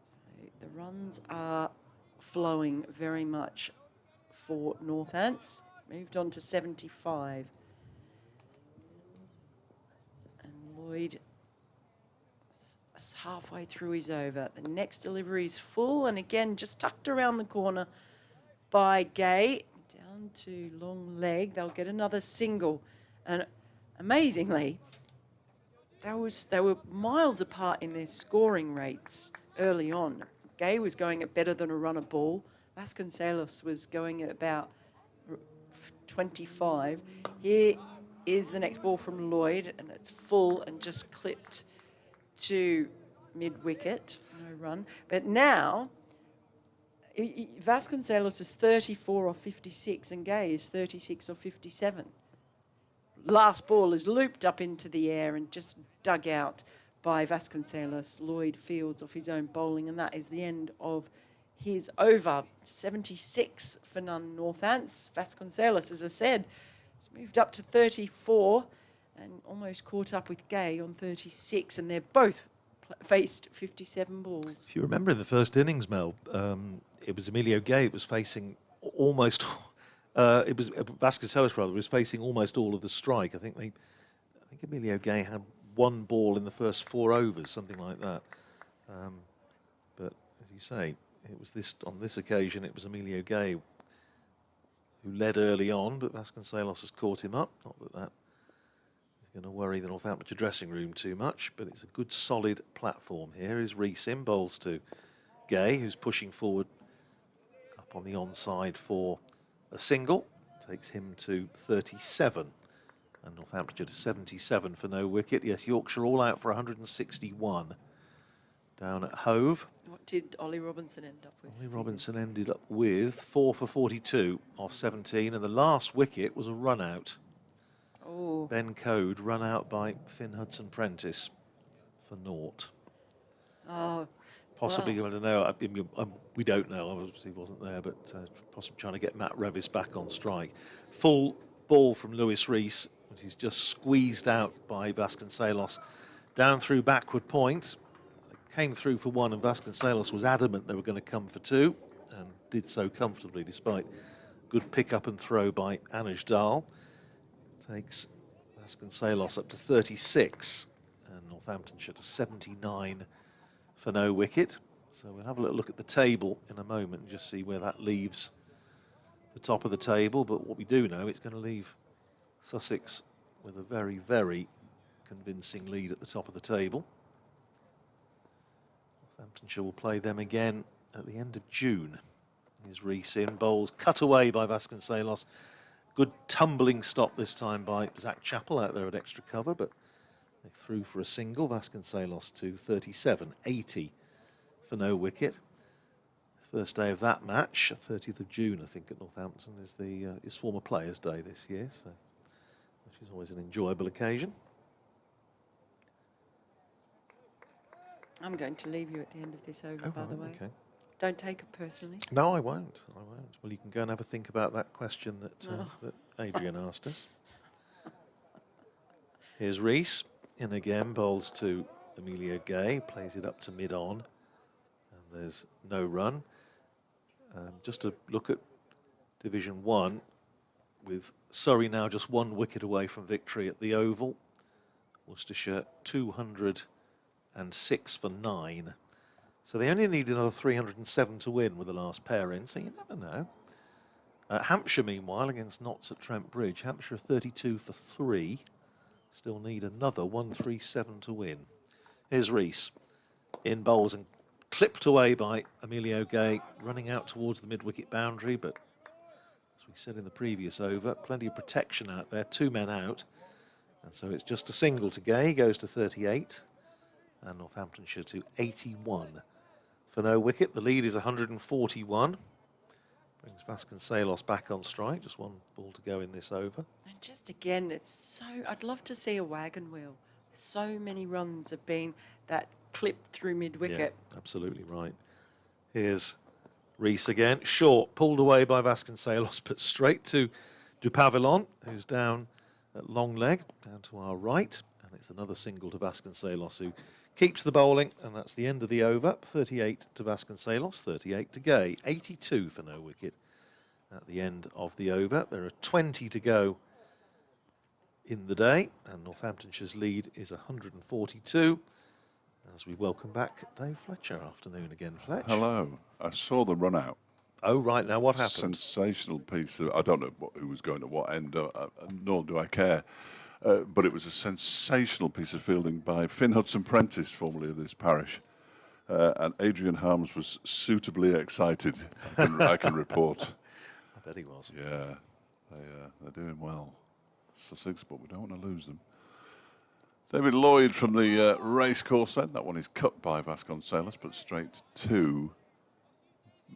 So the runs are flowing very much for Northants. Moved on to 75. And Lloyd is halfway through his over. The next delivery is full, and again, just tucked around the corner by Gay. Down to long leg. They'll get another single. And amazingly, they were miles apart in their scoring rates early on. Gay was going at better than a run a ball. Vasconcelos was going at about 25. Here is the next ball from Lloyd, and it's full and just clipped to mid-wicket. No run. But now, Vasconcelos is 34 off 56, and Gay is 36 off 57. Last ball is looped up into the air and just dug out by Vasconcelos. Lloyd fields off his own bowling, and that is the end of his over. 76 for none Northants. Vasconcelos, as I said, has moved up to 34 and almost caught up with Gay on 36, and they're both faced 57 balls. If you remember in the first innings, Mel, it was Emilio Gay. It was facing almost. It was Vasconcelos rather was facing almost all of the strike. I think Emilio Gay had 1 ball in the first 4 overs, something like that. But as you say, it was on this occasion it was Emilio Gay who led early on, but Vasconcelos has caught him up. Not that is going to worry the Northamptonshire dressing room too much, but it's a good solid platform here. Is Rees in, bowls to Gay, who's pushing forward up on the onside for a single, takes him to 37, and Northamptonshire to 77 for no wicket. Yes, Yorkshire all out for 161 down at Hove. What did Ollie Robinson end up with? Ollie Robinson ended up with 4 for 42 off 17, and the last wicket was a run out. Oh. Ben Code run out by Finn Hudson-Prentice for naught. Oh. Possibly, I don't know. We don't know. Obviously, he wasn't there, but possibly trying to get Matt Revis back on strike. Full ball from Lewis Rees, which he's just squeezed out by Vasconcelos down through backward point. Came through for 1, and Vasconcelos was adamant they were going to come for 2, and did so comfortably despite good pick up and throw by Anuj Dal. Takes Vasconcelos up to 36, and Northamptonshire to 79 for no wicket. So we'll have a little look at the table in a moment and just see where that leaves the top of the table. But what we do know, it's going to leave Sussex with a very, very convincing lead at the top of the table. Northamptonshire will play them again at the end of June. Here's Rees in, bowls cut away by Vasconcelos. Good tumbling stop this time by Zach Chappell out there at extra cover, but they threw for a single. Vasconcelos to 37, 80 for no wicket. First day of that match, 30th of June, I think, at Northampton is is former Players' Day this year, so which is always an enjoyable occasion. I'm going to leave you at the end of this over, Oh, by the right, way. okay. Don't take it personally. No, I won't. I won't. Well, you can go and have a think about that question that, Oh. that Adrian asked us. Here's Rees in again, bowls to Emilio Gay, plays it up to mid-on, and there's no run. Just to look at Division 1, with Surrey now just 1 wicket away from victory at the Oval. Worcestershire 206 for 9. So they only need another 307 to win with the last pair in, so you never know. Hampshire, meanwhile, against Notts at Trent Bridge. Hampshire 32 for 3. Still need another 137 to win. Here's Rees in bowls and clipped away by Emilio Gay, running out towards the mid-wicket boundary, but as we said in the previous over, plenty of protection out there, 2 men out. And so it's just a single to Gay, goes to 38, and Northamptonshire to 81. For no wicket, the lead is 141. Brings Vasconcelos back on strike, just 1 ball to go in this over. And just again, it's so, I'd love to see a wagon wheel. So many runs have been that clipped through mid-wicket. Yeah, absolutely right. Here's Rees again, short, pulled away by Vasconcelos, but straight to Dupavillon, who's down at long leg, down to our right. And it's another single to Vasconcelos, who keeps the bowling, and that's the end of the over. 38 to Vasconcelos, 38 to Gay, 82 for no wicket at the end of the over. There are 20 to go in the day, and Northamptonshire's lead is 142. As we welcome back Dave Fletcher. Afternoon again, Fletch. Hello. I saw the run out. Oh, right, now what happened? Sensational piece of, I don't know who was going at what end, nor do I care. But it was a sensational piece of fielding by Finn Hudson-Prentice, formerly of this parish. And Adrian Harms was suitably excited, I can report. I bet he was. Yeah, they're doing well. Sussex, but we don't want to lose them. David Lloyd from the racecourse end. That one is cut by Vasconcelos, but straight to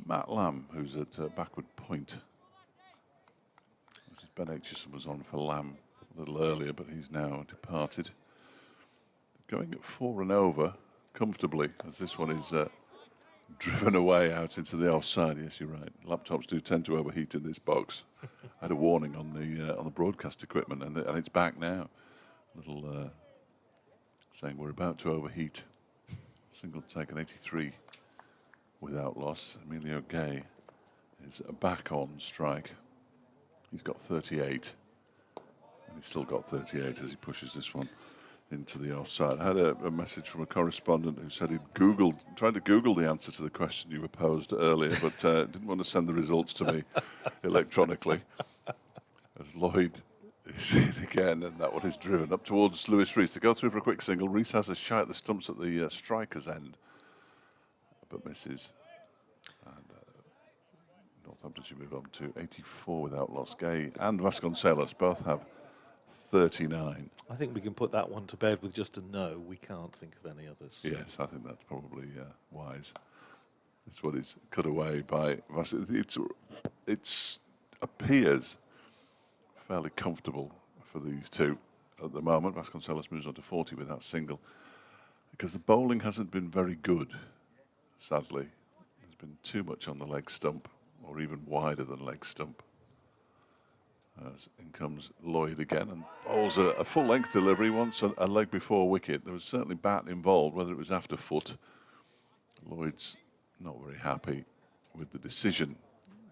Matt Lamb, who's at backward point. Ben Aitchison was on for Lamb a little earlier, but he's now departed. Going at 4 and over comfortably, as this one is driven away out into the offside. Yes, you're right. Laptops do tend to overheat in this box. I had a warning on the broadcast equipment, and it's back now. Little saying we're about to overheat. Single taken 83 without loss. Emilio Gay is back on strike. He's got 38, and he's still got 38 as he pushes this one into the offside. I had a message from a correspondent who said he'd tried to Google the answer to the question you were posed earlier, but didn't want to send the results to me electronically. As Lloyd is in again, and that one is driven up towards Lewis Rees to go through for a quick single. Rees has a shot at the stumps at the striker's end, but misses. And Northamptonshire move on to 84 without loss. Gay and Vasconcelos both have 39. I think we can put that one to bed with just a no. We can't think of any others. Yes, I think that's probably wise. This one is cut away by Vasconcelos. It appears fairly comfortable for these two at the moment. Vasconcelos moves on to 40 with that single, because the bowling hasn't been very good, sadly. There's been too much on the leg stump, or even wider than leg stump. As in comes Lloyd again and bowls a full-length delivery, once a leg before wicket. There was certainly bat involved, whether it was after foot. Lloyd's not very happy with the decision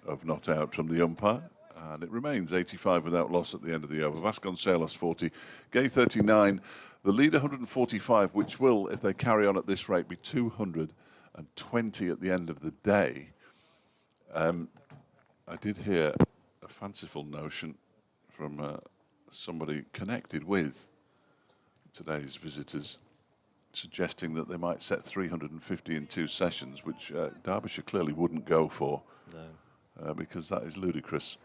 of not out from the umpire, And it remains 85 without loss at the end of the over. Vasconcelos 40, Gay 39. The lead 145, which will, if they carry on at this rate, be 220 at the end of the day. I did hear a fanciful notion from somebody connected with today's visitors, suggesting that they might set 350 in 2 sessions, which Derbyshire clearly wouldn't go for, because that is ludicrous.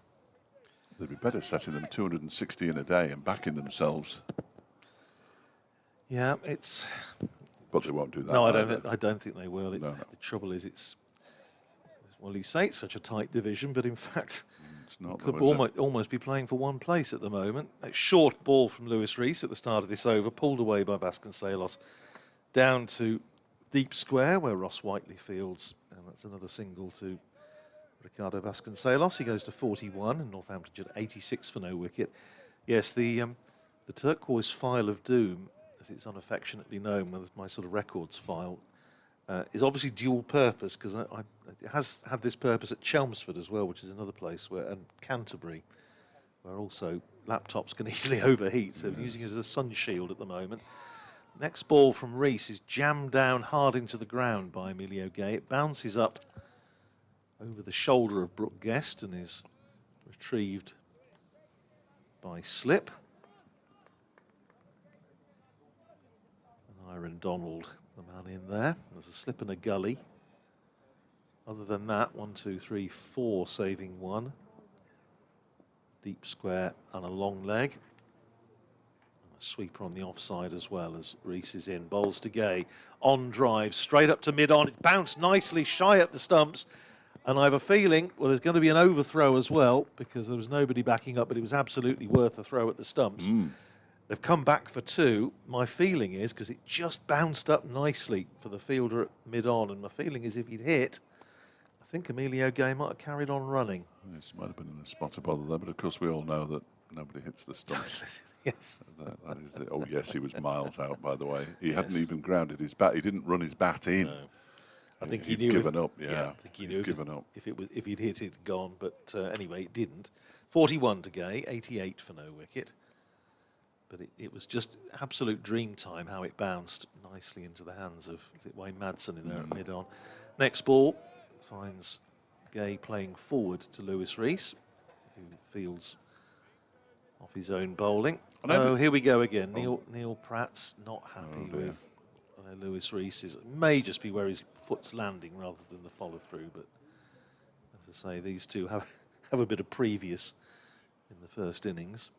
They'd be better setting them 260 in a day and backing themselves. Yeah, it's. But they won't do that. No, I don't think they will. No. The trouble is, well, you say it's such a tight division, but in fact, It's not, could though, is it? almost be playing for one place at the moment. A short ball from Lewis Rees at the start of this over, pulled away by Vasconcelos, down to deep square where Ross Whiteley fields, and that's another single to Ricardo Vasconcelos. He goes to 41, and Northamptonshire 86 for no wicket. Yes, the turquoise file of doom, as it's unaffectionately known, with my sort of records file, is obviously dual purpose, because it has had this purpose at Chelmsford as well, which is another place where, and Canterbury, where also laptops can easily overheat. So using it as a sun shield at the moment. Next ball from Rees is jammed down hard into the ground by Emilio Gay. It bounces up over the shoulder of Brooke Guest and is retrieved by slip. And Iron Donald, the man in there. There's a slip and a gully. Other than that, 1, 2, 3, 4 saving one. Deep square and a long leg. And a sweeper on the offside as well as Rees is in. Bowls to Gay. On drive, straight up to mid-on. It bounced nicely, shy up the stumps. And I have a feeling, well, there's going to be an overthrow as well, because there was nobody backing up, but it was absolutely worth a throw at the stumps. They've come back for 2. My feeling is, because it just bounced up nicely for the fielder at mid-on, and my feeling is if he'd hit, I think Emilio Gay might have carried on running. This might have been in a spot to bother there, but of course we all know that nobody hits the stumps. Yes. That is the, oh yes, he was miles out, by the way. He hadn't even grounded his bat. He didn't run his bat in. No. I think he'd he knew given up. Yeah, I think he knew given up. If he'd hit, it'd gone. But anyway, it didn't. 41 to Gay, 88 for no wicket. But it was just absolute dream time how it bounced nicely into the hands of Wayne Madsen in there at mid-on. Next ball finds Gay playing forward to Lewis Rees, who fields off his own bowling. Oh, here we go again. Neil Pratt's not happy with Lewis Rees. It may just be where his foot's landing rather than the follow-through. But as I say, these two have a bit of previous in the first innings,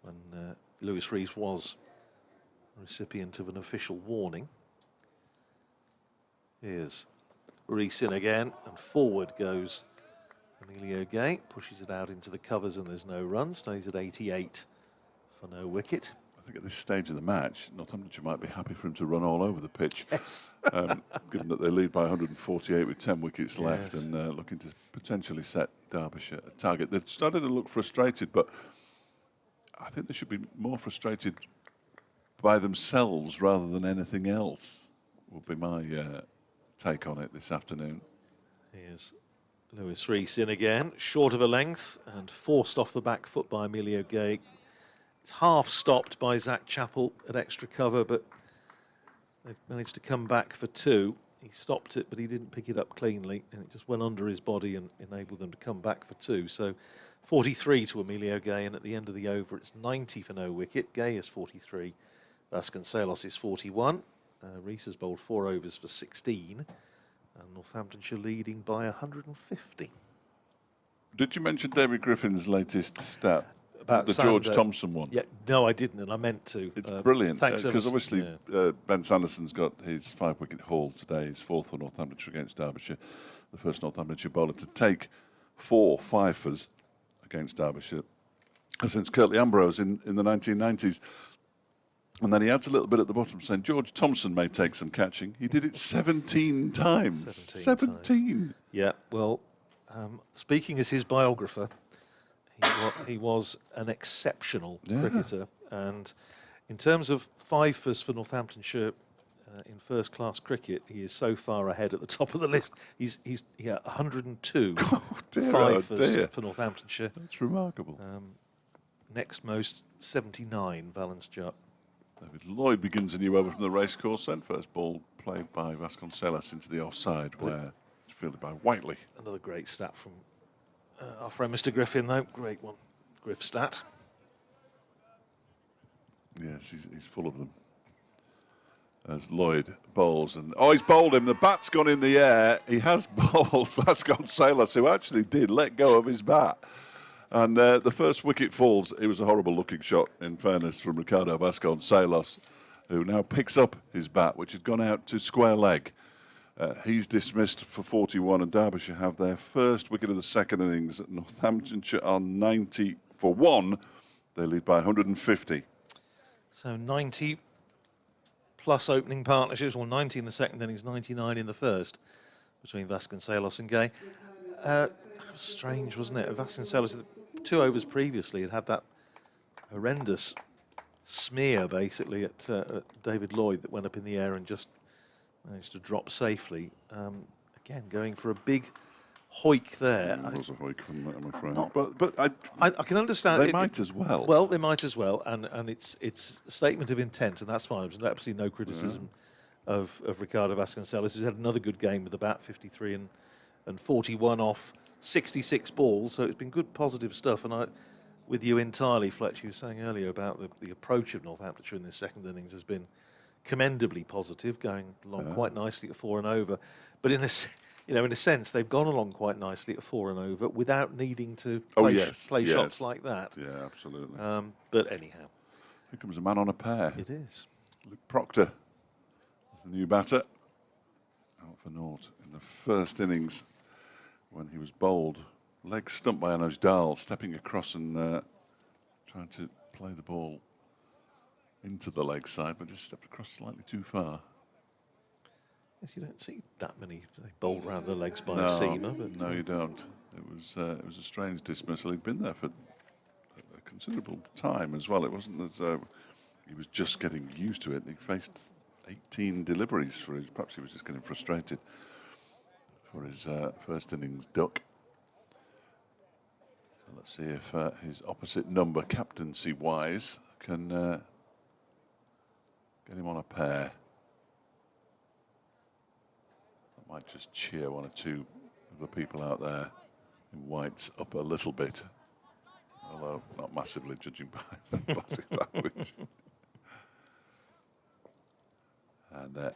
when Lewis Rees was a recipient of an official warning. Here's Rees in again, and forward goes Emilio Gay, pushes it out into the covers, and there's no run, stays at 88 for no wicket. I think at this stage of the match, Northamptonshire might be happy for him to run all over the pitch. Yes. Given that they lead by 148 with 10 wickets left, Yes. and looking to potentially set Derbyshire a target. They've started to look frustrated, but I think they should be more frustrated by themselves rather than anything else, would be my take on it this afternoon. Here's Lewis Rees in again, short of a length and forced off the back foot by Emilio Gay. It's half stopped by Zach Chappell at extra cover, but they've managed to come back for 2. He stopped it, but he didn't pick it up cleanly, and it just went under his body and enabled them to come back for 2. So 43 to Emilio Gay, and at the end of the over, it's 90 for no wicket. Gay is 43. Vasconcelos is 41. Rees has bowled 4 overs for 16. And Northamptonshire leading by 150. Did you mention David Griffin's latest stat? About the Sander. George Thompson one? Yeah, no, I didn't, and I meant to. It's brilliant, Thanks, because obviously yeah. Ben Sanderson's got his 5-wicket haul today, his 4th for Northamptonshire against Derbyshire, the first Northamptonshire bowler to take 4 fifers against Derbyshire since Curtly Ambrose in the 1990s. And then he adds a little bit at the bottom saying George Thompson may take some catching. He did it 17 times. 17. Yeah, well, speaking as his biographer, he was an exceptional cricketer. And in terms of fifers for Northamptonshire in first-class cricket, he is so far ahead at the top of the list. He's 102, Oh dear, 5 oh for, dear. for Northamptonshire. That's remarkable. Next most, 79, Valence Jupp. David Lloyd begins a new over from the racecourse then. First ball played by Vasconcelos into the offside, where it's fielded by Whiteley. Another great stat from our friend Mr. Griffin, though. Great one. Griff stat. Yes, he's full of them. As Lloyd bowls, and he's bowled him. The bat's gone in the air. He has bowled Vasconcelos, who actually did let go of his bat. And the first wicket falls. It was a horrible-looking shot, in fairness, from Ricardo Vasconcelos, who now picks up his bat, which had gone out to square leg. He's dismissed for 41, and Derbyshire have their first wicket of the second innings. Northamptonshire are 90 for 1. They lead by 150. So 90 plus opening partnerships, well, 90 in the second innings, 99 in the first, between Vasconcelos and Gay. Strange, wasn't it? Vasconcelos, 2 overs previously, had that horrendous smear, basically, at David Lloyd that went up in the air and just managed to drop safely. Again, going for a big hoik there. It was a hoik, I'm afraid. Not- But I can understand. they might as well. Well, they might as well, and it's a statement of intent, and that's fine. There's absolutely no criticism of Ricardo Vasconcelos, who's had another good game with the bat, 53 and 41 off 66 balls, so it's been good, positive stuff. And I, with you entirely, Fletch, you were saying earlier about the approach of Northamptonshire in this second innings has been commendably positive, going along quite nicely at 4 and over. But in this, in a sense, they've gone along quite nicely at 4 and over without needing to play shots like that. Yeah, absolutely. But anyhow, Here comes a man on a pair. it is. Luke Proctor is the new batter. Out for naught in the first innings when he was bowled. Leg stumped by Anuj Dal, stepping across and trying to play the ball into the leg side, but just stepped across slightly too far. Yes, you don't see that many bowled round the legs by a seamer. But No, you don't. It was a strange dismissal. He'd been there for a considerable time as well. It wasn't as though he was just getting used to it. He faced 18 deliveries for his. Perhaps he was just getting frustrated for his first innings duck. So let's see if his opposite number, captaincy-wise, can get him on a pair. That might just cheer one or two of the people out there in whites up a little bit, although not massively, judging by the body language. And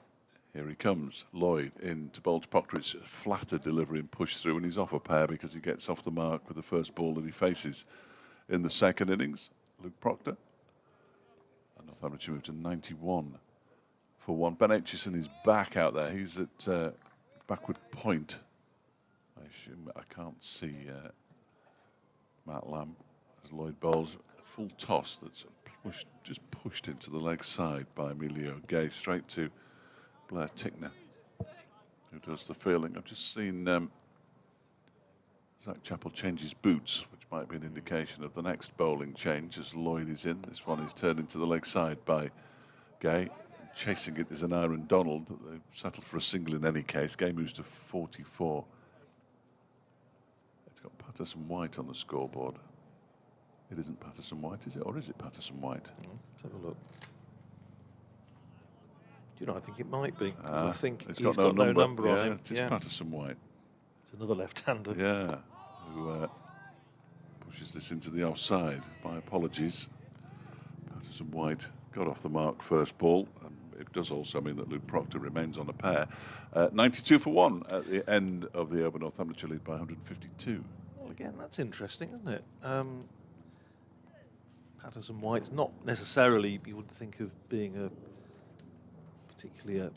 here he comes, Lloyd in to bowl to Proctor. It's a flatter delivery and push through, and he's off a pair because he gets off the mark with the first ball that he faces in the second innings. Luke Proctor. And Northamptonshire moved to 91 for 1. Ben Aitchison is back out there. He's at backward point. I assume I can't see Matt Lamb as Lloyd bowls. A full toss that's just pushed into the leg side by Emilio Gay, straight to Blair Tickner, who does the fielding. I've just seen Zach Chappell change his boots, which might be an indication of the next bowling change as Lloyd is in. This one is turned into the leg side by Gay. Chasing it is an Aaron Donald. They've settled for a single in any case. Gay moves to 44. It's got Patterson White on the scoreboard. It isn't Patterson White, is it? Or is it Patterson White? Let's have a look. Do you know, I think it might be. I think it's he's got no number on him. It is Patterson White. It's another left-hander. Yeah, who pushes this into the offside. My apologies. Patterson White got off the mark first ball. It does also mean that Luke Proctor remains on a pair. 92 for 1 at the end of the over. Northamptonshire lead by 152. Well, again, that's interesting, isn't it? Patterson White's not necessarily, you would think of being a particularly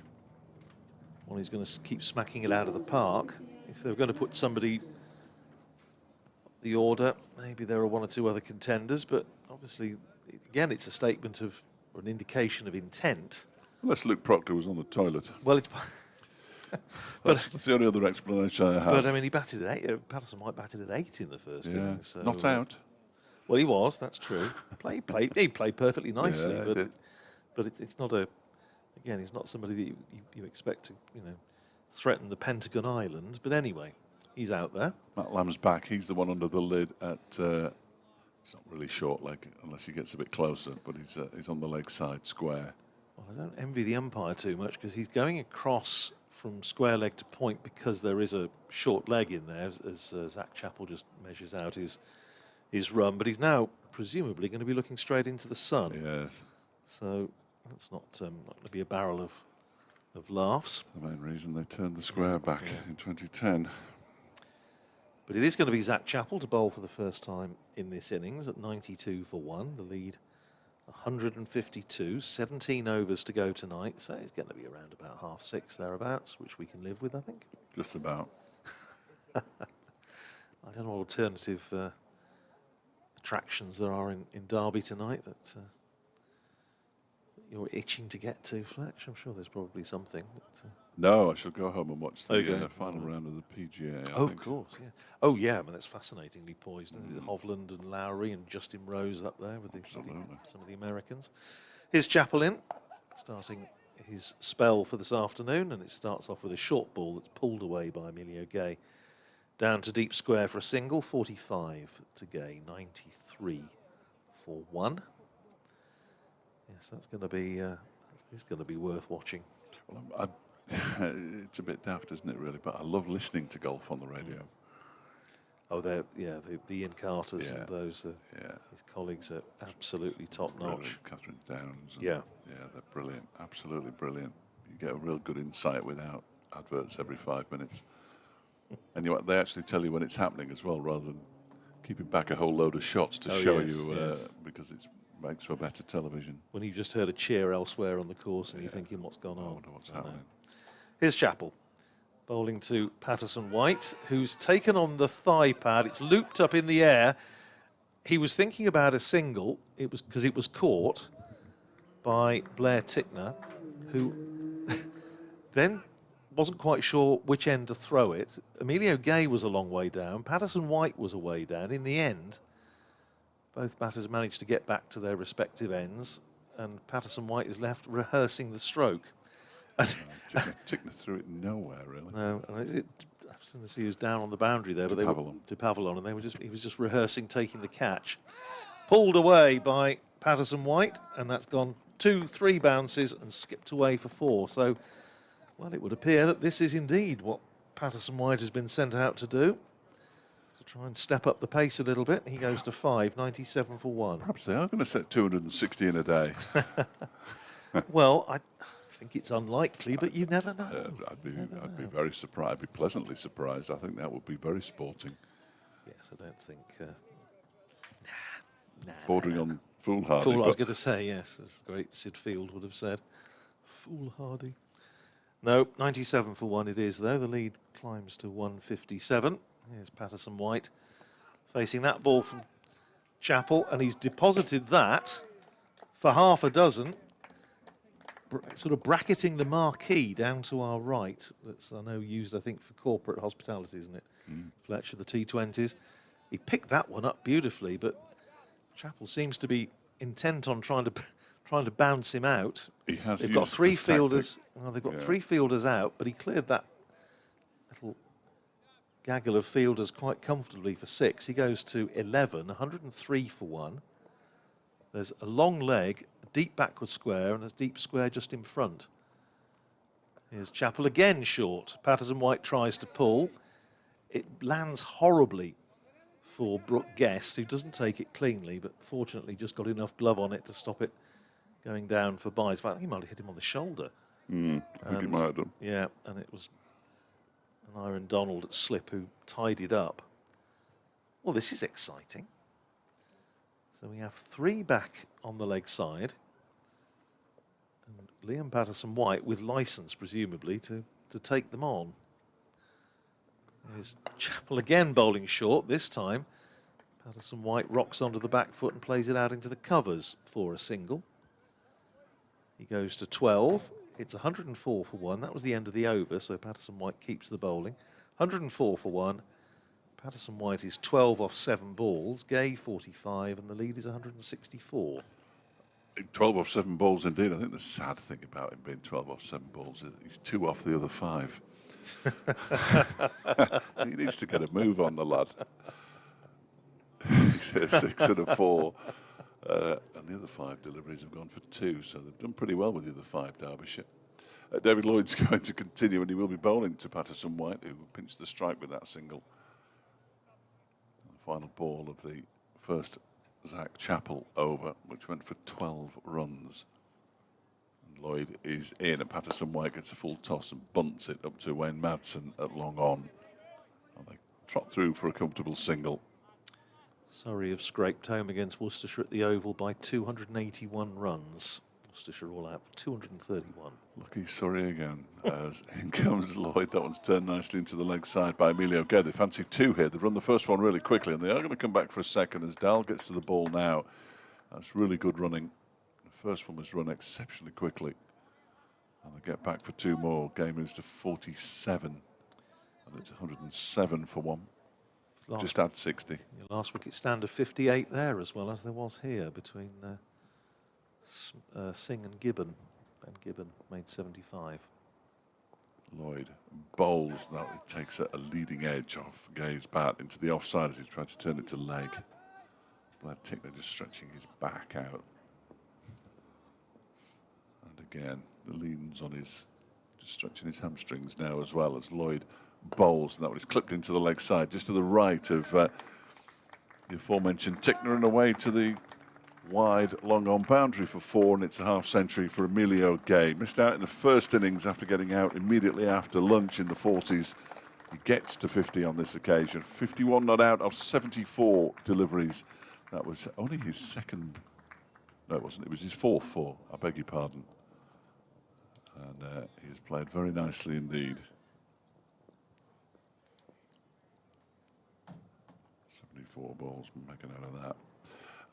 one who's going to keep smacking it out of the park. If they were going to put somebody the order, maybe there are 1 or 2 other contenders, but obviously, again, it's a statement of, or an indication of intent. Unless Luke Proctor was on the toilet. Well, it's that's the only other explanation I have. But I mean, he batted at 8. Patterson White batted at 8 in the first innings. So, not out. Well, he was. That's true. He played perfectly nicely, Yeah, but it's not a Again, he's not somebody that you expect to, threaten the Pentagon Islands. But anyway, he's out there. Matt Lamb's back. He's the one under the lid at. It's not really short leg unless he gets a bit closer, but he's on the leg side square. Well, I don't envy the umpire too much because he's going across from square leg to point because there is a short leg in there as Zach Chappell just measures out his run. But he's now presumably going to be looking straight into the sun. Yes. So that's not going to be a barrel of laughs. The main reason they turned the square back in 2010. But it is going to be Zach Chappell to bowl for the first time in this innings at 92 for 1. The lead 152, 17 overs to go tonight. So it's going to be around about 6:30 thereabouts, which we can live with, I think. Just about. I don't know what alternative attractions there are in Derby tonight that you're itching to get to, Fletch. I'm sure there's probably something. But, no, I shall go home and watch the Okay. final round of the PGA. I of think. course, yeah. Oh, yeah, I mean, that's fascinatingly poised. Hovland and Lowry and Justin Rose up there with some of the Americans. Here's Chappell in, starting his spell for this afternoon, and it starts off with a short ball that's pulled away by Emilio Gay. Down to deep square for a single, 45 to Gay, 93 for 1. Yes, that's going to be it's going to be worth watching. Well, it's a bit daft, isn't it, really? But I love listening to golf on the radio. Oh, the Ian Carters and those his colleagues are absolutely top notch. Brilliant. Catherine Downs. Yeah, they're brilliant, absolutely brilliant. You get a real good insight without adverts every 5 minutes, and they actually tell you when it's happening as well, rather than keeping back a whole load of shots to show you because it makes for better television. When you've just heard a cheer elsewhere on the course and you're thinking, what's gone on? I wonder what's happening. Here's Chappell, bowling to Patterson White, who's taken on the thigh pad. It's looped up in the air. He was thinking about a single. It was because it was caught by Blair Tickner, who then wasn't quite sure which end to throw it. Emilio Gay was a long way down. Patterson White was a way down. In the end, both batters managed to get back to their respective ends, and Patterson White is left rehearsing the stroke. Tickner threw it nowhere, really. No, as soon as he was down on the boundary there, but they were to Pavillon, and he was just rehearsing taking the catch. Pulled away by Patterson White, and that's gone 2-3 bounces and skipped away for 4. So, well, it would appear that this is indeed what Patterson White has been sent out to do. To try and step up the pace a little bit. He goes to 5, 97 for 1. Perhaps they are going to set 260 in a day. Well, I think it's unlikely, but you never know. I'd be very surprised. I'd be pleasantly surprised. I think that would be very sporting. Yes, I don't think. Bordering on foolhardy. I was going to say, yes, as the great Sid Field would have said. Foolhardy. No, 97 for 1 it is, though. The lead climbs to 157. Here's Patterson White facing that ball from Chappell, and he's deposited that for half a dozen, sort of bracketing the marquee down to our right. That's, I know, used, I think, for corporate hospitality, isn't it? Fletcher, the T20s. He picked that one up beautifully, but Chappell seems to be intent on trying to bounce him out. He has. They've got 3 fielders. Well, they've got 3 fielders out, but he cleared that little gaggle of fielders quite comfortably for 6. He goes to 11, 103 for 1. There's a long leg, a deep backward square, and a deep square just in front. Here's Chappell again short. Patterson White tries to pull. It lands horribly for Brooke Guest, who doesn't take it cleanly, but fortunately just got enough glove on it to stop it going down for byes. In fact, I think he might have hit him on the shoulder. I think he might have done. Yeah, and it was an Aaron Donald at slip who tied it up. Well, this is exciting. So we have 3 back on the leg side. And Liam Patterson White with licence, presumably, to take them on. There's Chappell again bowling short. This time, Patterson White rocks onto the back foot and plays it out into the covers for a single. He goes to 12. It's 104 for 1. That was the end of the over, so Patterson White keeps the bowling. 104 for 1. Patterson White is 12 off 7 balls. Gay 45, and the lead is 164. 12 off 7 balls indeed. I think the sad thing about him being 12 off 7 balls is he's 2 off the other 5. He needs to get a move on, the lad. He's hit a 6 and a 4. And the other 5 deliveries have gone for 2, so they've done pretty well with the other 5, Derbyshire. David Lloyd's going to continue, and he will be bowling to Patterson White, who pinched the strike with that single. The final ball of the first Zach Chappell over, which went for 12 runs. And Lloyd is in, and Patterson White gets a full toss and bunts it up to Wayne Madsen at long on. And they trot through for a comfortable single. Surrey have scraped home against Worcestershire at the Oval by 281 runs. Worcestershire all out for 231. Lucky Surrey again. As in comes Lloyd. That one's turned nicely into the leg side by Emilio Gay. They fancy 2 here. They've run the first one really quickly, and they are going to come back for a second as Dal gets to the ball now. That's really good running. The first one was run exceptionally quickly. And they get back for 2 more. Gay moves to 47. And it's 107 for 1. Just add 60. Your last wicket stand of 58 there, as well as there was here between Singh and Gibbon. Ben Gibbon made 75. Lloyd bowls. Now it takes a leading edge off Gay's bat into the offside as he tried to turn it to leg. Brad Tickner just stretching his back out. And again, the leans on his, just stretching his hamstrings now as well as Lloyd bowls. And that one is clipped into the leg side, just to the right of the aforementioned Tickner, and away to the wide long on boundary for 4, and it's a half century for Emilio Gay. Missed out in the first innings after getting out immediately after lunch in the 40s. He gets to 50 on this occasion. 51 not out of 74 deliveries. That was only his second. No, it wasn't. It was his 4th 4. I beg your pardon. And he's played very nicely indeed. 74 balls, making out of that.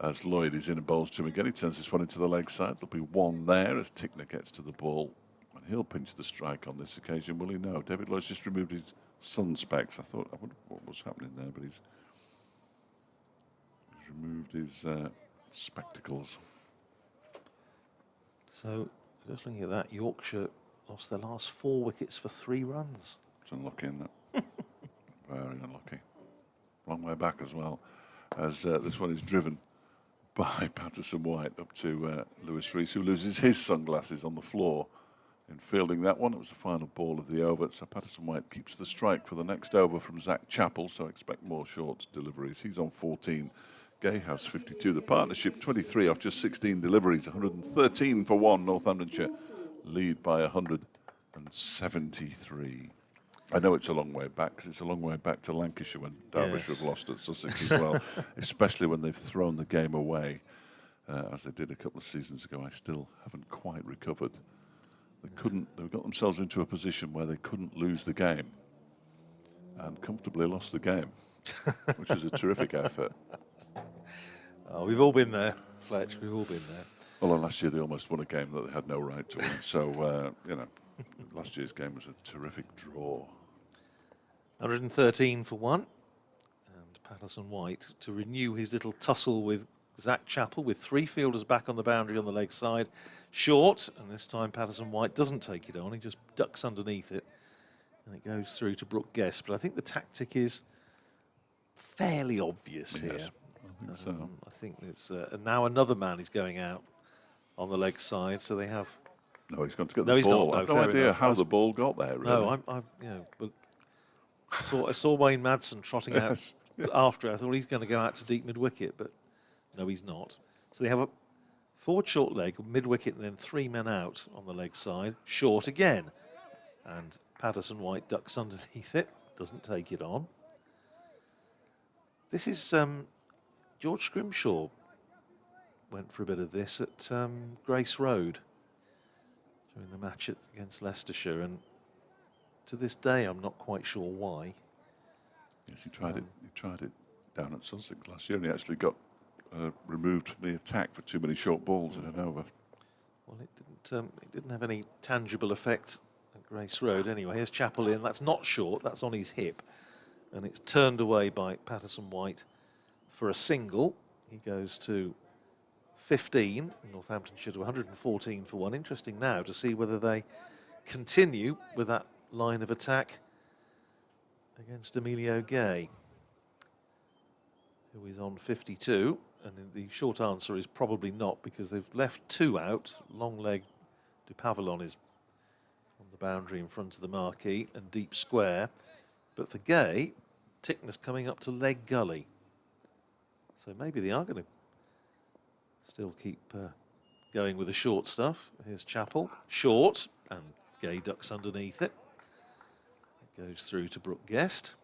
As Lloyd is in and bowls to him again, he turns this one into the leg side. There'll be 1 there as Tickner gets to the ball. And he'll pinch the strike on this occasion, will he? No. David Lloyd's just removed his sun specs. I wonder what was happening there, but he's removed his spectacles. So, just looking at that, Yorkshire lost their last 4 wickets for 3 runs. It's unlucky, isn't it? Very unlucky. Long way back as well, as this one is driven by Patterson White up to Lewis Rees, who loses his sunglasses on the floor in fielding that one. It was the final ball of the over, so Patterson White keeps the strike for the next over from Zach Chappell, so expect more short deliveries. He's on 14. Gay has 52. The partnership 23 off just 16 deliveries, 113 for 1. Northamptonshire lead by 173. I know it's a long way back, because it's a long way back to Lancashire when Derbyshire have lost at Sussex as well, especially when they've thrown the game away, as they did a couple of seasons ago. I still haven't quite recovered. They got themselves into a position where they couldn't lose the game, and comfortably lost the game, which was a terrific effort. Oh, we've all been there, Fletch, we've all been there. Well, last year they almost won a game that they had no right to win, so, you know, last year's game was a terrific draw. 113 for 1, and Patterson White to renew his little tussle with Zach Chappell, with 3 fielders back on the boundary on the leg side. Short, and this time Patterson White doesn't take it on, he just ducks underneath it, and it goes through to Brooke Guest. But I think the tactic is fairly obvious here. I think so. I think it's and now another man is going out on the leg side, so they have. No, he's going to get the ball. I have no idea how the ball got there. Really. No, but I saw Wayne Madsen trotting out after. I thought he's going to go out to deep mid wicket, but no, he's not. So they have a forward short leg, mid wicket, and then 3 men out on the leg side, short again, and Patterson White ducks underneath it, doesn't take it on. This is George Scrimshaw went for a bit of this at Grace Road during the match against Leicestershire, and to this day I'm not quite sure why. Yes, he tried it. He tried it down at Sussex last year, and he actually got removed from the attack for too many short balls in an over. Well, it didn't have any tangible effect at Grace Road anyway. Here's Chappell in. That's not short. That's on his hip, and it's turned away by Patterson White for a single. He goes to 15. Northamptonshire to 114 for 1. Interesting now to see whether they continue with that line of attack against Emilio Gay, who is on 52. And the short answer is probably not, because they've left 2 out. Long leg de Pavillon is on the boundary in front of the marquee and deep square. But for Gay, Tickness coming up to leg gully. So maybe they are going to still keep going with the short stuff. Here's Chappell, short, and Gay ducks underneath it. It goes through to Brooke Guest.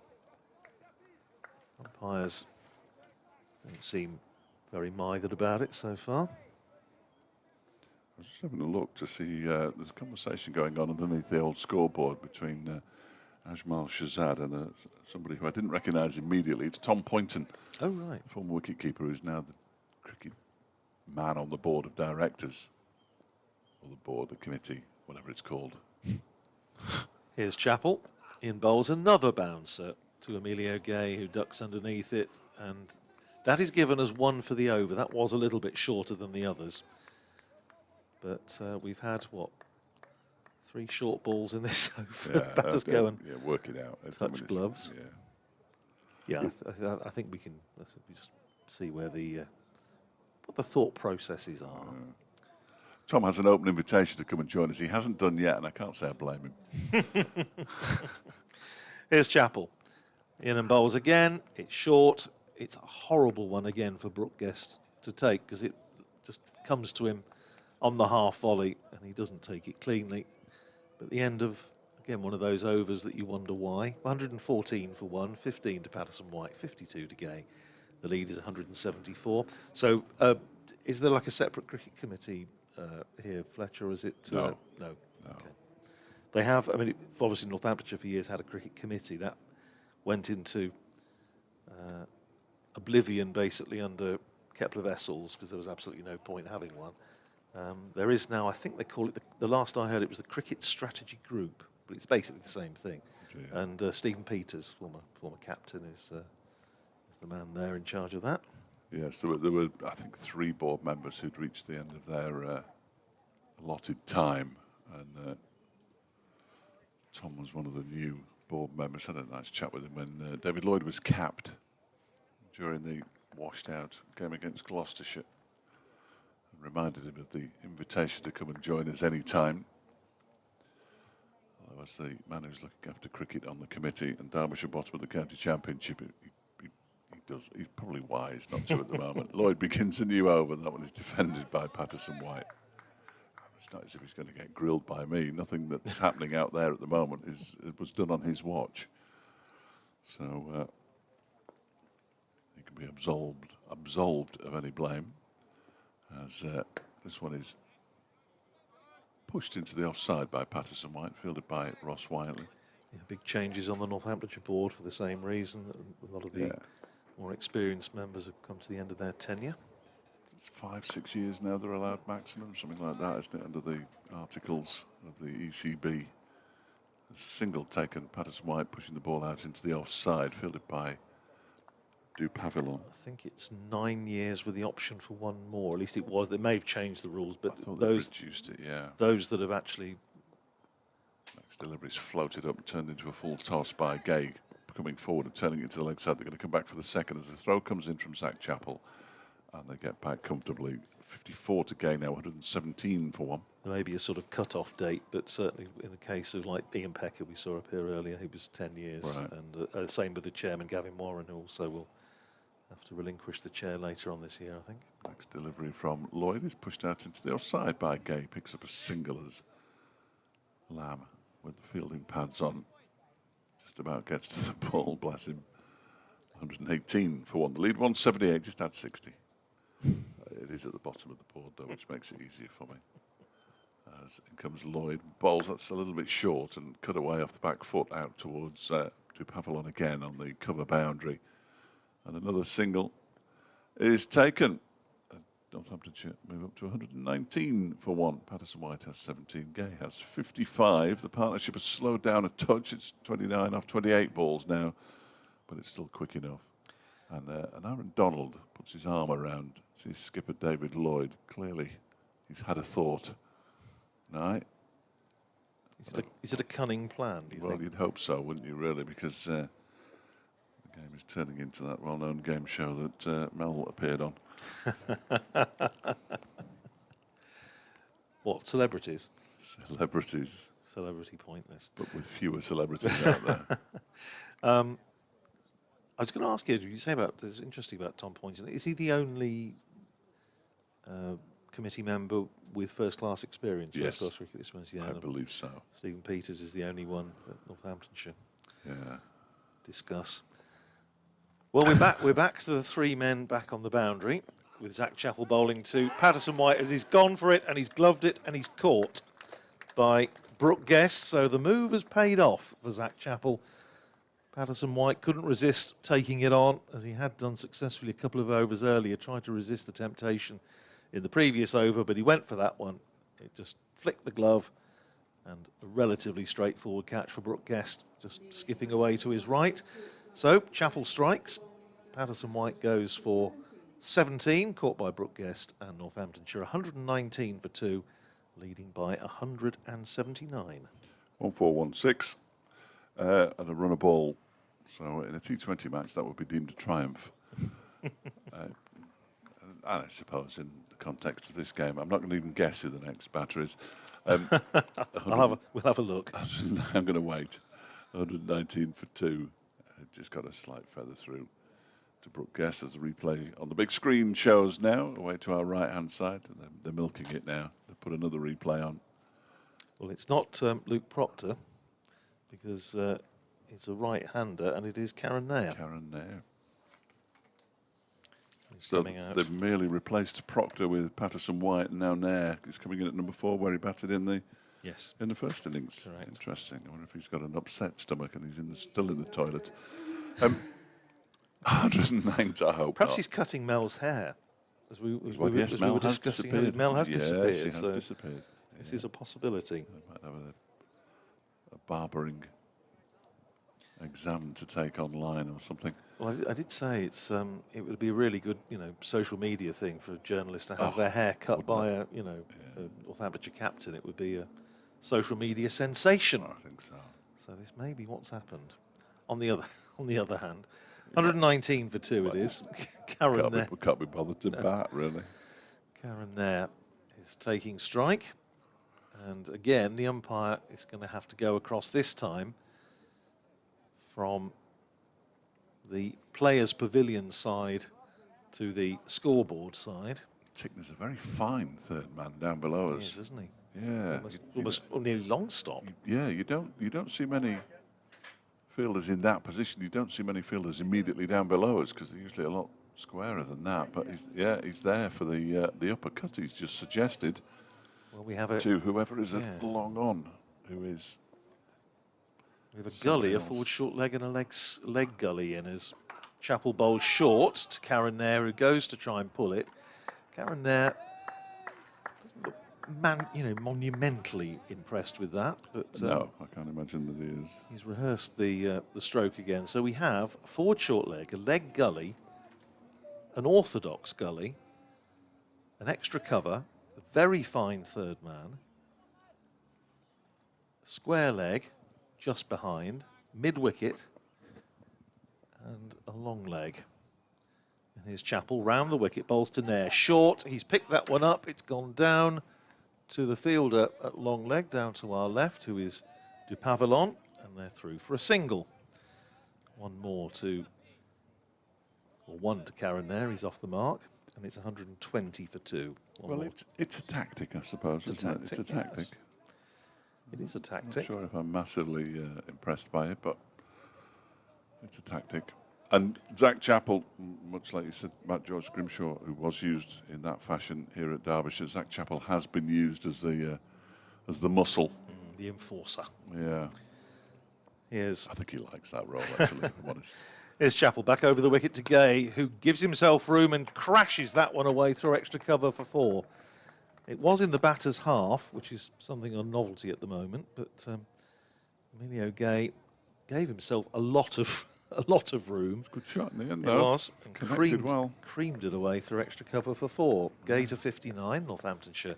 Umpires don't seem very mithered about it so far. I was just having a look to see, there's a conversation going on underneath the old scoreboard between Ajmal Shahzad and somebody who I didn't recognise immediately. It's Tom Poynton, Oh, right. former wicketkeeper, who's now the cricket man on the board of directors, or the board, the committee, whatever it's called. Here's Chappell in bowls another bouncer to Emilio Gay, who ducks underneath it, and that is given as 1 for the over. That was a little bit shorter than the others, but we've had what, 3 short balls in this over. Batters go and work it out. touch gloves. Yeah. I think we can just see where the what the thought processes are. Tom has an open invitation to come and join us. He hasn't done yet, and I can't say I blame him. Here's Chappell. In and bowls again. It's short. It's a horrible one again for Brooke Guest to take, because it just comes to him on the half volley and he doesn't take it cleanly. But the end of, again, one of those overs that you wonder why. 114 for 1, 15 to Patterson White, 52 to Gay. The lead is 174. So is there like a separate cricket committee here, Fletcher, or is it? No. No. Okay. They have, I mean, obviously Northamptonshire for years had a cricket committee. That went into oblivion basically under Kepler Vessels, because there was absolutely no point having one. There is now, I think they call it, the last I heard it was the Cricket Strategy Group, but it's basically the same thing. Yeah. And Stephen Peters, former captain, is the man there in charge of that. Yes, there were I think 3 board members who'd reached the end of their allotted time, and Tom was one of the new board members. I had a nice chat with him when David Lloyd was capped during the washed out game against Gloucestershire, and reminded him of the invitation to come and join us any time. I was the man who's looking after cricket on the committee, and Derbyshire bottom of the county championship. He's probably wise not to at the moment. Lloyd begins a new over. That one is defended by Patterson White. It's not as if he's going to get grilled by me. Nothing that's happening out there at the moment was done on his watch. So he can be absolved of any blame, as this one is pushed into the offside by Patterson White, fielded by Ross Whiteley. Yeah, big changes on the Northamptonshire board for the same reason. A lot of the more experienced members have come to the end of their tenure. It's 5-6 years now they're allowed maximum, something like that, isn't it, under the articles of the ECB. There's a single taken, Patterson White pushing the ball out into the offside, fielded by Du Pavillon. I think it's 9 years with the option for 1 more. At least it was. They may have changed the rules, but those reduced it, yeah. Those that have actually... Next delivery is floated up and turned into a full toss by Gay, coming forward and turning it to the leg side. They're going to come back for the second as the throw comes in from Zach Chappell, and they get back comfortably. 54 to Gay now, 117 for 1. There may be a sort of cut-off date, but certainly in the case of like Ian Pecker we saw up here earlier, he was 10 years. Right. And same with the chairman, Gavin Warren, who also will have to relinquish the chair later on this year, I think. Next delivery from Lloyd is pushed out into the offside by Gay. Picks up a single as Lamb, with the fielding pads on, just about gets to the ball, bless him. 118 for 1. The lead 178, just had 60. It is at the bottom of the board, though, which makes it easier for me. As in comes Lloyd. Bowls, that's a little bit short and cut away off the back foot out towards Du Pavillon again on the cover boundary. And another single is taken. Northamptonshire move up to 119 for 1. Patterson White has 17. Gay has 55. The partnership has slowed down a touch. It's 29 off 28 balls now, but it's still quick enough. And Aaron Donald puts his arm around his skipper David Lloyd. Clearly, he's had a thought. Right? Is it a cunning plan, do you Well, think? you'd hope so, wouldn't you, really? Because the game is turning into that well-known game show that Mel appeared on. What, celebrities? Celebrities, Celebrity pointless. but with fewer celebrities out there. I was going to ask you, you say about, it's interesting about Tom Poynton. Is he the only committee member with first-class experience? Yes. First-class cricket experience? Yeah, I believe so. Stephen Peters is the only one at Northamptonshire. Yeah. Discuss. Well, we're back to the three men back on the boundary with Zach Chappell bowling to Patterson White as he's gone for it and he's gloved it and he's caught by Brooke Guest. So the move has paid off for Zach Chappell. Patterson White couldn't resist taking it on, as he had done successfully a couple of overs earlier, tried to resist the temptation in the previous over, but he went for that one. It just flicked the glove, and a relatively straightforward catch for Brooke Guest, just skipping away to his right. So Chappell strikes. Patterson White goes for 17, caught by Brooke Guest, and Northamptonshire 119 for 2, leading by 179. 1416 and a run a ball. So in a T20 match, that would be deemed a triumph. And I suppose in the context of this game, I'm not going to even guess who the next batter is. We'll have a look. I'm going to wait. 119 for 2. Just got a slight feather through to Brooke Guest as the replay on the big screen shows now, away to our right-hand side. And they're milking it now. They put another replay on. Well, it's not Luke Proctor, because it's a right-hander, and it is Karen Nair. Karen Nair. He's So coming out. they've merely replaced Proctor with Patterson White, and now Nair is coming in at number 4, where he batted in the Yes. first innings. Correct. Interesting. I wonder if he's got an upset stomach and he's still in the toilet. 109 I hope. Perhaps not. he's cutting Mel's hair. As we Yes, Mel were has discussing. disappeared. Mel has Yes, disappeared. she has So disappeared. this is a possibility. They might have a barbering exam to take online or something. Well, I did say it would be a really good, social media thing for a journalist to have their hair cut by a Northamptonshire captain. It would be a social media sensation. I think so. So this may be what's happened. On the other hand, 119 for 2 it is. Karen Nair. Can't be bothered to bat, really. Karen Nair is taking strike. And again, the umpire is going to have to go across this time from the players' pavilion side to the scoreboard side. Tickner's a very fine third man down below He us. is, isn't he? Yeah. Almost nearly long stop. Yeah, you don't see many fielders in that position. You don't see many fielders immediately down below us because they're usually a lot squarer than that. But he's there for the uppercut. He's just suggested Well, we have a whoever is long on, who is. We have a gully, a else. forward short leg and a leg gully in as Chappell bowls short to Karen Nair, who goes to try and pull it. Karen Nair doesn't look monumentally impressed with that, but No, I can't imagine that he is. he's rehearsed the stroke again. So we have a forward short leg, a leg gully, an orthodox gully, an extra cover, a very fine third man, square leg just behind, mid-wicket, and a long leg. And here's Chappell round the wicket, bowls to Nair. Short, he's picked that one up, it's gone down to the fielder at long leg, down to our left, who is Du Pavillon, and they're through for a single. One to Karen Nair, he's off the mark, and it's 120 for 2. Well, it's a tactic, I suppose, It's a isn't it? It's a tactic, tactic. yes. It is a I'm tactic. not sure if I'm massively impressed by it, but it's a tactic. And Zach Chappell, much like you said, Matt George Grimshaw, who was used in that fashion here at Derbyshire, Zach Chappell has been used as the muscle. The enforcer. Yeah, Here's I think he likes that role, actually, if I'm honest. Here's Chappell back over the wicket to Gay, who gives himself room and crashes that one away through extra cover for 4. It was in the batter's half, which is something of a novelty at the moment, but Emilio Gay gave himself a lot of a lot of room. Good shot in the end, It though. was. And Connected well. creamed it away through extra cover for 4. Gay to 59, Northamptonshire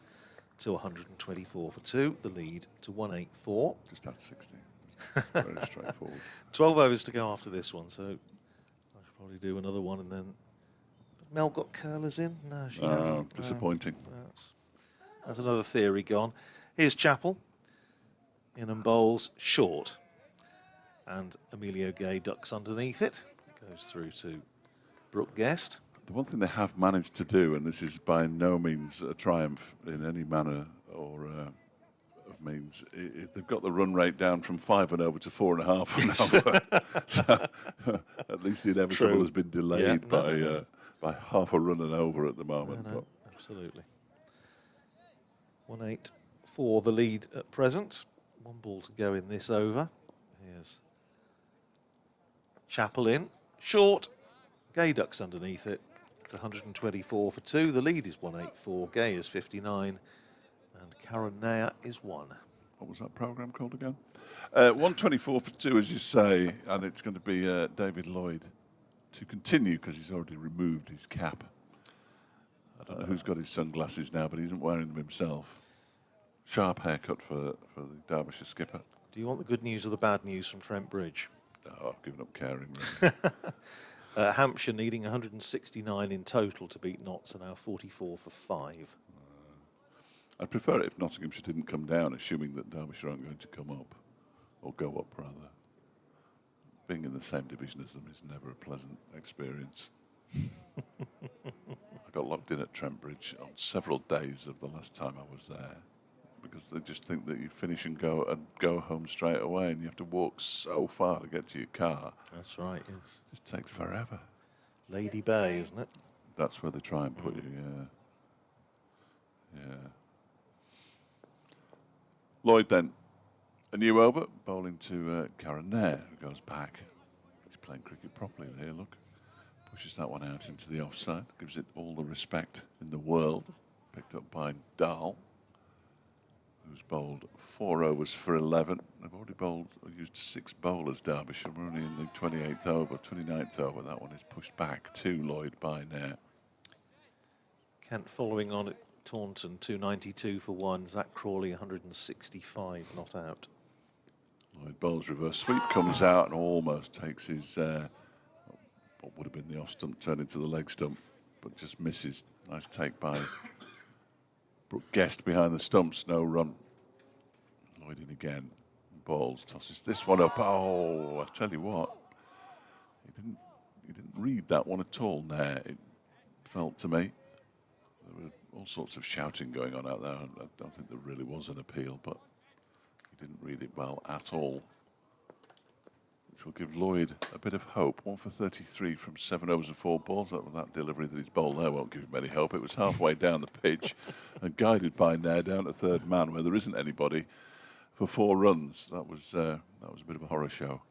to 124 for 2. The lead to 184. Just had 60. Very straightforward. 12 overs to go after this one, so I should probably do another one. And then Mel got curlers in? No, she hasn't. Disappointing. That's another theory gone. Here's Chappell. In and bowls short. And Emilio Gay ducks underneath it. Goes through to Brooke Guest. The one thing they have managed to do, and this is by no means a triumph in any manner or of means, they've got the run rate down from 5 and over to 4.5 and over. So at least the inevitable has been delayed by half a run and over at the moment. No, absolutely. 1-8 for the lead at present. 1 ball to go in this over. Here's Chappell in. Short. Gay ducks underneath it. It's 124 for 2. The lead is 184. Gay is 59. And Karen Nair is 1. What was that programme called again? 124 for 2, as you say. And it's going to be David Lloyd to continue because he's already removed his cap. I don't know who's got his sunglasses now, but he isn't wearing them himself. Sharp haircut for the Derbyshire skipper. Do you want the good news or the bad news from Trent Bridge? Oh, I've given up caring, really. Hampshire needing 169 in total to beat Notts are now 44 for 5. I'd prefer it if Nottinghamshire didn't come down, assuming that Derbyshire aren't going to come up, or go up, rather. Being in the same division as them is never a pleasant experience. I got locked in at Trent Bridge on several days of the last time I was there, because they just think that you finish and go home straight away, and you have to walk so far to get to your car. That's right, yes. It just takes forever. Lady Bay, isn't it? That's where they try and put you, yeah. Lloyd then, a new over, bowling to Karen Nair, who goes back. He's playing cricket properly there, look. Pushes that one out into the offside, gives it all the respect in the world. Picked up by Dahl, who's bowled 4 overs for 11. They've already used 6 bowlers, Derbyshire. We're only in the 28th over, 29th over. That one is pushed back to Lloyd by Nair. Kent following on at Taunton, 292 for 1. Zach Crawley, 165, not out. Lloyd bowls reverse sweep, comes out and almost takes his, what would have been the off stump, turned into the leg stump, but just misses. Nice take by Brooke Guest behind the stumps, no run. Lloyd in again, balls, tosses this one up. Oh, I tell you what, he didn't read that one at all there, it felt to me. There were all sorts of shouting going on out there. I don't think there really was an appeal, but he didn't read it well at all, which will give Lloyd a bit of hope. 1 for 33 from 7 overs and 4 balls. That delivery that he's bowled there won't give him any hope. It was halfway down the pitch and guided by Nair down to third man where there isn't anybody for 4 runs. That was a bit of a horror show.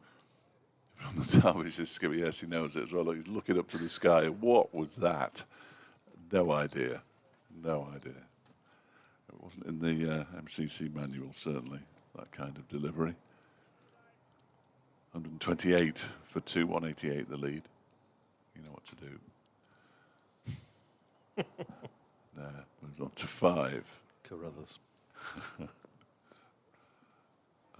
From the Derbyshire skipper, yes, he knows it as well. He's looking up to the sky. What was that? No idea. No idea. It wasn't in the MCC manual, certainly, that kind of delivery. 128 for 2, 188 the lead. You know what to do. There, moves on to 5. Carruthers. And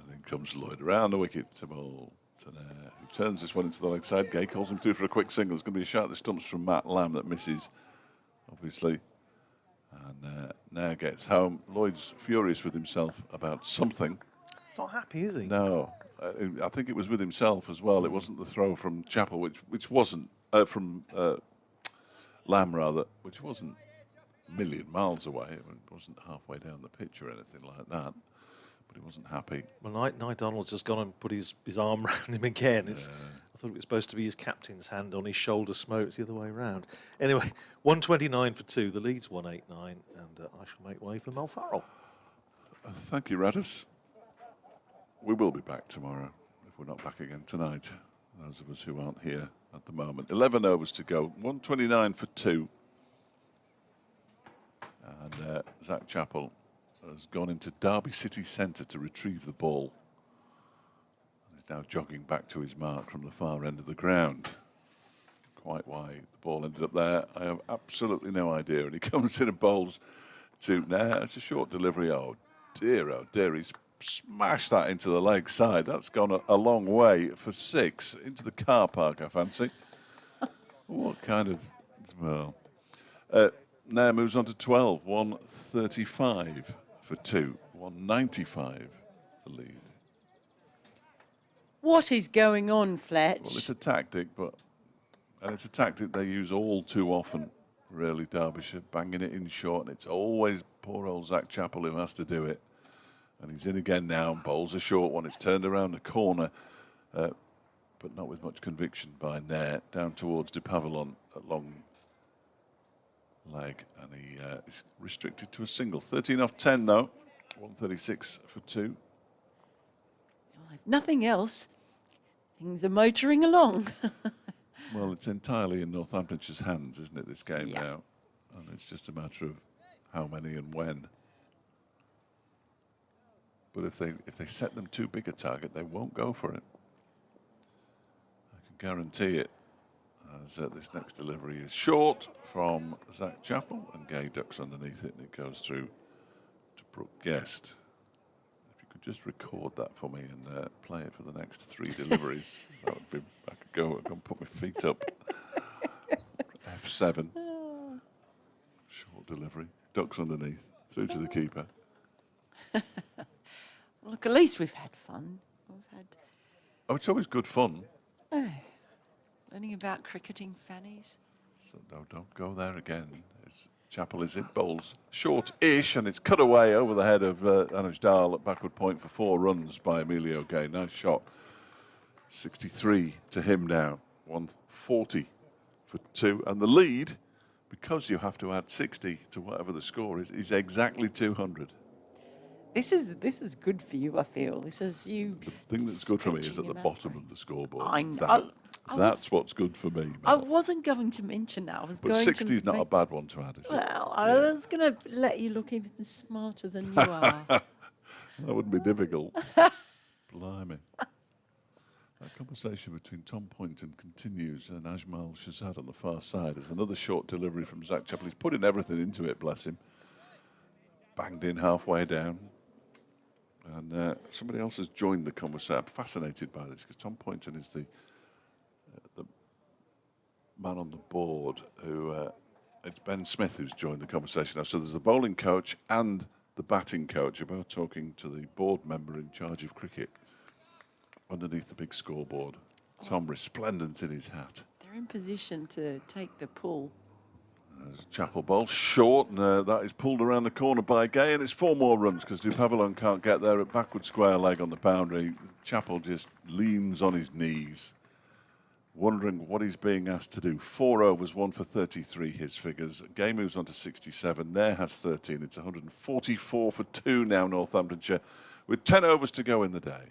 then comes Lloyd around the wicket to bowl to Nair, who turns this one into the leg side. Gay calls him through for a quick single. There's going to be a shot that stumps from Matt Lamb that misses, obviously. And Nair gets home. Lloyd's furious with himself about something. He's not happy, is he? No. I think it was with himself as well. It wasn't the throw from Chappell, which wasn't, from Lamb rather, which wasn't a million miles away. It wasn't halfway down the pitch or anything like that. But he wasn't happy. Well, Knight Donald's just gone and put his arm around him again. I thought it was supposed to be his captain's hand on his shoulder smoke. It's the other way around. Anyway, 129 for 2. The lead's 189, and I shall make way for Mel Farrell. Thank you, Radis. We will be back tomorrow, if we're not back again tonight, those of us who aren't here at the moment. 11 overs to go, 129 for 2. And Zach Chappell has gone into Derby City Centre to retrieve the ball. now jogging back to his mark from the far end of the ground. Quite why the ball ended up there, I have absolutely no idea. And he comes in and bowls to, it's a short delivery. Oh dear, he's smashed that into the leg side. That's gone a long way for 6 into the car park, I fancy. What kind of, well, Nair moves on to 12, 135 for 2, 195 the lead. What is going on, Fletch? Well, it's a tactic, and it's a tactic they use all too often, really, Derbyshire, banging it in short, and it's always poor old Zach Chappell who has to do it. And he's in again now, and bowls a short one. It's turned around the corner, but not with much conviction by Nair, down towards De Pavillon at long leg, and he is restricted to a single. 13 off 10 though, 136 for 2. If nothing else, things are motoring along. Well, it's entirely in Northamptonshire's hands, isn't it, this game Yeah. now? And it's just a matter of how many and when. But if they set them too big a target, they won't go for it. I can guarantee it, as this next delivery is short from Zach Chappell, and Gay ducks underneath it, and it goes through to Brooke Guest. If you could just record that for me and play it for the next 3 deliveries, that would be, I could go and put my feet up. F7. Short delivery, ducks underneath, through to the keeper. Look, at least we've had fun. Oh, it's always good fun. Learning about cricketing fannies. So no, don't go there again. Chappell is it, bowls short-ish, and it's cut away over the head of Anuj Dal at backward point for 4 runs by Emilio Gay. Nice shot. 63 to him now. 140 for 2. And the lead, because you have to add 60 to whatever the score is exactly 200. This is good for you, I feel. This is you. The thing that's good for me is at stretching the an bottom aspirin. of the scoreboard. I know. That's what's good for me. I Mel. wasn't going to mention that. I was But going 60 is to not a make- bad one to add, is it? Well, I was going to let you look even smarter than you are. That wouldn't be difficult. Blimey. That conversation between Tom Poynton continues, and Ajmal Shazad on the far side. There's another short delivery from Zach Chappell. He's putting everything into it, bless him. Banged in halfway down. And somebody else has joined the conversation. I'm fascinated by this because Tom Poynton is the man on the board who, it's Ben Smith who's joined the conversation now. So there's the bowling coach and the batting coach about talking to the board member in charge of cricket underneath the big scoreboard. Tom resplendent in his hat. They're in position to take the pull. There's a Chappell bowl short, and that is pulled around the corner by Gay, and it's 4 more runs because De Pavillon can't get there at backward square leg on the boundary. Chappell just leans on his knees, wondering what he's being asked to do. 4 overs, 1 for 33, his figures. Gay moves on to 67. Nair has 13. It's 144 for 2 now, Northamptonshire, with 10 overs to go in the day.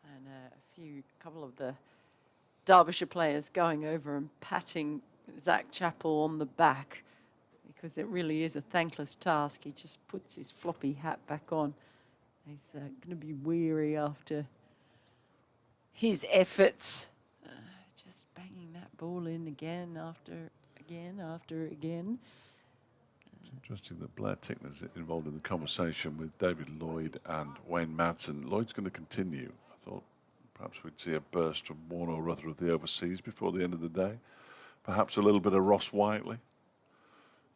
And a couple of the Derbyshire players going over and patting Zach Chappell on the back, because it really is a thankless task. He just puts his floppy hat back on. He's going to be weary after his efforts. Just banging that ball in again after again. It's interesting that Blair Tickner's involved in the conversation with David Lloyd and Wayne Madsen. Lloyd's going to continue. I thought perhaps we'd see a burst from one or other of the overseas before the end of the day. Perhaps a little bit of Ross Whiteley,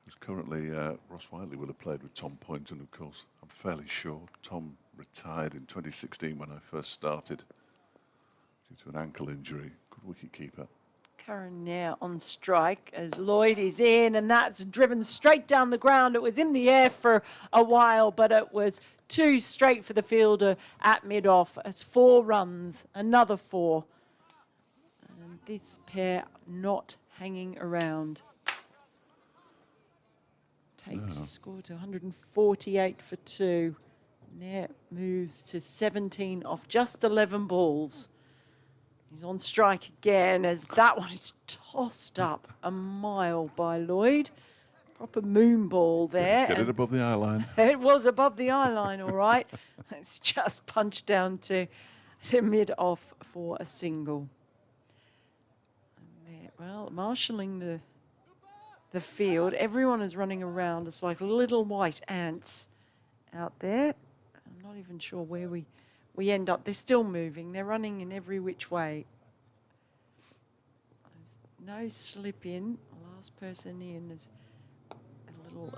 who's currently, Ross Whiteley will have played with Tom Poynton, of course. I'm fairly sure. Tom retired in 2016 when I first started due to an ankle injury. Good wicket keeper. Curran now on strike as Lloyd is in, and that's driven straight down the ground. It was in the air for a while, but it was too straight for the fielder at mid-off. It's 4 runs, another 4. And this pair not hanging around. Takes the score to 148 for 2. Nair moves to 17 off just 11 balls. He's on strike again as that one is tossed up a mile by Lloyd. Proper moon ball there. Get it above the eye line. It was above the eye line, all right. It's just punched down to to mid-off for a single. And well, marshalling the field. Everyone is running around. It's like little white ants out there. I'm not even sure where we end up. They're still moving. They're running in every which way. There's no slip in. The last person in is a little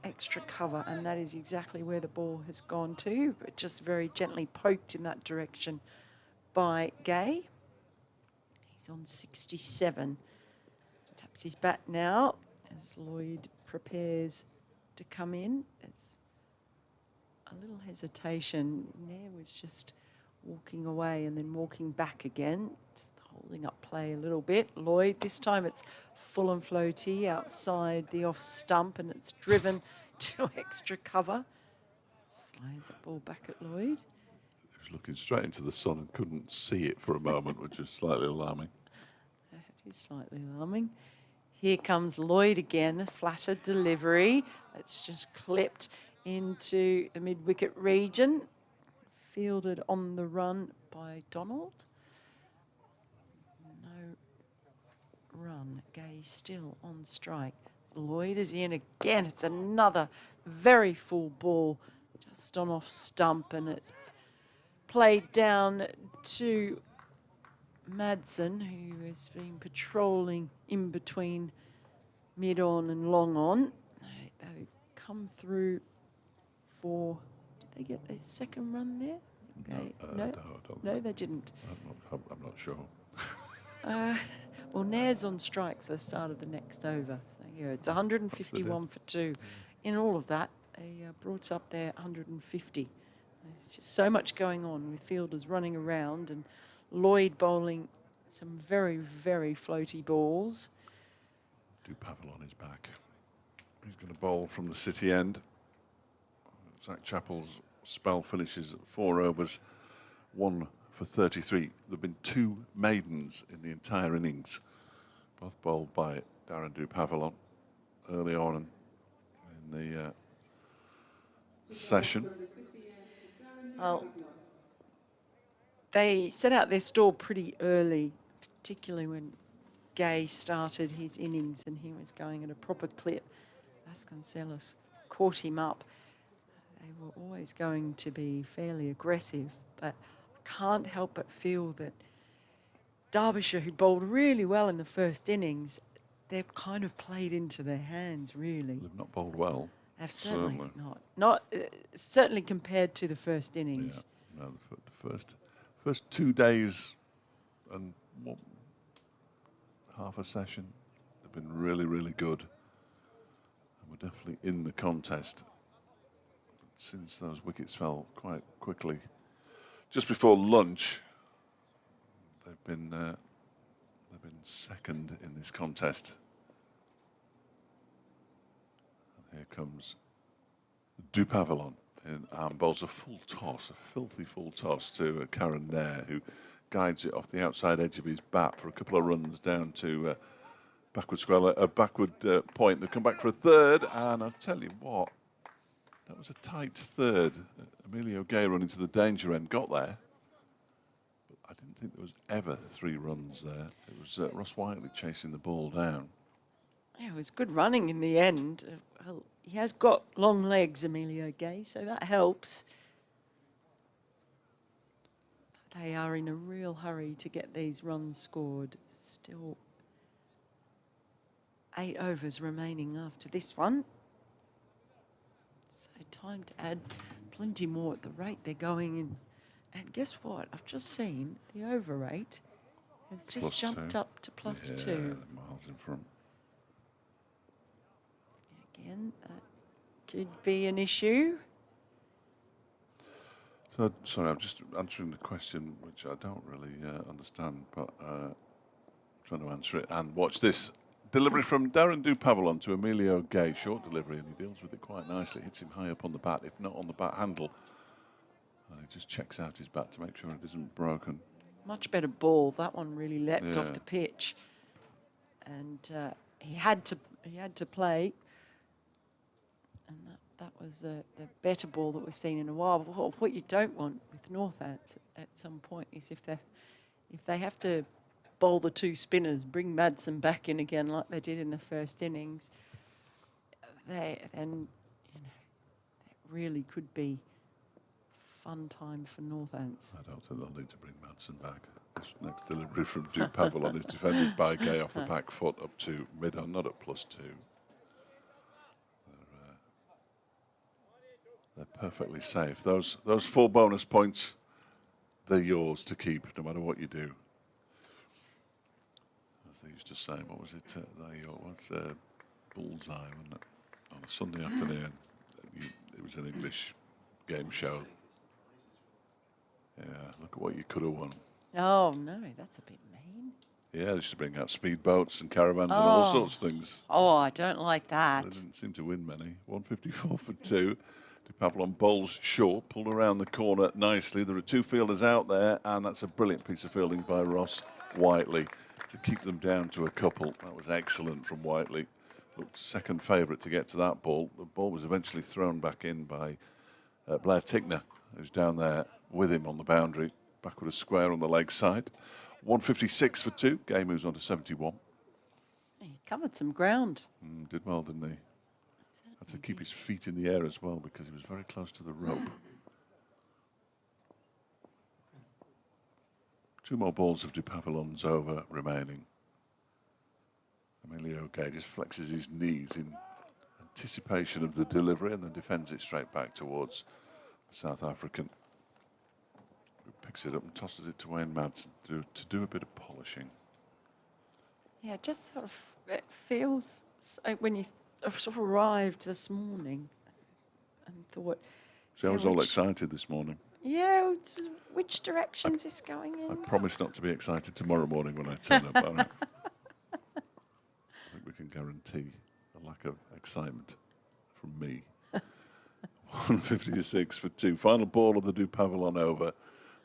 extra cover, and that is exactly where the ball has gone to, but just very gently poked in that direction by Gay. He's on 67. Taps his bat now as Lloyd prepares to come in. There's a little hesitation. Nair was just walking away and then walking back again, just holding up play a little bit. Lloyd, this time it's full and floaty outside the off stump, and it's driven to extra cover. Flies that ball back at Lloyd. He was looking straight into the sun and couldn't see it for a moment, which is slightly alarming. That is slightly alarming. Here comes Lloyd again, a flatter delivery. It's just clipped into the mid-wicket region. Fielded on the run by Donald. No run. Gay still on strike. Lloyd is in again. It's another very full ball just on off stump, and it's played down to Madsen, who has been patrolling in between mid-on and long-on. They come through for... Did they get a second run there? Okay. No, they didn't. I'm not sure. Well, Nair's on strike for the start of the next over. So, yeah, it's 151 for 2. In all of that, they brought up their 150. There's just so much going on with fielders running around and Lloyd bowling some very, very floaty balls. Pavel on his back. He's going to bowl from the city end. Zach Chappell's spell finishes at 4 overs, 1 for 33. There have been 2 maidens in the entire innings, both bowled by Darren Pavelon early on in the session. Well, they set out their stall pretty early, particularly when Gay started his innings and he was going at a proper clip. Vasconcelos caught him up. They were always going to be fairly aggressive, but I can't help but feel that Derbyshire, who bowled really well in the first innings, they've kind of played into their hands, really. They've not bowled well. They've certainly not. Certainly compared to the first innings. Yeah, no, the first 2 days and half a session, they've been really, really good. And we're definitely in the contest. Since those wickets fell quite quickly, just before lunch, they've been second in this contest. And here comes Pavelon in arm bowls a full toss, a filthy full toss to Karen Nair, who guides it off the outside edge of his bat for a couple of runs down to backward square, a backward point. They come back for a third, and I'll tell you what, that was a tight third. Emilio Gay running to the danger end, got there. But I didn't think there was ever 3 runs there. It was Ross Whiteley chasing the ball down. Yeah, it was good running in the end. Well, he has got long legs, Emilio Gay, so that helps. They are in a real hurry to get these runs scored. Still 8 overs remaining after this one. So time to add plenty more at the rate they're going in. And guess what? I've just seen the over rate has just jumped up to plus 2. Miles in front. Again, that could be an issue. So, sorry, I'm just answering the question, which I don't really understand, but trying to answer it. And watch this. Delivery from Darren Pavelon to Emilio Gay. Short delivery, and he deals with it quite nicely. Hits him high up on the bat, if not on the bat handle. And he just checks out his bat to make sure it isn't broken. Much better ball. That one really leapt off the pitch. And he had to play. And that that was the better ball that we've seen in a while. But what you don't want with Northants at some point is if they have to bowl the 2 spinners, bring Madsen back in again like they did in the first innings, that really could be fun time for Northants. I don't think they'll need to bring Madsen back. This next delivery from Duke Pavillon is defended by Gay off the back foot up to mid-on, not at +2. They're perfectly safe. Those 4 bonus points, they're yours to keep no matter what you do. As they used to say, what was it? What's bullseye, wasn't it? On a Sunday afternoon, it was an English game show. Yeah, look at what you could have won. Oh, no, that's a bit mean. Yeah, they used to bring out speedboats and caravans and all sorts of things. Oh, I don't like that. They didn't seem to win many. 154 for 2. Pavillon bowls short, pulled around the corner nicely. There are 2 fielders out there, and that's a brilliant piece of fielding by Ross Whiteley to keep them down to a couple. That was excellent from Whiteley. Looked second favourite to get to that ball. The ball was eventually thrown back in by Blair Tickner, who's down there with him on the boundary. Backward a square on the leg side. 156 for 2. Gay moves on to 71. He covered some ground. Did well, didn't he? Had to keep his feet in the air as well because he was very close to the rope. 2 more balls of De Pavillon's over remaining. Emilio Gay just flexes his knees in anticipation of the delivery and then defends it straight back towards the South African, who picks it up and tosses it to Wayne Madsen to do a bit of polishing. Yeah, it just sort of it feels when you sort of arrived this morning and thought. So I was all excited this morning. Yeah, which direction is this going in? I promise not to be excited tomorrow morning when I turn up. All right. I think we can guarantee a lack of excitement from me. 156 for 2. Final ball of the Du Pavillon over.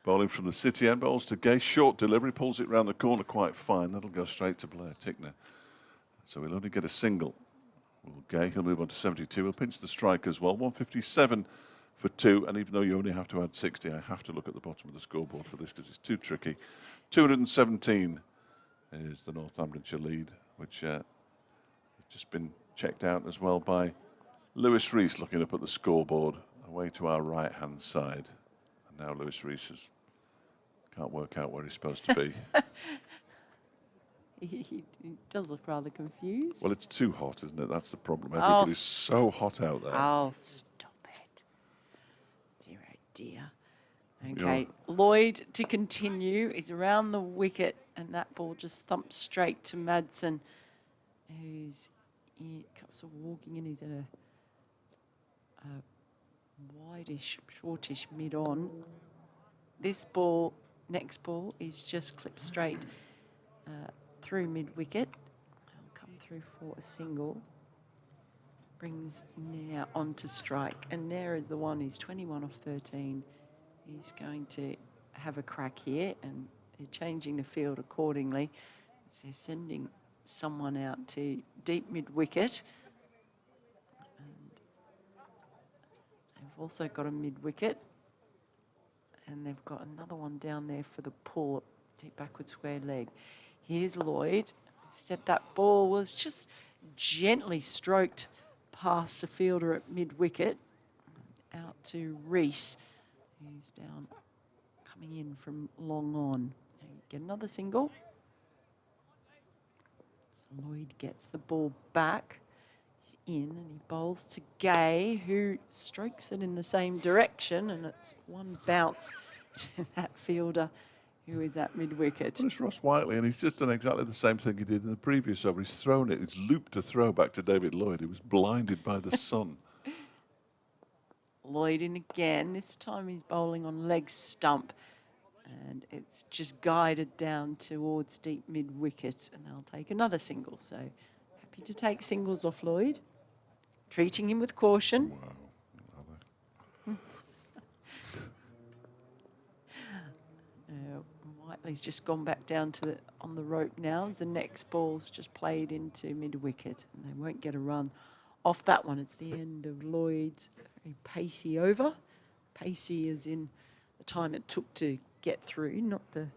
Bowling from the city end, bowls to Gay. Short delivery, pulls it round the corner quite fine. That'll go straight to Blair Tickner. So we'll only get a single. Well, Gay, he'll move on to 72. He'll pinch the strike as well. 157 for 2. And even though you only have to add 60, I have to look at the bottom of the scoreboard for this because it's too tricky. 217 is the Northamptonshire lead, which has just been checked out as well by Lewis Rees looking up at the scoreboard away to our right-hand side. And now Lewis Rees can't work out where he's supposed to be. He does look rather confused. Well, it's too hot, isn't it? That's the problem. Everybody's so hot out there. Oh, stop it. Dear, oh dear. Okay, Lloyd to continue is around the wicket, and that ball just thumps straight to Madsen, who's sort of walking in. He's at a wideish, shortish mid-on. This ball, next ball, is just clipped straight through mid-wicket. I'll come through for a single. Brings Nair onto strike. And Nair is the one who's 21 off 13. He's going to have a crack here, and they're changing the field accordingly. So they're sending someone out to deep mid-wicket. And they've also got a mid-wicket. And they've got another one down there for the pull, deep backward square leg. Here's Lloyd. Instead, that ball was just gently stroked past the fielder at mid-wicket, out to Rees, who's down, coming in from long on. Get another single. So Lloyd gets the ball back. He's in and he bowls to Gay, who strokes it in the same direction, and it's one bounce to that fielder who is at mid-wicket. Well, it's Ross Whiteley, and he's just done exactly the same thing he did in the previous over. He's thrown it. He's looped a throw back to David Lloyd, who was blinded by the sun. Lloyd in again. This time he's bowling on leg stump, and it's just guided down towards deep mid-wicket, and they'll take another single. So happy to take singles off Lloyd. Treating him with caution. Wow. Whiteley's just gone back down to on the rope now as the next ball's just played into mid-wicket, and they won't get a run off that one, it's the end of Lloyd's very pacey over. Pacey is in the time it took to get through, not the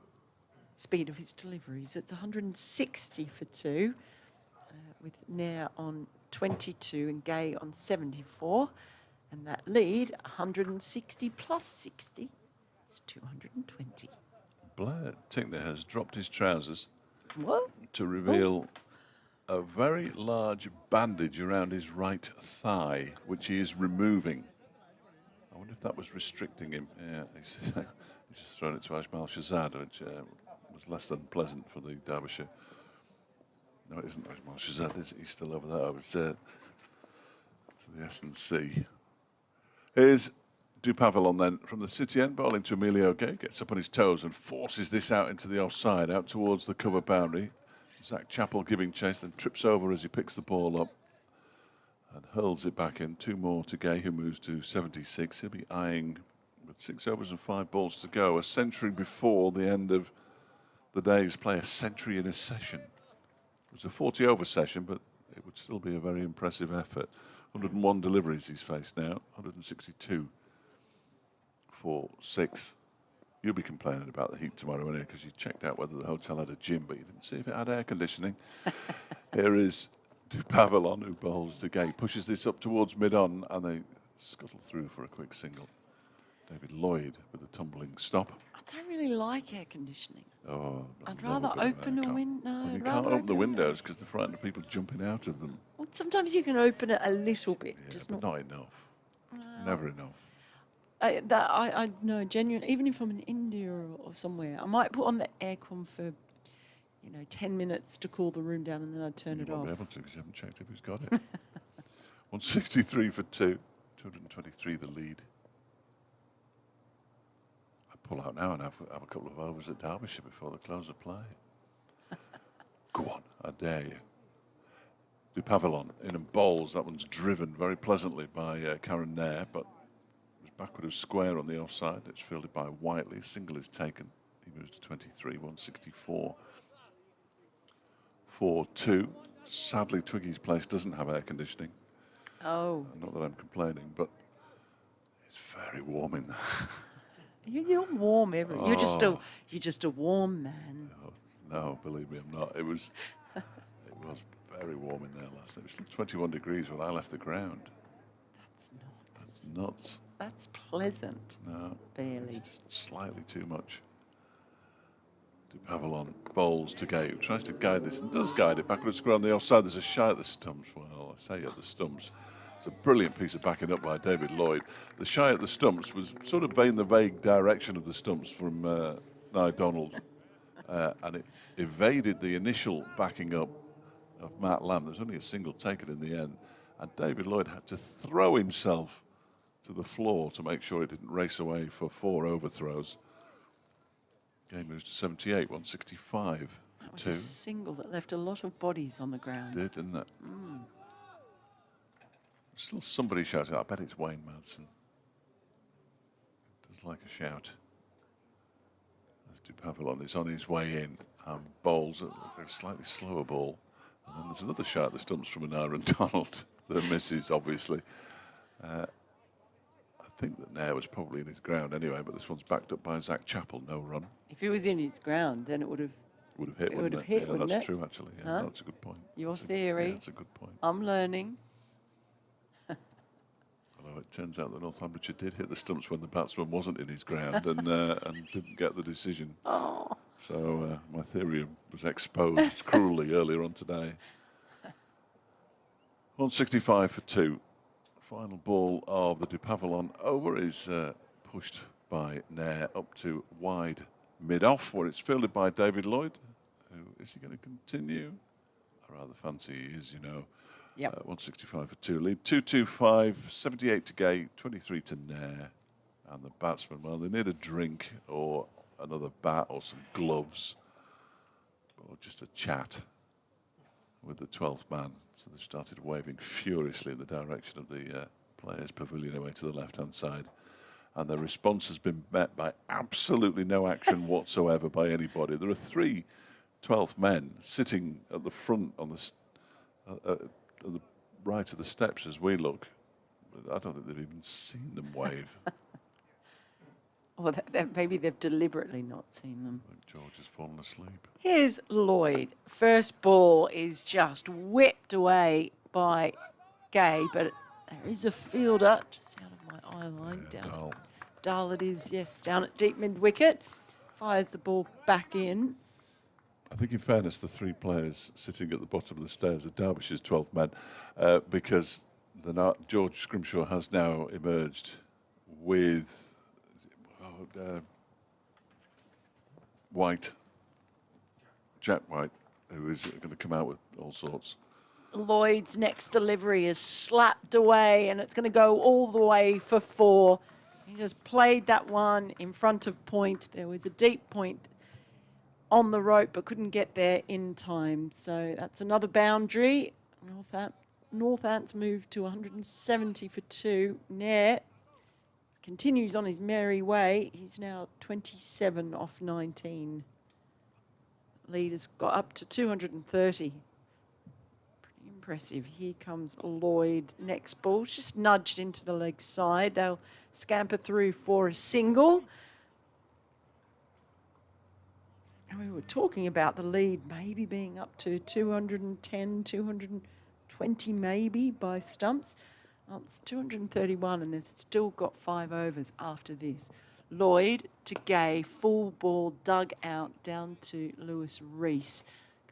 speed of his deliveries. It's 160 for 2, with Nair on 22 and Gay on 74. And that lead, 160 plus 60, is 220. Blair Tickner has dropped his trousers What? to reveal a very large bandage around his right thigh, which he is removing. I wonder if that was restricting him. Yeah, he's just thrown it to Ajmal Shahzad, which was less than pleasant for the Derbyshire. No, it isn't Ajmal Shahzad, is it? He's still over there. I was to the S&C. Here's Dupavilon then from the city end, bowling to Emilio Gay, gets up on his toes and forces this out into the offside, out towards the cover boundary. Zach Chappell giving chase, then trips over as he picks the ball up and hurls it back in. 2 more to Gay, who moves to 76. He'll be eyeing, with 6 overs and 5 balls to go, a century before the end of the day's play, a century in a session. It was a 40-over session, but it would still be a very impressive effort. 101 deliveries he's faced now, 162 for 6. You'll be complaining about the heat tomorrow, anyway, because you checked out whether the hotel had a gym, but you didn't see if it had air conditioning. Here is Dupavilon, who bowls to Gay, pushes this up towards mid-on, and they scuttle through for a quick single. David Lloyd with a tumbling stop. I don't really like air conditioning. Oh, I'd rather open a window. Well, you can't open the windows because they're frightened of people jumping out of them. Well, sometimes you can open it a little bit, Yeah, just but not enough. Never enough. I know, genuinely, even if I'm in India or somewhere, I might put on the aircon for, 10 minutes to cool the room down, and then I'd turn it You won't off. be able to because you haven't checked if he's got it. 163 for 2, 223 the lead. I pull out now and have a couple of overs at Derbyshire before the close of play. Go on, I dare you. Dupavilon in and bowls. That one's driven very pleasantly by Karen Nair, but was backward of square on the offside. It's fielded by Whiteley. A single is taken. He moves to 23, 164 for 2. Sadly, Twiggy's place doesn't have air conditioning. Oh. Not that I'm complaining, but it's very warm in there. You're warm everywhere. You're just a warm man. No, believe me, I'm not. It was very warm in there last night. It was 21 degrees when I left the ground. That's nuts. That's pleasant. No, Barely. it's just slightly too much. Dupavilon bowls to Gay, who tries to guide this and does guide it backwards square on the offside. There's a shy at the stumps. Well, I say at the stumps. It's a brilliant piece of backing up by David Lloyd. The shy at the stumps was sort of in the vague direction of the stumps from Nye Donald, and it evaded the initial backing up of Matt Lamb. There was only a single taken in the end, and David Lloyd had to throw himself to the floor to make sure it didn't race away for 4 overthrows. Game moves to 78, 165. That was a single that left a lot of bodies on the ground. Did, didn't it? Still somebody shouting. I bet it's Wayne Madsen. Does like a shout. As Dupavilon is on his way in, bowls a slightly slower ball. And then there's another shot at the stumps from Aaron Donald that misses, obviously. I think that Nair was probably in his ground anyway, but this one's backed up by Zach Chappell, no run. If he was in his ground, then it would have hit, it wouldn't would have it? hit, Yeah, wouldn't that's it? true, actually. Yeah, Huh? that's a good point. Your theory. Yeah, that's a good point. I'm learning. Although it turns out that Northamptonshire did hit the stumps when the batsman wasn't in his ground and didn't get the decision. Oh. So my theory was exposed cruelly earlier on today. 165 for 2. Final ball of the Dupavilon over is pushed by Nair up to wide mid-off, where it's fielded by David Lloyd. Is he going to continue? I rather fancy he is, Yep. 165 for 2 lead. 225, 78 to Gay, 23 to Nair. And the batsmen, well, they need a drink or another bat or some gloves or just a chat with the 12th man. So they started waving furiously in the direction of the players' pavilion away to the left-hand side. And their response has been met by absolutely no action whatsoever by anybody. There are 3 12th men sitting at the front on the right at the steps as we look. I don't think they've even seen them wave. Or maybe they've deliberately not seen them. I think George has fallen asleep. Here's Lloyd. First ball is just whipped away by Gay, but there is a fielder just out of my eye line. Yeah, Down. Dull. Dull it is, yes, down at deep mid wicket. Fires the ball back in. I think, in fairness, the three players sitting at the bottom of the stairs are Derbyshire's 12th men, because George Scrimshaw has now emerged with White, Jack White, who is going to come out with all sorts. Lloyd's next delivery is slapped away, and it's going to go all the way for 4. He just played that one in front of point. There was a deep point on the rope, but couldn't get there in time. So that's another boundary. Northants moved to 170 for 2. Nair continues on his merry way. He's now 27 off 19. Lead has got up to 230. Pretty impressive. Here comes Lloyd. Next ball, just nudged into the leg side. They'll scamper through for a single. And we were talking about the lead maybe being up to 210, 220 maybe by stumps. Well, it's 231 and they've still got 5 overs after this. Lloyd to Gay, full ball dug out down to Lewis Reese,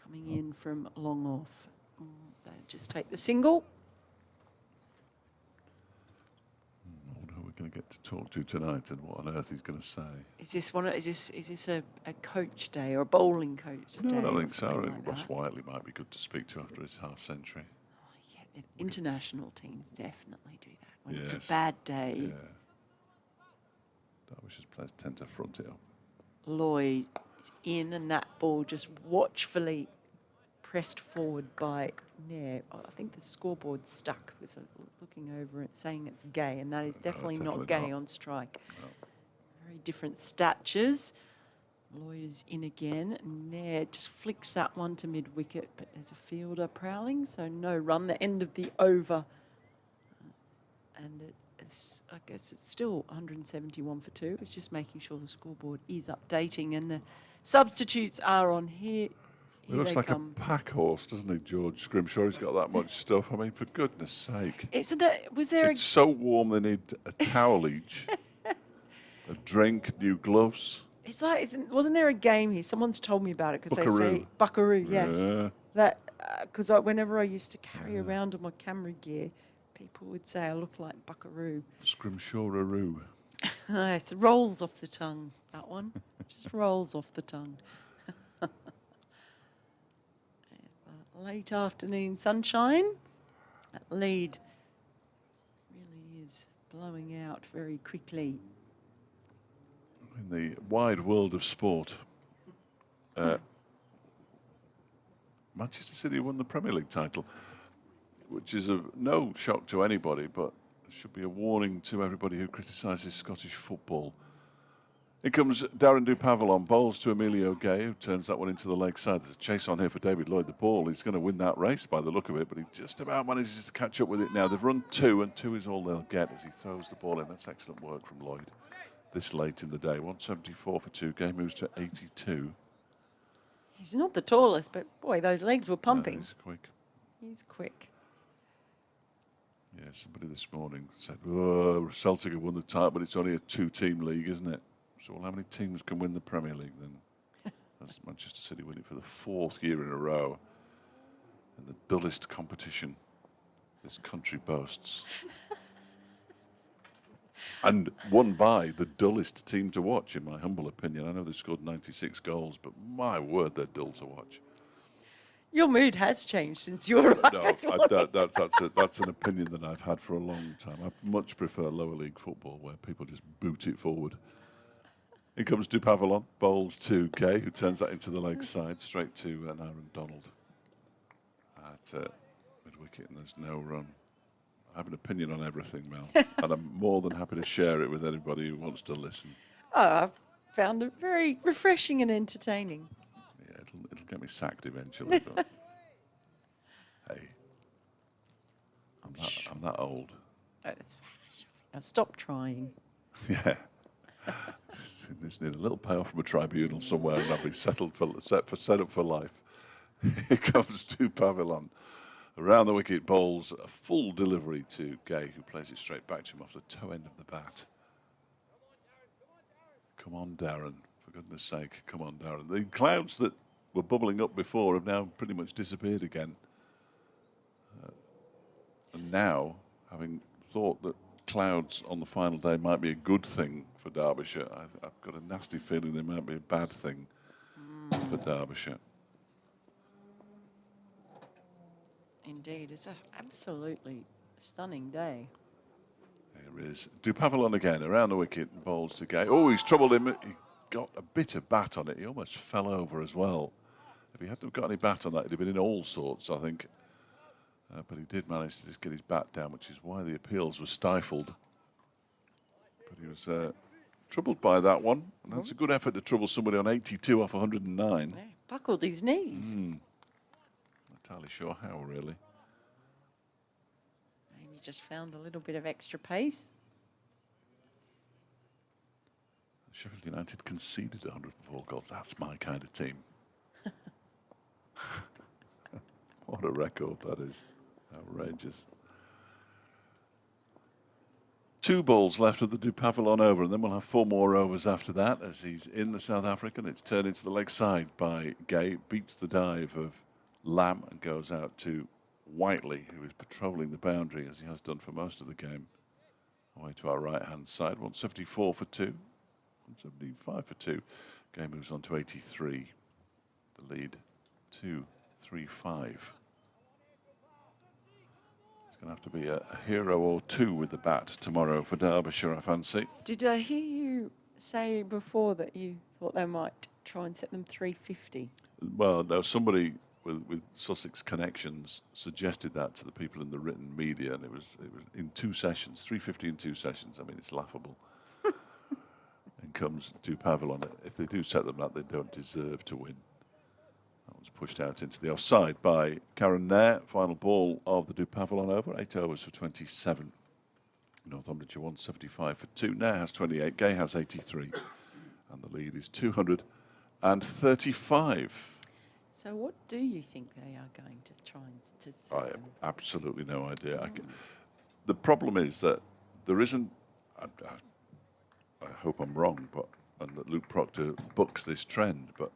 coming in from long off. They just take the single. I wonder who we're going to get to talk to tonight and what on earth he's going to say. Is this a coach day or a bowling coach day? No, I don't think so. I something think like Ross that? Whiteley might be good to speak to after his half-century. Yeah, the international teams definitely do that when it's Yes. a bad day. Yeah. Derbyshire's players tend to front it up. Lloyd is in, and that ball just watchfully pressed forward by Nair. I think the scoreboard's stuck because I'm looking over it saying it's Gay, and that is definitely not definitely Gay not. on strike. No. Very different statures. Lloyd is in again, and Nair just flicks that one to mid wicket, but there's a fielder prowling, so no run. The end of the over, and I guess it's still 171 for 2. It's just making sure the scoreboard is updating, and the substitutes are on here. He looks they like come. a pack horse, doesn't he, George Scrimshaw? He's got that much stuff. I mean, for goodness sake. Was there It's so warm they need a towel each, a drink, new gloves. wasn't there a game here? Someone's told me about it because they say Buckaroo. Yes, Yeah. that because whenever I used to carry around all my camera gear, people would say I look like Buckaroo. Scrimshaw-aroo. It rolls off the tongue. That one just rolls off the tongue. Late afternoon sunshine. That lead really is blowing out very quickly. In the wide world of sport, Manchester City won the Premier League title, which is of no shock to anybody, but it should be a warning to everybody who criticises Scottish football. Here comes Darren Dupavel bowls to Emilio Gay, who turns that one into the leg side. There's a chase on here for David Lloyd, the ball. He's going to win that race by the look of it, but he just about manages to catch up with it now. They've run 2, and 2 is all they'll get as he throws the ball in. That's excellent work from Lloyd this late in the day. 174 for 2. Gay moves to 82. He's not the tallest, but boy, those legs were pumping. He's quick. He's quick. Yeah, somebody this morning said, oh, Celtic have won the title, but it's only a 2-team league, isn't it? So, well, how many teams can win the Premier League then? As Manchester City win it for the 4th year in a row in the dullest competition this country boasts. And won by the dullest team to watch, in my humble opinion. I know they've scored 96 goals, but my word, they're dull to watch. Your mood has changed since you arrived No, this morning. that's an opinion that I've had for a long time. I much prefer lower league football where people just boot it forward. Here comes Dupavel, bowls to Gay, who turns that into the leg side, straight to Aaron Donald at mid-wicket, and there's no run. I have an opinion on everything, Mel, and I'm more than happy to share it with anybody who wants to listen. Oh, I've found it very refreshing and entertaining. Yeah, it'll get me sacked eventually, but hey. I'm that old. Now stop trying. Yeah. Just need a little payoff from a tribunal somewhere and I'll be set up for life. Here comes to Pavillon. Around the wicket, bowls a full delivery to Gay, who plays it straight back to him off the toe end of the bat. Come on, Darren. For goodness sake, come on, Darren. The clouds that were bubbling up before have now pretty much disappeared again. And now, having thought that clouds on the final day might be a good thing for Derbyshire, I've got a nasty feeling they might be a bad thing for Derbyshire. Indeed, it's an absolutely stunning day. There is Du Pavillon again, around the wicket, and bowls to Gay. Oh, he's troubled him. He got a bit of bat on it. He almost fell over as well. If he hadn't got any bat on that, he'd have been in all sorts, I think. But he did manage to just get his bat down, which is why the appeals were stifled. But he was troubled by that one. And that's a good effort to trouble somebody on 82 off 109. Yeah, buckled his knees. Not entirely sure how, really. Maybe just found a little bit of extra pace. Sheffield United conceded 104 goals. That's my kind of team. What a record that is. Outrageous. 2 balls left of the Du Pavillon over, and then we'll have 4 more overs after that as he's in the South African. It's turned into the leg side by Gay, beats the dive of Lamb and goes out to Whiteley, who is patrolling the boundary as he has done for most of the game. Away to our right-hand side, 174 for 2, 175 for 2. Game moves on to 83. The lead, 2-3-5. Going to have to be a hero or 2 with the bat tomorrow for Derbyshire, I fancy. Did I hear you say before that you thought they might try and set them 350? Well, no, somebody with Sussex connections suggested that to the people in the written media, and it was in 2 sessions, 350 in 2 sessions. I mean, it's laughable. And comes Du Pavillon. If they do set them that, they don't deserve to win. That was pushed out into the offside by Karen Nair. Final ball of the Du Pavillon over. 8 overs for 27. Northamptonshire 175 for 2. Nair has 28. Gay has 83. And the lead is 235. So what do you think they are going to try and to set I have them? absolutely no idea. The problem is that there isn't... I hope I'm wrong, and that Luke Proctor bucks this trend, but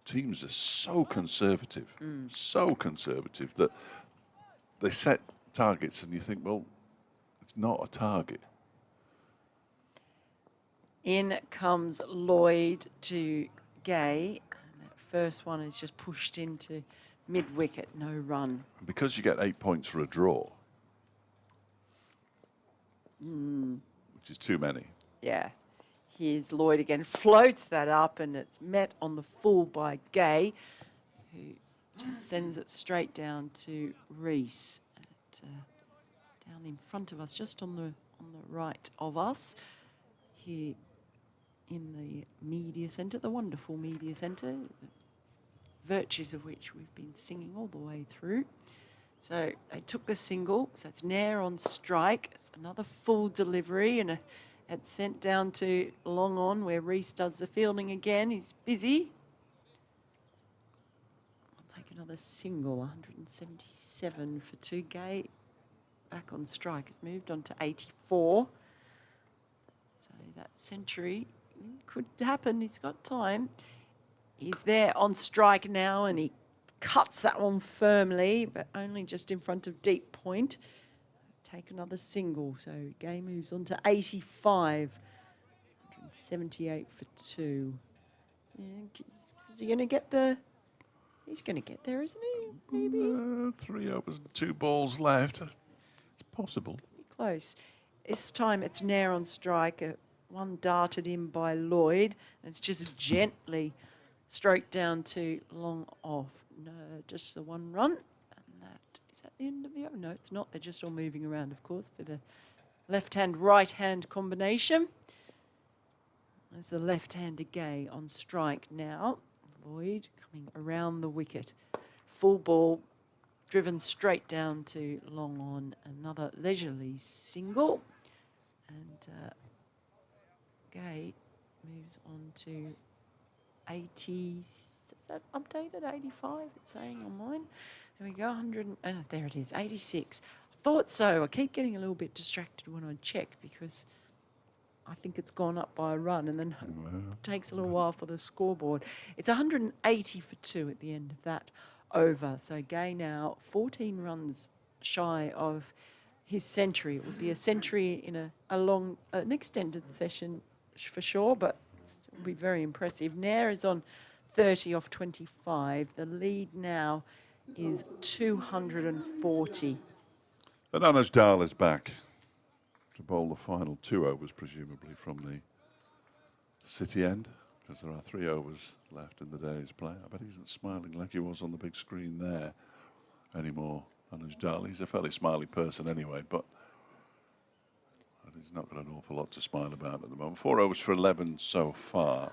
teams are so conservative that they set targets and you think, well, it's not a target. In comes Lloyd to Gay. And that first one is just pushed into mid-wicket, no run. And because you get 8 points for a draw, which is too many. Yeah. Here's Lloyd again, floats that up, and it's met on the full by Gay, who just sends it straight down to Rees, down in front of us, just on the right of us, here in the media centre, the wonderful media centre, the virtues of which we've been singing all the way through. So they took the single, so it's Nair on strike. It's another full delivery, and it's sent down to long on where Rees does the fielding again. He's busy. I'll take another single, 177 for 2. Gay back on strike. It's moved on to 84. So that century could happen. He's got time. He's there on strike now, and he cuts that one firmly, but only just in front of deep point. Take another single, so Gay moves on to 85. 178 for 2. Yeah, is he going to get the... He's going to get there, isn't he? Maybe? 3 overs and 2 balls left. It's possible. Close. This time it's Nair on strike. One darted in by Lloyd. And it's just gently stroked down to long off. No, just the 1 run. Is that the end of the over? No, it's not. They're just all moving around, of course, for the left-hand, right-hand combination. There's the left-hander Gay on strike now. Lloyd coming around the wicket. Full ball driven straight down to long on, another leisurely single. And Gay moves on to 80, is that updated? 85, it's saying on mine. There we go, 100, there it is, 86. I thought so. I keep getting a little bit distracted when I check because I think it's gone up by a run and then it takes a little while for the scoreboard. It's 180 for 2 at the end of that over. So Gay now 14 runs shy of his century. It would be a century in an extended session for sure, but it will be very impressive. Nair is on 30 off 25. The lead now is 240. And Anuj Dal is back to bowl the final 2 overs, presumably from the City end, because there are 3 overs left in the day's play. I bet he isn't smiling like he was on the big screen there anymore. Anuj Dal, he's a fairly smiley person anyway, but he's not got an awful lot to smile about at the moment. 4 overs for 11 so far.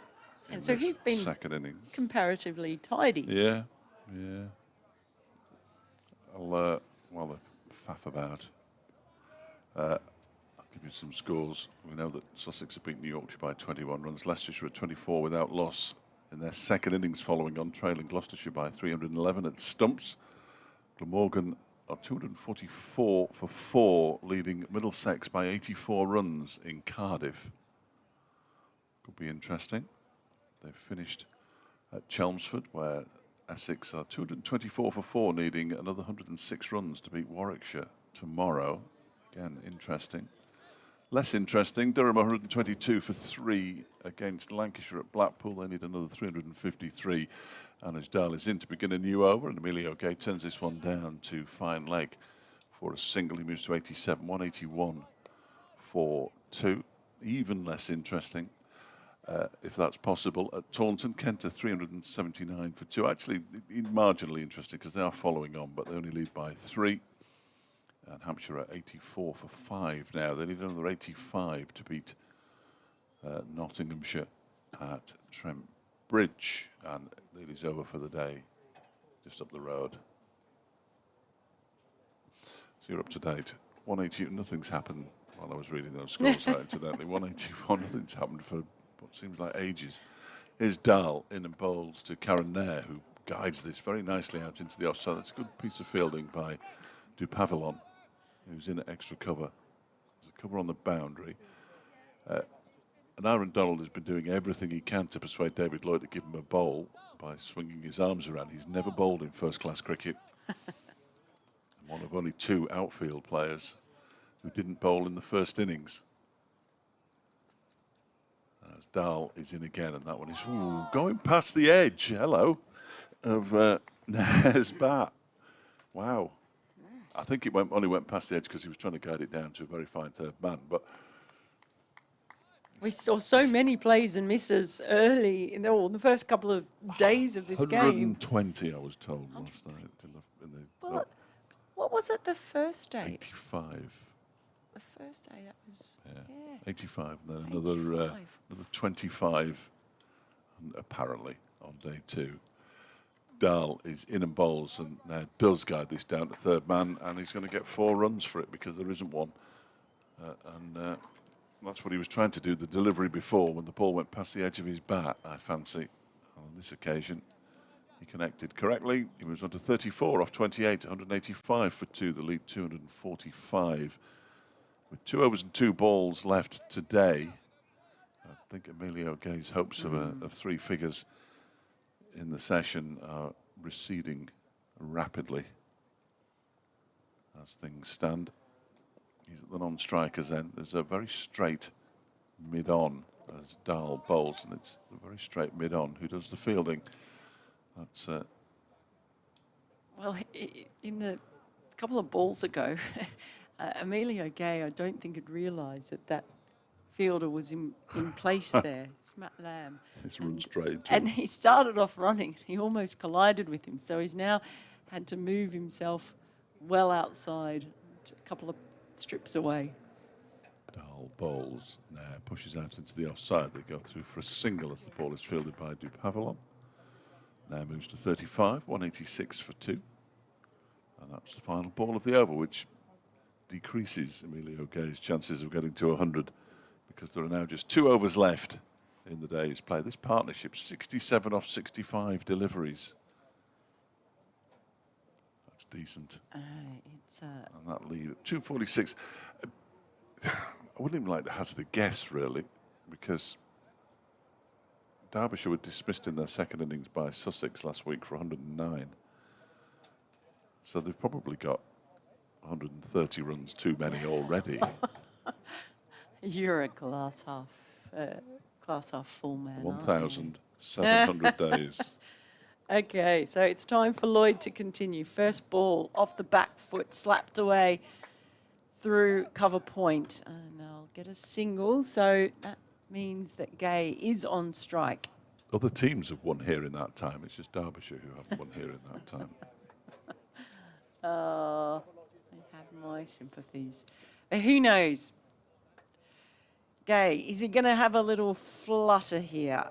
And so he's been second innings comparatively tidy. Yeah, yeah. I'll while they faff about, I'll give you some scores. We know that Sussex have beaten New Yorkshire by 21 runs. Leicestershire at 24 without loss in their second innings, following on, trailing Gloucestershire by 311 at Stumps. Glamorgan are 244 for 4, leading Middlesex by 84 runs in Cardiff. Could be interesting. They've finished at Chelmsford, where Essex are 224 for 4, needing another 106 runs to beat Warwickshire tomorrow. Again, interesting. Less interesting, Durham 122 for 3 against Lancashire at Blackpool. They need another 353. Anuj Dal is in to begin a new over, and Emilio Gay turns this one down to fine leg for a single. He moves to 87, 181 for 2. Even less interesting, if that's possible, at Taunton, Kent are 379 for 2. Actually, marginally interesting because they are following on, but they only lead by 3. And Hampshire are 84 for 5 now. They need another 85 to beat Nottinghamshire at Trent Bridge, and it is over for the day, just up the road. So you're up to date. 180, nothing's happened while I was reading those scores out, incidentally. 181, nothing's happened for what seems like ages. Here's Dahl in and bowls to Karen Nair, who guides this very nicely out into the offside. That's a good piece of fielding by Dupavillon, who's in at extra cover. There's a cover on the boundary. And Aaron Donald has been doing everything he can to persuade David Lloyd to give him a bowl by swinging his arms around. He's never bowled in first-class cricket. One of only 2 outfield players who didn't bowl in the first innings. As Dahl is in again, and that one is going past the edge. Hello, of Nair's bat. Wow. I think it only went past the edge because he was trying to guide it down to a very fine third man, but we saw so many plays and misses early in the first couple of days of this 120, game. 120, I was told last night. What was it the first day? 85. The first day, that was, yeah. yeah. 85, and then another 25, apparently, on day 2. Dahl is in and bowls, and now does guide this down to third man, and he's going to get 4 runs for it because there isn't one. That's what he was trying to do, the delivery before, when the ball went past the edge of his bat, I fancy. On this occasion, he connected correctly. He moves on to 34 off 28, 185 for 2, the lead 245. With 2 overs and 2 balls left today, I think Emilio Gay's hopes of 3 figures in the session are receding rapidly as things stand. He's at the non-strikers end. There's a very straight mid-on as Dahl bowls, and it's a very straight mid-on who does the fielding. That's well, in the couple of balls ago, Emilio Gay, I don't think had realised that fielder was in place there. It's Matt Lamb. He's run straight. And he started off running. He almost collided with him, so he's now had to move himself well outside, a couple of strips away. Dahl bowls now, pushes out into the offside. They go through for a single as the ball is fielded by Dupavillon. Now moves to 35, 186 for 2. And that's the final ball of the over, which decreases Emilio Gay's chances of getting to 100 because there are now just 2 overs left in the day's play. This partnership, 67 off 65 deliveries. That's decent. And that lead at 246. I wouldn't even like to hazard a guess, really, because Derbyshire were dismissed in their second innings by Sussex last week for 109. So they've probably got 130 runs too many already. You're a glass half full man. 1,700 days. Okay, so it's time for Lloyd to continue. First ball off the back foot, slapped away through cover point, and they'll get a single. So that means that Gay is on strike. Other teams have won here in that time. It's just Derbyshire who haven't won here in that time. Oh, they have my sympathies. Who knows? Gay, is he going to have a little flutter here?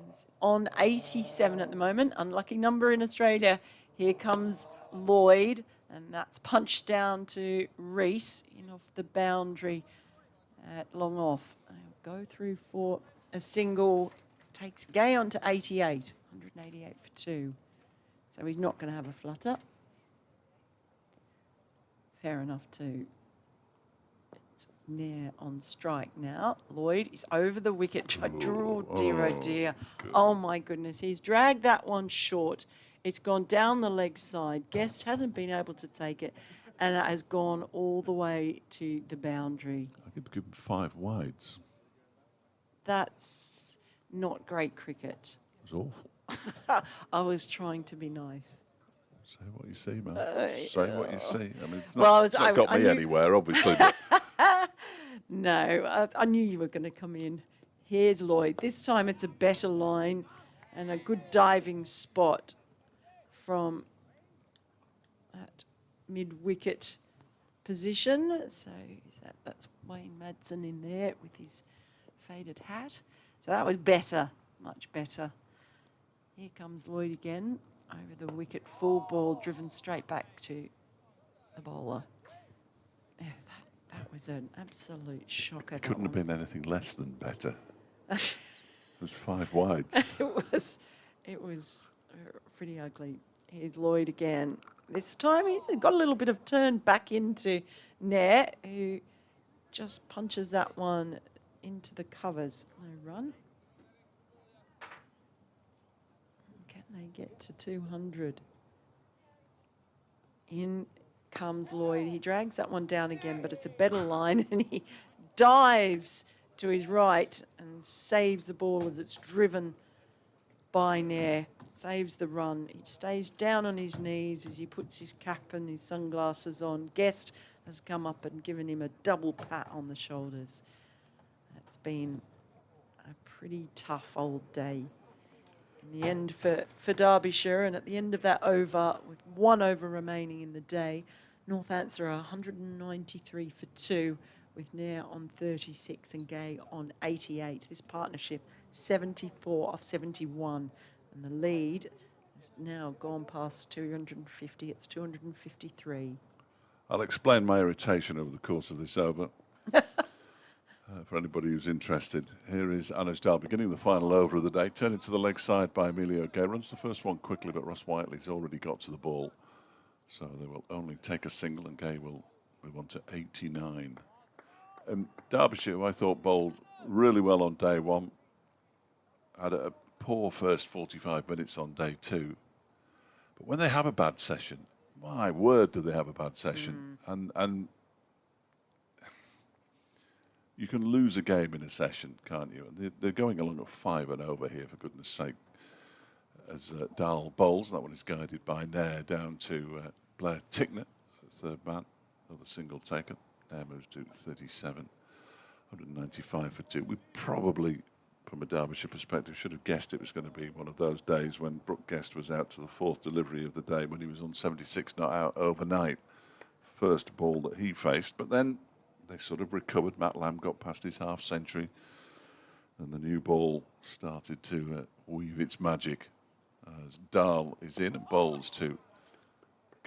It's on 87 at the moment. Unlucky number in Australia. Here comes Lloyd, and that's punched down to Rees in off the boundary at long off. They'll go through for a single. Takes Gay on to 88. 188 for 2. So he's not going to have a flutter. Fair enough too. It's Nair on strike now. Lloyd is over the wicket. Oh dear, oh dear. Oh my goodness. He's dragged that one short. It's gone down the leg side. Guest hasn't been able to take it, and it has gone all the way to the boundary. I could give him 5 wides. That's not great cricket. It was awful. I was trying to be nice. Say what you see, man. Say what you see. I mean, it's Well, not got me anywhere, obviously. But No, I knew you were going to come in. Here's Lloyd. This time it's a better line and a good diving spot from that mid-wicket position. So that's Wayne Madsen in there with his faded hat. So that was better, much better. Here comes Lloyd again. Over the wicket, full ball driven straight back to the bowler. Yeah, that was an absolute shocker. it couldn't have been anything less than better. It was 5 wides. It was pretty ugly. Here's Lloyd again. This time he's got a little bit of turn back into Nair, who just punches that one into the covers. No run. Can they get to 200? In comes Lloyd. He drags that one down again, but it's a better line, and he dives to his right and saves the ball as it's driven by Nair. Saves the run. He stays down on his knees as he puts his cap and his sunglasses on. Guest has come up and given him a double pat on the shoulders. It's been a pretty tough old day in the end for Derbyshire, and at the end of that over, with 1 over remaining in the day, Northamptonshire are 193 for 2, with Nair on 36 and Gay on 88. This partnership 74 off 71, and the lead has now gone past 250. It's 253. I'll explain my irritation over the course of this over. For anybody who's interested, here is Anuj Dal beginning the final over of the day. Turning to the leg side by Emilio Gay. Runs the first one quickly, but Ross Whiteley's already got to the ball. So they will only take a single, and Gay will move on to 89. Derbyshire, who I thought bowled really well on day 1, had a poor first 45 minutes on day 2. But when they have a bad session, my word, do they have a bad session. And you can lose a game in a session, can't you? They're going along at 5 and over here, for goodness sake. As Dahl bowls, that one is guided by Nair down to Blair Tickner, third man, another single taken. Nair moves to 37, 195 for 2. We probably, from a Derbyshire perspective, should have guessed it was going to be one of those days when Brooke Guest was out to the 4th delivery of the day, when he was on 76 not out overnight. First ball that he faced, but then they sort of recovered. Matt Lamb got past his half century, and the new ball started to weave its magic as Dahl is in and bowls to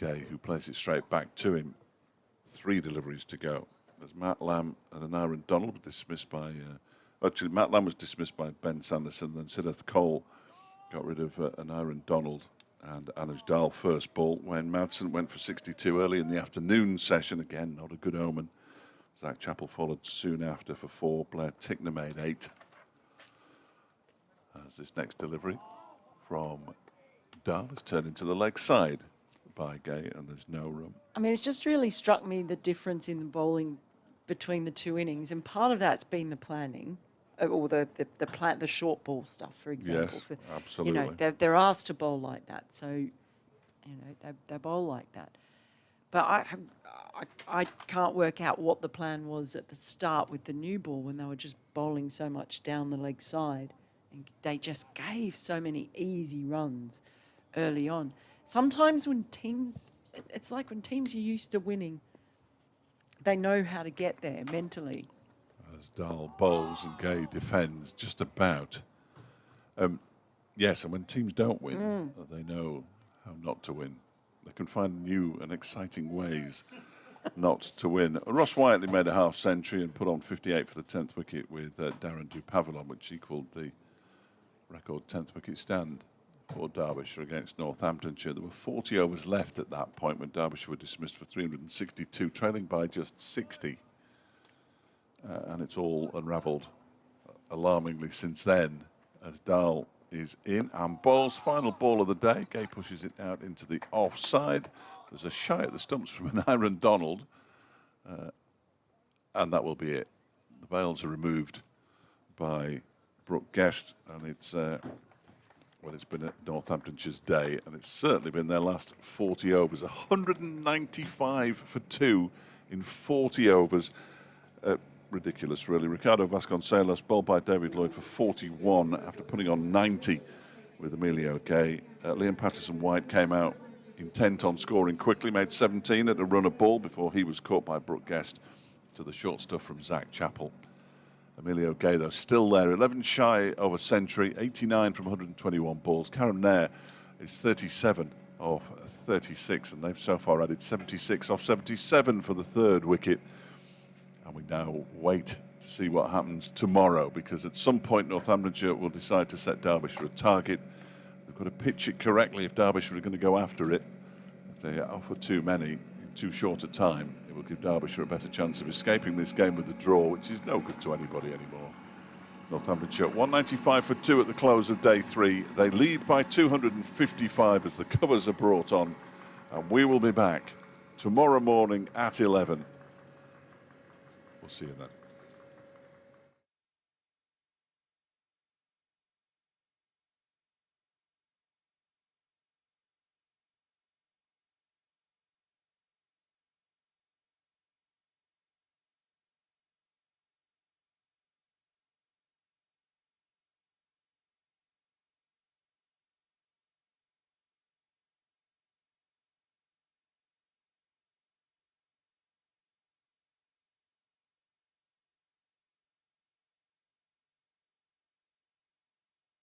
Gay, who plays it straight back to him. 3 deliveries to go. There's Matt Lamb and an Aaron Donald dismissed by... actually, Matt Lamb was dismissed by Ben Sanderson, then Siddharth Cole got rid of an Aaron Donald and Anuj Dahl first ball when Madsen went for 62 early in the afternoon session. Again, not a good omen. Zach Chappell followed soon after for 4. Blair Tickner made 8. As this next delivery from Dahl is turned into the leg side by Gay, and there's no room. I mean, it's just really struck me the difference in the bowling between the 2 innings, and part of that's been the planning, or the short ball stuff, for example. Yes, absolutely. You know, they're asked to bowl like that, so you know they bowl like that. But I can't work out what the plan was at the start with the new ball when they were just bowling so much down the leg side, and they just gave so many easy runs early on. Sometimes when teams, it's like when teams are used to winning, they know how to get there mentally. As Dahl bowls and Gay defends just about. Yes, and when teams don't win, they know how not to win. They can find new and exciting ways not to win. Ross Whiteley made a half century and put on 58 for the 10th wicket with Darren Dupavilon, which equalled the record 10th wicket stand for Derbyshire against Northamptonshire. There were 40 overs left at that point when Derbyshire were dismissed for 362, trailing by just 60. And it's all unravelled alarmingly since then, as Dahl is in and bowls. Final ball of the day. Gay pushes it out into the offside. There's a shy at the stumps from an Aaron Donald, and that will be it. The bails are removed by Brooke Guest, and it's well, it's been at Northamptonshire's day, and it's certainly been their last 40 overs. 195 for 2 in 40 overs. Ridiculous, really. Ricardo Vasconcelos bowled by David Lloyd for 41 after putting on 90 with Emilio Gay. Liam Patterson-White came out intent on scoring quickly, made 17 at a run of ball before he was caught by Brooke Guest to the short stuff from Zach Chappell. Emilio Gay, though, still there. 11 shy of a century, 89 from 121 balls. Karam Nair is 37 off 36, and they've so far added 76 off 77 for the 3rd wicket. And we now wait to see what happens tomorrow, because at some point Northamptonshire will decide to set Derbyshire a target. They've got to pitch it correctly if Derbyshire are going to go after it. If they offer too many in too short a time, it will give Derbyshire a better chance of escaping this game with a draw, which is no good to anybody anymore. Northamptonshire 195 for 2 at the close of day 3. They lead by 255 as the covers are brought on. And we will be back tomorrow morning at 11. We'll see you then.